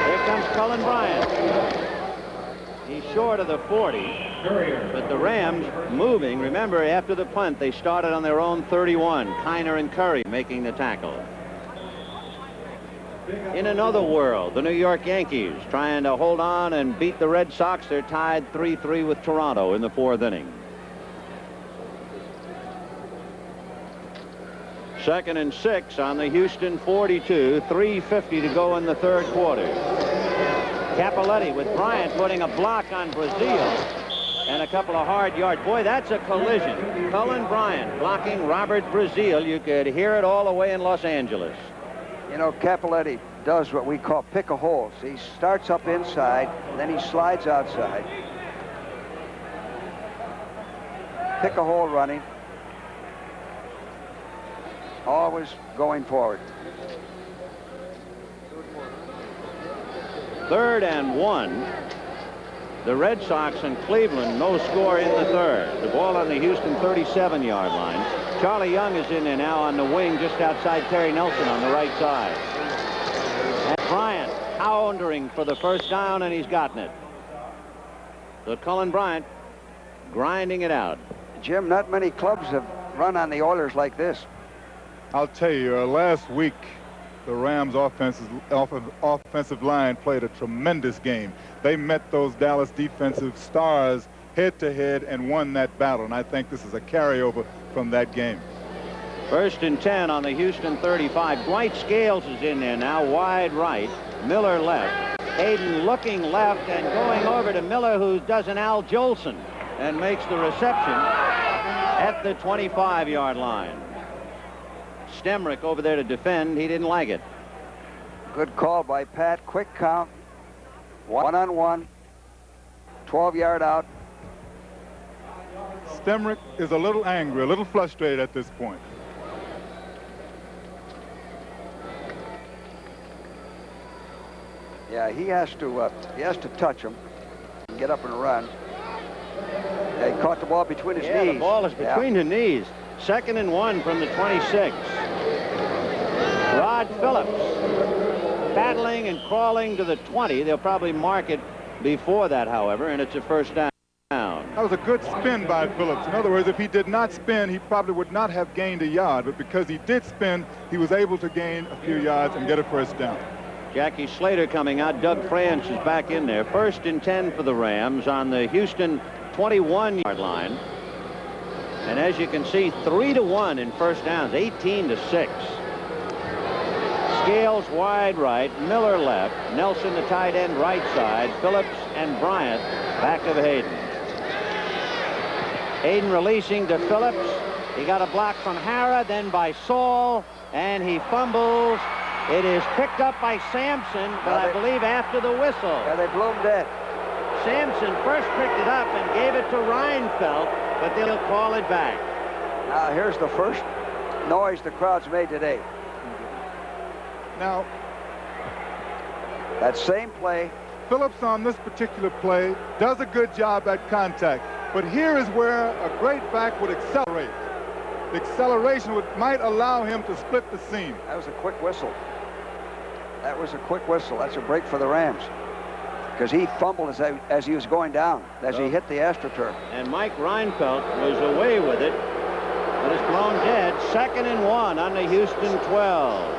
Here comes Cullen Bryant. He's short of the 40, but the Rams moving. Remember, after the punt, they started on their own 31. Kiner and Curry making the tackle. In another world, the New York Yankees trying to hold on and beat the Red Sox. They're tied 3-3 with Toronto in the 4th inning. 2nd and 6 on the Houston 42. 3:50 to go in the 3rd quarter. Capoletti with Bryant putting a block on Brazil and a couple of hard yards. Boy, that's a collision. Cullen Bryant blocking Robert Brazil. You could hear it all the way in Los Angeles. You know, Capoletti does what we call pick a hole. So he starts up inside, then he slides outside. pick a hole running. Always going forward. 3rd and 1. The Red Sox and Cleveland, no score in the 3rd. The ball on the Houston 37-yard line. Charlie Young is in there now on the wing just outside Terry Nelson on the right side. And Bryant pounding for the first down, and he's gotten it. So Cullen Bryant grinding it out. Jim, not many clubs have run on the Oilers like this. I'll tell you, last week, the Rams' offensive line played a tremendous game. They met those Dallas defensive stars head-to-head and won that battle, and I think this is a carryover from that game. 1st and 10 on the Houston 35. Dwight Scales is in there now, wide right. Miller left. Hayden looking left and going over to Miller, who does an Al Jolson and makes the reception at the 25-yard line. Stemrick over there to defend. He didn't like it. Good call by Pat. Quick count. 1-on-1. 12-yard out. Stemrick is a little angry, a little frustrated at this point. Yeah, he has to touch him, get up and run. Yeah, he caught the ball between his knees. The ball is between the knees. 2nd and 1 from the 26. Rod Phillips battling and crawling to the 20. They'll probably mark it before that, however, and it's a first down. That was a good spin by Phillips. In other words, if he did not spin, he probably would not have gained a yard. But because he did spin, he was able to gain a few yards and get a first down. Jackie Slater coming out. Doug France is back in there. 1st and 10 for the Rams on the Houston 21-yard line. And as you can see, 3-1 in first downs, 18-6. Scales wide right, Miller left, Nelson the tight end right side, Phillips and Bryant back of Hayden. Hayden releasing to Phillips. He got a block from Hara, then by Saul, and he fumbles. It is picked up by Sampson, but I believe after the whistle. Yeah, they blew him dead. Sampson first picked it up and gave it to Reinfeldt, but they'll call it back. Now here's the first noise the crowd's made today. Now, that same play. Phillips on this particular play does a good job at contact, but here is where a great back would accelerate. The acceleration might allow him to split the seam. That was a quick whistle. That was a quick whistle. That's a break for the Rams. Because he fumbled as he was going down, as he hit the AstroTurf. And Mike Reinfeldt was away with it, but is blown dead. 2nd and 1 on the Houston 12.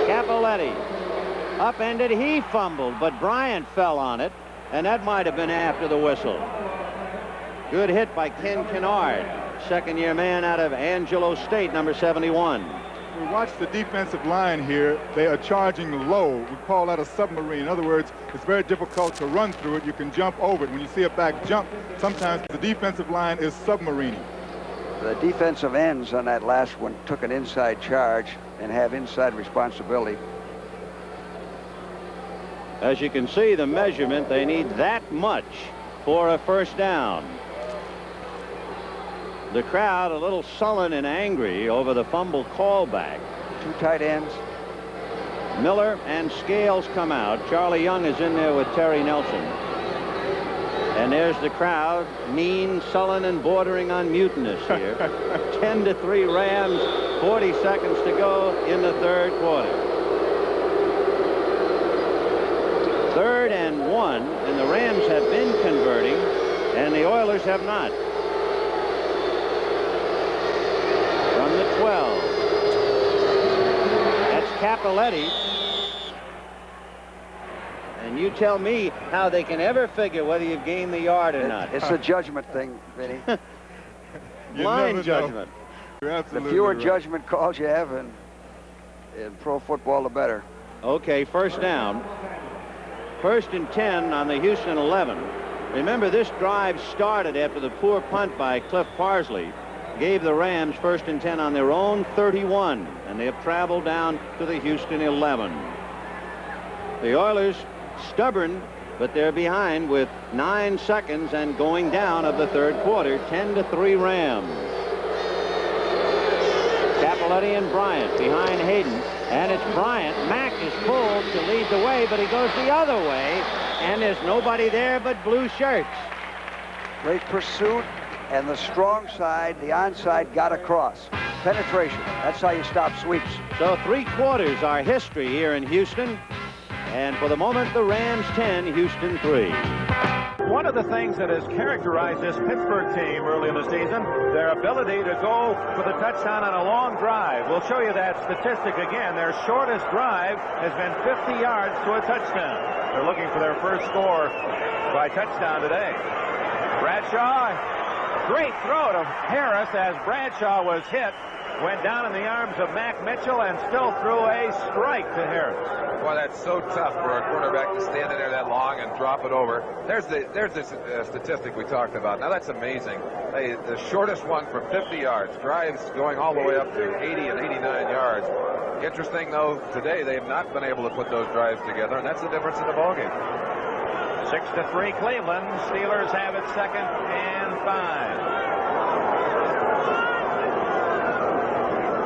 Capoletti upended. He fumbled, but Bryant fell on it, and that might have been after the whistle. Good hit by Ken Kennard, second-year man out of Angelo State, number 71. We watch the defensive line here. They are charging low. We call that a submarine. In other words, it's very difficult to run through it. You can jump over it. When you see a back jump, sometimes the defensive line is submarining. The defensive ends on that last one took an inside charge and have inside responsibility. As you can see, the measurement, they need that much for a first down. The crowd a little sullen and angry over the fumble callback. Two tight ends. Miller and Scales come out. Charlie Young is in there with Terry Nelson. And there's the crowd, mean, sullen, and bordering on mutinous here. 10-3 Rams, 40 seconds to go in the third quarter. 3rd and 1, and the Rams have been converting, and the Oilers have not. From the 12. That's Capoletti. And you tell me how they can ever figure whether you've gained the yard or not. It's a judgment thing, Vinny. Blind judgment. The fewer judgment calls you have in pro football, the better. Okay, first down. 1st and 10 on the Houston 11. Remember, this drive started after the poor punt by Cliff Parsley gave the Rams 1st and 10 on their own 31, and they have traveled down to the Houston 11. The Oilers stubborn, but they're behind with 9 seconds and going down of the third quarter. 10-3 Rams. Cappelletti and Bryant behind Hayden, and it's Bryant. Mack is pulled to lead the way, but he goes the other way, and there's nobody there but blue shirts. Great pursuit, and the strong side, the onside, got across. Penetration. That's how you stop sweeps. So 3 quarters are history here in Houston, and for the moment, the Rams 10, Houston 3. One of the things that has characterized this Pittsburgh team early in the season, their ability to go for the touchdown on a long drive. We'll show you that statistic again. Their shortest drive has been 50 yards to a touchdown. They're looking for their first score by touchdown today. Bradshaw, great throw to Harris as Bradshaw was hit. Went down in the arms of Mac Mitchell and still threw a strike to Harris. Boy, that's so tough for a quarterback to stand in there that long and drop it over. There's the statistic we talked about. Now that's amazing. The shortest one from 50 yards, drives going all the way up to 80 and 89 yards. Interesting, though, today they have not been able to put those drives together, and that's the difference in the ballgame. 6-3 Cleveland. Steelers have it 2nd and 5.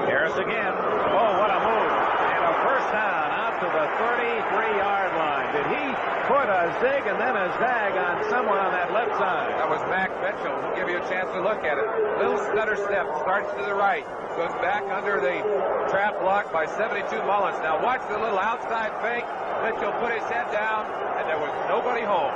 Harris again. Oh, what a move. And a first down out to the 33-yard line. Did he put a zig and then a zag on someone on that left side? That was Mac Mitchell. We'll give you a chance to look at it. Little stutter step. Starts to the right. Goes back under the trap block by 72 Mullins. Now watch the little outside fake. Mitchell put his head down, and there was nobody home.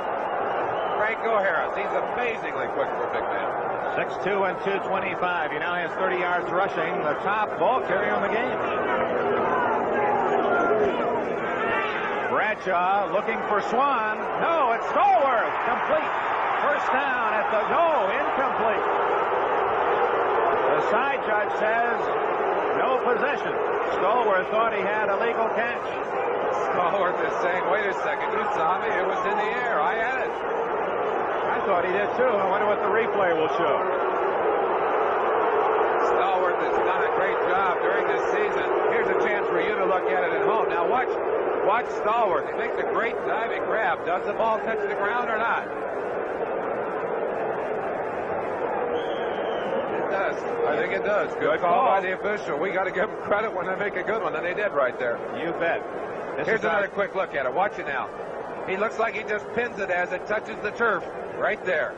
Franco Harris. He's amazingly quick for a big man. 6'2" and 225. He now has 30 yards rushing. The top ball carrier in the game. Bradshaw looking for Swan. No, it's Stallworth. Complete. First down at the incomplete. The side judge says no possession. Stallworth thought he had a legal catch. Stallworth is saying, wait a second, you saw me. It was in the air. I had it. I thought he did too. I wonder what the replay will show. Stallworth has done a great job during this season. Here's a chance for you to look at it at home. Now watch Stallworth. He makes a great diving grab. Does the ball touch the ground or not? It does. I think it does. Good call by the official. We got to give them credit when they make a good one, and they did right there. You bet. Here's another quick look at it. Watch it now. He looks like he just pins it as it touches the turf. Right there.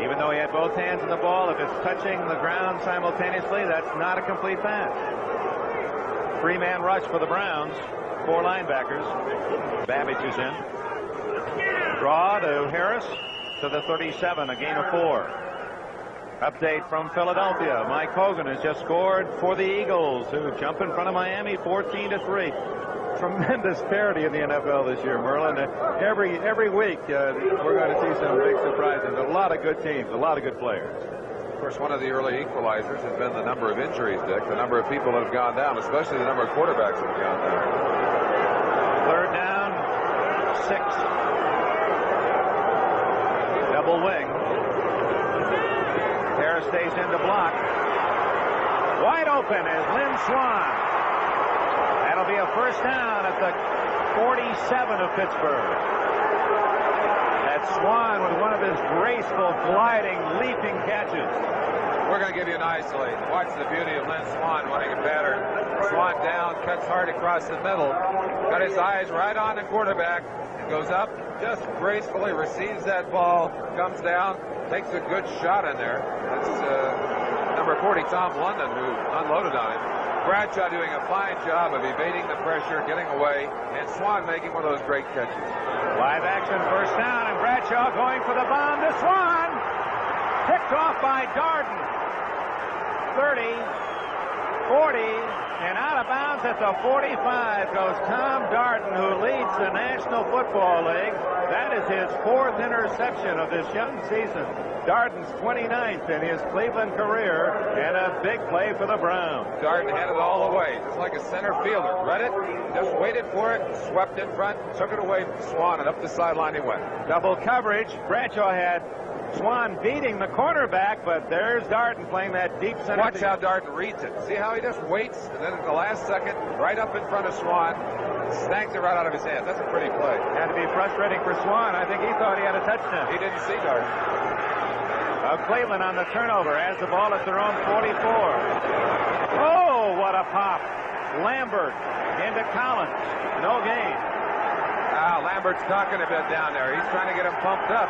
Even though he had both hands on the ball, if it's touching the ground simultaneously, that's not a complete pass. 3-man rush for the Browns. 4 linebackers. Babbage is in. Draw to Harris to the 37, a gain of 4. Update from Philadelphia. Mike Hogan has just scored for the Eagles, who jump in front of Miami 14-3. Tremendous parity in the NFL this year, Merlin. Every week we're going to see some big surprises. A lot of good teams, a lot of good players. Of course, one of the early equalizers has been the number of injuries, Dick. The number of people that have gone down, especially the number of quarterbacks that have gone down. 3rd down, 6. Double wing. Harris stays in to block. Wide open is Lynn Swan. That'll be a first down at the 47 of Pittsburgh. That Swan with one of his graceful, gliding, leaping catches. We're going to give you an isolate. Watch the beauty of Lynn Swan running a pattern. Swan down, cuts hard across the middle. Got his eyes right on the quarterback. Goes up, just gracefully receives that ball, comes down, takes a good shot in there. That's number 40, Tom London, who unloaded on him. Bradshaw doing a fine job of evading the pressure, getting away, and Swan making one of those great catches. Live action first down, and Bradshaw going for the bomb to Swan. Picked off by Darden. 30, 40, and out of bounds at the 45 goes Tom Darden, who leads the National Football League. That is his 4th interception of this young season. Darden's 29th in his Cleveland career, and a big play for the Browns. Darden had it all the way, just like a center fielder. Read it, just waited for it, swept in front, took it away from Swan, and up the sideline he went. Double coverage. Bradshaw had Swan beating the cornerback, but there's Darden playing that deep center. Watch how Darden reads it. See how he just waits, and then at the last second, right up in front of Swan, snacks it right out of his hand. That's a pretty play. Had to be frustrating for Swan. I think he thought he had a touchdown. He didn't see Darden. Cleveland on the turnover has the ball at their own 44. Oh, what a pop. Lambert into Collins. No gain. Lambert's talking a bit down there. He's trying to get him pumped up.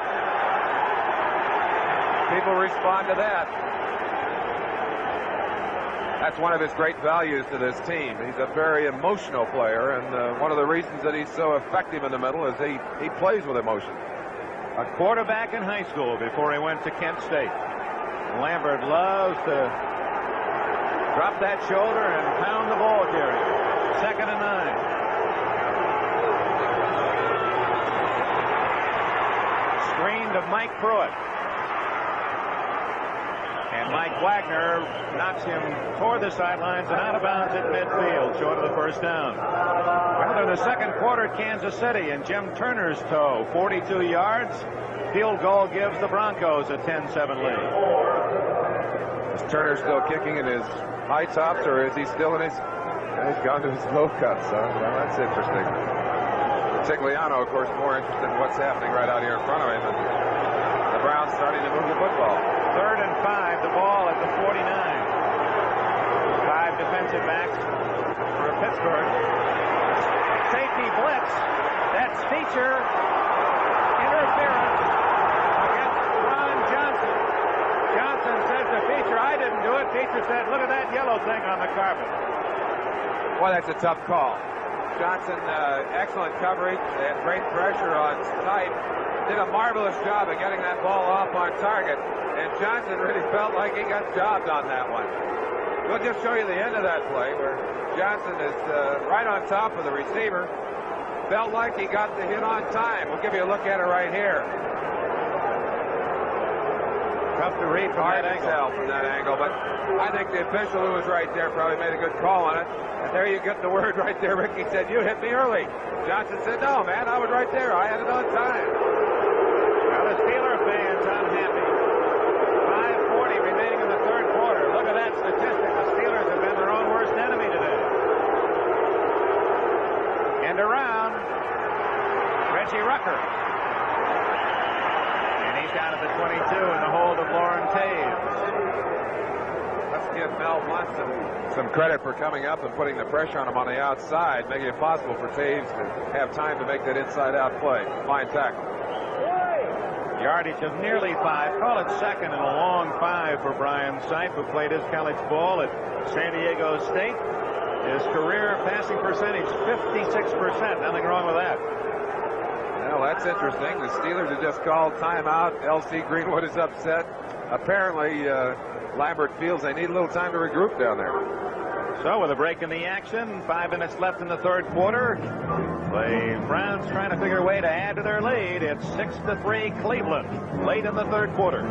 People respond to that. That's one of his great values to this team. He's a very emotional player, and one of the reasons that he's so effective in the middle is he plays with emotion. A quarterback in high school before he went to Kent State. Lambert loves to drop that shoulder and pound the ball carrier. 2nd and 9. Screen to Mike Pruitt. And Mike Wagner knocks him toward the sidelines and out of bounds at midfield, short of the first down. Well, in the second quarter, Kansas City and Jim Turner's toe, 42 yards. Field goal gives the Broncos a 10-7 lead. Is Turner still kicking in his high tops, or is he still in his... He's gone to his low cuts, huh? Well, that's interesting. Tigliano, of course, more interested in what's happening right out here in front of him. And the Browns starting to move the football. 3rd and 5, the ball at the 49. 5 defensive backs for Pittsburgh. Safety blitz. That's feature interference against Ron Johnson. Johnson says to Feature, I didn't do it. Feature said, look at that yellow thing on the carpet. Well, that's a tough call. Johnson, excellent coverage and great pressure on Stipe. Did a marvelous job of getting that ball off on target. And Johnson really felt like he got jobbed on that one. We'll just show you the end of that play where Johnson is right on top of the receiver. Felt like he got the hit on time. We'll give you a look at it right here. Tough to read from that angle. From that angle, but I think the official who was right there probably made a good call on it. And there you get the word right there. Ricky said, you hit me early. Johnson said, no, man, I was right there. I had it on time. Well, the Steeler fans unhappy. 5:40 remaining in the third quarter. Look at that statistic. The Steelers have been their own worst enemy today. And around, Reggie Rucker. And he's down at the 22 in the hold of Lauren Taves. Let's give Mel Blunt some credit for coming up and putting the pressure on him on the outside, making it possible for Taves to have time to make that inside-out play. Fine tackle. Yardage of nearly 5. Call it second and a long 5 for Brian Sipe, who played his college ball at San Diego State. His career passing percentage, 56%. Nothing wrong with that. Well, that's interesting. The Steelers have just called timeout. L.C. Greenwood is upset. Apparently, Lambert feels they need a little time to regroup down there. So with a break in the action, 5 minutes left in the third quarter. The Browns trying to figure a way to add to their lead. It's 6-3 Cleveland late in the third quarter.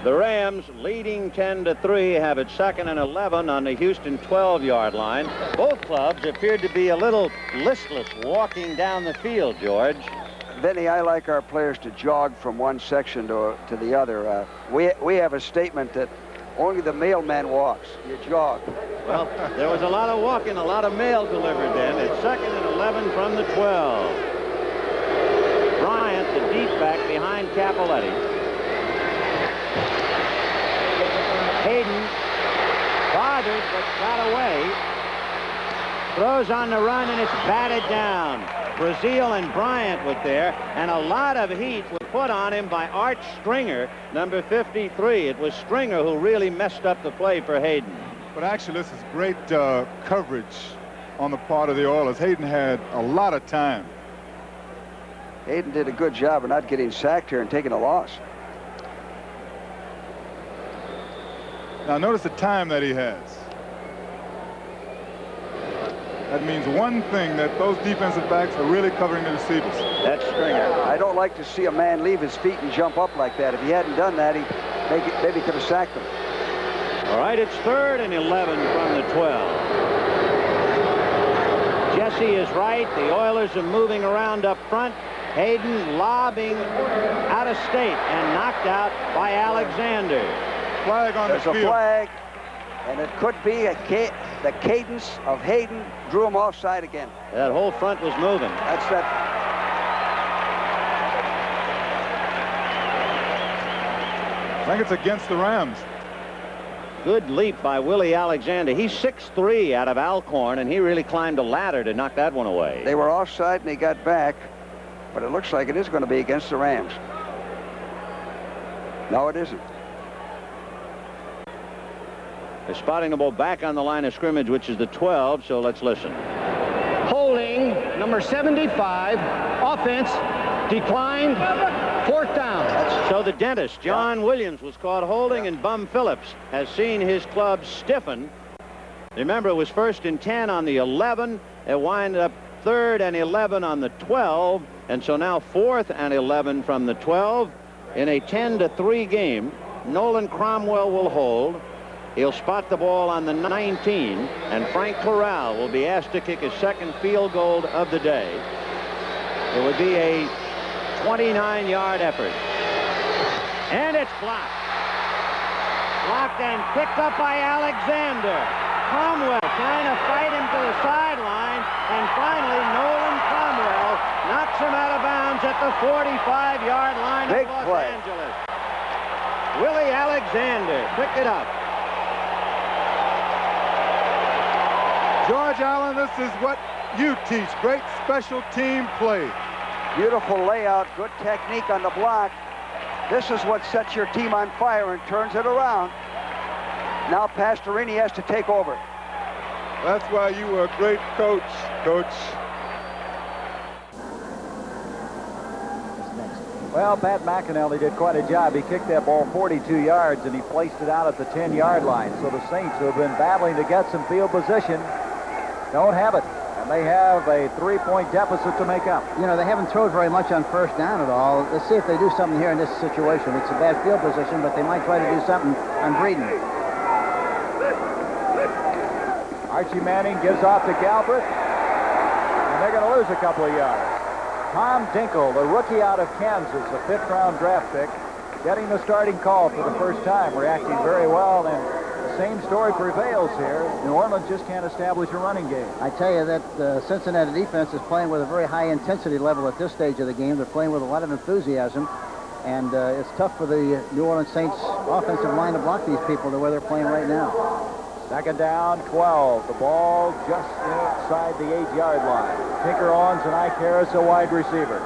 The Rams, leading 10-3, have it 2nd and 11 on the Houston 12-yard line. Both clubs appeared to be a little listless walking down the field, George. Benny, I like our players to jog from one section to the other. We have a statement that only the mailman walks. You jog. Well, there was a lot of walking, a lot of mail delivered then. It's 2nd and 11 from the 12. Bryant, the deep back behind Capoletti. Hayden bothered but got away. Throws on the run and it's batted down. Brazil and Bryant was there, and a lot of heat was put on him by Art Stringer, number 53. It was Stringer who really messed up the play for Hayden. But actually, this is great coverage on the part of the Oilers. Hayden had a lot of time. Hayden did a good job of not getting sacked here and taking a loss. Now, notice the time that he has. That means one thing, that those defensive backs are really covering the receivers. That's Stringer. I don't like to see a man leave his feet and jump up like that. If he hadn't done that, he maybe could have sacked him. All right, it's 3rd and 11 from the 12. Jesse is right. The Oilers are moving around up front. Hayden lobbing out of state and knocked out by Alexander. Flag on the field. There's a flag, and it could be the cadence of Hayden drew him offside again. That whole front was moving. That's that. I think it's against the Rams. Good leap by Willie Alexander. He's 6'3" out of Alcorn, and he really climbed a ladder to knock that one away. They were offside, and he got back, but it looks like it is going to be against the Rams. No, it isn't. They're spotting the ball back on the line of scrimmage, which is the 12, so let's listen. Holding, number 75, offense, declined, 4th down. So the dentist, John Williams, was caught holding, and Bum Phillips has seen his club stiffen. Remember, it was 1st and 10 on the 11. It wound up 3rd and 11 on the 12, and so now 4th and 11 from the 12 in a 10-3 game. Nolan Cromwell will hold. He'll spot the ball on the 19, and Frank Corral will be asked to kick his 2nd field goal of the day. It would be a 29-yard effort. And it's blocked. Blocked and picked up by Alexander. Cromwell trying to fight him to the sideline, and finally Nolan Cromwell knocks him out of bounds at the 45-yard line of Los Angeles. Willie Alexander picked it up. George Allen, this is what you teach. Great special team play. Beautiful layout, good technique on the block. This is what sets your team on fire and turns it around. Now Pastorini has to take over. That's why you were a great coach, Coach. Well, Pat McAnally did quite a job. He kicked that ball 42 yards, and he placed it out at the 10-yard line. So the Saints, who have been battling to get some field position, don't have it. And they have a 3-point deficit to make up. You know, they haven't thrown very much on 1st down at all. Let's see if they do something here in this situation. It's a bad field position, but they might try to do something on Breeden. Archie Manning gives off to Galbraith, and they're going to lose a couple of yards. Tom Dinkle, the rookie out of Kansas, a 5th-round draft pick, getting the starting call for the first time, reacting very well, and the same story prevails here. New Orleans just can't establish a running game. I tell you that the Cincinnati defense is playing with a very high intensity level at this stage of the game. They're playing with a lot of enthusiasm, and it's tough for the New Orleans Saints offensive line to block these people the way they're playing right now. 2nd down, 12. The ball just inside the 8-yard line. Tinker Owens and Ike Harris are wide receivers.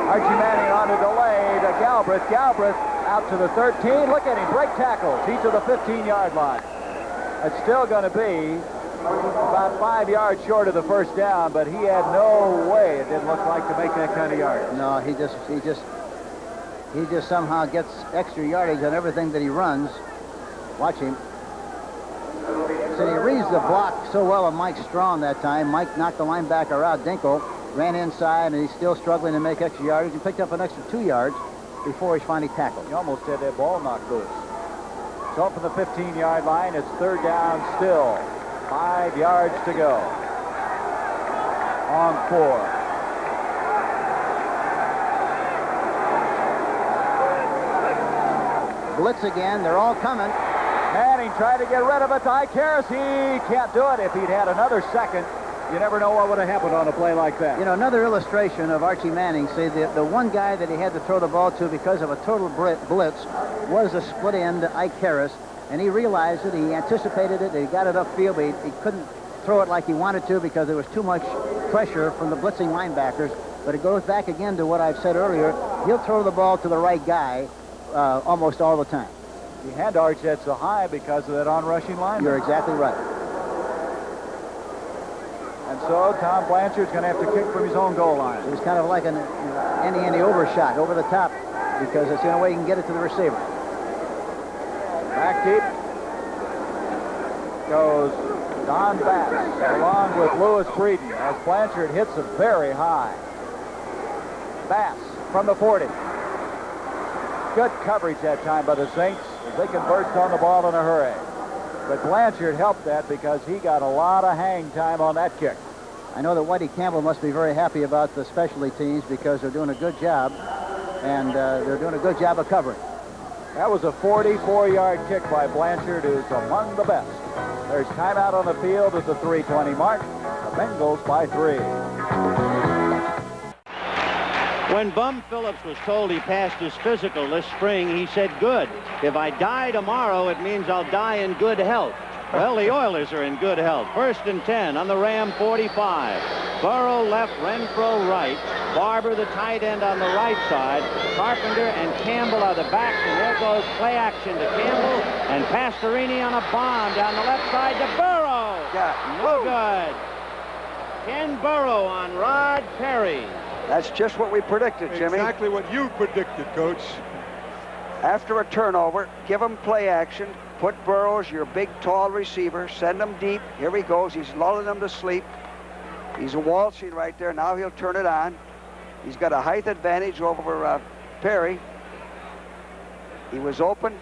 Archie Manning on a delay to Galbraith. Galbraith out to the 13. Look at him, break tackles. He's to the 15-yard line. It's still going to be about 5 yards short of the 1st down, but he had no way, it didn't look like, to make that kind of yardage. No, he just somehow gets extra yardage on everything that he runs. Watch him. So he reads the block so well of Mike Strong that time. Mike knocked the linebacker out. Dinkle ran inside, and he's still struggling to make extra yardage. He picked up an extra 2 yards before he's finally tackled. He almost had that ball knocked loose. So from the 15-yard line, it's 3rd down still. 5 yards to go. On 4. Blitz again. They're all coming. Manning tried to get rid of it to Ike Harris. He can't do it. If he'd had another second, you never know what would have happened on a play like that. You know, another illustration of Archie Manning. See, the one guy that he had to throw the ball to because of a total blitz was a split end, Ike Harris. And he realized it, he anticipated it, he got it upfield, but he couldn't throw it like he wanted to because there was too much pressure from the blitzing linebackers. But it goes back again to what I've said earlier. He'll throw the ball to the right guy almost all the time. He had to arch that so high because of that on-rushing line. You're exactly right. And so Tom Blanchard's going to have to kick from his own goal line. It's kind of like an any overshot over the top because it's the only way you can get it to the receiver. Back deep goes Don Bass along with Lewis Breeden as Blanchard hits him very high. Bass from the 40. Good coverage that time by the Saints as they convert on the ball in a hurry. But Blanchard helped that because he got a lot of hang time on that kick. I know that Whitey Campbell must be very happy about the specialty teams because they're doing a good job, and they're doing a good job of covering. That was a 44-yard kick by Blanchard, who's among the best. There's timeout on the field at the 3:20 mark. The Bengals by 3. When Bum Phillips was told he passed his physical this spring, he said, good. If I die tomorrow, it means I'll die in good health. Well, the Oilers are in good health. 1st and 10 on the Ram 45. Burrow left, Renfro right. Barber, the tight end, on the right side. Carpenter and Campbell are the backs, and there goes play action to Campbell. And Pastorini on a bomb down the left side to Burrow. No good. Ken Burrow on Rod Perry. That's just what we predicted, Jimmy. Exactly what you predicted, Coach. After a turnover, give him play action. Put Burrows, your big, tall receiver. Send him deep. Here he goes. He's lulling them to sleep. He's waltzing right there. Now he'll turn it on. He's got a height advantage over Perry. He was open.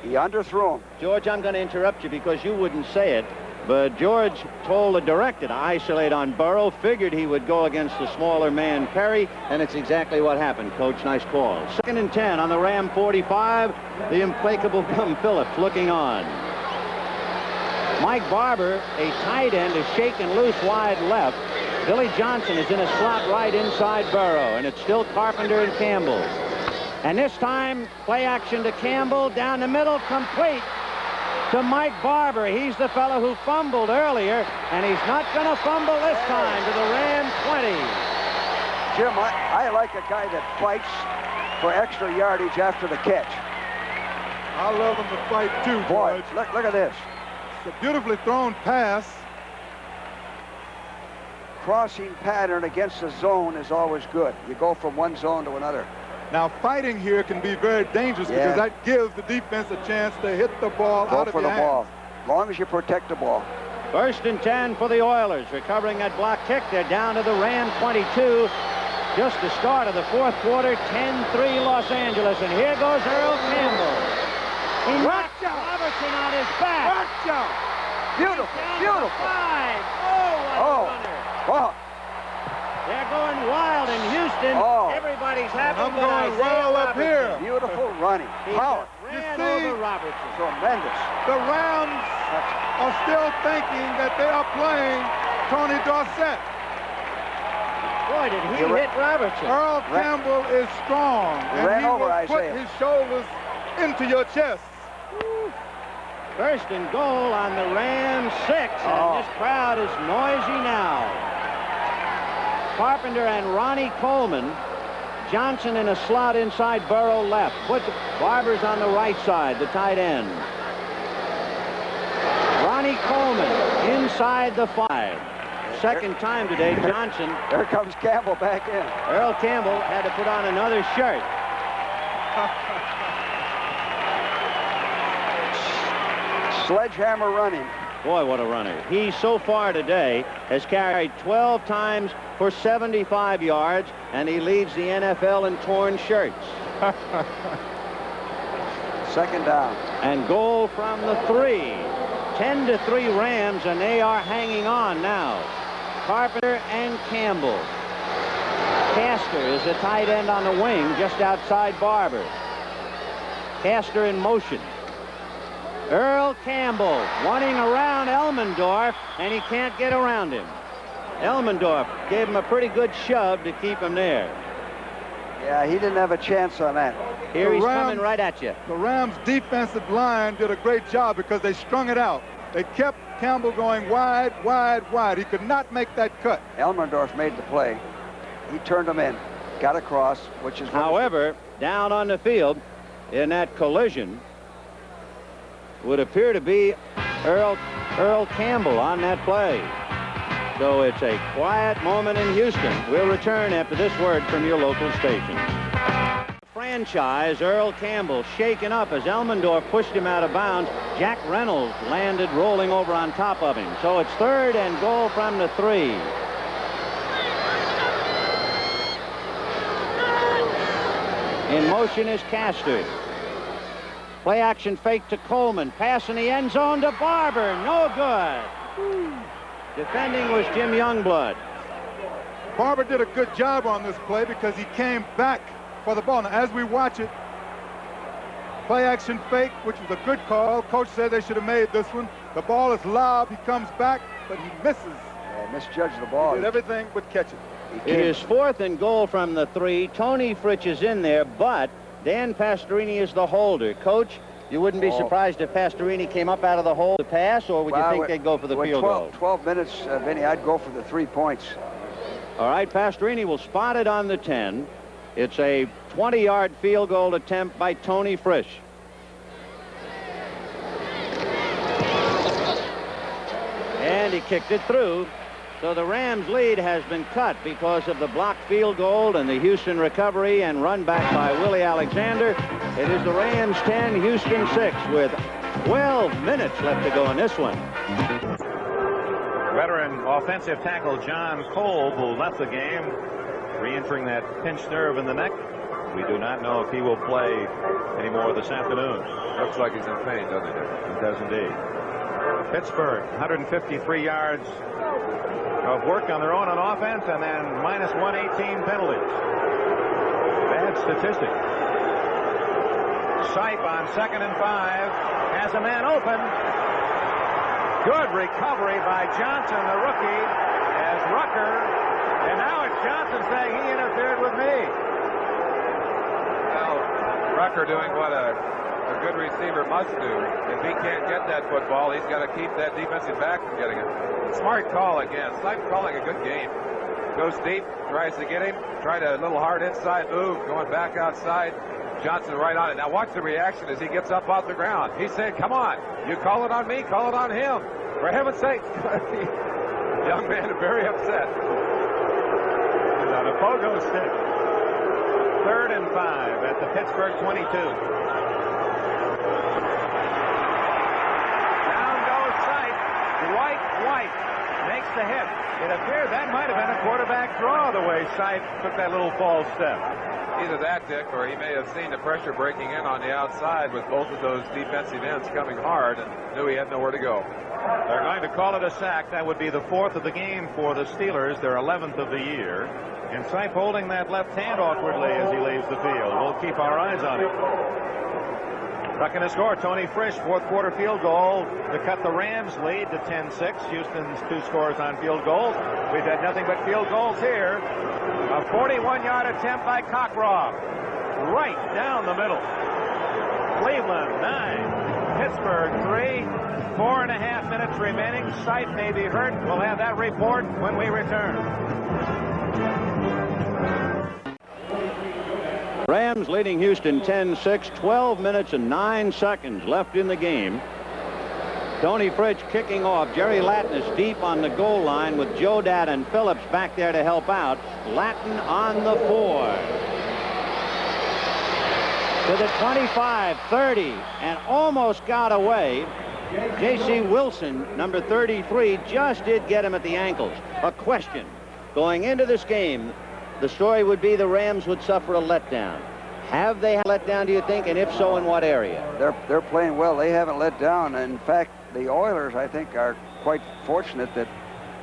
He underthrew him. George, I'm going to interrupt you because you wouldn't say it, but George told the director to isolate on Burrow, figured he would go against the smaller man, Perry, and it's exactly what happened. Coach, nice call. 2nd and 10 on the Ram 45. The implacable Bum Phillips looking on. Mike Barber, a tight end, is shaken loose wide left. Billy Johnson is in a slot right inside Burrow, and it's still Carpenter and Campbell. And this time, play action to Campbell, down the middle, complete to Mike Barber. He's the fellow who fumbled earlier, and he's not going to fumble this time to the Ram 20. Jim, I like a guy that fights for extra yardage after the catch. I love him to fight too, Boy, George. look at this. It's a beautifully thrown pass. Crossing pattern against the zone is always good. You go from one zone to another. Now, fighting here can be very dangerous because that gives the defense a chance to hit the ball out of for your the hands. ball, as long as you protect the ball. 1st and 10 for the Oilers. Recovering that block kick. They're down to the Ram 22. Just the start of the 4th quarter. 10-3 Los Angeles. And here goes Earl Campbell. He knocks Robertson on his back. Watch out. Beautiful, beautiful. 5. Oh, what a runner. Oh. They're going wild in Houston. Everybody's happy. I'm going wild up here. Beautiful running. Power. Ran over Robertson. Tremendous. The Rams are still thinking that they are playing Tony Dorsett. Boy, did he hit Robertson. Earl Campbell is strong, and he will put his shoulders into your chest. 1st and goal on the Rams 6, and this crowd is noisy now. Carpenter and Ronnie Coleman. Johnson in a slot inside Burrow left. Put Barber's on the right side, the tight end. Ronnie Coleman inside the 5. 2nd time today, Johnson. There comes Campbell back in. Earl Campbell had to put on another shirt. Sledgehammer running. Boy, what a runner. He, so far today, has carried 12 times for 75 yards, and he leads the NFL in torn shirts. 2nd down. And goal from the 3. 10-3 Rams, and they are hanging on now. Carpenter and Campbell. Castor is the tight end on the wing, just outside Barber. Castor in motion. Earl Campbell running around Elmendorf, and he can't get around him. Elmendorf gave him a pretty good shove to keep him there. Yeah, he didn't have a chance on that. Here he's coming right at you. The Rams' defensive line did a great job because they strung it out. They kept Campbell going wide, wide, wide. He could not make that cut. Elmendorf made the play. He turned him in, got across, which is... However, down on the field in that collision would appear to be Earl Campbell on that play. So it's a quiet moment in Houston. We'll return after this word from your local station. Franchise, Earl Campbell shaken up as Elmendorf pushed him out of bounds. Jack Reynolds landed rolling over on top of him. So it's 3rd and goal from the 3. In motion is Castor. Play action fake to Coleman. Pass in the end zone to Barber. No good. Defending was Jim Youngblood. Barber did a good job on this play because he came back for the ball. Now, as we watch it, play action fake, which was a good call. Coach said they should have made this one. The ball is lob. He comes back, but he misses. Misjudged the ball. He did everything but catch it. It is 4th and goal from the 3. Tony Fritsch is in there, but Dan Pastorini is the holder. Coach, you wouldn't be surprised if Pastorini came up out of the hole to pass, or would you think they'd go for the field goal? 12 minutes, Vinny, I'd go for the 3 points. All right, Pastorini will spot it on the 10. It's a 20-yard field goal attempt by Tony Fritsch. And he kicked it through. So the Rams' lead has been cut because of the blocked field goal and the Houston recovery and run back by Willie Alexander. It is the Rams 10, Houston 6, with 12 minutes left to go in this one. Veteran offensive tackle John Kolb, who left the game, re-entering that pinched nerve in the neck. We do not know if he will play anymore this afternoon. Looks like he's in pain, doesn't it? It does indeed. Pittsburgh, 153 yards of work on their own on offense, and then minus 118 penalties. Bad statistic. Sipe on 2nd and 5 has a man open. Good recovery by Johnson, the rookie, as Rucker, and now it's Johnson saying he interfered with me. Well, Rucker doing what a good receiver must do. If he can't get that football, he's got to keep that defensive back from getting it. Smart call again. Sipe calling a good game. Goes deep, tries to get him, tried a little hard inside move, going back outside. Johnson right on it. Now watch the reaction as he gets up off the ground. He said, come on, you call it on me, call it on him. For heaven's sake. The young man is very upset. He's on a pogo stick. 3rd and 5 at the Pittsburgh 22. White makes the hit. It appeared that might have been a quarterback draw the way Sipe took that little false step. Either that, Dick, or he may have seen the pressure breaking in on the outside with both of those defensive ends coming hard and knew he had nowhere to go. They're going to call it a sack. That would be the 4th of the game for the Steelers, their 11th of the year. And Sipe holding that left hand awkwardly as he leaves the field. We'll keep our eyes on him. Tucking to score, Tony Fritsch, 4th quarter field goal to cut the Rams lead to 10-6. Houston's 2 scores on field goals. We've had nothing but field goals here. A 41-yard attempt by Cockrov. Right down the middle. Cleveland 9, Pittsburgh 3. 4.5 minutes remaining. Sipe may be hurt. We'll have that report when we return. Rams leading Houston 10-6, 12 minutes and 9 seconds left in the game. Tony Fritsch kicking off. Jerry Latin is deep on the goal line with Joe Dad and Phillips back there to help out. Latin on the 4. To the 25, 30, and almost got away. J.C. Wilson, number 33, just did get him at the ankles. A question. Going into this game, the story would be the Rams would suffer a letdown. Have they let down, do you think? And if so, in what area? They're playing well. They haven't let down. In fact, the Oilers, I think, are quite fortunate that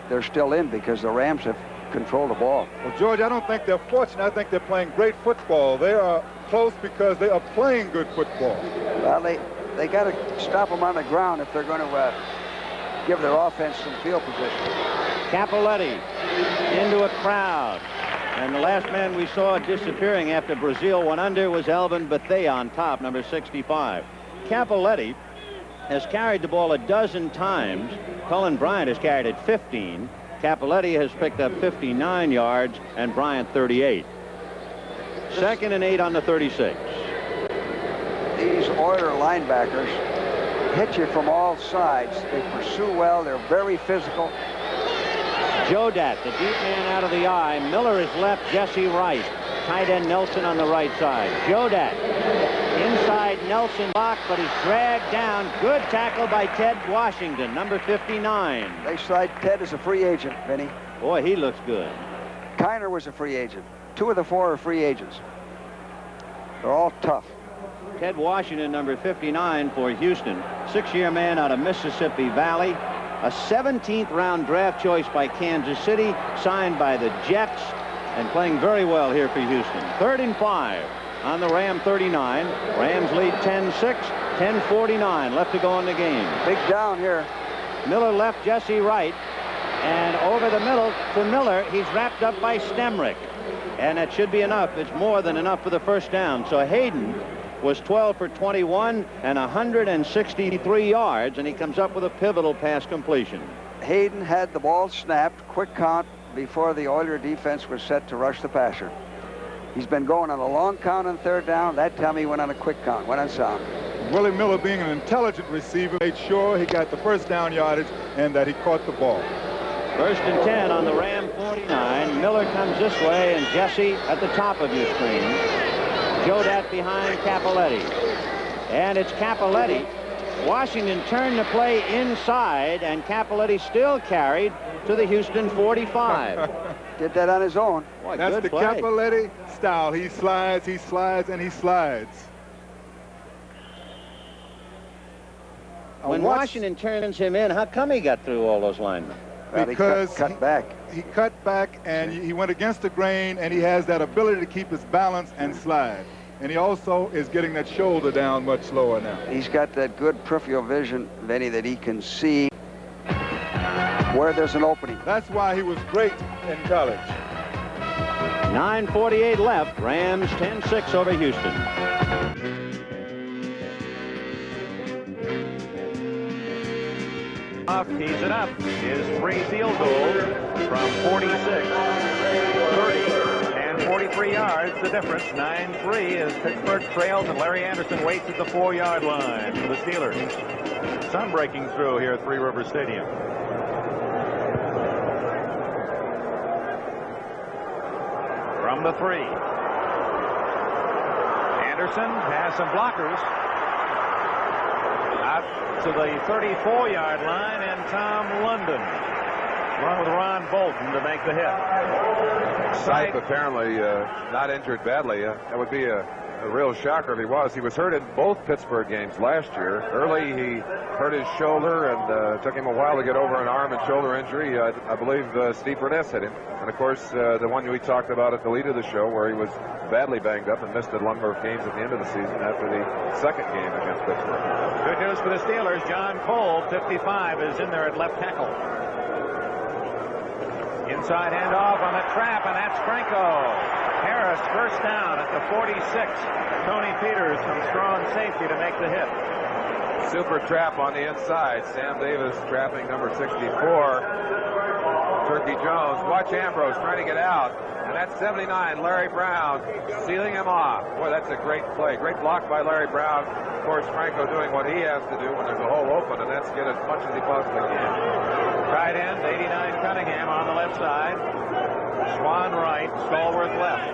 they're still in because the Rams have controlled the ball. Well, George, I don't think they're fortunate. I think they're playing great football. They are close because they are playing good football. Well, they got to stop them on the ground if they're going to give their offense some field position. Capoletti into a crowd. And the last man we saw disappearing after Brazil went under was Alvin Bethea on top, number 65. Capoletti has carried the ball a dozen times. Cullen Bryant has carried it 15. Capoletti has picked up 59 yards, and Bryant 38. 2nd and 8 on the 36. These Oiler linebackers hit you from all sides. They pursue well. They're very physical. Jodat, the deep man out of the eye. Miller is left, Jesse right. Tight end Nelson on the right side. Jodat inside Nelson block, but he's dragged down. Good tackle by Ted Washington, number 59. They slide Ted as a free agent, Vinny. Boy, he looks good. Kiner was a free agent. 2 of the 4 are free agents. They're all tough. Ted Washington, number 59 for Houston. 6-year man out of Mississippi Valley. A 17th round draft choice by Kansas City, signed by the Jets, and playing very well here for Houston. 3rd and 5 on the Ram 39. Rams lead 10-6, 10:49 left to go in the game. Big down here. Miller left, Jesse right, and over the middle to Miller. He's wrapped up by Stemrick, and that should be enough. It's more than enough for the first down. So Hayden was 12 for 21 and 163 yards, and he comes up with a pivotal pass completion. Hayden had the ball snapped, quick count, before the Oiler defense was set to rush the passer. He's been going on a long count on 3rd down. That time he went on a quick count, went on sound. Willie Miller, being an intelligent receiver, made sure he got the first down yardage and that he caught the ball. 1st and 10 on the Ram 49. Miller comes this way, and Jesse at the top of your screen. Jodat behind Capoletti. And it's Capoletti. Washington turned the play inside, and Capoletti still carried to the Houston 45. Did that on his own. Boy, that's good the play. Capoletti style. He slides, and he slides. When Washington turns him in, how come he got through all those linemen? Because he cut back. He cut back, and he went against the grain, and he has that ability to keep his balance and slide. And he also is getting that shoulder down much lower now. He's got that good peripheral vision, Vinny, that he can see where there's an opening. That's why he was great in college. 9:48 left. Rams 10-6 over Houston. Tees it up. His 3 field goals from 46, 30, and 43 yards. The difference, 9-3, as Pittsburgh trails, and Larry Anderson waits at the 4-yard line for the Steelers. Sun breaking through here at Three Rivers Stadium. From the 3. Anderson has some blockers. Out to the 34-yard line, and Tom London, along with Ron Bolton, to make the hit. Sipe apparently not injured badly. That would be a real shocker if he was. He was hurt in both Pittsburgh games last year. Early, he hurt his shoulder, and took him a while to get over an arm and shoulder injury. I believe Steve Burness hit him. And, of course, the one we talked about at the lead of the show, where he was badly banged up and missed a number of games at the end of the season after the second game against Pittsburgh. Good news for the Steelers. John Cole, 55, is in there at left tackle. Inside handoff on the trap, and that's Franco. Harris, first down at the 46. Tony Peters from strong safety to make the hit. Super trap on the inside. Sam Davis trapping number 64. Turkey Jones. Watch Ambrose trying to get out. And that's 79, Larry Brown, sealing him off. Boy, that's a great play. Great block by Larry Brown. Of course, Franco doing what he has to do when there's a hole open, and that's get as much as he possibly can. Tight end, 89 Cunningham on the left side. Swan right, Stallworth left.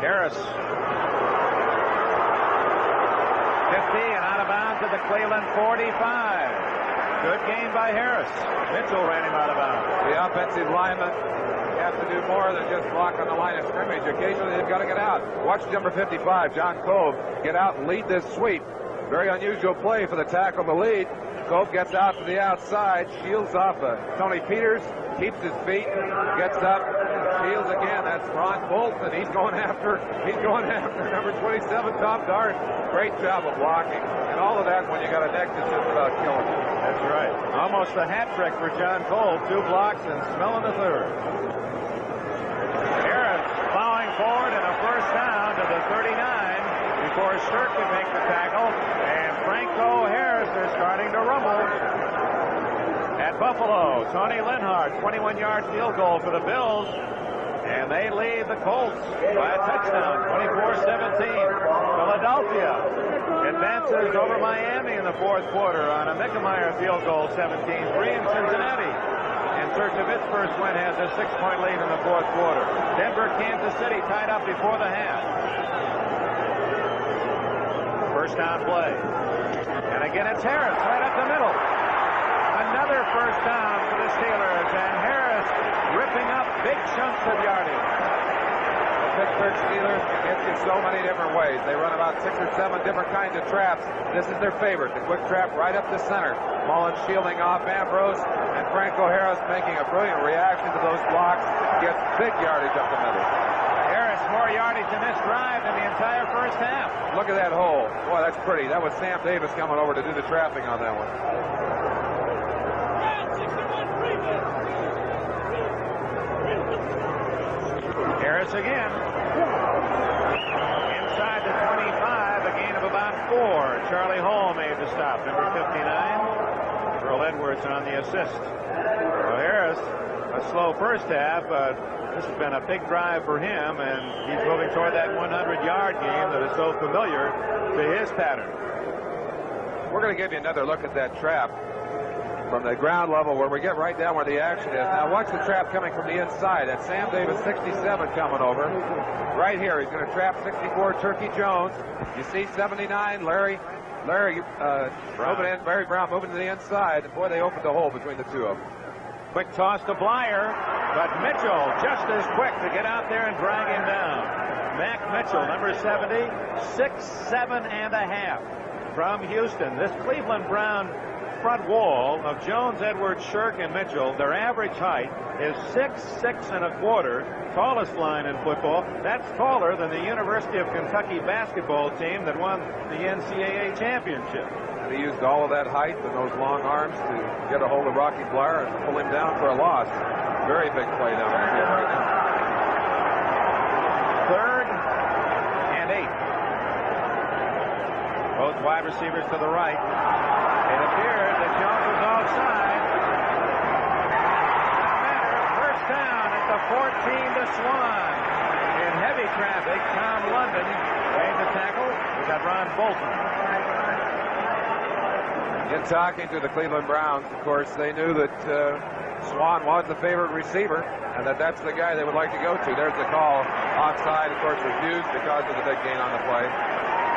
Harris. 50 and out of bounds at the Cleveland 45. Good game by Harris. Mitchell ran him out of bounds. The offensive linemen have to do more than just block on the line of scrimmage. Occasionally they've got to get out. Watch number 55, John Cove, get out and lead this sweep. Very unusual play for the tackle to lead. Cove gets out to the outside, shields off Tony Peters, keeps his feet, gets up, shields again. That's Ron Bolton. He's going after number 27, Tom Dart. Great job of blocking. And all of that when you got a neck that's just about killing you. That's right. Almost a hat trick for John Cole. 2 blocks and smelling the 3rd. Harris plowing forward and a first down to the 39 before Sturt can make the tackle. And Franco Harris is starting to rumble. At Buffalo, Tony Linhart, 21-yard field goal for the Bills. And they lead the Colts by a touchdown, 24-17. Philadelphia advances over Miami in the 4th quarter on a Mickemeyer field goal, 17-3 in Cincinnati. In search of its first win, has a 6-point lead in the 4th quarter. Denver, Kansas City tied up before the half. First down play. And again, it's Harris right up the middle. Another first down for the Steelers, and Harris ripping up big chunks of yardage. A Pittsburgh Steelers can get you so many different ways. They run about 6 or 7 different kinds of traps. This is their favorite, the quick trap right up the center. Mullins shielding off Ambrose, and Franco Harris making a brilliant reaction to those blocks. Gets big yardage up the middle. Harris, more yardage in this drive than the entire first half. Look at that hole. Boy, that's pretty. That was Sam Davis coming over to do the trapping on that one. Harris again. Inside the 25, a gain of about 4. Charlie Hall made the stop, number 59. Earl Edwards on the assist. So Harris, a slow first half, but this has been a big drive for him, and he's moving toward that 100-yard game that is so familiar to his pattern. We're going to give you another look at that trap from the ground level where we get right down where the action is. Now watch the trap coming from the inside. That's Sam Davis, 67, coming over. Right here, he's going to trap 64, Turkey Jones. You see 79, Larry moving in, Barry Brown moving to the inside. And boy, they opened the hole between the two of them. Quick toss to Blyer, but Mitchell just as quick to get out there and drag him down. Mac Mitchell, number 70, 6'7.5" from Houston. This Cleveland Brown front wall of Jones, Edwards, Shirk, and Mitchell, their average height is 6'6.25", tallest line in football. That's taller than the University of Kentucky basketball team that won the NCAA championship. He used all of that height and those long arms to get a hold of Rocky Blyer and pull him down for a loss. Very big play down there right now. 3rd and 8. Both wide receivers to the right. It appeared that Jones was offside. No matter. First down at the 14 to Swan. In heavy traffic, Tom London made the tackle. We got Ron Bolton. In talking to the Cleveland Browns, of course, they knew that Swan was the favorite receiver and that's the guy they would like to go to. There's the call. Offside, of course, refused because of the big gain on the play.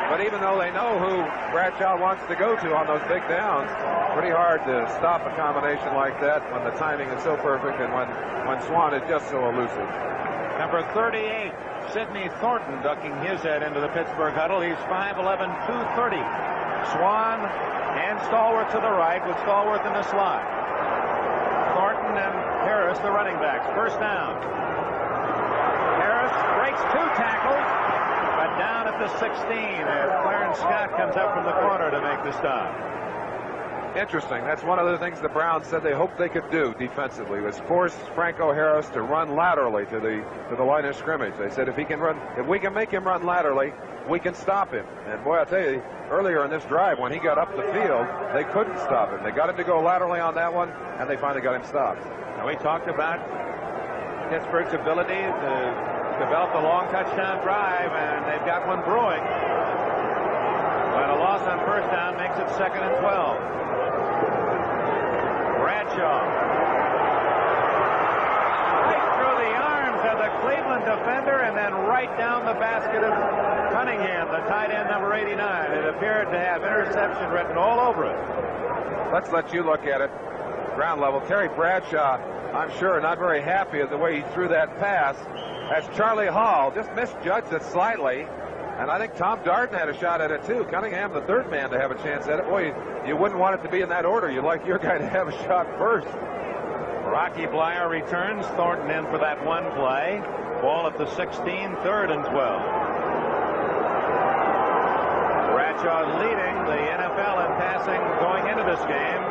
But even though they know who Bradshaw wants to go to on those big downs, pretty hard to stop a combination like that when the timing is so perfect and when Swan is just so elusive. Number 38, Sidney Thornton, ducking his head into the Pittsburgh huddle. He's 5'11", 230. Swan and Stallworth to the right with Stallworth in the slot. Thornton and Harris, the running backs. First down. Harris breaks 2 tackles, but down at the 16 as Clarence Scott comes up from the corner to make the stop. Interesting. That's one of the things the Browns said they hoped they could do defensively, was force Franco Harris to run laterally to the line of scrimmage. They said if we can make him run laterally, we can stop him. And boy, I'll tell you, earlier in this drive when he got up the field, they couldn't stop him. They got him to go laterally on that one, and they finally got him stopped. Now, we talked about Pittsburgh's ability to develop a long touchdown drive, and they've got one brewing. But a loss on first down makes it 2nd and 12. Bradshaw. Right through the arms of the Cleveland defender and then right down the basket of Cunningham, the tight end, number 89. It appeared to have interception written all over it. Let's let you look at it. Ground level. Terry Bradshaw, I'm sure, not very happy with the way he threw that pass. As Charlie Hall just misjudged it slightly. And I think Tom Darden had a shot at it, too. Cunningham, the third man to have a chance at it. Boy, you wouldn't want it to be in that order. You'd like your guy to have a shot first. Rocky Blyer returns. Thornton in for that one play. Ball at the 16, 3rd and 12. Bradshaw leading the NFL in passing going into this game.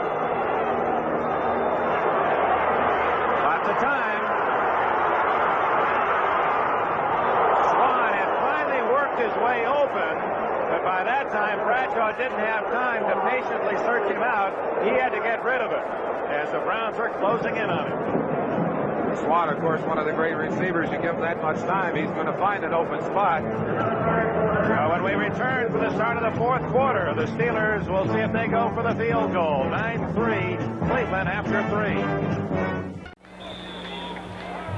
Lots of time. His way open, but by that time Bradshaw didn't have time to patiently search him out. He had to get rid of it as the Browns are closing in on him. Swan, of course, one of the great receivers. You give him that much time, he's going to find an open spot. When we return for the start of the 4th quarter, the Steelers will see if they go for the field goal. 9-3, Cleveland after 3.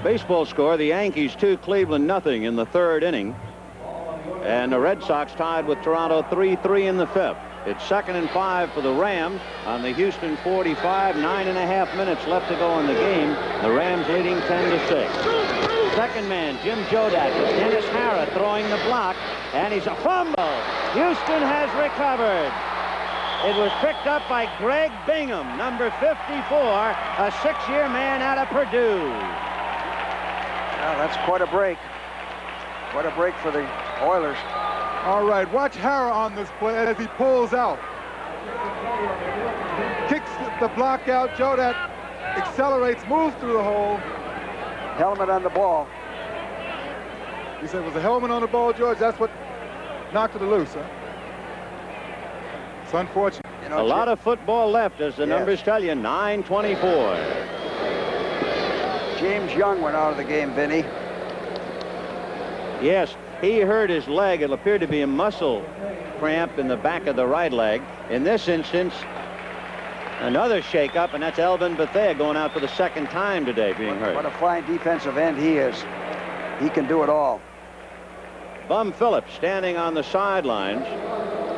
Baseball score, the Yankees 2, Cleveland 0 in the 3rd inning. And the Red Sox tied with Toronto 3-3 in the 5th. It's 2nd and 5 for the Rams on the Houston 45. 9.5 minutes left to go in the game. The Rams leading 10-6. Second man, Jim Jodak, with Dennis Harrah throwing the block, and he's a fumble. Houston has recovered. It was picked up by Greg Bingham, number 54, a 6-year man out of Purdue. Well, that's quite a break. Quite a break for the Oilers. All right, watch Harrah on this play as he pulls out. Kicks the block out. Jodak accelerates, moves through the hole. Helmet on the ball. You said it was a helmet on the ball, George? That's what knocked it loose, huh? It's unfortunate. You know, a lot of football left, as the numbers tell you, 9:24. James Young went out of the game, Vinny. Yes, he hurt his leg. It appeared to be a muscle cramp in the back of the right leg. In this instance, another shakeup, and that's Elvin Bethea going out for the second time today, being hurt. What a fine defensive end he is. He can do it all. Bum Phillips standing on the sidelines.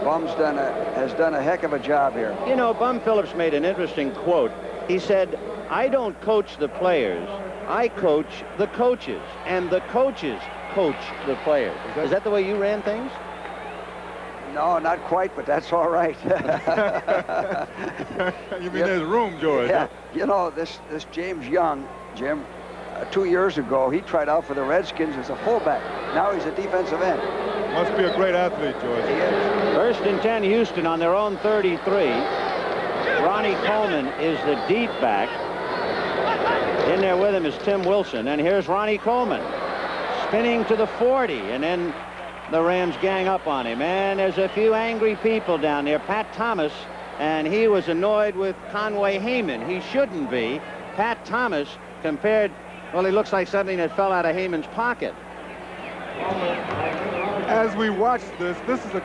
Bum's has done a heck of a job here. You know, Bum Phillips made an interesting quote. He said, "I don't coach the players. I coach the coaches, and the coaches coach the players." Is that the way you ran things? No, not quite, but that's all right. You mean there's room, George? Yeah. You know, this James Young, Jim, 2 years ago, he tried out for the Redskins as a fullback. Now he's a defensive end. Must be a great athlete, George. He is. 1st and 10, Houston on their own 33. Ronnie Coleman is the deep back. In there with him is Tim Wilson, and here's Ronnie Coleman spinning to the 40, and then the Rams gang up on him, and there's a few angry people down there. Pat Thomas, and he was annoyed with Conway Heyman. He shouldn't be. Pat Thomas compared, well, he looks like something that fell out of Heyman's pocket. As we watch this is a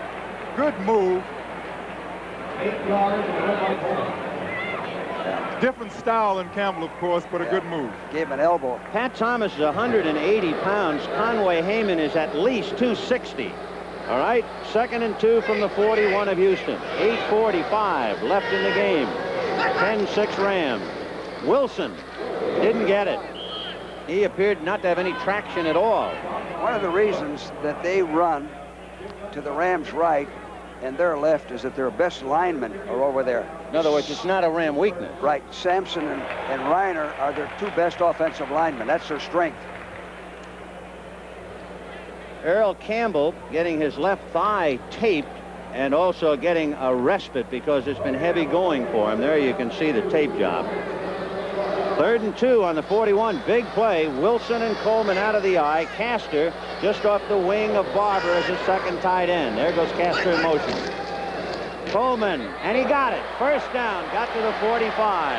good move. Different style than Campbell, of course, but a good move. Gave him an elbow. Pat Thomas is 180 pounds. Conway Heyman is at least 260. All right, 2nd and 2 from the 41 of Houston. 8:45 left in the game. 10-6 Rams. Wilson didn't get it. He appeared not to have any traction at all. One of the reasons that they run to the Rams' right and their left is that their best linemen are over there. In other words, it's not a Ram weakness. Right. Sampson and Reiner are their 2 best offensive linemen. That's their strength. Earl Campbell getting his left thigh taped and also getting a respite because it's been heavy going for him. There you can see the tape job. 3rd and 2 on the 41. Big play. Wilson and Coleman out of the eye. Castor just off the wing of Barber as a second tight end. There goes Castor in motion. Coleman, and he got it. 1st down. Got to the 45.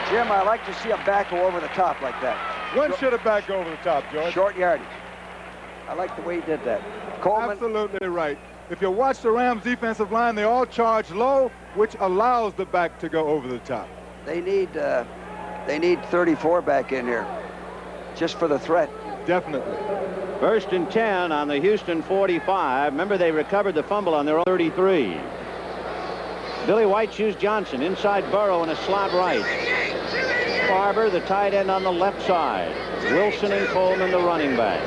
Jim, I like to see a back go over the top like that. When should a back go over the top, George? Short yardage. I like the way he did that. Coleman. Absolutely right. If you watch the Rams defensive line, they all charge low, which allows the back to go over the top. They need 34 back in here, just for the threat. Definitely. 1st and 10 on the Houston 45. Remember, they recovered the fumble on their own 33. Billy White Shoes Johnson inside Burrow in a slot right. Barber, the tight end, on the left side. Wilson and Coleman, the running back.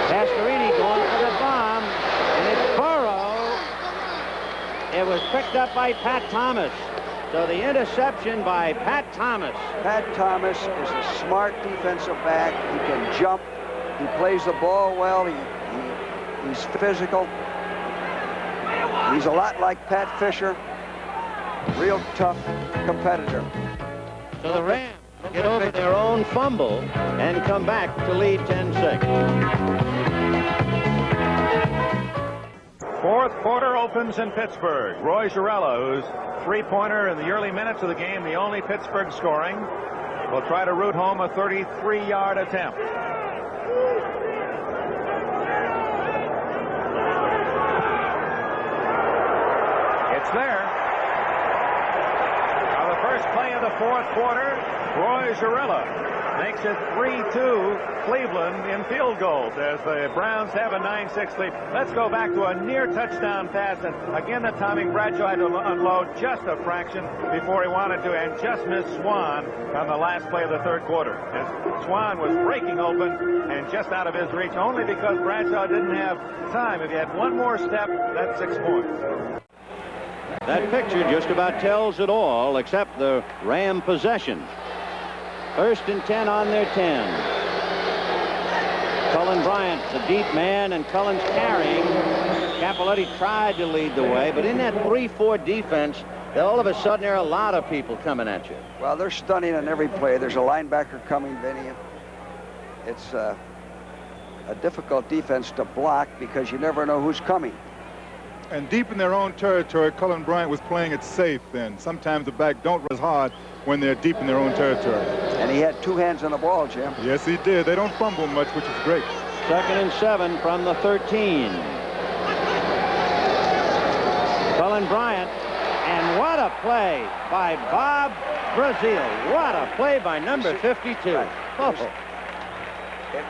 Pastorini going for the bomb, and it's Burrow. It was picked up by Pat Thomas. So the interception by Pat Thomas. Pat Thomas is a smart defensive back. He can jump. He plays the ball well. He's physical. He's a lot like Pat Fisher. Real tough competitor. So the Rams get over their own fumble and come back to lead 10-6. 4th quarter opens in Pittsburgh. Roy Girella, whose three-pointer in the early minutes of the game, the only Pittsburgh scoring, will try to root home a 33-yard attempt. It's there. Now the first play of the 4th quarter, Roy Girella makes it 3-2 Cleveland in field goals as the Browns have a 9-6 lead. Let's go back to a near touchdown pass, and again the timing. Bradshaw had to unload just a fraction before he wanted to, and just missed Swan on the last play of the third quarter. As Swan was breaking open and just out of his reach, only because Bradshaw didn't have time. If he had one more step, that's 6 points. That picture just about tells it all, except the Ram possession. 1st and 10 on their 10. Cullen Bryant, the deep man, and Cullen's carrying. Cappelletti tried to lead the way, but in that 3-4 defense, all of a sudden there are a lot of people coming at you. Well, they're stunning on every play. There's a linebacker coming, Vinny. It's a difficult defense to block because you never know who's coming. And deep in their own territory, Cullen Bryant was playing it safe then. Sometimes the back don't run as hard when they're deep in their own territory. And he had 2 hands on the ball, Jim. Yes, he did. They don't fumble much, which is great. 2nd and 7 from the 13. Cullen Bryant, and what a play by Bob Brazil. What a play by number 52. Oh. It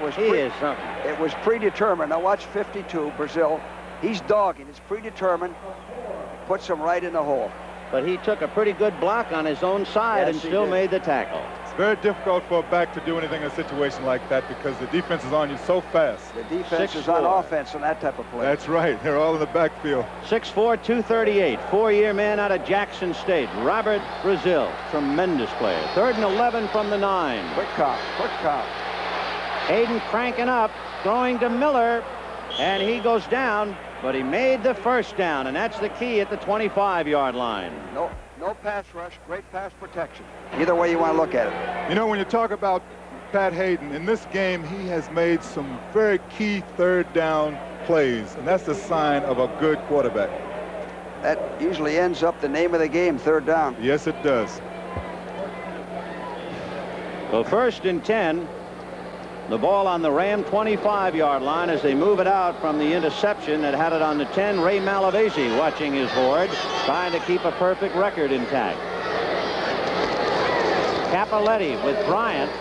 was predetermined. Now watch 52, Brazil. He's dogging. It's predetermined. Puts him right in the hole. But he took a pretty good block on his own side and still made the tackle. It's very difficult for a back to do anything in a situation like that because the defense is on you so fast. The defense is on offense on that type of play. That's right. They're all in the backfield. 6'4", 238, 4-year man out of Jackson State, Robert Brazil. Tremendous player. 3rd and 11 from the 9. Quick cop. Hayden cranking up, throwing to Miller, and he goes down, but he made the first down, and that's the key at the 25-yard line. No pass rush, great pass protection. Either way you want to look at it. You know, when you talk about Pat Hayden, in this game he has made some very key 3rd down plays, and that's the sign of a good quarterback. That usually ends up the name of the game, 3rd down. Yes, it does. Well, 1st and 10. The ball on the Ram 25-yard line as they move it out from the interception that had it on the 10. Ray Malavasi watching his horde, trying to keep a perfect record intact. Cappelletti with Bryant,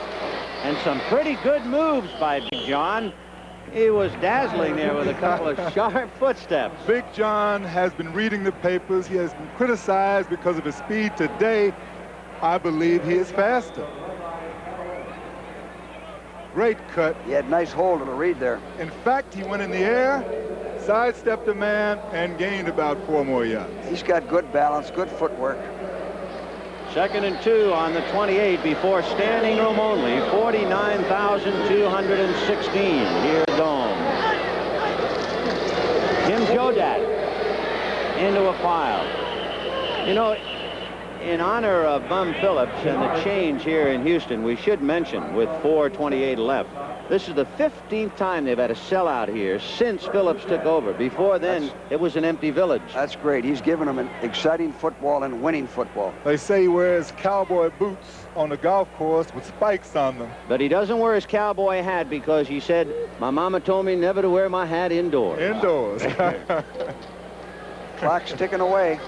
and some pretty good moves by Big John. He was dazzling there with a couple of sharp footsteps. Big John has been reading the papers. He has been criticized because of his speed. Today, I believe he is faster. Great cut. He had nice hold of the read there. In fact, he went in the air, sidestepped a man, and gained about 4 more yards. He's got good balance, good footwork. 2nd and 2 on the 28 before standing room only. 49,216 here at Dome. Jim Jodat into a pile. You know, in honor of Bum Phillips and the change here in Houston, we should mention with 4:28 left, this is the 15th time they've had a sellout here since Phillips took over. Before then, it was an empty village. That's great. He's given them an exciting football and winning football. They say he wears cowboy boots on the golf course with spikes on them. But he doesn't wear his cowboy hat because he said, my mama told me never to wear my hat indoors. Indoors. Clock's ticking away.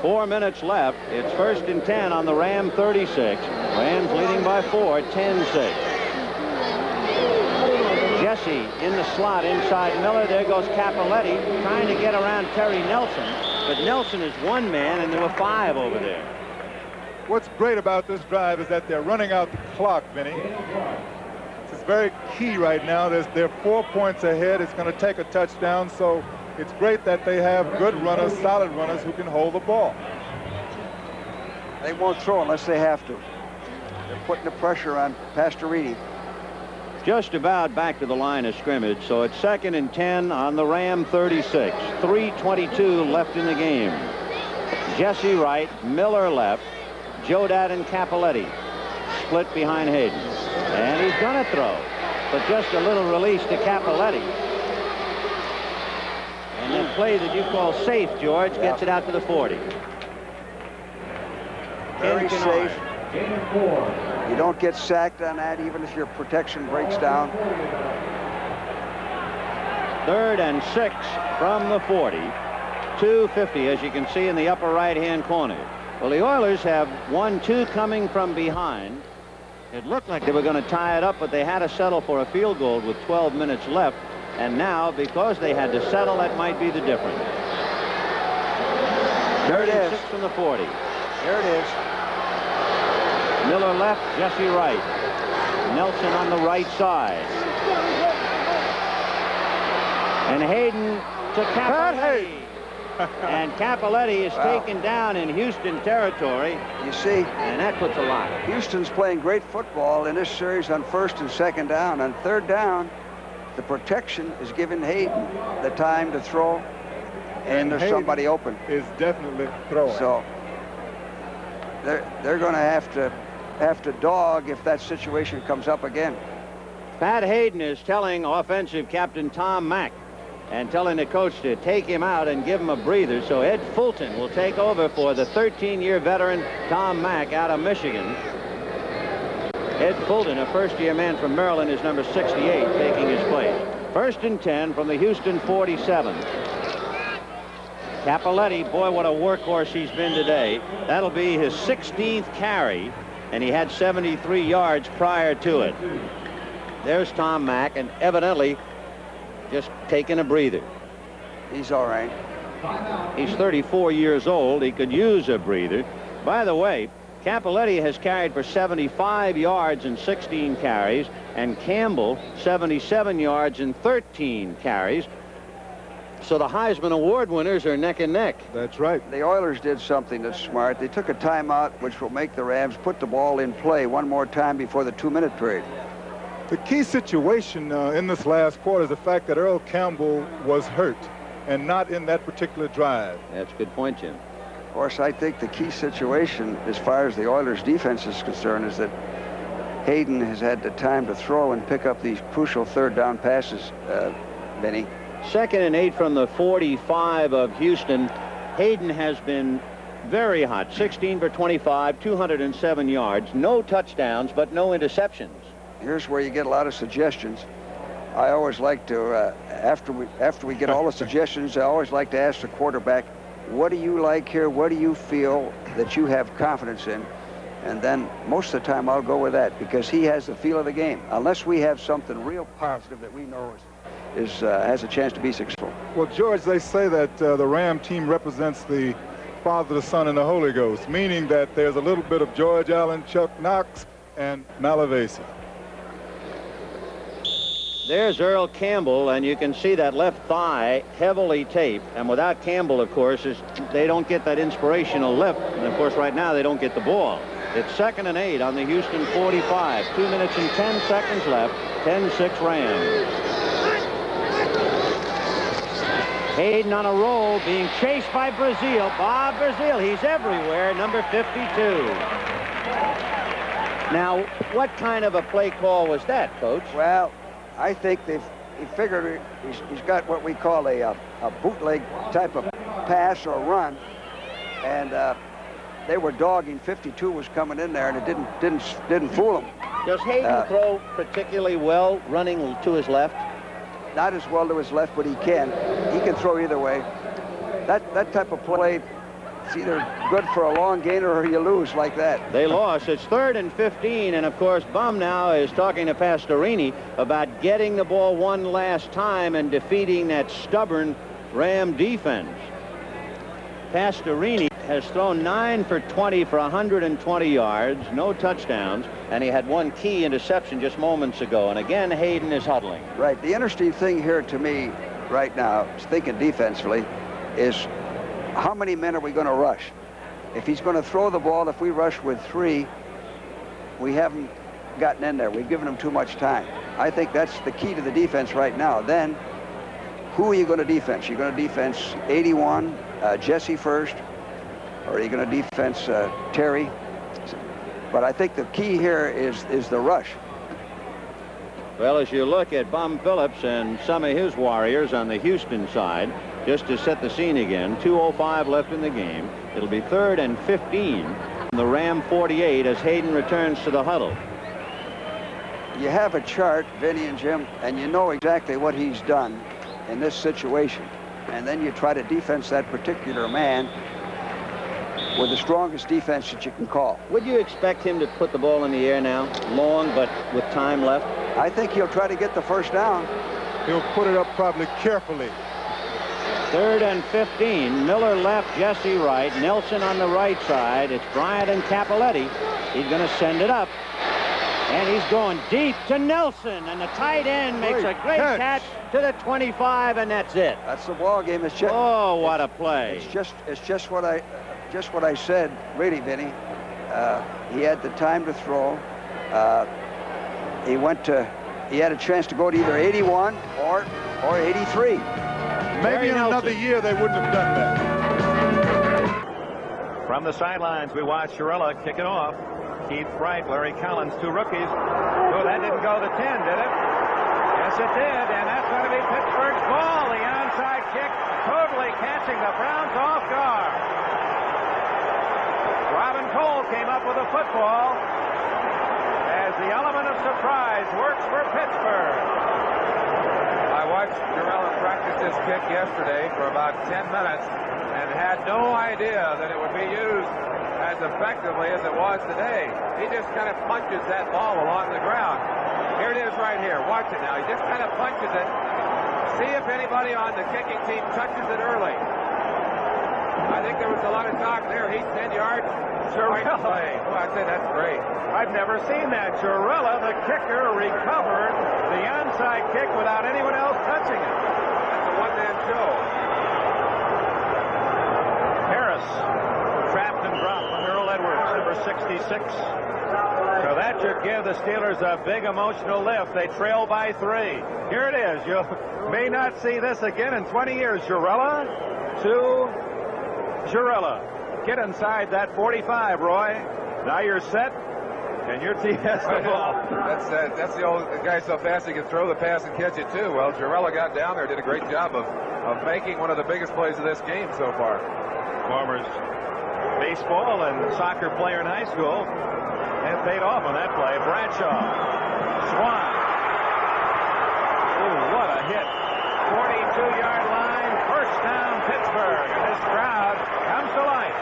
4 minutes left. It's 1st and 10 on the Ram 36. Rams leading by 4, 10-6. Jesse in the slot inside Miller. There goes Cappelletti trying to get around Terry Nelson. But Nelson is one man, and there were 5 over there. What's great about this drive is that they're running out the clock, Vinny. This is very key right now. They're 4 points ahead. It's going to take a touchdown, so it's great that they have good runners, solid runners who can hold the ball. They won't throw unless they have to. They're putting the pressure on Pastorini. Just about back to the line of scrimmage, so it's 2nd and 10 on the Ram 36. 3:22 left in the game. Jesse right, Miller left, Jodat and Cappelletti split behind Hayden. And he's going to throw, but just a little release to Cappelletti. And that play that you call safe, George, gets it out to the 40. Very safe. You don't get sacked on that, even if your protection breaks down. 3rd and 6 from the 40. 2:50, as you can see in the upper right-hand corner. Well, the Oilers have 1-2 coming from behind. It looked like they were going to tie it up, but they had to settle for a field goal with 12 minutes left. And now, because they had to settle, that might be the difference. There it is. 36 from the 40. There it is. Miller left, Jesse right. Nelson on the right side. And Hayden to Capoletti. And Capoletti is taken down in Houston territory. You see, and that puts a lot. Houston's playing great football in this series on 1st and 2nd down. On 3rd down, the protection is giving Hayden the time to throw, and there's Hayden somebody open. Is definitely throwing. So they're going to have to dog if that situation comes up again. Pat Hayden is telling offensive captain Tom Mack and telling the coach to take him out and give him a breather. So Ed Fulton will take over for the 13-year veteran Tom Mack out of Michigan. Ed Fulton, a first-year man from Maryland, is number 68, taking his place. 1st and 10 from the Houston 47. Capoletti, boy, what a workhorse he's been today. That'll be his 16th carry, and he had 73 yards prior to it. There's Tom Mack, and evidently just taking a breather. He's all right. He's 34 years old. He could use a breather. By the way, Capoletti has carried for 75 yards in 16 carries, and Campbell 77 yards in 13 carries. So the Heisman Award winners are neck and neck. That's right. The Oilers did something that's smart. They took a timeout, which will make the Rams put the ball in play one more time before the 2-minute period. The key situation in this last quarter is the fact that Earl Campbell was hurt and not in that particular drive. That's a good point, Jim. Of course, I think the key situation as far as the Oilers' defense is concerned is that Hayden has had the time to throw and pick up these crucial 3rd down passes, Benny. 2nd and 8 from the 45 of Houston. Hayden has been very hot. 16 for 25, 207 yards, no touchdowns, but no interceptions. Here's where you get a lot of suggestions. I always like to, after we get all the suggestions, I always like to ask the quarterback, what do you like here? What do you feel that you have confidence in? And then most of the time I'll go with that because he has the feel of the game. Unless we have something real positive that we know has a chance to be successful. Well, George, they say that the Ram team represents the Father, the Son, and the Holy Ghost, meaning that there's a little bit of George Allen, Chuck Knox, and Malavasi. There's Earl Campbell, and you can see that left thigh heavily taped. And without Campbell, of course, they don't get that inspirational lift. And, of course, right now they don't get the ball. It's 2nd and 8 on the Houston 45. 2 minutes and 10 seconds left. 10-6 Rams. Hayden on a roll, being chased by Brazil. Bob Brazil, he's everywhere, number 52. Now, what kind of a play call was that, Coach? Well, I think he figured he's got what we call a bootleg type of pass or run, and they were dogging. 52 was coming in there, and it didn't fool him. Does Hayden throw particularly well running to his left? Not as well to his left, but he can. He can throw either way. That type of play, it's either good for a long gainer or you lose like that. They lost. It's 3rd and 15, and of course Bum now is talking to Pastorini about getting the ball one last time and defeating that stubborn Ram defense. Pastorini has thrown 9 for 20 for 120 yards, no touchdowns, and he had one key interception just moments ago. And again, Hayden is huddling. Right. The interesting thing here to me right now, thinking defensively, is how many men are we going to rush? If he's going to throw the ball, if we rush with 3, we haven't gotten in there. We've given him too much time. I think that's the key to the defense right now. Then, who are you going to defense? You're going to defense 81, Jesse first, or are you going to defense Terry? But I think the key here is the rush. Well, as you look at Bum Phillips and some of his Warriors on the Houston side, just to set the scene again, 2:05 left in the game. It'll be 3rd and 15 on the Ram 48 as Hayden returns to the huddle. You have a chart, Vinny and Jim, and you know exactly what he's done in this situation. And then you try to defense that particular man with the strongest defense that you can call. Would you expect him to put the ball in the air now, long but with time left? I think he'll try to get the first down. He'll put it up probably carefully. 3rd and 15. Miller left, Jesse right. Nelson on the right side. It's Bryant and Capoletti. He's going to send it up. And he's going deep to Nelson. And the tight end makes a great catch to the 25, and that's it. That's the ball game. It's just, oh, what a play. It's just what I said, really, Vinny. He had the time to throw. He had a chance to go to either 81 or 83. Maybe in another year they wouldn't have done that. From the sidelines, we watch Shirella kick it off. Keith Bright, Larry Collins, 2 rookies. Oh, that didn't go the 10, did it? Yes, it did, and that's going to be Pittsburgh's ball. The onside kick totally catching the Browns off guard. Robin Cole came up with a football as the element of surprise works for Pittsburgh. I watched Shirella practice this kick yesterday for about 10 minutes and had no idea that it would be used as effectively as it was today. He just kind of punches that ball along the ground. Here it is right here. Watch it now. He just kind of punches it. See if anybody on the kicking team touches it early. I think there was a lot of talk there. He's 10 yards. Shirella. Oh, I said that's great. I've never seen that. Shirella, the kicker, recovered the onside kick without anyone else touching it. That's a one-man show. Harris trapped and dropped from Earl Edwards, number 66. So that should give the Steelers a big emotional lift. They trail by 3. Here it is. You may not see this again in 20 years. Shirella to Shirella. Get inside that 45, Roy. Now you're set, and your team has the ball. That's the old guy so fast he can throw the pass and catch it too. Well, Shirella got down there, did a great job of making one of the biggest plays of this game so far. Former baseball and soccer player in high school, and paid off on that play. Bradshaw, Swan. Ooh, what a hit! 42-yard line, first down, Pittsburgh. And this crowd comes to life.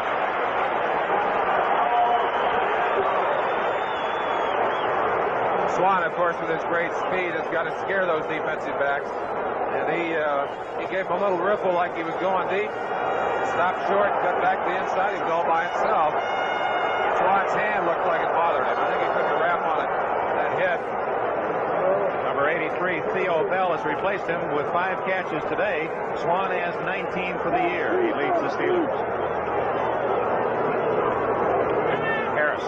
Swan, of course, with his great speed, has got to scare those defensive backs. And he gave him a little ripple like he was going deep. Stopped short, cut back to the inside. He was all by himself. Swan's hand looked like it bothered him. I think he took a rap on it. That hit. Number 83, Theo Bell, has replaced him with 5 catches today. Swan has 19 for the year. He leads the Steelers. Harris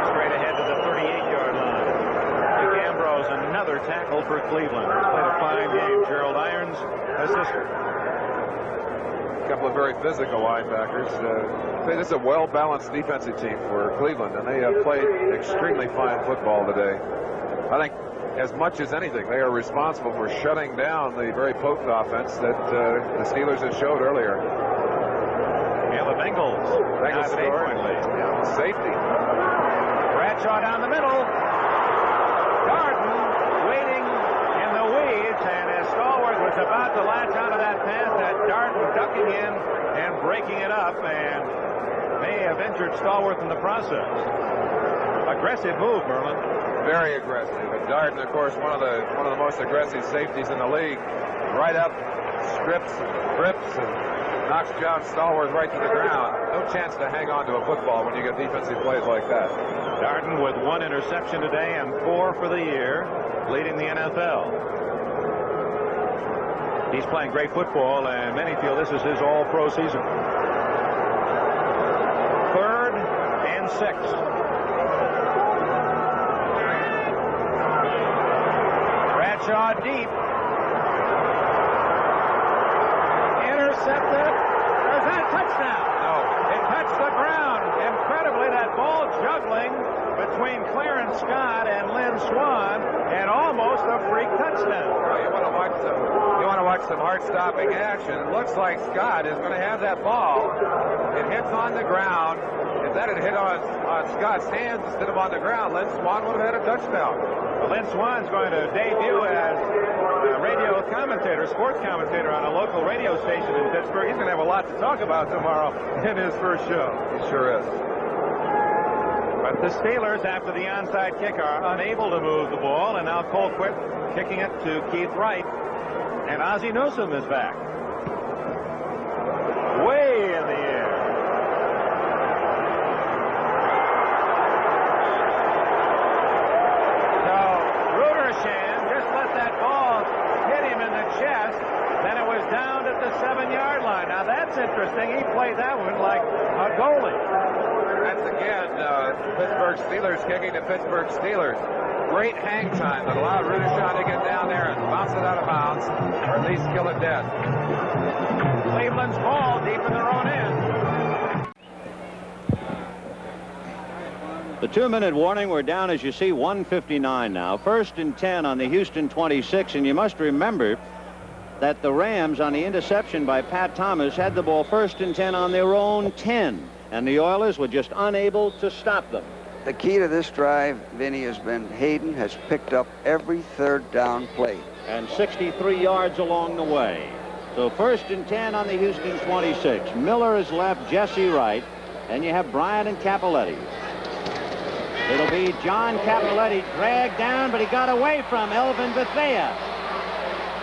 straight ahead to the 38-yard line. Dick Ambrose, another tackle for Cleveland. He's played a fine game. Gerald Irons, assistant. A couple of very physical linebackers. This is a well-balanced defensive team for Cleveland, and they have played extremely fine football today. I think, as much as anything, they are responsible for shutting down the very potent offense that the Steelers had showed earlier. Yeah, the Bengals have an 8-point lead. Yeah, safety. Bradshaw down the middle. Darden waiting in the weeds, and as Stallworth was about to latch onto that pass, that Darden ducking in and breaking it up, and may have injured Stallworth in the process. Aggressive move, Merlin. Very aggressive. And Darden, of course, one of the most aggressive safeties in the league. Right up, strips, grips, and knocks John Stallworth right to the ground. No chance to hang on to a football when you get defensive plays like that. Darden with 1 interception today and 4 for the year, leading the NFL. He's playing great football, and many feel this is his all-pro season. 3rd and 6. Bradshaw deep. Intercepted. Is that a touchdown? No. It touched the ground. Incredibly, that ball juggling between Clarence Scott and Lynn Swan, and almost a freak touchdown. Well, you want to watch some heart-stopping action. It looks like Scott is going to have that ball. It hits on the ground. It If that had hit on Scott's hands instead of on the ground, Lynn Swann would have had a touchdown. Well, Lynn Swann's going to debut as a radio commentator, sports commentator on a local radio station in Pittsburgh. He's going to have a lot to talk about tomorrow in his first show. He sure is. But the Steelers, after the onside kick, are unable to move the ball, and now Colquitt kicking it to Keith Wright, and Ozzie Newsome is back. Way in the air. So Rudershan just let that ball hit him in the chest. Then it was down at the 7-yard line. Now that's interesting. He played that one like a goalie. That's again Pittsburgh Steelers kicking the Pittsburgh Steelers. Great hang time that allowed Rudershan to get down there and bounce it out of bounds, or at least kill it dead. Cleveland's ball deep in their own end. The 2-minute warning, we're down, as you see, 1:59 now. 1st and 10 on the Houston 26, and you must remember that the Rams, on the interception by Pat Thomas, had the ball 1st and 10 on their own 10, and the Oilers were just unable to stop them. The key to this drive, Vinny, has been Hayden has picked up every third down play. And 63 yards along the way. So 1st and 10 on the Houston 26. Miller is left, Jesse right, and you have Bryant and Cappelletti. It'll be John Cappelletti dragged down, but he got away from Elvin Bethea.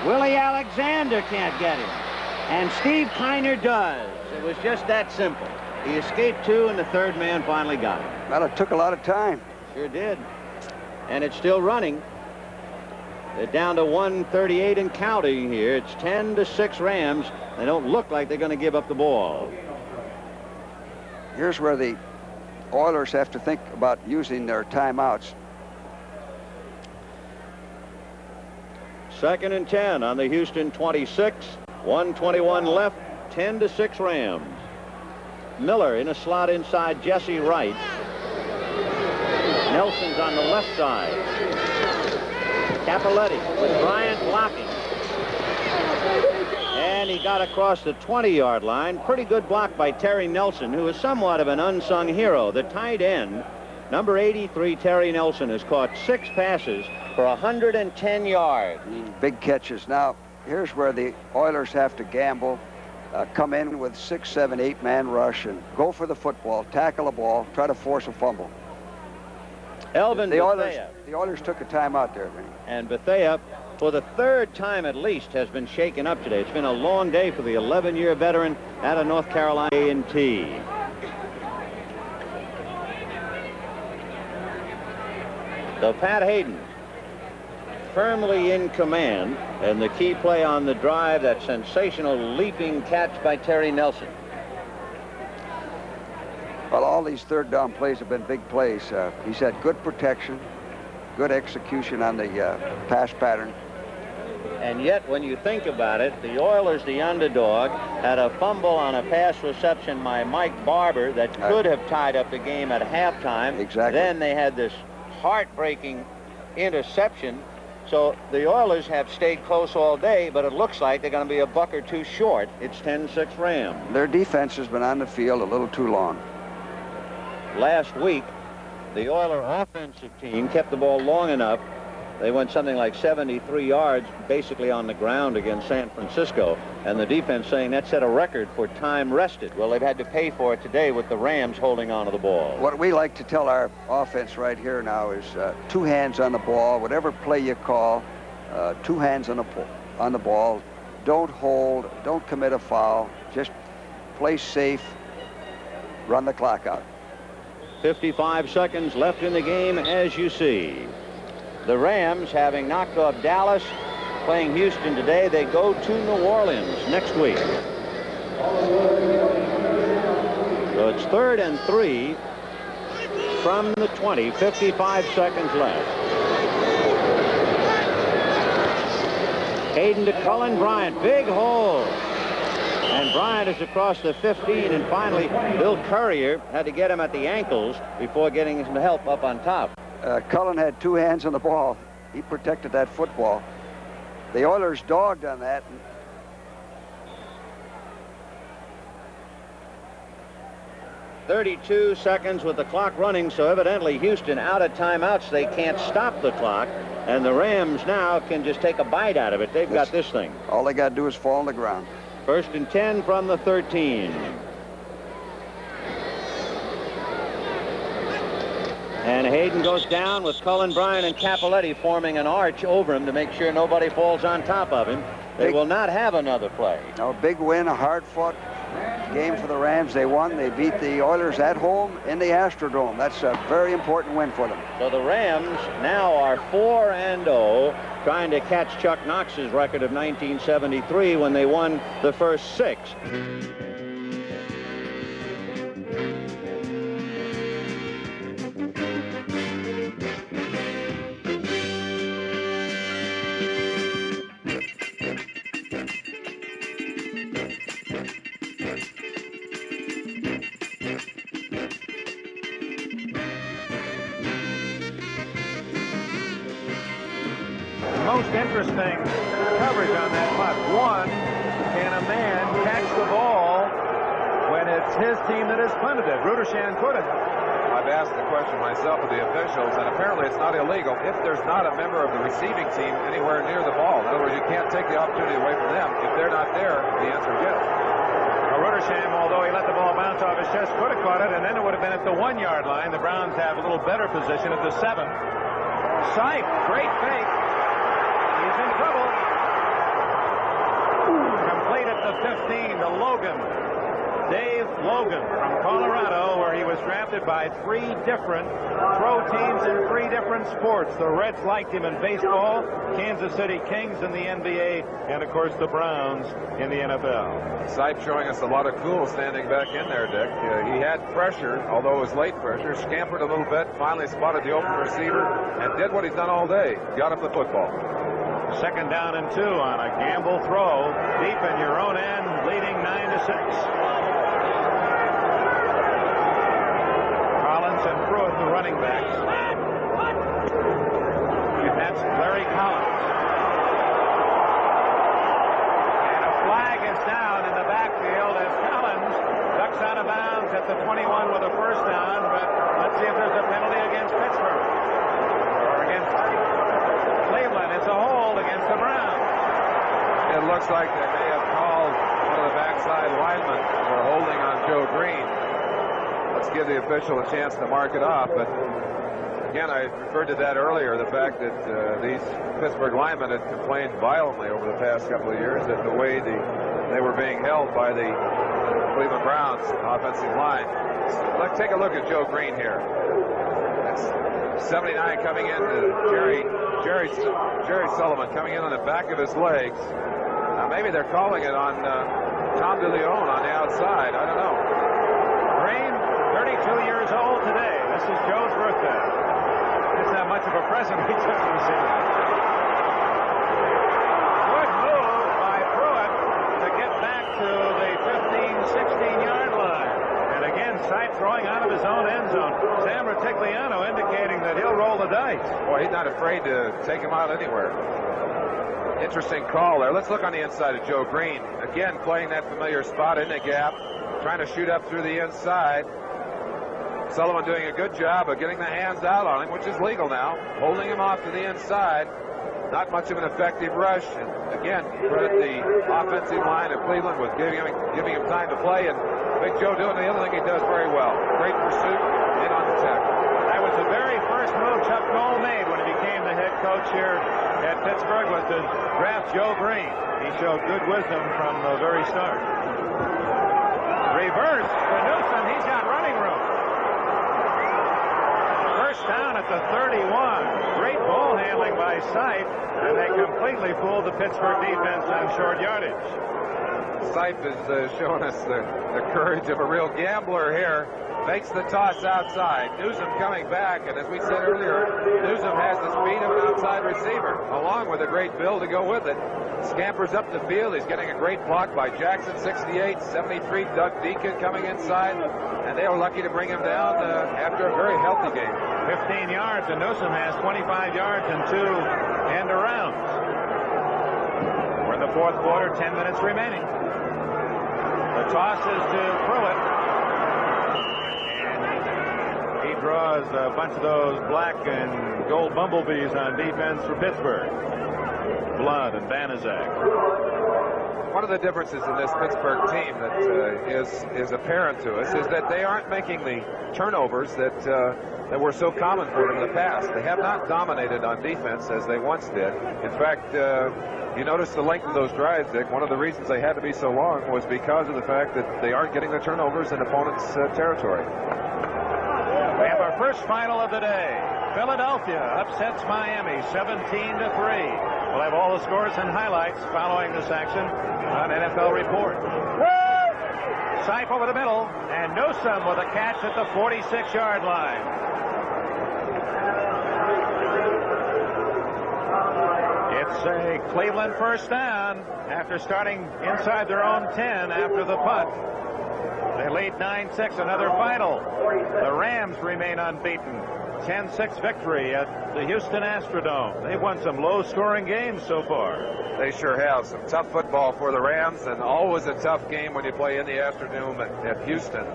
Willie Alexander can't get him, and Steve Kiner does. It was just that simple. He escaped 2, and the third man finally got him. Well, it took a lot of time. Sure did. And it's still running. They're down to 1:38 and counting here. It's 10-6 Rams. They don't look like they're going to give up the ball. Here's where the Oilers have to think about using their timeouts. 2nd and 10 on the Houston 26. 1:21 left. 10-6 Rams. Miller in a slot inside Jesse Wright. Nelson's on the left side. Cappelletti with Bryant blocking. And he got across the 20-yard line. Pretty good block by Terry Nelson, who is somewhat of an unsung hero. The tight end, number 83, Terry Nelson, has caught 6 passes for 110 yards. Big catches. Now, here's where the Oilers have to gamble. Come in with 6, 7, 8-man rush and go for the football, tackle the ball, try to force a fumble. Elvin Bethea. The Oilers took a timeout there, Vinny. And Bethea, for the 3rd time at least, has been shaken up today. It's been a long day for the 11-year veteran out of North Carolina A&T. So Pat Hayden firmly in command, and the key play on the drive, that sensational leaping catch by Terry Nelson. Well, all these third down plays have been big plays. He's had good protection, good execution on the pass pattern. And yet, when you think about it, the Oilers, the underdog, had a fumble on a pass reception by Mike Barber that could have tied up the game at halftime. Exactly. Then they had this heartbreaking interception. So the Oilers have stayed close all day, but it looks like they're going to be a buck or two short. It's 10-6 Rams. Their defense has been on the field a little too long. Last week, the Oiler offensive team kept the ball long enough. They went something like 73 yards basically on the ground against San Francisco, and the defense saying that set a record for time rested. Well, they've had to pay for it today with the Rams holding on to the ball. What we like to tell our offense right here now is 2 hands on the ball. Whatever play you call, 2 hands on the ball. Don't hold, don't commit a foul. Just play safe, run the clock out. 55 seconds left in the game, as you see. The Rams, having knocked off Dallas, playing Houston today, they go to New Orleans next week. So it's 3rd and 3 from the 20, 55 seconds left. Hayden to Cullen Bryant, big hole. And Bryant is across the 15, and finally Bill Courier had to get him at the ankles before getting some help up on top. Cullen had 2 hands on the ball. He protected that football. The Oilers dogged on that. 32 seconds with the clock running, so evidently Houston out of timeouts. They can't stop the clock, and the Rams now can just take a bite out of it. They've got this thing. All they got to do is fall on the ground. 1st and 10 from the 13. And Hayden goes down with Cullen Bryant and Capoletti forming an arch over him to make sure nobody falls on top of him. They will not have another play. A big win, a hard-fought game for the Rams. They won. They beat the Oilers at home in the Astrodome. That's a very important win for them. So the Rams now are 4-0, trying to catch Chuck Knox's record of 1973 when they won the first 6. Most interesting coverage on that punt. One, can a man catch the ball when it's his team that has punted it? Rudershan couldn't. I've asked the question myself of the officials, and apparently it's not illegal if there's not a member of the receiving team anywhere near the ball. In other words, you can't take the opportunity away from them. If they're not there, the answer is yes. Rudersham, although he let the ball bounce off his chest, could have caught it, and then it would have been at the 1-yard line. The Browns have a little better position at the 7. Sipe, great fake. He's in trouble. Complete at the 15 to Logan. Dave Logan from Colorado, where he was drafted by 3 different pro teams in 3 different sports. The Reds liked him in baseball, Kansas City Kings in the NBA, and of course the Browns in the NFL. Sipe showing us a lot of cool standing back in there, Dick. He had pressure, although it was late pressure, scampered a little bit, finally spotted the open receiver, and did what he's done all day. Got him the football. 2nd down and 2 on a gamble throw, deep in your own end, leading 9-6. And Pruitt, the running backs. That's Larry Collins. And a flag is down in the backfield as Collins ducks out of bounds at the 21 with a 1st down, but let's see if there's a penalty against Pittsburgh. Or against Cleveland. It's a hold against the Browns. It looks like they may have called one of the backside linemen for holding on Joe Green. Let's give the official a chance to mark it off. But again, I referred to that earlier, the fact that these Pittsburgh linemen had complained violently over the past couple of years that the way they were being held by the Cleveland Browns offensive line. Let's take a look at Joe Green here. That's 79 coming in to Jerry Sullivan coming in on the back of his legs. Now maybe they're calling it on Tom DeLeon on the outside. I don't know. Green, 32 years old today. This is Joe's birthday. It's not much of a present we took from him. Good move by Pruitt to get back to the 15-16-yard line. And again, Sipe throwing out of his own end zone. Sam Rutigliano indicating that he'll roll the dice. Boy, he's not afraid to take him out anywhere. Interesting call there. Let's look on the inside of Joe Green. Again, playing that familiar spot in the gap. Trying to shoot up through the inside. Sullivan doing a good job of getting the hands out on him, which is legal now. Holding him off to the inside. Not much of an effective rush. And again, credit the offensive line of Cleveland with giving him time to play. And Big Joe doing the other thing he does very well. Great pursuit, in on the tackle. That was the very first move Chuck Noll made when he became the head coach here at Pittsburgh, was to draft Joe Green. He showed good wisdom from the very start. Reverse to Newsom. He's got running room. 1st down at the 31. Great ball handling by Sipe, and they completely fooled the Pittsburgh defense on short yardage. Sipe is showing us the courage of a real gambler here. Makes the toss outside. Newsom coming back, and as we said earlier, Newsom has the speed of an outside receiver, along with a great build to go with it. Scampers up the field. He's getting a great block by Jackson, 68, 73, Doug Deacon coming inside, and they were lucky to bring him down after a very healthy game. 15 yards, and Newsom has 25 yards and 2 end arounds. We're in the 4th quarter, 10 minutes remaining. The toss is to Pruitt. draws a bunch of those black and gold bumblebees on defense for Pittsburgh. Blood and Banaszak. One of the differences in this Pittsburgh team that is apparent to us is that they aren't making the turnovers that were so common for them in the past. They have not dominated on defense as they once did. In fact, you notice the length of those drives, Dick. One of the reasons they had to be so long was because of the fact that they aren't getting the turnovers in opponents' territory. We have our first final of the day. Philadelphia upsets Miami 17-3. We'll have all the scores and highlights following this action on NFL Report. Sipe over the middle, and Newsome with a catch at the 46-yard line. It's a Cleveland first down after starting inside their own 10 after the punt. They lead 9-6, another final. The Rams remain unbeaten. 10-6 victory at the Houston Astrodome. They've won some low-scoring games so far. They sure have. Some tough football for the Rams, and always a tough game when you play in the Astrodome at Houston.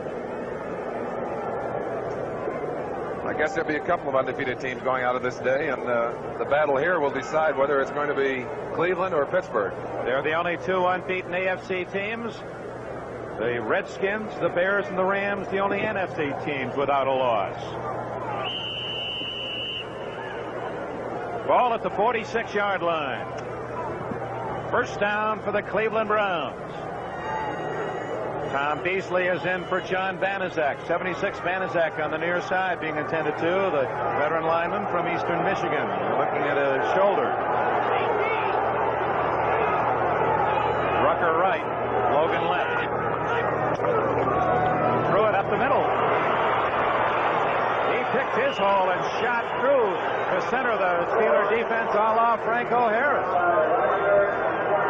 I guess there'll be a couple of undefeated teams going out of this day, and the battle here will decide whether it's going to be Cleveland or Pittsburgh. They're the only two unbeaten AFC teams. The Redskins, the Bears, and the Rams, the only NFC teams without a loss. Ball at the 46-yard line. First down for the Cleveland Browns. Tom Beasley is in for John Banaszak. 76 Banaszak on the near side being attended to. The veteran lineman from Eastern Michigan looking at his shoulder. Rucker right. Logan left. Threw it up the middle. He picked his hole and shot through the center of the Steeler defense a la Franco Harris.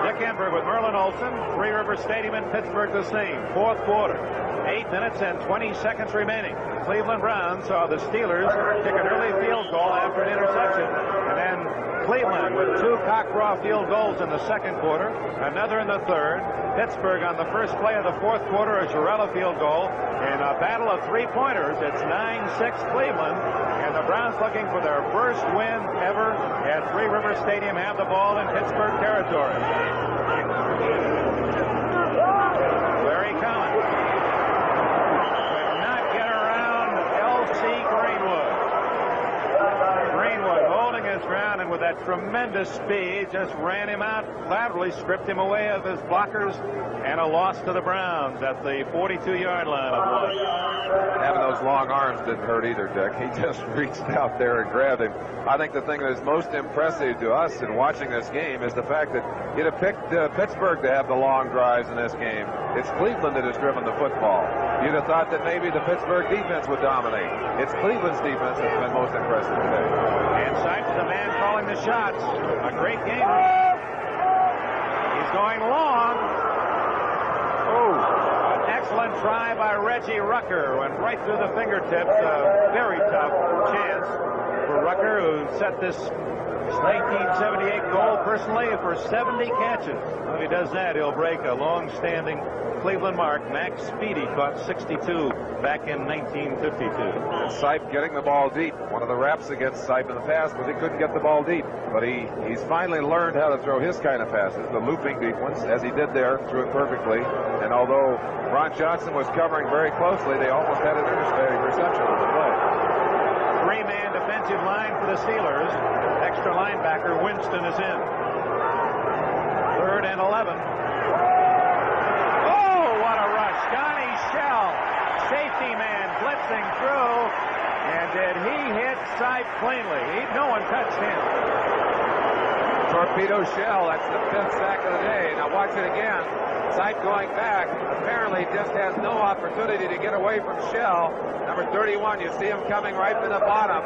Dick Enberg with Merlin Olsen. Three River Stadium in Pittsburgh the same. Fourth quarter. 8 minutes and 20 seconds remaining. The Cleveland Browns saw the Steelers kick an early field goal after an interception. And then Cleveland with 2 cock-draw field goals in the second quarter. Another in the third. Pittsburgh on the first play of the fourth quarter, a Jarrella field goal. In a battle of three-pointers, it's 9-6 Cleveland. And the Browns looking for their first win ever at Three River Stadium, have the ball in Pittsburgh territory. Larry Collins could not get around L.C. Greenwood. Greenwood holding his ground, and with that tremendous speed, just ran him out laterally, stripped him away of his blockers, and a loss to the Browns at the 42-yard line of one. Having those long arms didn't hurt either, Dick. He just reached out there and grabbed him. I think the thing that is most impressive to us in watching this game is the fact that you'd have picked Pittsburgh to have the long drives in this game. It's Cleveland that has driven the football. You'd have thought that maybe the Pittsburgh defense would dominate. It's Cleveland's defense that's been most impressive today. And Sipes, the man calling the shots. A great game. He's going long. Oh, an excellent try by Reggie Rucker. Went right through the fingertips. A very tough chance for Rucker, who set this 1978 goal personally for 70 catches. When he does that, he'll break a long-standing Cleveland mark. Max Speedy caught 62 back in 1952. And Sipe getting the ball deep. One of the raps against Sipe in the past was he couldn't get the ball deep. But he's finally learned how to throw his kind of passes, the looping deep ones, as he did there, threw it perfectly. And although Ron Johnson was covering very closely, they almost had an interception on the play. Three-man defensive line for the Steelers. Extra linebacker Winston is in. 3rd and 11. Oh, what a rush. Scotty Shell, safety man, blitzing through. And did he hit Sipe cleanly? No one touched him. Torpedo Shell, that's the 5th sack of the day. Now watch it again. Sipe going back, apparently just has no opportunity to get away from Shell. Number 31, you see him coming right from the bottom.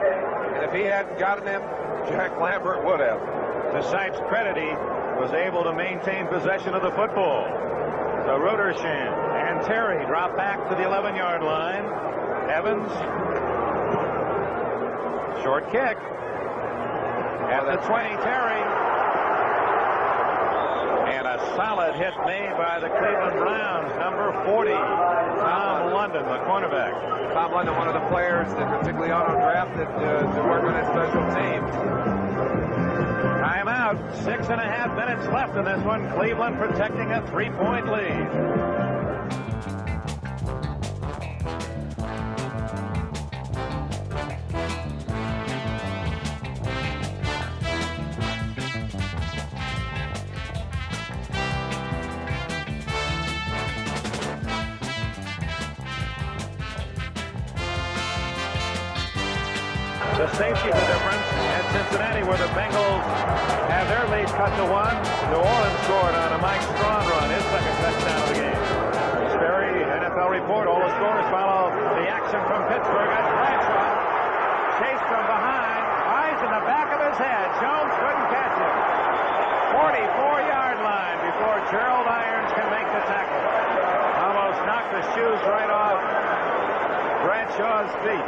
And if he hadn't gotten him, Jack Lambert would have. To Sipe's credit, he was able to maintain possession of the football. So Rudersham and Terry drop back to the 11-yard line. Evans, short kick. At the 20, Terry. And And a solid hit made by the Cleveland Browns, number 40, Tom London, the cornerback. Tom London, one of the players that particularly auto-drafted to work on his special teams. Timeout. 6.5 minutes left in this one. Cleveland protecting a 3-point lead. The Saints keep the difference at Cincinnati, where the Bengals have their lead cut to 1. New Orleans scored on a Mike Strawn run, his second touchdown of the game. Sperry, NFL report. All the scores follow the action from Pittsburgh. That's Bradshaw. Chased from behind. Eyes in the back of his head. Jones couldn't catch him. 44-yard line before Gerald Irons can make the tackle. Almost knocked the shoes right off Bradshaw's feet.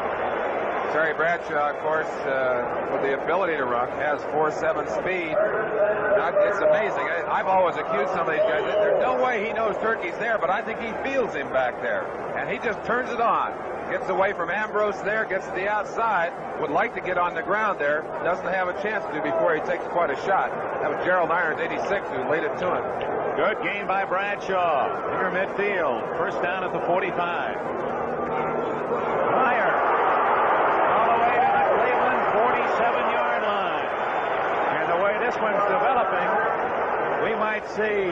Terry Bradshaw, of course, with the ability to run, has 4.7 speed. It's amazing. I've always accused some of these guys. There's no way he knows Turkey's there, but I think he feels him back there. And he just turns it on. Gets away from Ambrose there, gets to the outside, would like to get on the ground there, doesn't have a chance to before he takes quite a shot. That was Gerald Irons, 86, who laid it to him. Good game by Bradshaw. Near midfield. First down at the 45. This one's developing. We might see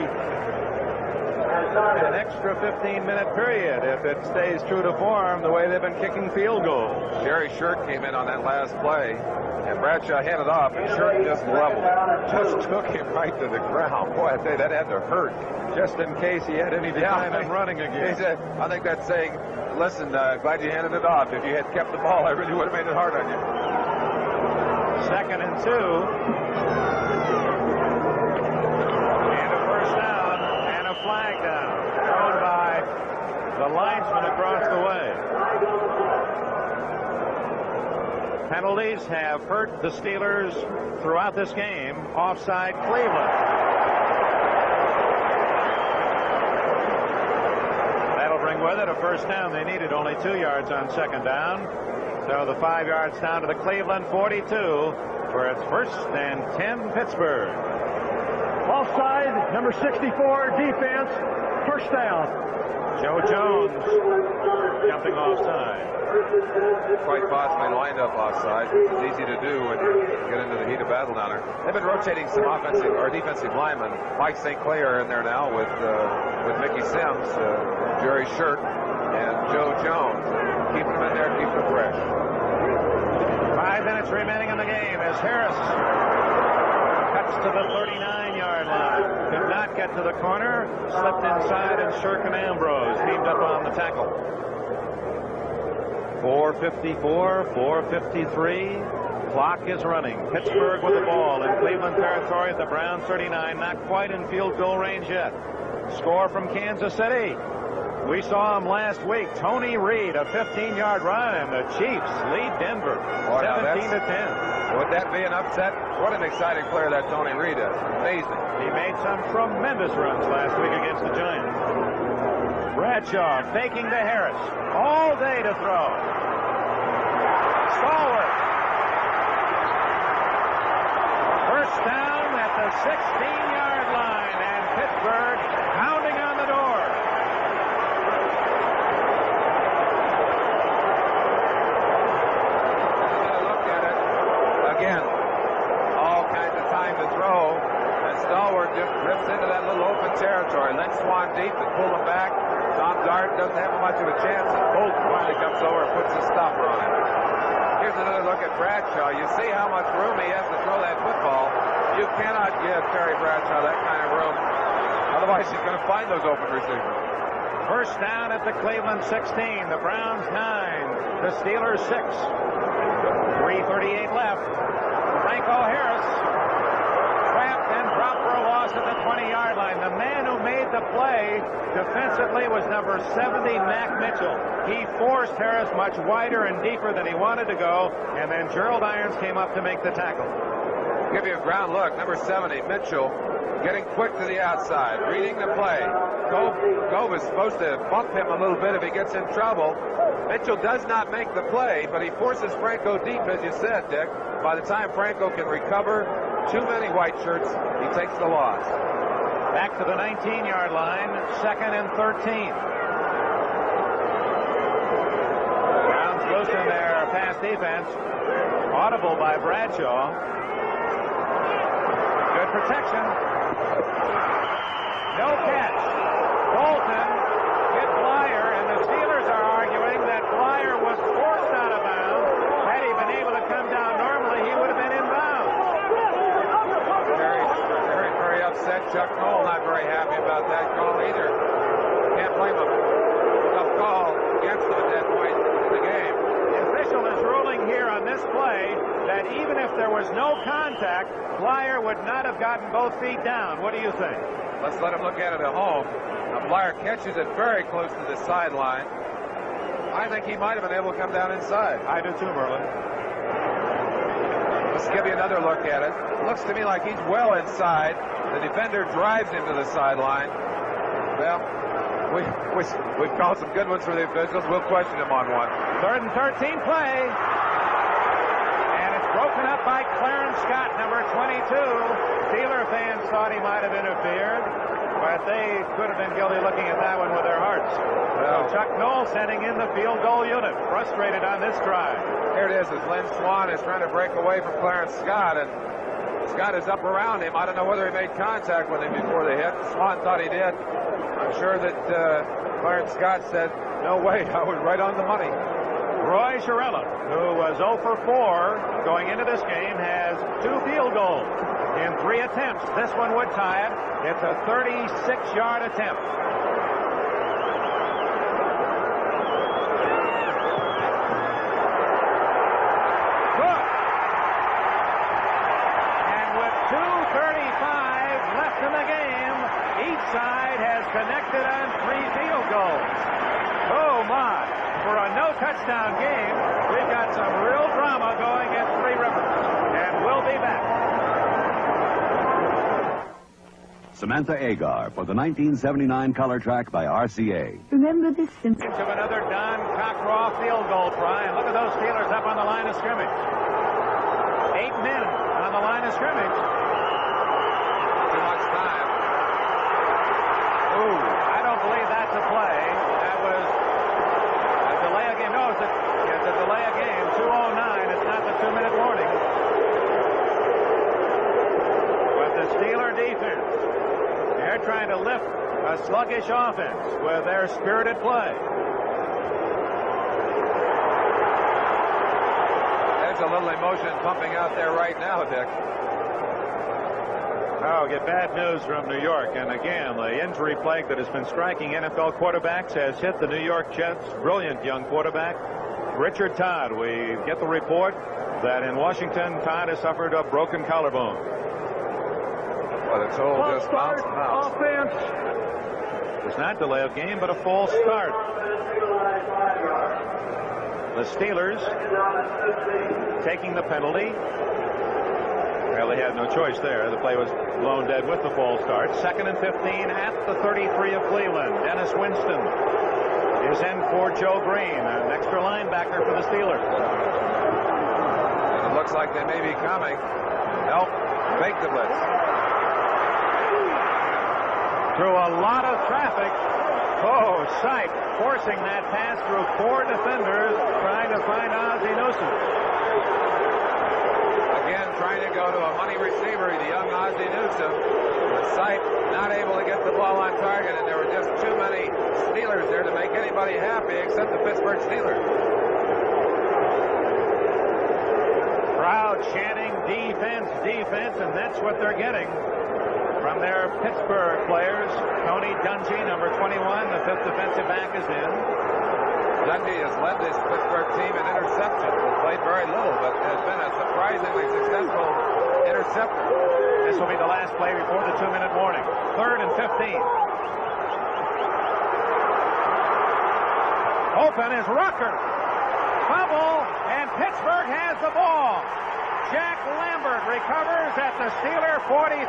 an extra 15-minute period if it stays true to form the way they've been kicking field goals. Jerry Shirt came in on that last play, and Bradshaw handed off, and Shirt just leveled it. Just took him right to the ground. Boy, I tell you, that had to hurt. Just in case he had any time in running again. He said, I think that's saying, listen, glad you handed it off. If you had kept the ball, I really would have made it hard on you. 2nd and 2. Flag down, thrown by the linesman across the way. Penalties have hurt the Steelers throughout this game. Offside Cleveland. That'll bring with it a first down. They needed only 2 yards on 2nd down. So the 5 yards down to the Cleveland 42 for its 1st and 10 Pittsburgh. Offside, number 64, defense, first down. Joe Jones jumping offside. Quite possibly lined up offside. It's easy to do when you get into the heat of battle down there. They've been rotating some offensive or defensive linemen. Mike St. Clair in there now with Mickey Sims, Jerry Shirt, and Joe Jones. Keep them in there, keep them fresh. 5 minutes remaining in the game as Harris cuts to the 39-yard line. Could not get to the corner. Slipped inside, and Shirk and Ambrose teamed up on the tackle. 4:54, 4:53. Clock is running. Pittsburgh with the ball in Cleveland territory at the Browns 39. Not quite in field goal range yet. Score from Kansas City. We saw him last week. Tony Reed, a 15-yard run, and the Chiefs lead Denver 17-10. Would that be an upset? What an exciting player that Tony Reed is. Amazing. He made some tremendous runs last week against the Giants. Bradshaw faking to Harris. All day to throw. Stallworth. First down at the 16-yard line, and Pittsburgh pounding on the door. Again, all kinds of time to throw, and Stallworth just drifts into that little open territory. Lynch Swan deep to pull him back. Tom Dart doesn't have much of a chance, and Bolt finally comes over and puts a stopper on him. Here's another look at Bradshaw. You see how much room he has to throw that football. You cannot give Terry Bradshaw that kind of room. Otherwise, he's going to find those open receivers. First down at the Cleveland 16. The Browns 9. The Steelers 6. 3:38 left. Franco Harris trapped and dropped for a loss at the 20-yard line. The man who made the play defensively was number 70, Mac Mitchell. He forced Harris much wider and deeper than he wanted to go, and then Gerald Irons came up to make the tackle. give you a ground look. Number 70, Mitchell, getting quick to the outside, reading the play. Gove is supposed to bump him a little bit if he gets in trouble. Mitchell does not make the play, but he forces Franco deep, as you said, Dick. By the time Franco can recover too many white shirts, he takes the loss. Back to the 19-yard line, 2nd and 13. Browns loosen their pass defense. Audible by Bradshaw. Good protection. No catch. Bolton hit Flyer, and the Steelers are arguing that Flyer was forced out of bounds. Had he been able to come down normally, he would have been in bounds. Very upset. Chuck Noll not very happy about that call either. Can't blame him. Tough call against him at that point in the game. The official is ruling here on this play that even if there was no contact, Flyer would not have gotten both feet down. What do you think? Let's let him look at it at home. Now, Flyer catches it very close to the sideline. I think he might have been able to come down inside. I do too, Merlin. Let's give you another look at it. Looks to me like he's well inside. The defender drives him to the sideline. Well, we've called some good ones for the officials. We'll question him on one. 3rd and 13 play. And it's broken up by Clarence Scott, number 22. Steeler fans thought he might have interfered, but they could have been guilty looking at that one with their hearts. So Chuck Noll sending in the field goal unit, frustrated on this drive. Here it is as Lynn Swan is trying to break away from Clarence Scott, and Scott is up around him. I don't know whether he made contact with him before the hit. Swan thought he did. I'm sure that Clarence Scott said, no way, I was right on the money. Roy Chiarella, who was 0 for 4 going into this game, has 2 field goals in 3 attempts. This one would tie it. It's a 36-yard attempt. Good. And with 2:35 left in the game, each side has connected on 3 field goals. Oh, my. For a no-touchdown game, we've got some real drama going at Three Rivers. And we'll be back. Samantha Agar for the 1979 color track by RCA. Remember this Into another Don Cockraw field goal try. And look at those Steelers up on the line of scrimmage. 8 men on the line of scrimmage. Too much time. Ooh, I don't believe that's a play. That was a delay of game. No, it's a delay of game. 2:09. It's not the 2-minute warning. But the Steeler defense, they're trying to lift a sluggish offense with their spirited play. There's a little emotion pumping out there right now, Dick. Oh, get bad news from New York. And again, the injury plague that has been striking NFL quarterbacks has hit the New York Jets' brilliant young quarterback, Richard Todd. We get the report that in Washington, Todd has suffered a broken collarbone. But it's all just bounce and bounce. Offense. It's not delay of game, but a false start. The Steelers taking the penalty. Well, they had no choice there. The play was blown dead with the false start. 2nd and 15 at the 33 of Cleveland. Dennis Winston is in for Joe Green, an extra linebacker for the Steelers. And it looks like they may be coming. Nope, fake the blitz. Through a lot of traffic. Oh, Sipe forcing that pass through 4 defenders, trying to find Ozzie Newsome. Again, trying to go to a money receiver, the young Ozzie Newsome. Sipe not able to get the ball on target, and there were just too many Steelers there to make anybody happy except the Pittsburgh Steelers. Crowd chanting defense, defense, and that's what they're getting from their Pittsburgh players. Tony Dungy, number 21, the 5th defensive back, is in. Dungy has led this Pittsburgh team in interceptions. Has played very little, but has been a surprisingly successful interceptor. This will be the last play before the 2-minute warning. 3rd and 15. Open is Rucker. Fumble, and Pittsburgh has the ball. Jack Lambert recovers at the Steeler 43.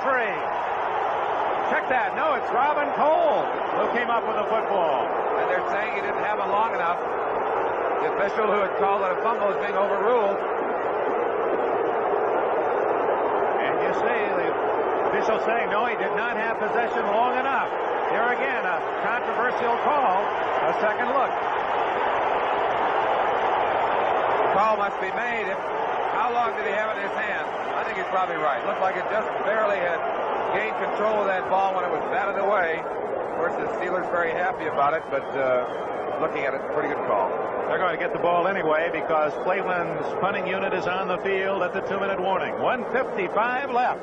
Check that. No, it's Robin Cole who came up with the football. And they're saying he didn't have it long enough. The official who had called it a fumble is being overruled. And you see the official saying, no, he did not have possession long enough. Here again, a controversial call. A second look. The call must be made. How long did he have it in his hand? I think he's probably right. Looked like it just barely had gained control of that ball when it was batted away. Of course, the Steelers very happy about it, but looking at it, pretty good call. They're going to get the ball anyway because Cleveland's punting unit is on the field at the 2-minute warning. 1:55 left.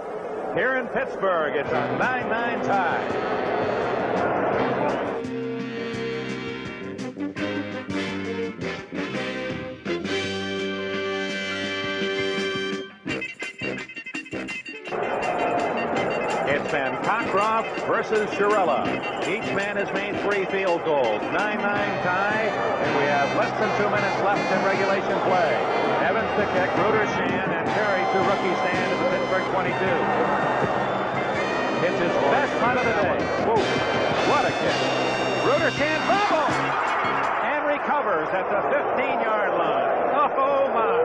Here in Pittsburgh, it's a 9-9 tie. It's been Cockcroft versus Shirella. Each man has made 3 field goals. 9-9 tie, and we have less than 2 minutes left in regulation play. Evans to kick, Ruder, Shan, and Terry to rookie stand at the Pittsburgh 22. It's his best punt of the day. Whoa, what a kick. Ruder, Shan fumbles and recovers at the 15-yard line. Oh, my.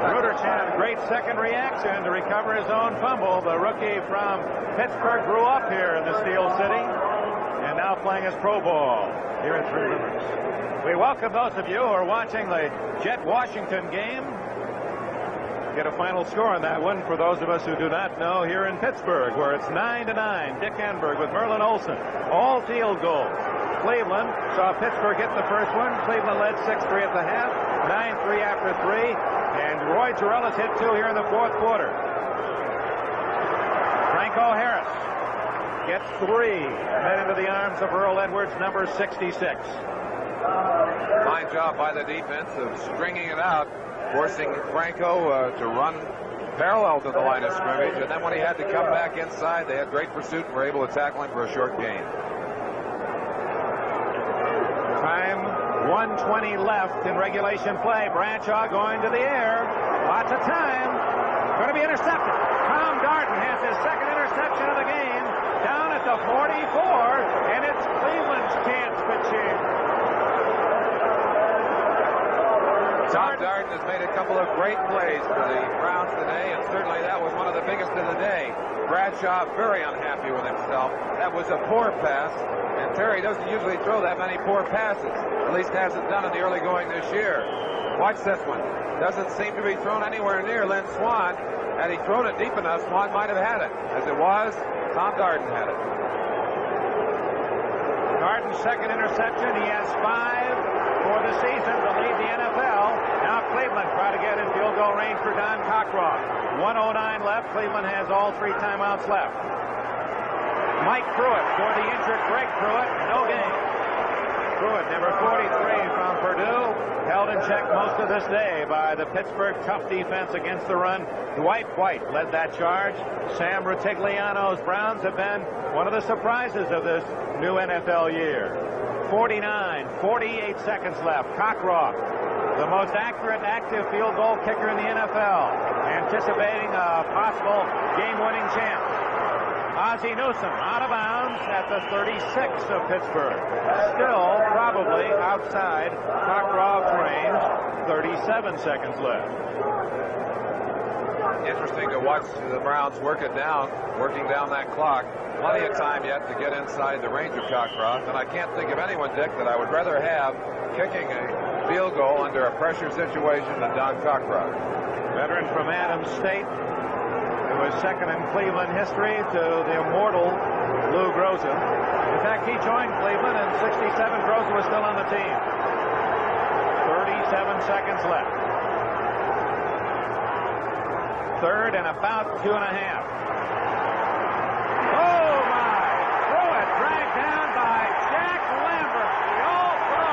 Ruderchan, great second reaction to recover his own fumble. The rookie from Pittsburgh grew up here in the Steel City and now playing his pro ball here in Three Rivers. We welcome those of you who are watching the Jet-Washington game. Get a final score on that one for those of us who do not know here in Pittsburgh, where it's 9-9. Dick Enberg with Merlin Olsen. All field goals. Cleveland saw Pittsburgh get the first one. Cleveland led 6-3 at the half, 9-3 after 3. And Roy Jarrella's hit 2 here in the fourth quarter. Franco Harris gets 3. Head into the arms of Earl Edwards, number 66. Fine job by the defense of stringing it out, forcing Franco to run parallel to the line of scrimmage. And then when he had to come back inside, they had great pursuit and were able to tackle him for a short gain. Time 1:20 left in regulation play. Bradshaw going to the air. Lots of time. Going to be intercepted. Tom Darden has his second interception of the game down at the 44, and it's Cleveland's chance to cheer. Tom Darden has made a couple of great plays for the Browns today, and certainly that was one of the biggest of the day. Bradshaw very unhappy with himself. That was a poor pass, and Terry doesn't usually throw that many poor passes. At least hasn't done in the early going this year. Watch this one. Doesn't seem to be thrown anywhere near Lynn Swann. Had he thrown it deep enough, Swann might have had it. As it was, Tom Darden had it. Darden's second interception. He has 5 for the season to lead the NFL. Now Cleveland try to get in field goal range for Don Cockcroft. 1:09 left. Cleveland has all 3 timeouts left. Mike Pruitt for the injured Greg Pruitt. No gain. Pruitt, number 43 from Purdue, held in check most of this day by the Pittsburgh tough defense against the run. Dwight White led that charge. Sam Rutigliano's Browns have been one of the surprises of this new NFL year. 48 seconds left. Cockcroft, the most accurate active field goal kicker in the NFL, anticipating a possible game-winning chance. Ozzie Newsome out of bounds at the 36 of Pittsburgh. Still probably outside Cockcroft's range. 37 seconds left. Interesting to watch the Browns working down that clock. Plenty of time yet to get inside the range of Cockcroft, and I can't think of anyone, Dick, that I would rather have kicking a field goal under a pressure situation than Don Cockcroft. Veteran from Adams State, who was second in Cleveland history to the immortal Lou Groza. In fact, he joined Cleveland in '67. Groza was still on the team. 37 seconds left. Third and about 2.5. Oh, my. Pruitt dragged down by Jack Lambert, the All-Pro.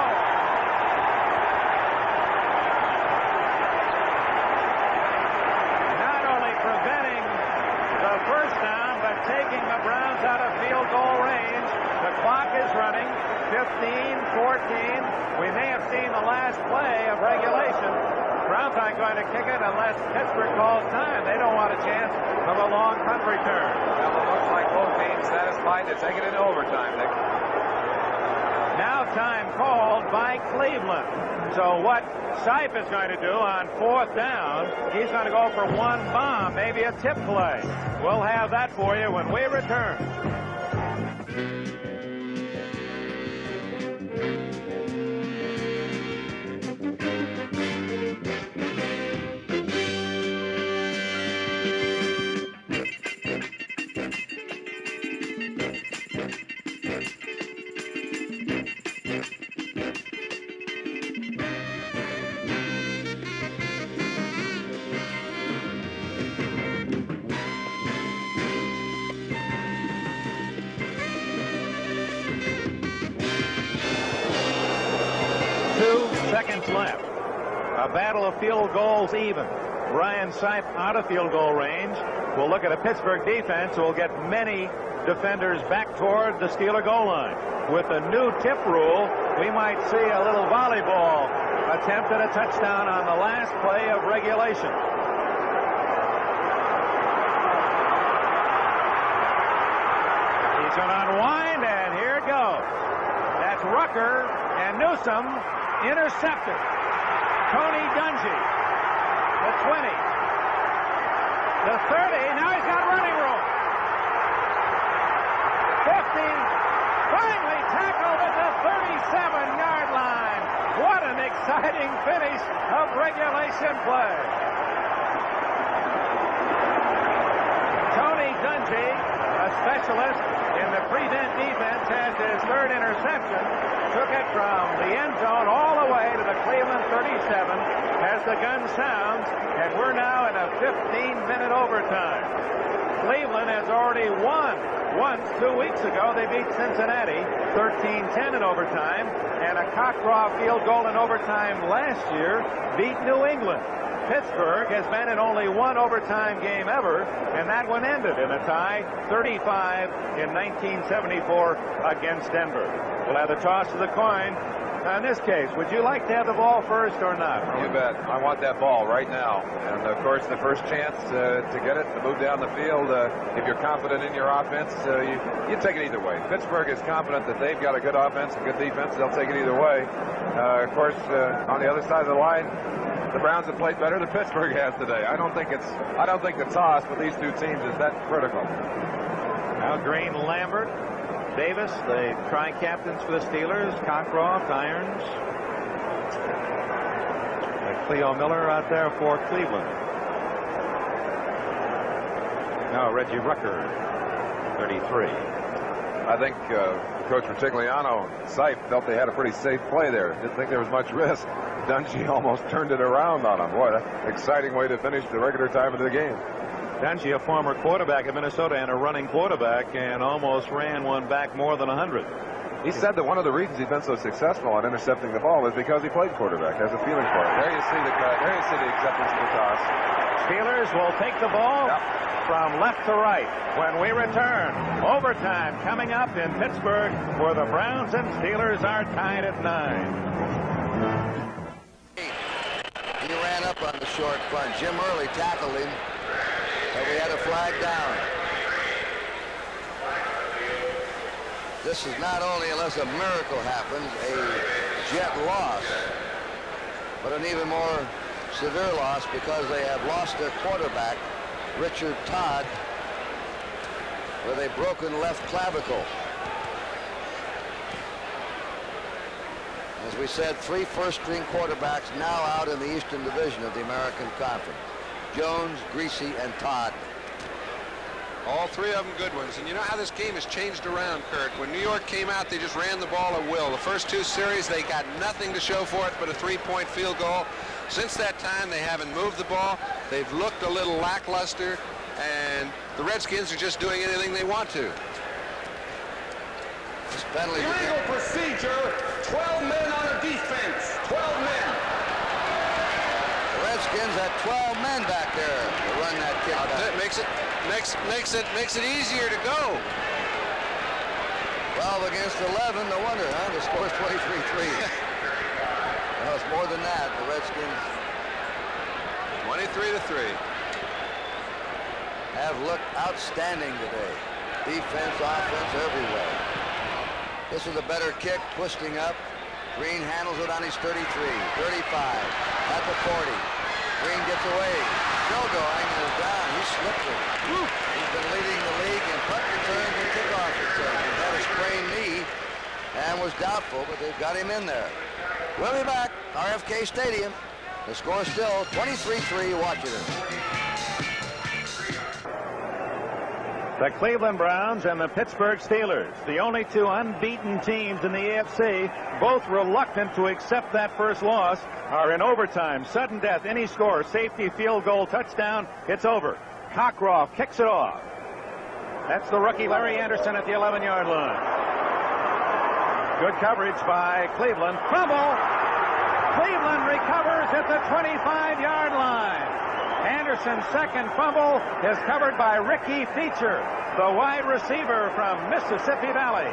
Not only preventing the first down, but taking the Browns out of field goal range. The clock is running. 15-14. We may have seen the last play of regulation. Browns aren't going to kick it unless Pittsburgh calls time. They don't want a chance of a long punt return. Well, it looks like both teams satisfied to take it into overtime, Nick. Now time called by Cleveland. So what Sipe is going to do on 4th down, he's going to go for one bomb, maybe a tip play. We'll have that for you when we return. Left. A battle of field goals even. Ryan Sipe out of field goal range. We'll look at a Pittsburgh defense who will get many defenders back toward the Steeler goal line. With the new tip rule, we might see a little volleyball attempt at a touchdown on the last play of regulation. He's going to unwind, and here it goes. That's Rucker and Newsom. Intercepted. Tony Dungy. The 20. The 30. Now he's got running room. 50. Finally tackled at the 37-yard line. What an exciting finish of regulation play. Tony Dungy, a specialist in the prevent defense, has his 3rd interception. Took it from the end zone all the way to the Cleveland 37 as the gun sounds, and we're now in a 15-minute overtime. Cleveland has already won once 2 weeks ago. They beat Cincinnati 13-10 in overtime, and a cock-draw field goal in overtime last year beat New England. Pittsburgh has been in only one overtime game ever, and that one ended in a tie, 35 in 1974 against Denver. We'll have the toss of the coin. Now, in this case, would you like to have the ball first or not? You bet. I want that ball right now. And, of course, the first chance to get it, to move down the field, if you're confident in your offense, you take it either way. Pittsburgh is confident that they've got a good offense and good defense. They'll take it either way. Of course, on the other side of the line, the Browns have played better than Pittsburgh has today. I don't think the toss with these two teams is that critical. Now Green, Lambert, Davis, the tri-captains for the Steelers, Cockcroft, Irons, Cleo Miller out there for Cleveland. Now Reggie Rucker, 33. I think Coach Rutigliano and Sipe felt they had a pretty safe play there. Didn't think there was much risk. Dungy almost turned it around on him. Boy, that's an exciting way to finish the regular time of the game. Dungy, a former quarterback at Minnesota and a running quarterback, and almost ran one back more than 100. He said that one of the reasons he's been so successful at intercepting the ball is because he played quarterback, has a feeling for it. There you see the cut. There you see the acceptance of the toss. Steelers will take the ball from left to right when we return. Overtime coming up in Pittsburgh, where the Browns and Steelers are tied at 9. He ran up on the short punt. Jim Early tackled him, but we had a flag down. This is not only, unless a miracle happens, a Jet loss, but an even more severe loss because they have lost their quarterback, Richard Todd, with a broken left clavicle. As we said, 3 first-string quarterbacks now out in the Eastern Division of the American Conference. Jones, Greasy, and Todd. All 3 of them good ones. And you know how this game has changed around, Kurt. When New York came out, they just ran the ball at will. The first 2 series, they got nothing to show for it but a 3-point field goal. Since that time, they haven't moved the ball. They've looked a little lackluster, and the Redskins are just doing anything they want to. This penalty. Illegal procedure, 12 men on a defense, 12 men. The Redskins had 12 men back there to run that kick back. Makes it easier to go. 12 against 11, no wonder, huh? The score's 23-3. Well, it's more than that. The Redskins 23-3. Have looked outstanding today. Defense, offense, everywhere. This is a better kick, twisting up. Green handles it on his 33, 35, at the 40. Green gets away. Still going, and is down. He slipped it. He's been leading the league in punt returns and kickoff returns. He had a sprained knee and was doubtful, but they've got him in there. We'll be back, RFK Stadium. The score still 23-3, Washington. The Cleveland Browns and the Pittsburgh Steelers, the only two unbeaten teams in the AFC, both reluctant to accept that first loss, are in overtime. Sudden death, any score, safety, field goal, touchdown, it's over. Cockcroft kicks it off. That's the rookie Larry Anderson at the 11-yard line. Good coverage by Cleveland. Fumble! Cleveland recovers at the 25-yard line. Anderson's second fumble is covered by Ricky Feature, the wide receiver from Mississippi Valley.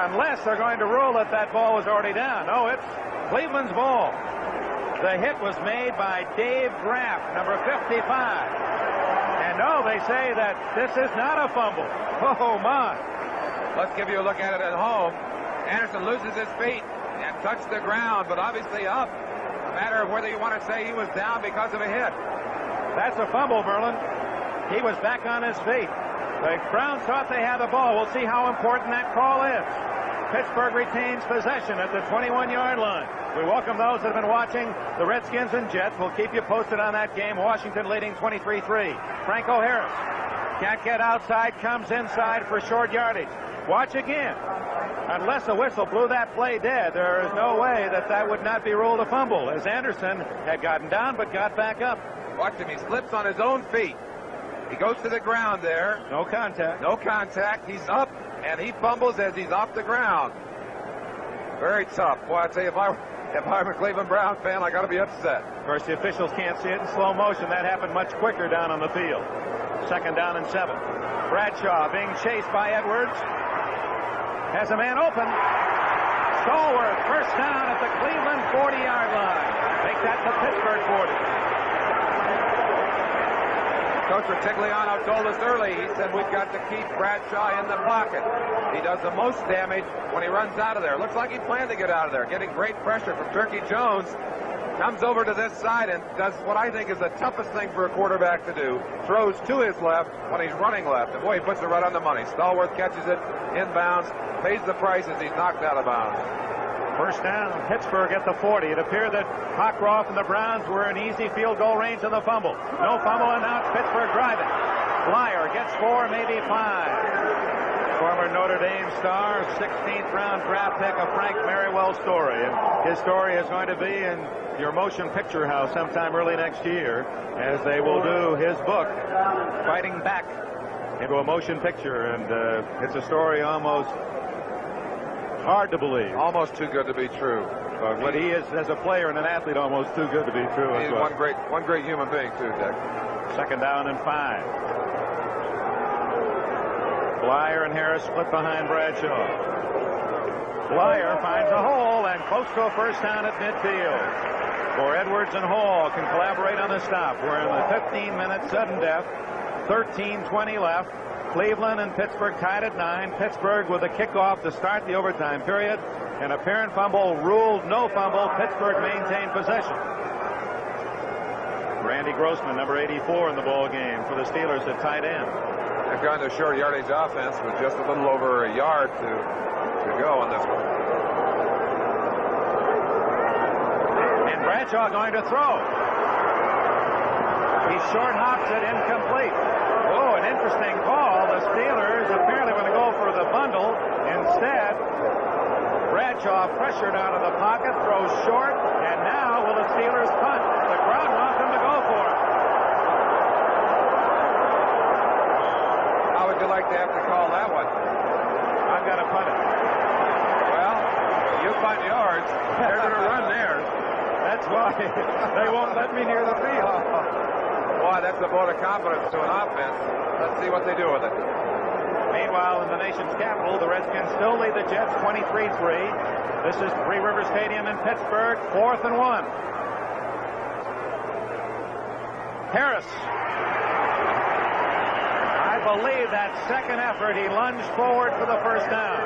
Unless they're going to rule that that ball was already down. No, it's Cleveland's ball. The hit was made by Dave Graff, number 55. And no, they say that this is not a fumble. Oh, my. Let's give you a look at it at home. Anderson loses his feet and touched the ground, but obviously up. A matter of whether you want to say he was down because of a hit. That's a fumble, Merlin. He was back on his feet. The Browns thought they had the ball. We'll see how important that call is. Pittsburgh retains possession at the 21-yard line. We welcome those that have been watching the Redskins and Jets. We'll keep you posted on that game. Washington leading 23-3. Franco Harris can't get outside, comes inside for short yardage. Watch again. Unless a whistle blew that play dead, there is no way that that would not be ruled a fumble, as Anderson had gotten down but got back up. Watch him. He slips on his own feet. He goes to the ground there. No contact. No contact. He's up, and he fumbles as he's off the ground. Very tough. Boy, I'd say if I'm a Cleveland Brown fan, I got to be upset. Of course, the officials can't see it in slow motion. That happened much quicker down on the field. 2nd down and 7. Bradshaw being chased by Edwards. Has a man open. Stallworth, first down at the Cleveland 40-yard line. Make that the Pittsburgh 40. Coach Retigliano told us early, he said we've got to keep Bradshaw in the pocket. He does the most damage when he runs out of there. Looks like he planned to get out of there. Getting great pressure from Turkey Jones. Comes over to this side and does what I think is the toughest thing for a quarterback to do. Throws to his left when he's running left. And boy, he puts it right on the money. Stallworth catches it inbounds, pays the price as he's knocked out of bounds. First down, Pittsburgh at the 40. It appeared that Cockcroft and the Browns were in easy field goal range of the fumble. No fumble, and now it's Pittsburgh driving. Blyer gets 4, maybe 5. Former Notre Dame star, 16th round draft pick of Frank Merriwell's story. And his story is going to be in your motion picture house sometime early next year, as they will do his book, Fighting Back, into a motion picture. And it's a story almost hard to believe. Almost too good to be true. But he is, as a player and an athlete, almost too good to be true. He's one great human being, too, Dick. 2nd down and 5. Blyer and Harris split behind Bradshaw. Blyer finds a hole and close to a first down at midfield. For Edwards and Hall can collaborate on the stop. We're in the 15-minute sudden death. 13:20 left. Cleveland and Pittsburgh tied at 9. Pittsburgh with a kickoff to start the overtime period. An apparent fumble ruled no fumble. Pittsburgh maintained possession. Randy Grossman, number 84 in the ball game for the Steelers at tight end. They've gone to short yardage offense with just a little over a yard to go on this one. And Bradshaw going to throw. He short hops it, incomplete. Oh, an interesting call. The Steelers apparently going to go for the bundle. Instead, Bradshaw pressured out of the pocket, throws short, and now will the Steelers punt? The crowd wants them to go for it. How would you like to have to call that one? I've got to punt it. Well, you punt yours. They're going to run theirs. That's why they won't let me near the field. Boy, that's a vote of confidence to an offense. Let's see what they do with it. Meanwhile, in the nation's capital, the Redskins still lead the Jets 23-3. This is Three River Stadium in Pittsburgh, 4th and 1. Harris. I believe that second effort, he lunged forward for the first down.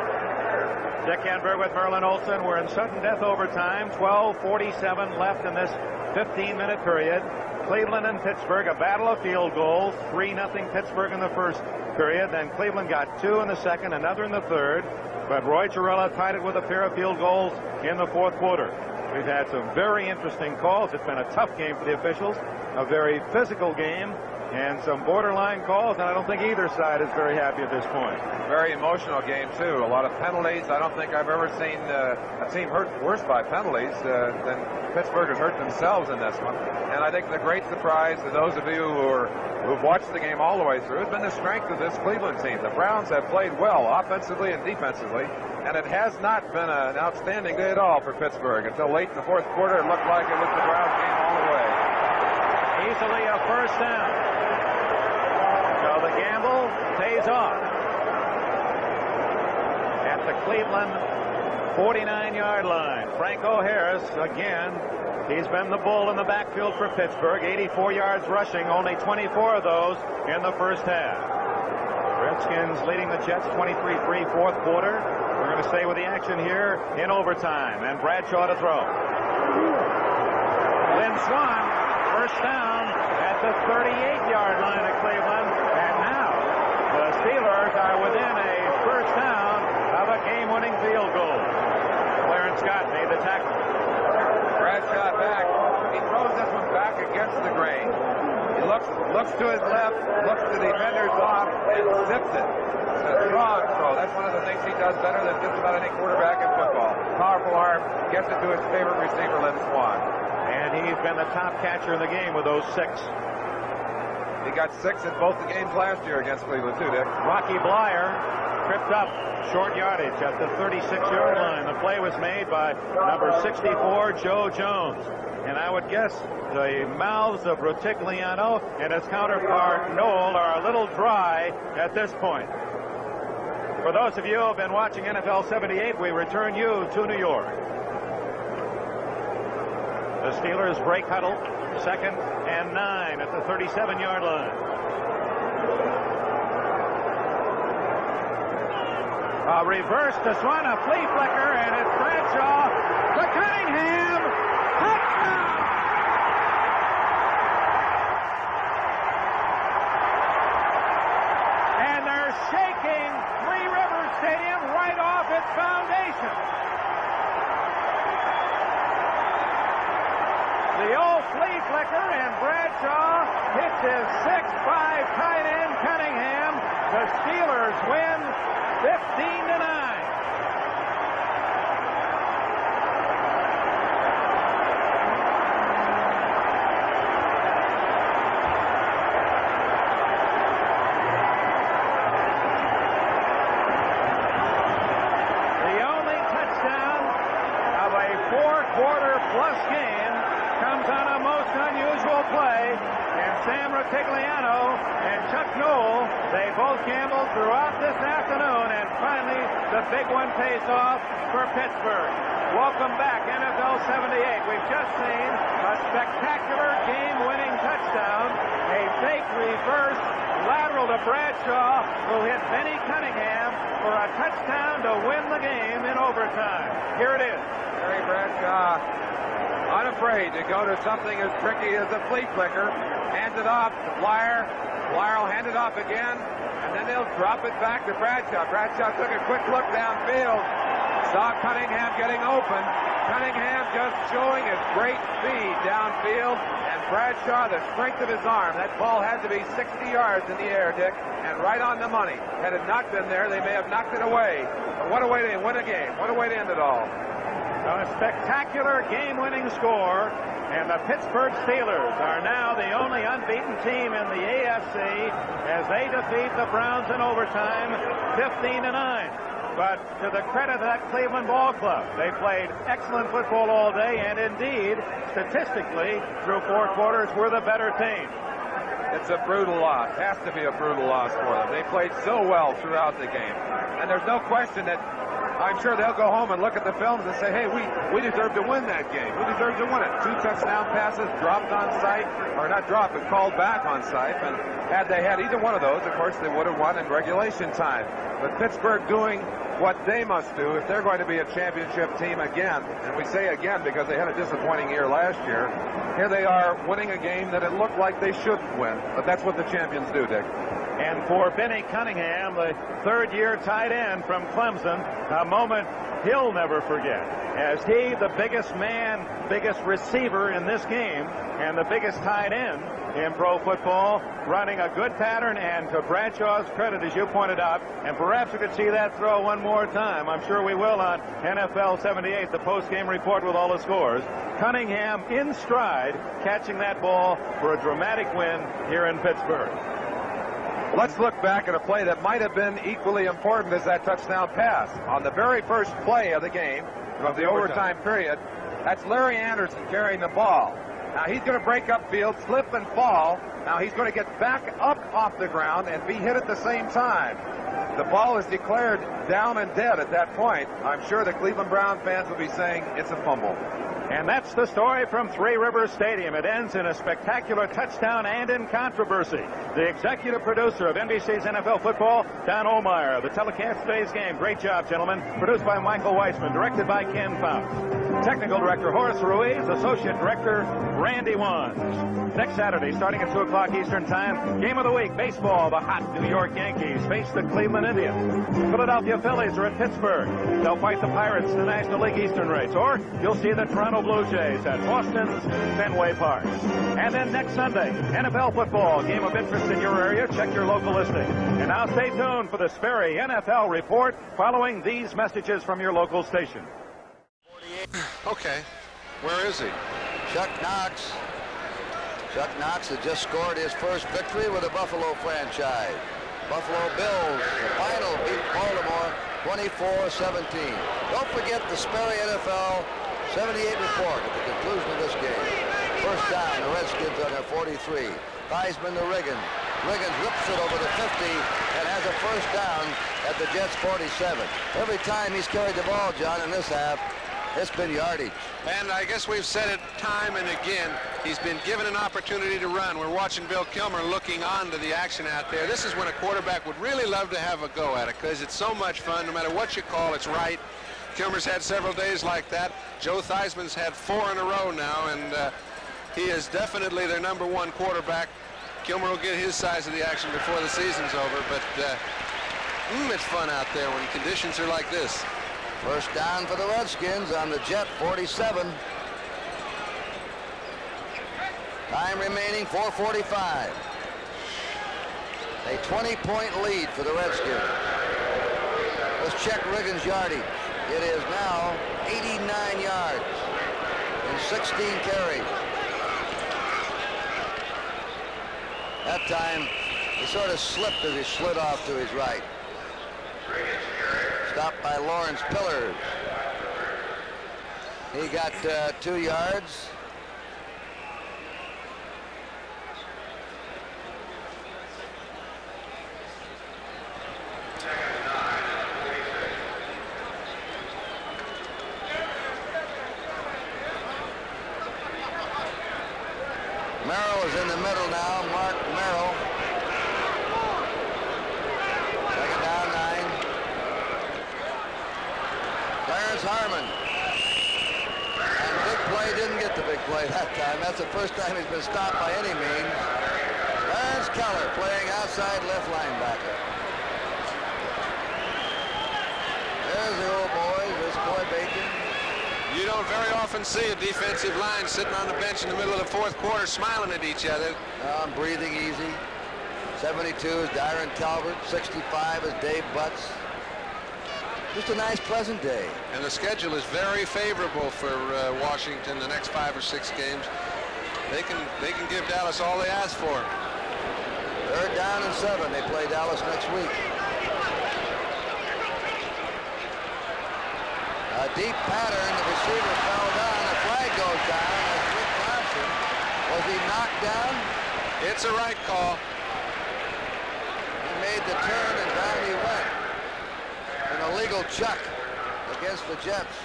Dick Enberg with Merlin Olsen. We're in sudden death overtime. 12:47 left in this 15-minute period. Cleveland and Pittsburgh, a battle of field goals. 3-0 Pittsburgh in the first period. Then Cleveland got 2 in the second, another in the third. But Roy Chiarella tied it with a pair of field goals in the fourth quarter. We've had some very interesting calls. It's been a tough game for the officials, a very physical game, and some borderline calls, and I don't think either side is very happy at this point. Very emotional game, too. A lot of penalties. I don't think I've ever seen a team hurt worse by penalties than Pittsburgh has hurt themselves in this one. And I think the great surprise to those of you who've watched the game all the way through has been the strength of this Cleveland team. The Browns have played well offensively and defensively, and it has not been an outstanding day at all for Pittsburgh. Until late in the fourth quarter, it looked like it was the Browns game all the way. Easily a first down. So the gamble pays off. At the Cleveland 49-yard line, Franco Harris again. He's been the bull in the backfield for Pittsburgh. 84 yards rushing, only 24 of those in the first half. Redskins leading the Jets 23-3 fourth quarter. We're going to stay with the action here in overtime. And Bradshaw to throw. Lynn Swann, first down at the 38-yard line of Cleveland. And now the Steelers are within a first down of a game-winning field goal. Clarence Scott made the tackle. Bradshaw back. He throws this one back against the grain. He looks to his left, looks to the defenders off, and zips it. It's a strong throw. That's one of the things he does better than just about any quarterback in football. Powerful arm, gets it to his favorite receiver, Lynn Swann. And he's been the top catcher in the game with those 6. He got 6 in both the games last year against Cleveland, too, Dick. Rocky Blyer tripped up, short yardage at the 36-yard line. The play was made by number 64, Joe Jones. And I would guess the mouths of Rutigliano and his counterpart, Noel, are a little dry at this point. For those of you who have been watching NFL 78, we return you to New York. The Steelers break huddle, 2nd and 9 at the 37-yard line. A reverse to Swann, a flea flicker, and it's Bradshaw to Cunningham. Touchdown! And they're shaking Three Rivers Stadium right off its foundation. The old flea flicker, and Bradshaw hits his 6'5" tight end Cunningham. The Steelers win 15-9. The only touchdown of a four-quarter plus game comes on a most unusual play, and Sam Rutigliano and Chuck Noll, they both gambled throughout this afternoon, and finally the big one pays off for Pittsburgh. Welcome back, NFL 78. We've just seen a spectacular game-winning touchdown, a fake reverse lateral to Bradshaw, who hit Benny Cunningham for a touchdown to win the game in overtime. Here it is. Terry Bradshaw, unafraid to go to something as tricky as a flea flicker, hands it off to Blyer. Blyer will hand it off again, and then they'll drop it back to Bradshaw. Bradshaw took a quick look downfield, saw Cunningham getting open. Cunningham just showing his great speed downfield, and Bradshaw, the strength of his arm. That ball had to be 60 yards in the air, Dick, and right on the money. Had it not been there, they may have knocked it away. But what a way to win a game. What a way to end it all. A spectacular game-winning score, and the Pittsburgh Steelers are now the only unbeaten team in the AFC as they defeat the Browns in overtime, 15-9. But to the credit of that Cleveland ball club, they played excellent football all day, and indeed, statistically, through 4 quarters, were the better team. it's a brutal loss. Has to be a brutal loss for them. They played so well throughout the game. And there's no question that I'm sure they'll go home and look at the films and say, hey, we deserve to win that game. We deserve to win it. 2 touchdown passes dropped on site, or not dropped, but called back on site. And had they had either one of those, of course, they would have won in regulation time. But Pittsburgh doing what they must do if they're going to be a championship team again, and we say again because they had a disappointing year last year. Here they are winning a game that it looked like they shouldn't win, but that's what the champions do, Dick. And for Benny Cunningham, the third-year tight end from Clemson, a moment he'll never forget, as he, the biggest man, biggest receiver in this game, and the biggest tight end in pro football, running a good pattern, and to Bradshaw's credit, as you pointed out, and perhaps we could see that throw one more time. I'm sure we will on NFL 78, the post-game report with all the scores. Cunningham in stride, catching that ball for a dramatic win here in Pittsburgh. Let's look back at a play that might have been equally important as that touchdown pass. On the very first play of the game, of the overtime period, that's Larry Anderson carrying the ball. Now he's going to break upfield, slip and fall. Now he's going to get back up off the ground and be hit at the same time. The ball is declared down and dead at that point. I'm sure the Cleveland Brown fans will be saying it's a fumble. And that's the story from Three Rivers Stadium. It ends in a spectacular touchdown and in controversy. The executive producer of NBC's NFL Football, Don Ohlmeyer. The telecast of today's game, great job, gentlemen. Produced by Michael Weissman, directed by Ken Faust. Technical director Horace Ruiz, associate director Randy Wands. Next Saturday, starting at 2 o'clock Eastern Time, game of the week, baseball. The hot New York Yankees face the Cleveland Indians. Philadelphia Phillies are at Pittsburgh. They'll fight the Pirates in the National League Eastern race. Or you'll see the Toronto Blue Jays at Boston's Fenway Park. And then next Sunday, NFL football, game of interest in your area. Check your local listing. And now stay tuned for the Sperry NFL report following these messages from your local station. Okay, where is he? Chuck Knox. Chuck Knox has just scored his first victory with the Buffalo franchise. Buffalo Bills, the final, beat Baltimore 24-17. Don't forget the Sperry NFL 78 report at the conclusion of this game. First down, the Redskins on their 43. Theismann to Riggins. Riggins rips it over the 50 and has a first down at the Jets' 47. Every time he's carried the ball, John, in this half, it's been yardage. And I guess we've said it time and again, he's been given an opportunity to run. We're watching Bill Kilmer looking on to the action out there. This is when a quarterback would really love to have a go at it because it's so much fun. No matter what you call, it's right. Kilmer's had several days like that. Joe Theismann's had 4 in a row now, and he is definitely their #1 quarterback. Kilmer will get his size of the action before the season's over, but it's fun out there when conditions are like this. First down for the Redskins on the Jet 47. Time remaining, 4:45. A 20-point lead for the Redskins. Let's check Riggins' yardage. It is now 89 yards in 16 carries. That time, he sort of slipped as he slid off to his right. Stopped by Lawrence Pillars. He got 2 yards. Merrill is in the middle now. Mark Merrill. Second down, 9. Clarence Harmon. And big play didn't get the big play that time. That's the first time he's been stopped by any means. Clarence Keller playing outside left linebacker. There's the old boys. There's Coy Bacon. You don't very often see a defensive line sitting on the bench in the middle of the 4th quarter smiling at each other. Breathing easy. 72 is Dyron Talbert. 65 is Dave Butts. Just a nice, pleasant day. And the schedule is very favorable for Washington the next 5 or 6 games. They can give Dallas all they ask for. 3rd down and 7. They play Dallas next week. A deep pattern. The receiver fell down. The flag goes down. That's Rick Thompson. Was he knocked down? It's a right call. He made the turn and down he went. An illegal chuck against the Jets.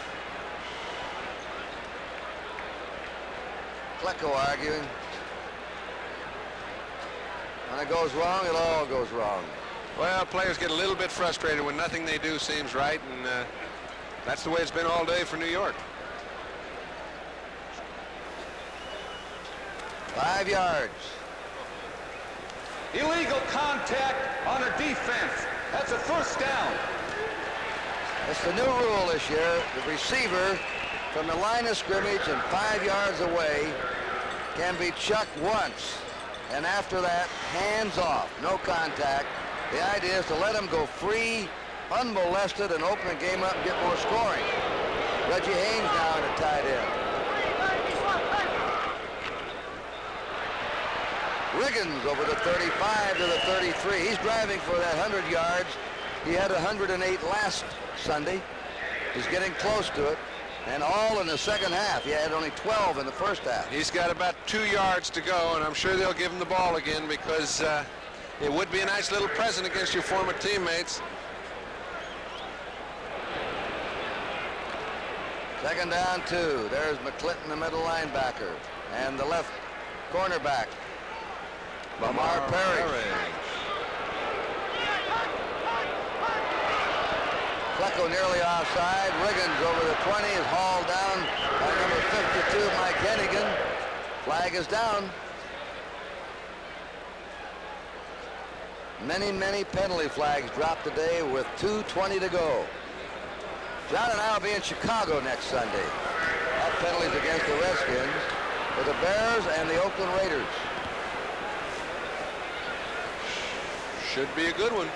Klecko arguing. When it goes wrong, it all goes wrong. Well, players get a little bit frustrated when nothing they do seems right, and that's the way it's been all day for New York. 5 yards. Illegal contact on a defense. That's a first down. It's the new rule this year. The receiver from the line of scrimmage and 5 yards away can be chucked once. And after that, hands off, no contact. The idea is to let him go free, unmolested, and open the game up and get more scoring. Reggie Haynes now in a tight end. Riggins over the 35 to the 33. He's driving for that 100 yards. He had 108 last Sunday. He's getting close to it. And all in the second half. He had only 12 in the first half. He's got about 2 yards to go, and I'm sure they'll give him the ball again because it would be a nice little present against your former teammates. Second down 2. There's McClinton, the middle linebacker, and the left cornerback, Lamar Perry. Klecko nearly offside. Riggins over the 20 is hauled down by number 52, Mike Hennigan. Flag is down. Many penalty flags dropped today with 2:20 to go. John and I will be in Chicago next Sunday. All penalties against the Redskins for the Bears and the Oakland Raiders. Should be a good one.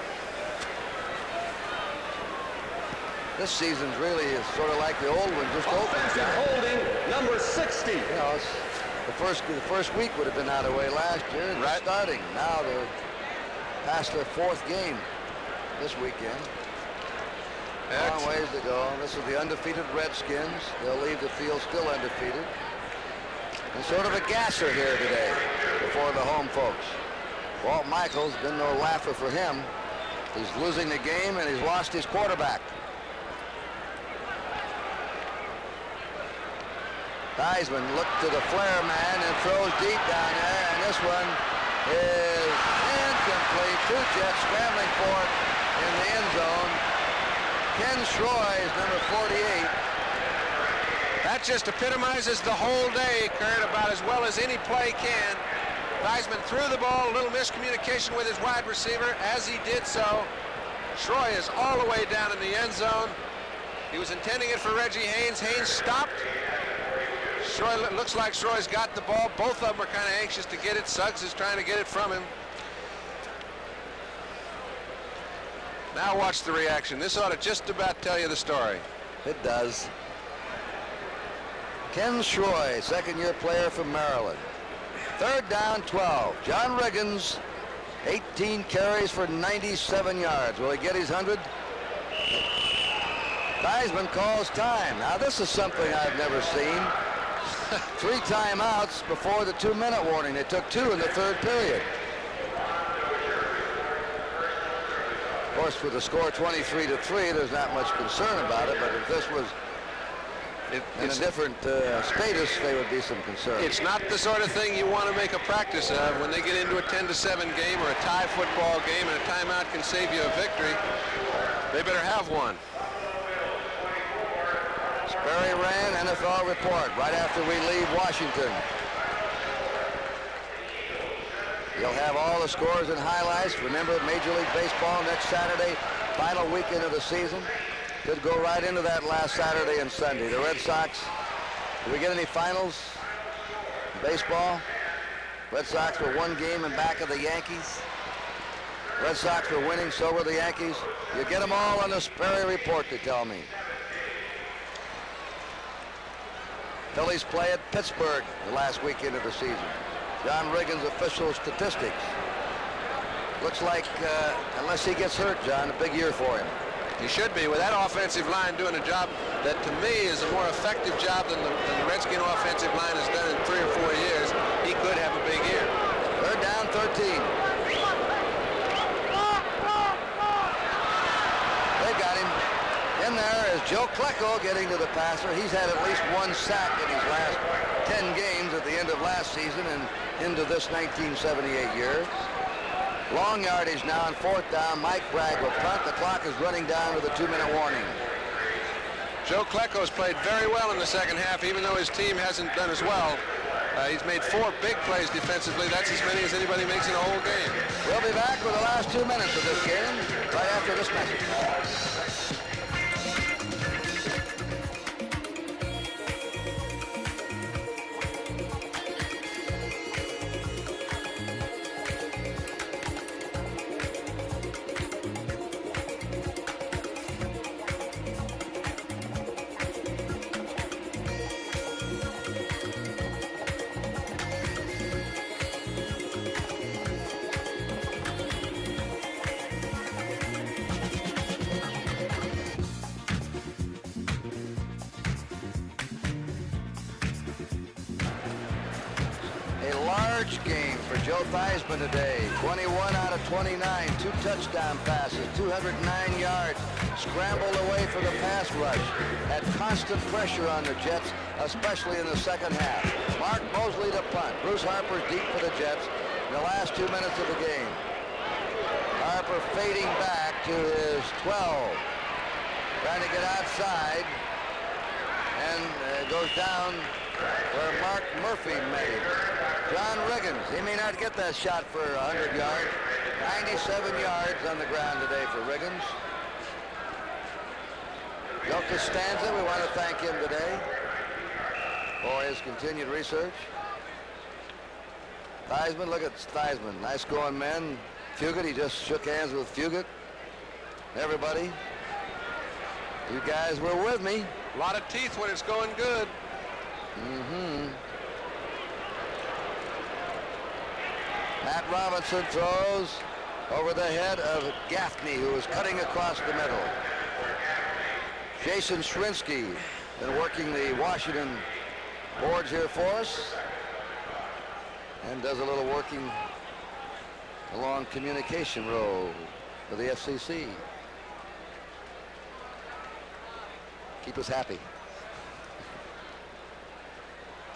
This season's really is sort of like the old one, just offensive holding number 60. You know, the first week would have been out of the way last year. Right. Starting now, they're past their 4th game this weekend. Long ways to go. This is the undefeated Redskins. They'll leave the field still undefeated. And sort of a gasser here today before the home folks. Walt Michaels, been no laugher for him. He's losing the game and he's lost his quarterback. Theismann looked to the flare man and throws deep down there, and this one is incomplete. 2 Jets scrambling for it in the end zone. Ken Schroy is number 48. That just epitomizes the whole day, Kurt, about as well as any play can. Theismann threw the ball, a little miscommunication with his wide receiver. As he did so, Schroy is all the way down in the end zone. He was intending it for Reggie Haynes. Haynes stopped. Schroy, looks like Schroy's got the ball. Both of them are kind of anxious to get it. Suggs is trying to get it from him. Now watch the reaction. This ought to just about tell you the story. It does. Ken Schroy, second-year player from Maryland. 3rd down, 12. John Riggins, 18 carries for 97 yards. Will he get his 100? Theismann calls time. Now, this is something I've never seen. 3 timeouts before the 2-minute warning. They took 2 in the 3rd period. Of course, with the score 23-3, there's not much concern about it, but if this was in a different status, there would be some concern. It's not the sort of thing you want to make a practice of when they get into a 10-7 game or a tie football game and a timeout can save you a victory. They better have one. Sperry ran NFL report right after we leave Washington. You'll have all the scores and highlights. Remember, Major League Baseball next Saturday, final weekend of the season. Could go right into that last Saturday and Sunday. The Red Sox, do we get any finals? Baseball? Red Sox were 1 game in back of the Yankees. Red Sox were winning, so were the Yankees. You get them all on the Sperry report, they tell me. Phillies play at Pittsburgh the last weekend of the season. John Riggins' official statistics. Looks like, unless he gets hurt, John, a big year for him. He should be, with that offensive line doing a job that to me is a more effective job than the Redskin offensive line has done in 3 or 4 years. He could have a big year. 3rd down 13. They got him. In there is Joe Klecko getting to the passer. He's had at least one sack in his last 10 games at the end of last season and into this 1978 year. Long yardage now on 4th down. Mike Bragg will punt. The clock is running down with a 2-minute warning. Joe Klecko's played very well in the second half, even though his team hasn't done as well. He's made 4 big plays defensively. That's as many as anybody makes in a whole game. We'll be back with the last 2 minutes of this game right after this message. Game for Joe Theismann today. 21 out of 29, 2 touchdown passes, 209 yards, scrambled away for the pass rush, had constant pressure on the Jets, especially in the second half. Mark Mosley to punt. Bruce Harper's deep for the Jets in the last 2 minutes of the game. Harper fading back to his 12, trying to get outside, and goes down where Mark Murphy met him. John Riggins, he may not get that shot for 100 yards. 97 yards on the ground today for Riggins. Joe Costanza, we want to thank him today for his continued research. Theismann, look at Theismann. Nice going men. Fugit, he just shook hands with Fugit. Everybody. You guys were with me. A lot of teeth when it's going good. Matt Robinson throws over the head of Gaffney, who is cutting across the middle. Jason Shrinsky been working the Washington boards here for us and does a little working along communication row for the FCC. Keep us happy.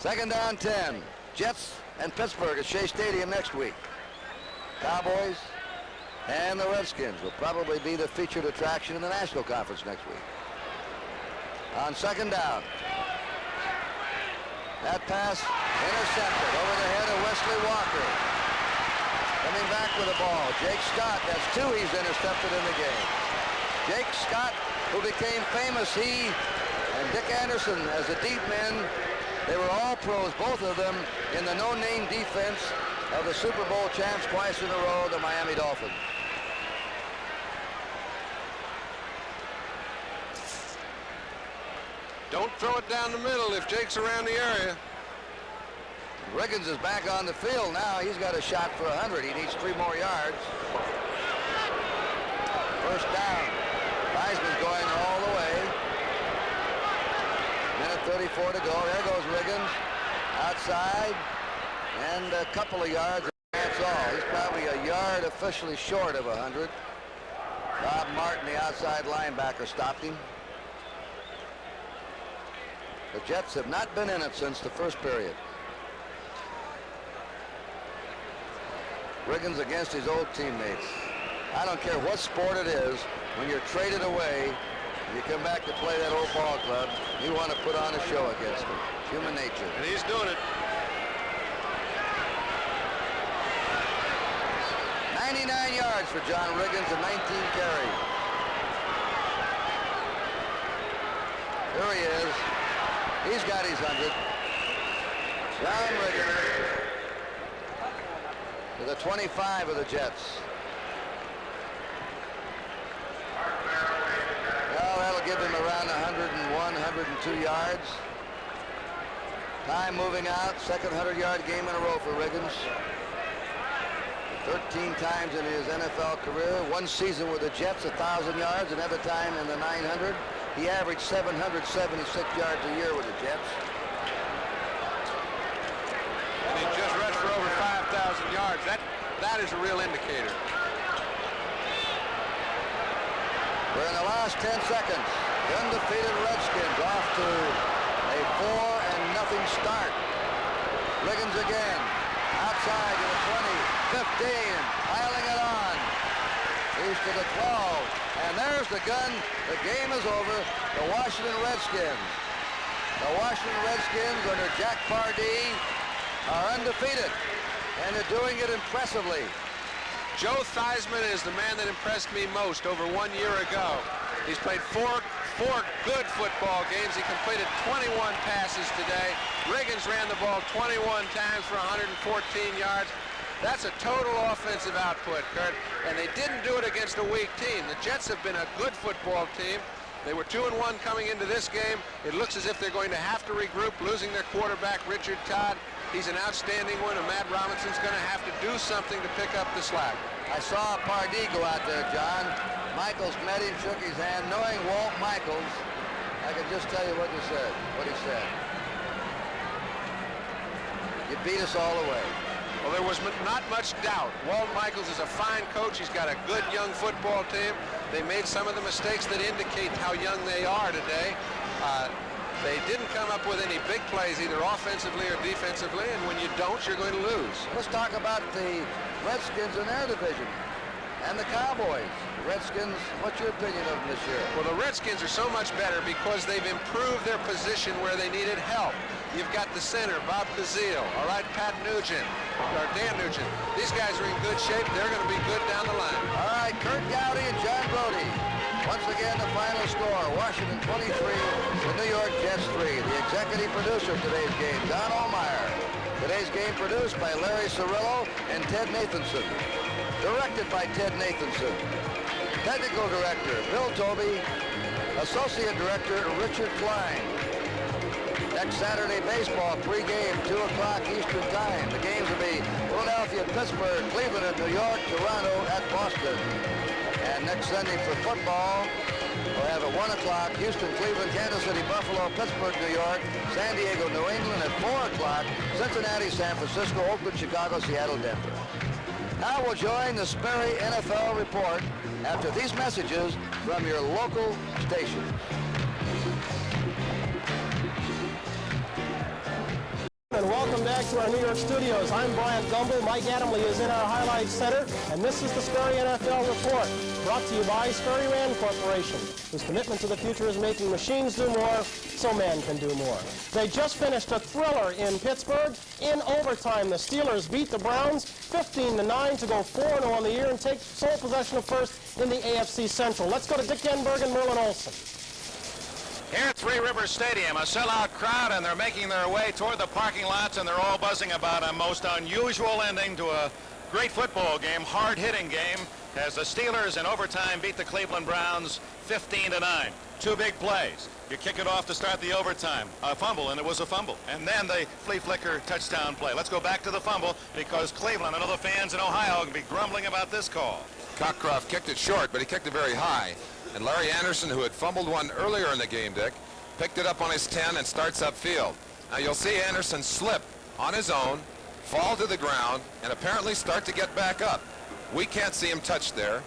2nd down 10. Jets and Pittsburgh at Shea Stadium next week. Cowboys and the Redskins will probably be the featured attraction in the National Conference next week. On 2nd down. That pass intercepted over the head of Wesley Walker. Coming back with the ball, Jake Scott. That's 2 he's intercepted in the game. Jake Scott, who became famous, he and Dick Anderson as the deep men. They were all pros, both of them, in the no-name defense of the Super Bowl champs twice in a row, the Miami Dolphins. Don't throw it down the middle if Jake's around the area. Riggins is back on the field now. He's got a shot for 100. He needs 3 more yards. 1st down. Theismann's going all the way. 1:34 to go. There goes Riggins. Outside. And a couple of yards. That's all. He's probably a yard officially short of 100. Bob Martin, the outside linebacker, stopped him. The Jets have not been in it since the first period. Riggins against his old teammates. I don't care what sport it is, when you're traded away, you come back to play that old ball club, you want to put on a show against them. It's human nature. And he's doing it. 99 yards for John Riggins and 19 carries. There he is. He's got his 100. John Riggins to the 25 of the Jets. Well, that'll give him around 101, 102 yards. Time moving out. 2nd 100-yard game in a row for Riggins. 13 times in his NFL career. One season with the Jets, 1,000 yards. Another time in the 900. He averaged 776 yards a year with the Jets. And he just rushed for over 5,000 yards. that is a real indicator. We're in the last 10 seconds. The undefeated Redskins off to a 4-0 start. Riggins again. Outside to the 20, 15, piling it on. He's to the 12, and there's the gun. The game is over. The Washington Redskins. The Washington Redskins under Jack Pardee are undefeated, and they're doing it impressively. Joe Theismann is the man that impressed me most over 1 year ago. He's played four good football games. He completed 21 passes today. Riggins ran the ball 21 times for 114 yards. That's a total offensive output, Kurt, and they didn't do it against a weak team. The Jets have been a good football team. They were 2-1 coming into this game. It looks as if they're going to have to regroup, losing their quarterback, Richard Todd. He's an outstanding one, and Matt Robinson's going to have to do something to pick up the slack. I saw Pardee go out there, John. Michaels met him, shook his hand. Knowing Walt Michaels, I can just tell you what he said. You beat us all the way. Well, there was not much doubt. Walt Michaels is a fine coach. He's got a good young football team. They made some of the mistakes that indicate how young they are today. They didn't come up with any big plays, either offensively or defensively, and when you don't, you're going to lose. Let's talk about the Redskins in their division and the Cowboys. Redskins, what's your opinion of them this year? Well, the Redskins are so much better because they've improved their position where they needed help. You've got the center, Bob Kazeel, all right, Pat Nugent, or Dan Nugent. These guys are in good shape. They're going to be good down the line. All right, Kurt Gowdy and John Brody. Once again, the final score, Washington 23, the New York Jets 3. The executive producer of today's game, Don Allmeyer. Today's game produced by Larry Cirillo and Ted Nathanson. Directed by Ted Nathanson. Technical director, Bill Tobey. Associate director, Richard Klein. Next Saturday, baseball pregame, 2 o'clock Eastern Time. The games will be Philadelphia, Pittsburgh, Cleveland, and New York, Toronto, at Boston. And next Sunday for football, we'll have at 1 o'clock, Houston, Cleveland, Kansas City, Buffalo, Pittsburgh, New York, San Diego, New England. At 4 o'clock, Cincinnati, San Francisco, Oakland, Chicago, Seattle, Denver. Now we'll join the Sperry NFL Report after these messages from your local station. And welcome back to our New York studios. I'm Brian Gumble. Mike Adamley is in our Highlights Center, and this is the Sperry NFL Report, brought to you by Sperry Rand Corporation, whose commitment to the future is making machines do more so man can do more. They just finished a thriller in Pittsburgh. In overtime, the Steelers beat the Browns 15-9 to go 4-0 on the year and take sole possession of first in the AFC Central. Let's go to Dick Enberg and Merlin Olsen. Here at Three Rivers Stadium, a sellout crowd, and they're making their way toward the parking lots, and they're all buzzing about a most unusual ending to a great football game, hard-hitting game, as the Steelers in overtime beat the Cleveland Browns 15-9. 2 big plays. You kick it off to start the overtime. A fumble, and it was a fumble. And then the flea flicker touchdown play. Let's go back to the fumble, because Cleveland and other fans in Ohio can be grumbling about this call. Cockcroft kicked it short, but he kicked it very high. And Larry Anderson, who had fumbled one earlier in the game, Dick, picked it up on his 10 and starts upfield. Now you'll see Anderson slip on his own, fall to the ground, and apparently start to get back up. We can't see him touch there.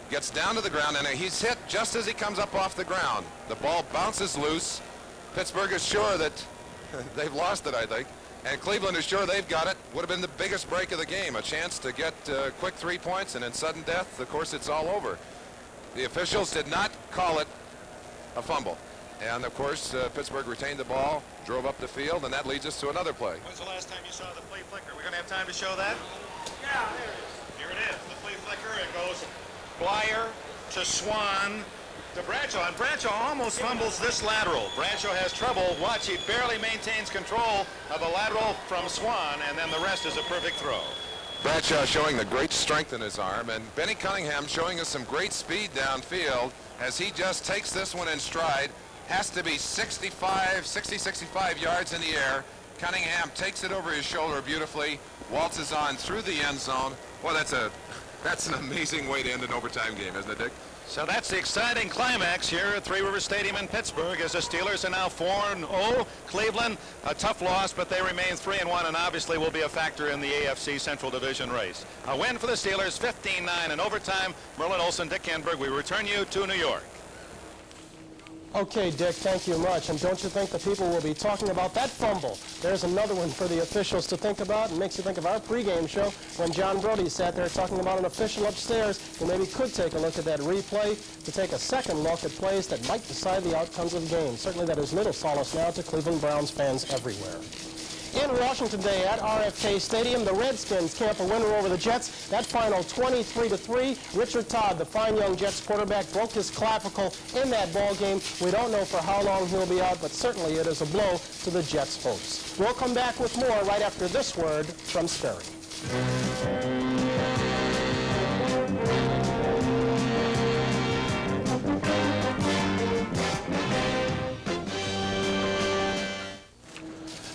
Gets down to the ground, and he's hit just as he comes up off the ground. The ball bounces loose. Pittsburgh is sure that they've lost it, I think. And Cleveland is sure they've got it. Would have been the biggest break of the game, a chance to get quick 3 points, and in sudden death, of course, it's all over. The officials did not call it a fumble. And, of course, Pittsburgh retained the ball, drove up the field, and that leads us to another play. When's the last time you saw the flea flicker? We're going to have time to show that? Yeah, there it is. Here it is, the flea flicker. It goes Blyer to Swan to Bradshaw, and Bradshaw almost fumbles this lateral. Bradshaw has trouble. Watch, he barely maintains control of a lateral from Swan, and then the rest is a perfect throw. Bradshaw showing the great strength in his arm, and Benny Cunningham showing us some great speed downfield as he just takes this one in stride. Has to be 60, 65 yards in the air. Cunningham takes it over his shoulder beautifully, waltzes on through the end zone. Well, that's an amazing way to end an overtime game, isn't it, Dick? So that's the exciting climax here at Three River Stadium in Pittsburgh, as the Steelers are now 4-0. Cleveland, a tough loss, but they remain 3-1 and obviously will be a factor in the AFC Central Division race. A win for the Steelers, 15-9 in overtime. Merlin Olsen, Dick Enberg, we return you to New York. Okay, Dick, thank you much. And don't you think the people will be talking about that fumble? There's another one for the officials to think about, and makes you think of our pregame show when John Brody sat there talking about an official upstairs who maybe could take a look at that replay to take a second look at plays that might decide the outcomes of the game. Certainly that is little solace now to Cleveland Browns fans everywhere. In Washington today at RFK Stadium, the Redskins camp a winner over the Jets. That final 23-3. Richard Todd, the fine young Jets quarterback, broke his clavicle in that ball game. We don't know for how long he'll be out, but certainly it is a blow to the Jets' hopes. We'll come back with more right after this word from Sperry.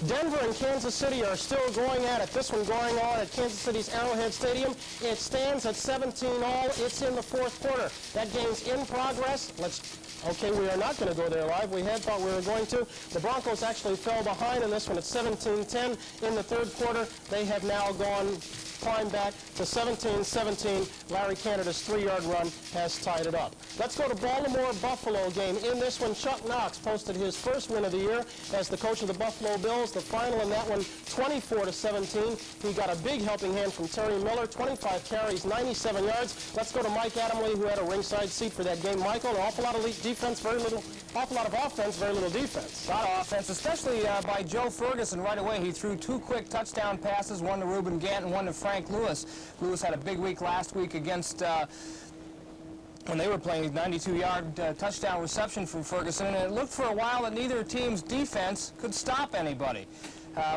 Denver and Kansas City are still going at it. This one going on at Kansas City's Arrowhead Stadium. It stands at 17-all. It's in the fourth quarter. That game's in progress. Okay, we are not going to go there live. We had thought we were going to. The Broncos actually fell behind in this one at 17-10 in the third quarter. They have now climbed back to 17-17. Larry Canada's 3-yard run has tied it up. Let's go to Baltimore-Buffalo game. In this one, Chuck Knox posted his first win of the year as the coach of the Buffalo Bills. The final in that one, 24-17. He got a big helping hand from Terry Miller, 25 carries, 97 yards. Let's go to Mike Adamle, who had a ringside seat for that game. Michael, an awful lot of defense, awful lot of offense, very little defense. A lot of offense, especially by Joe Ferguson right away. He threw 2 quick touchdown passes, one to Reuben Gant and one to Frank Lewis. Lewis had a big week last week against when they were playing, 92-yard touchdown reception from Ferguson, and it looked for a while that neither team's defense could stop anybody.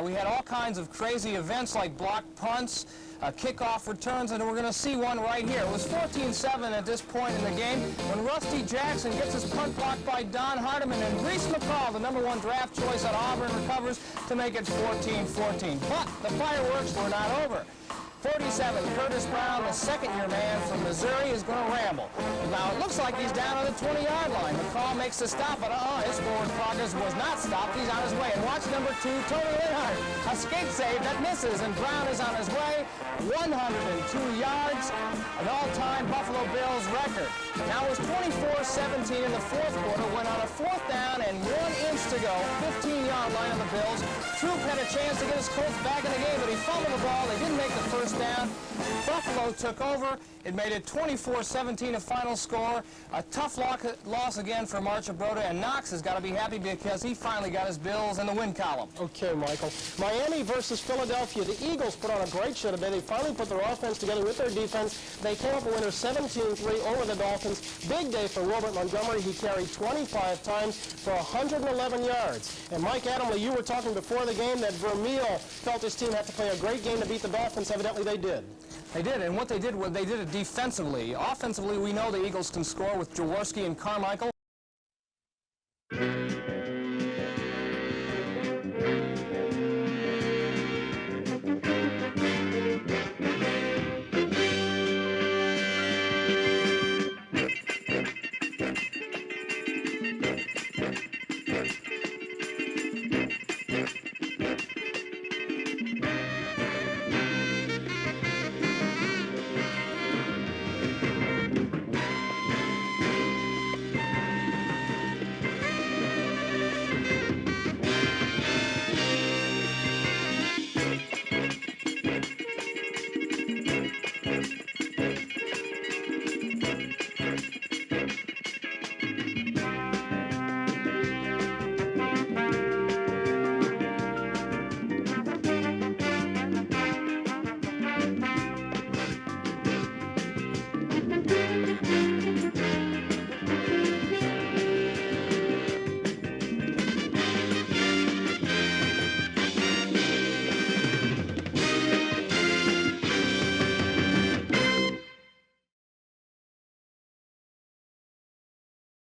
We had all kinds of crazy events like blocked punts, kickoff returns, and we're going to see one right here. It was 14-7 at this point in the game when Rusty Jackson gets his punt blocked by Don Hardiman, and Reese McCall, the #1 draft choice at Auburn, recovers to make it 14-14. But the fireworks were not over. 47, Curtis Brown, the second-year man from Missouri, is going to ramble. Now, it looks like he's down on the 20-yard line. McCall makes the stop, but his forward progress was not stopped. He's on his way. And watch #2, Tony Linhart. A skate save that misses, and Brown is on his way. 102 yards, an all-time Buffalo Bills record. Now, it was 24-17 in the fourth quarter when on a 4th down and 1 inch to go, 15-yard line on the Bills. Troop had a chance to get his Colts back in the game, but he fumbled the ball. They didn't make the first down. Buffalo took over. It made it 24-17 a final score. A tough loss again for Marchibroda, and Knox has got to be happy because he finally got his Bills in the win column. Okay, Michael. Miami versus Philadelphia. The Eagles put on a great show today. They finally put their offense together with their defense. They came up a winner 17-3 over the Dolphins. Big day for Robert Montgomery. He carried 25 times for 111 yards. And Mike Adamle, you were talking before the game that Vermeil felt his team had to play a great game to beat the Dolphins. Evidently they did. They did, and what they did was they did it defensively. Offensively, we know the Eagles can score with Jaworski and Carmichael.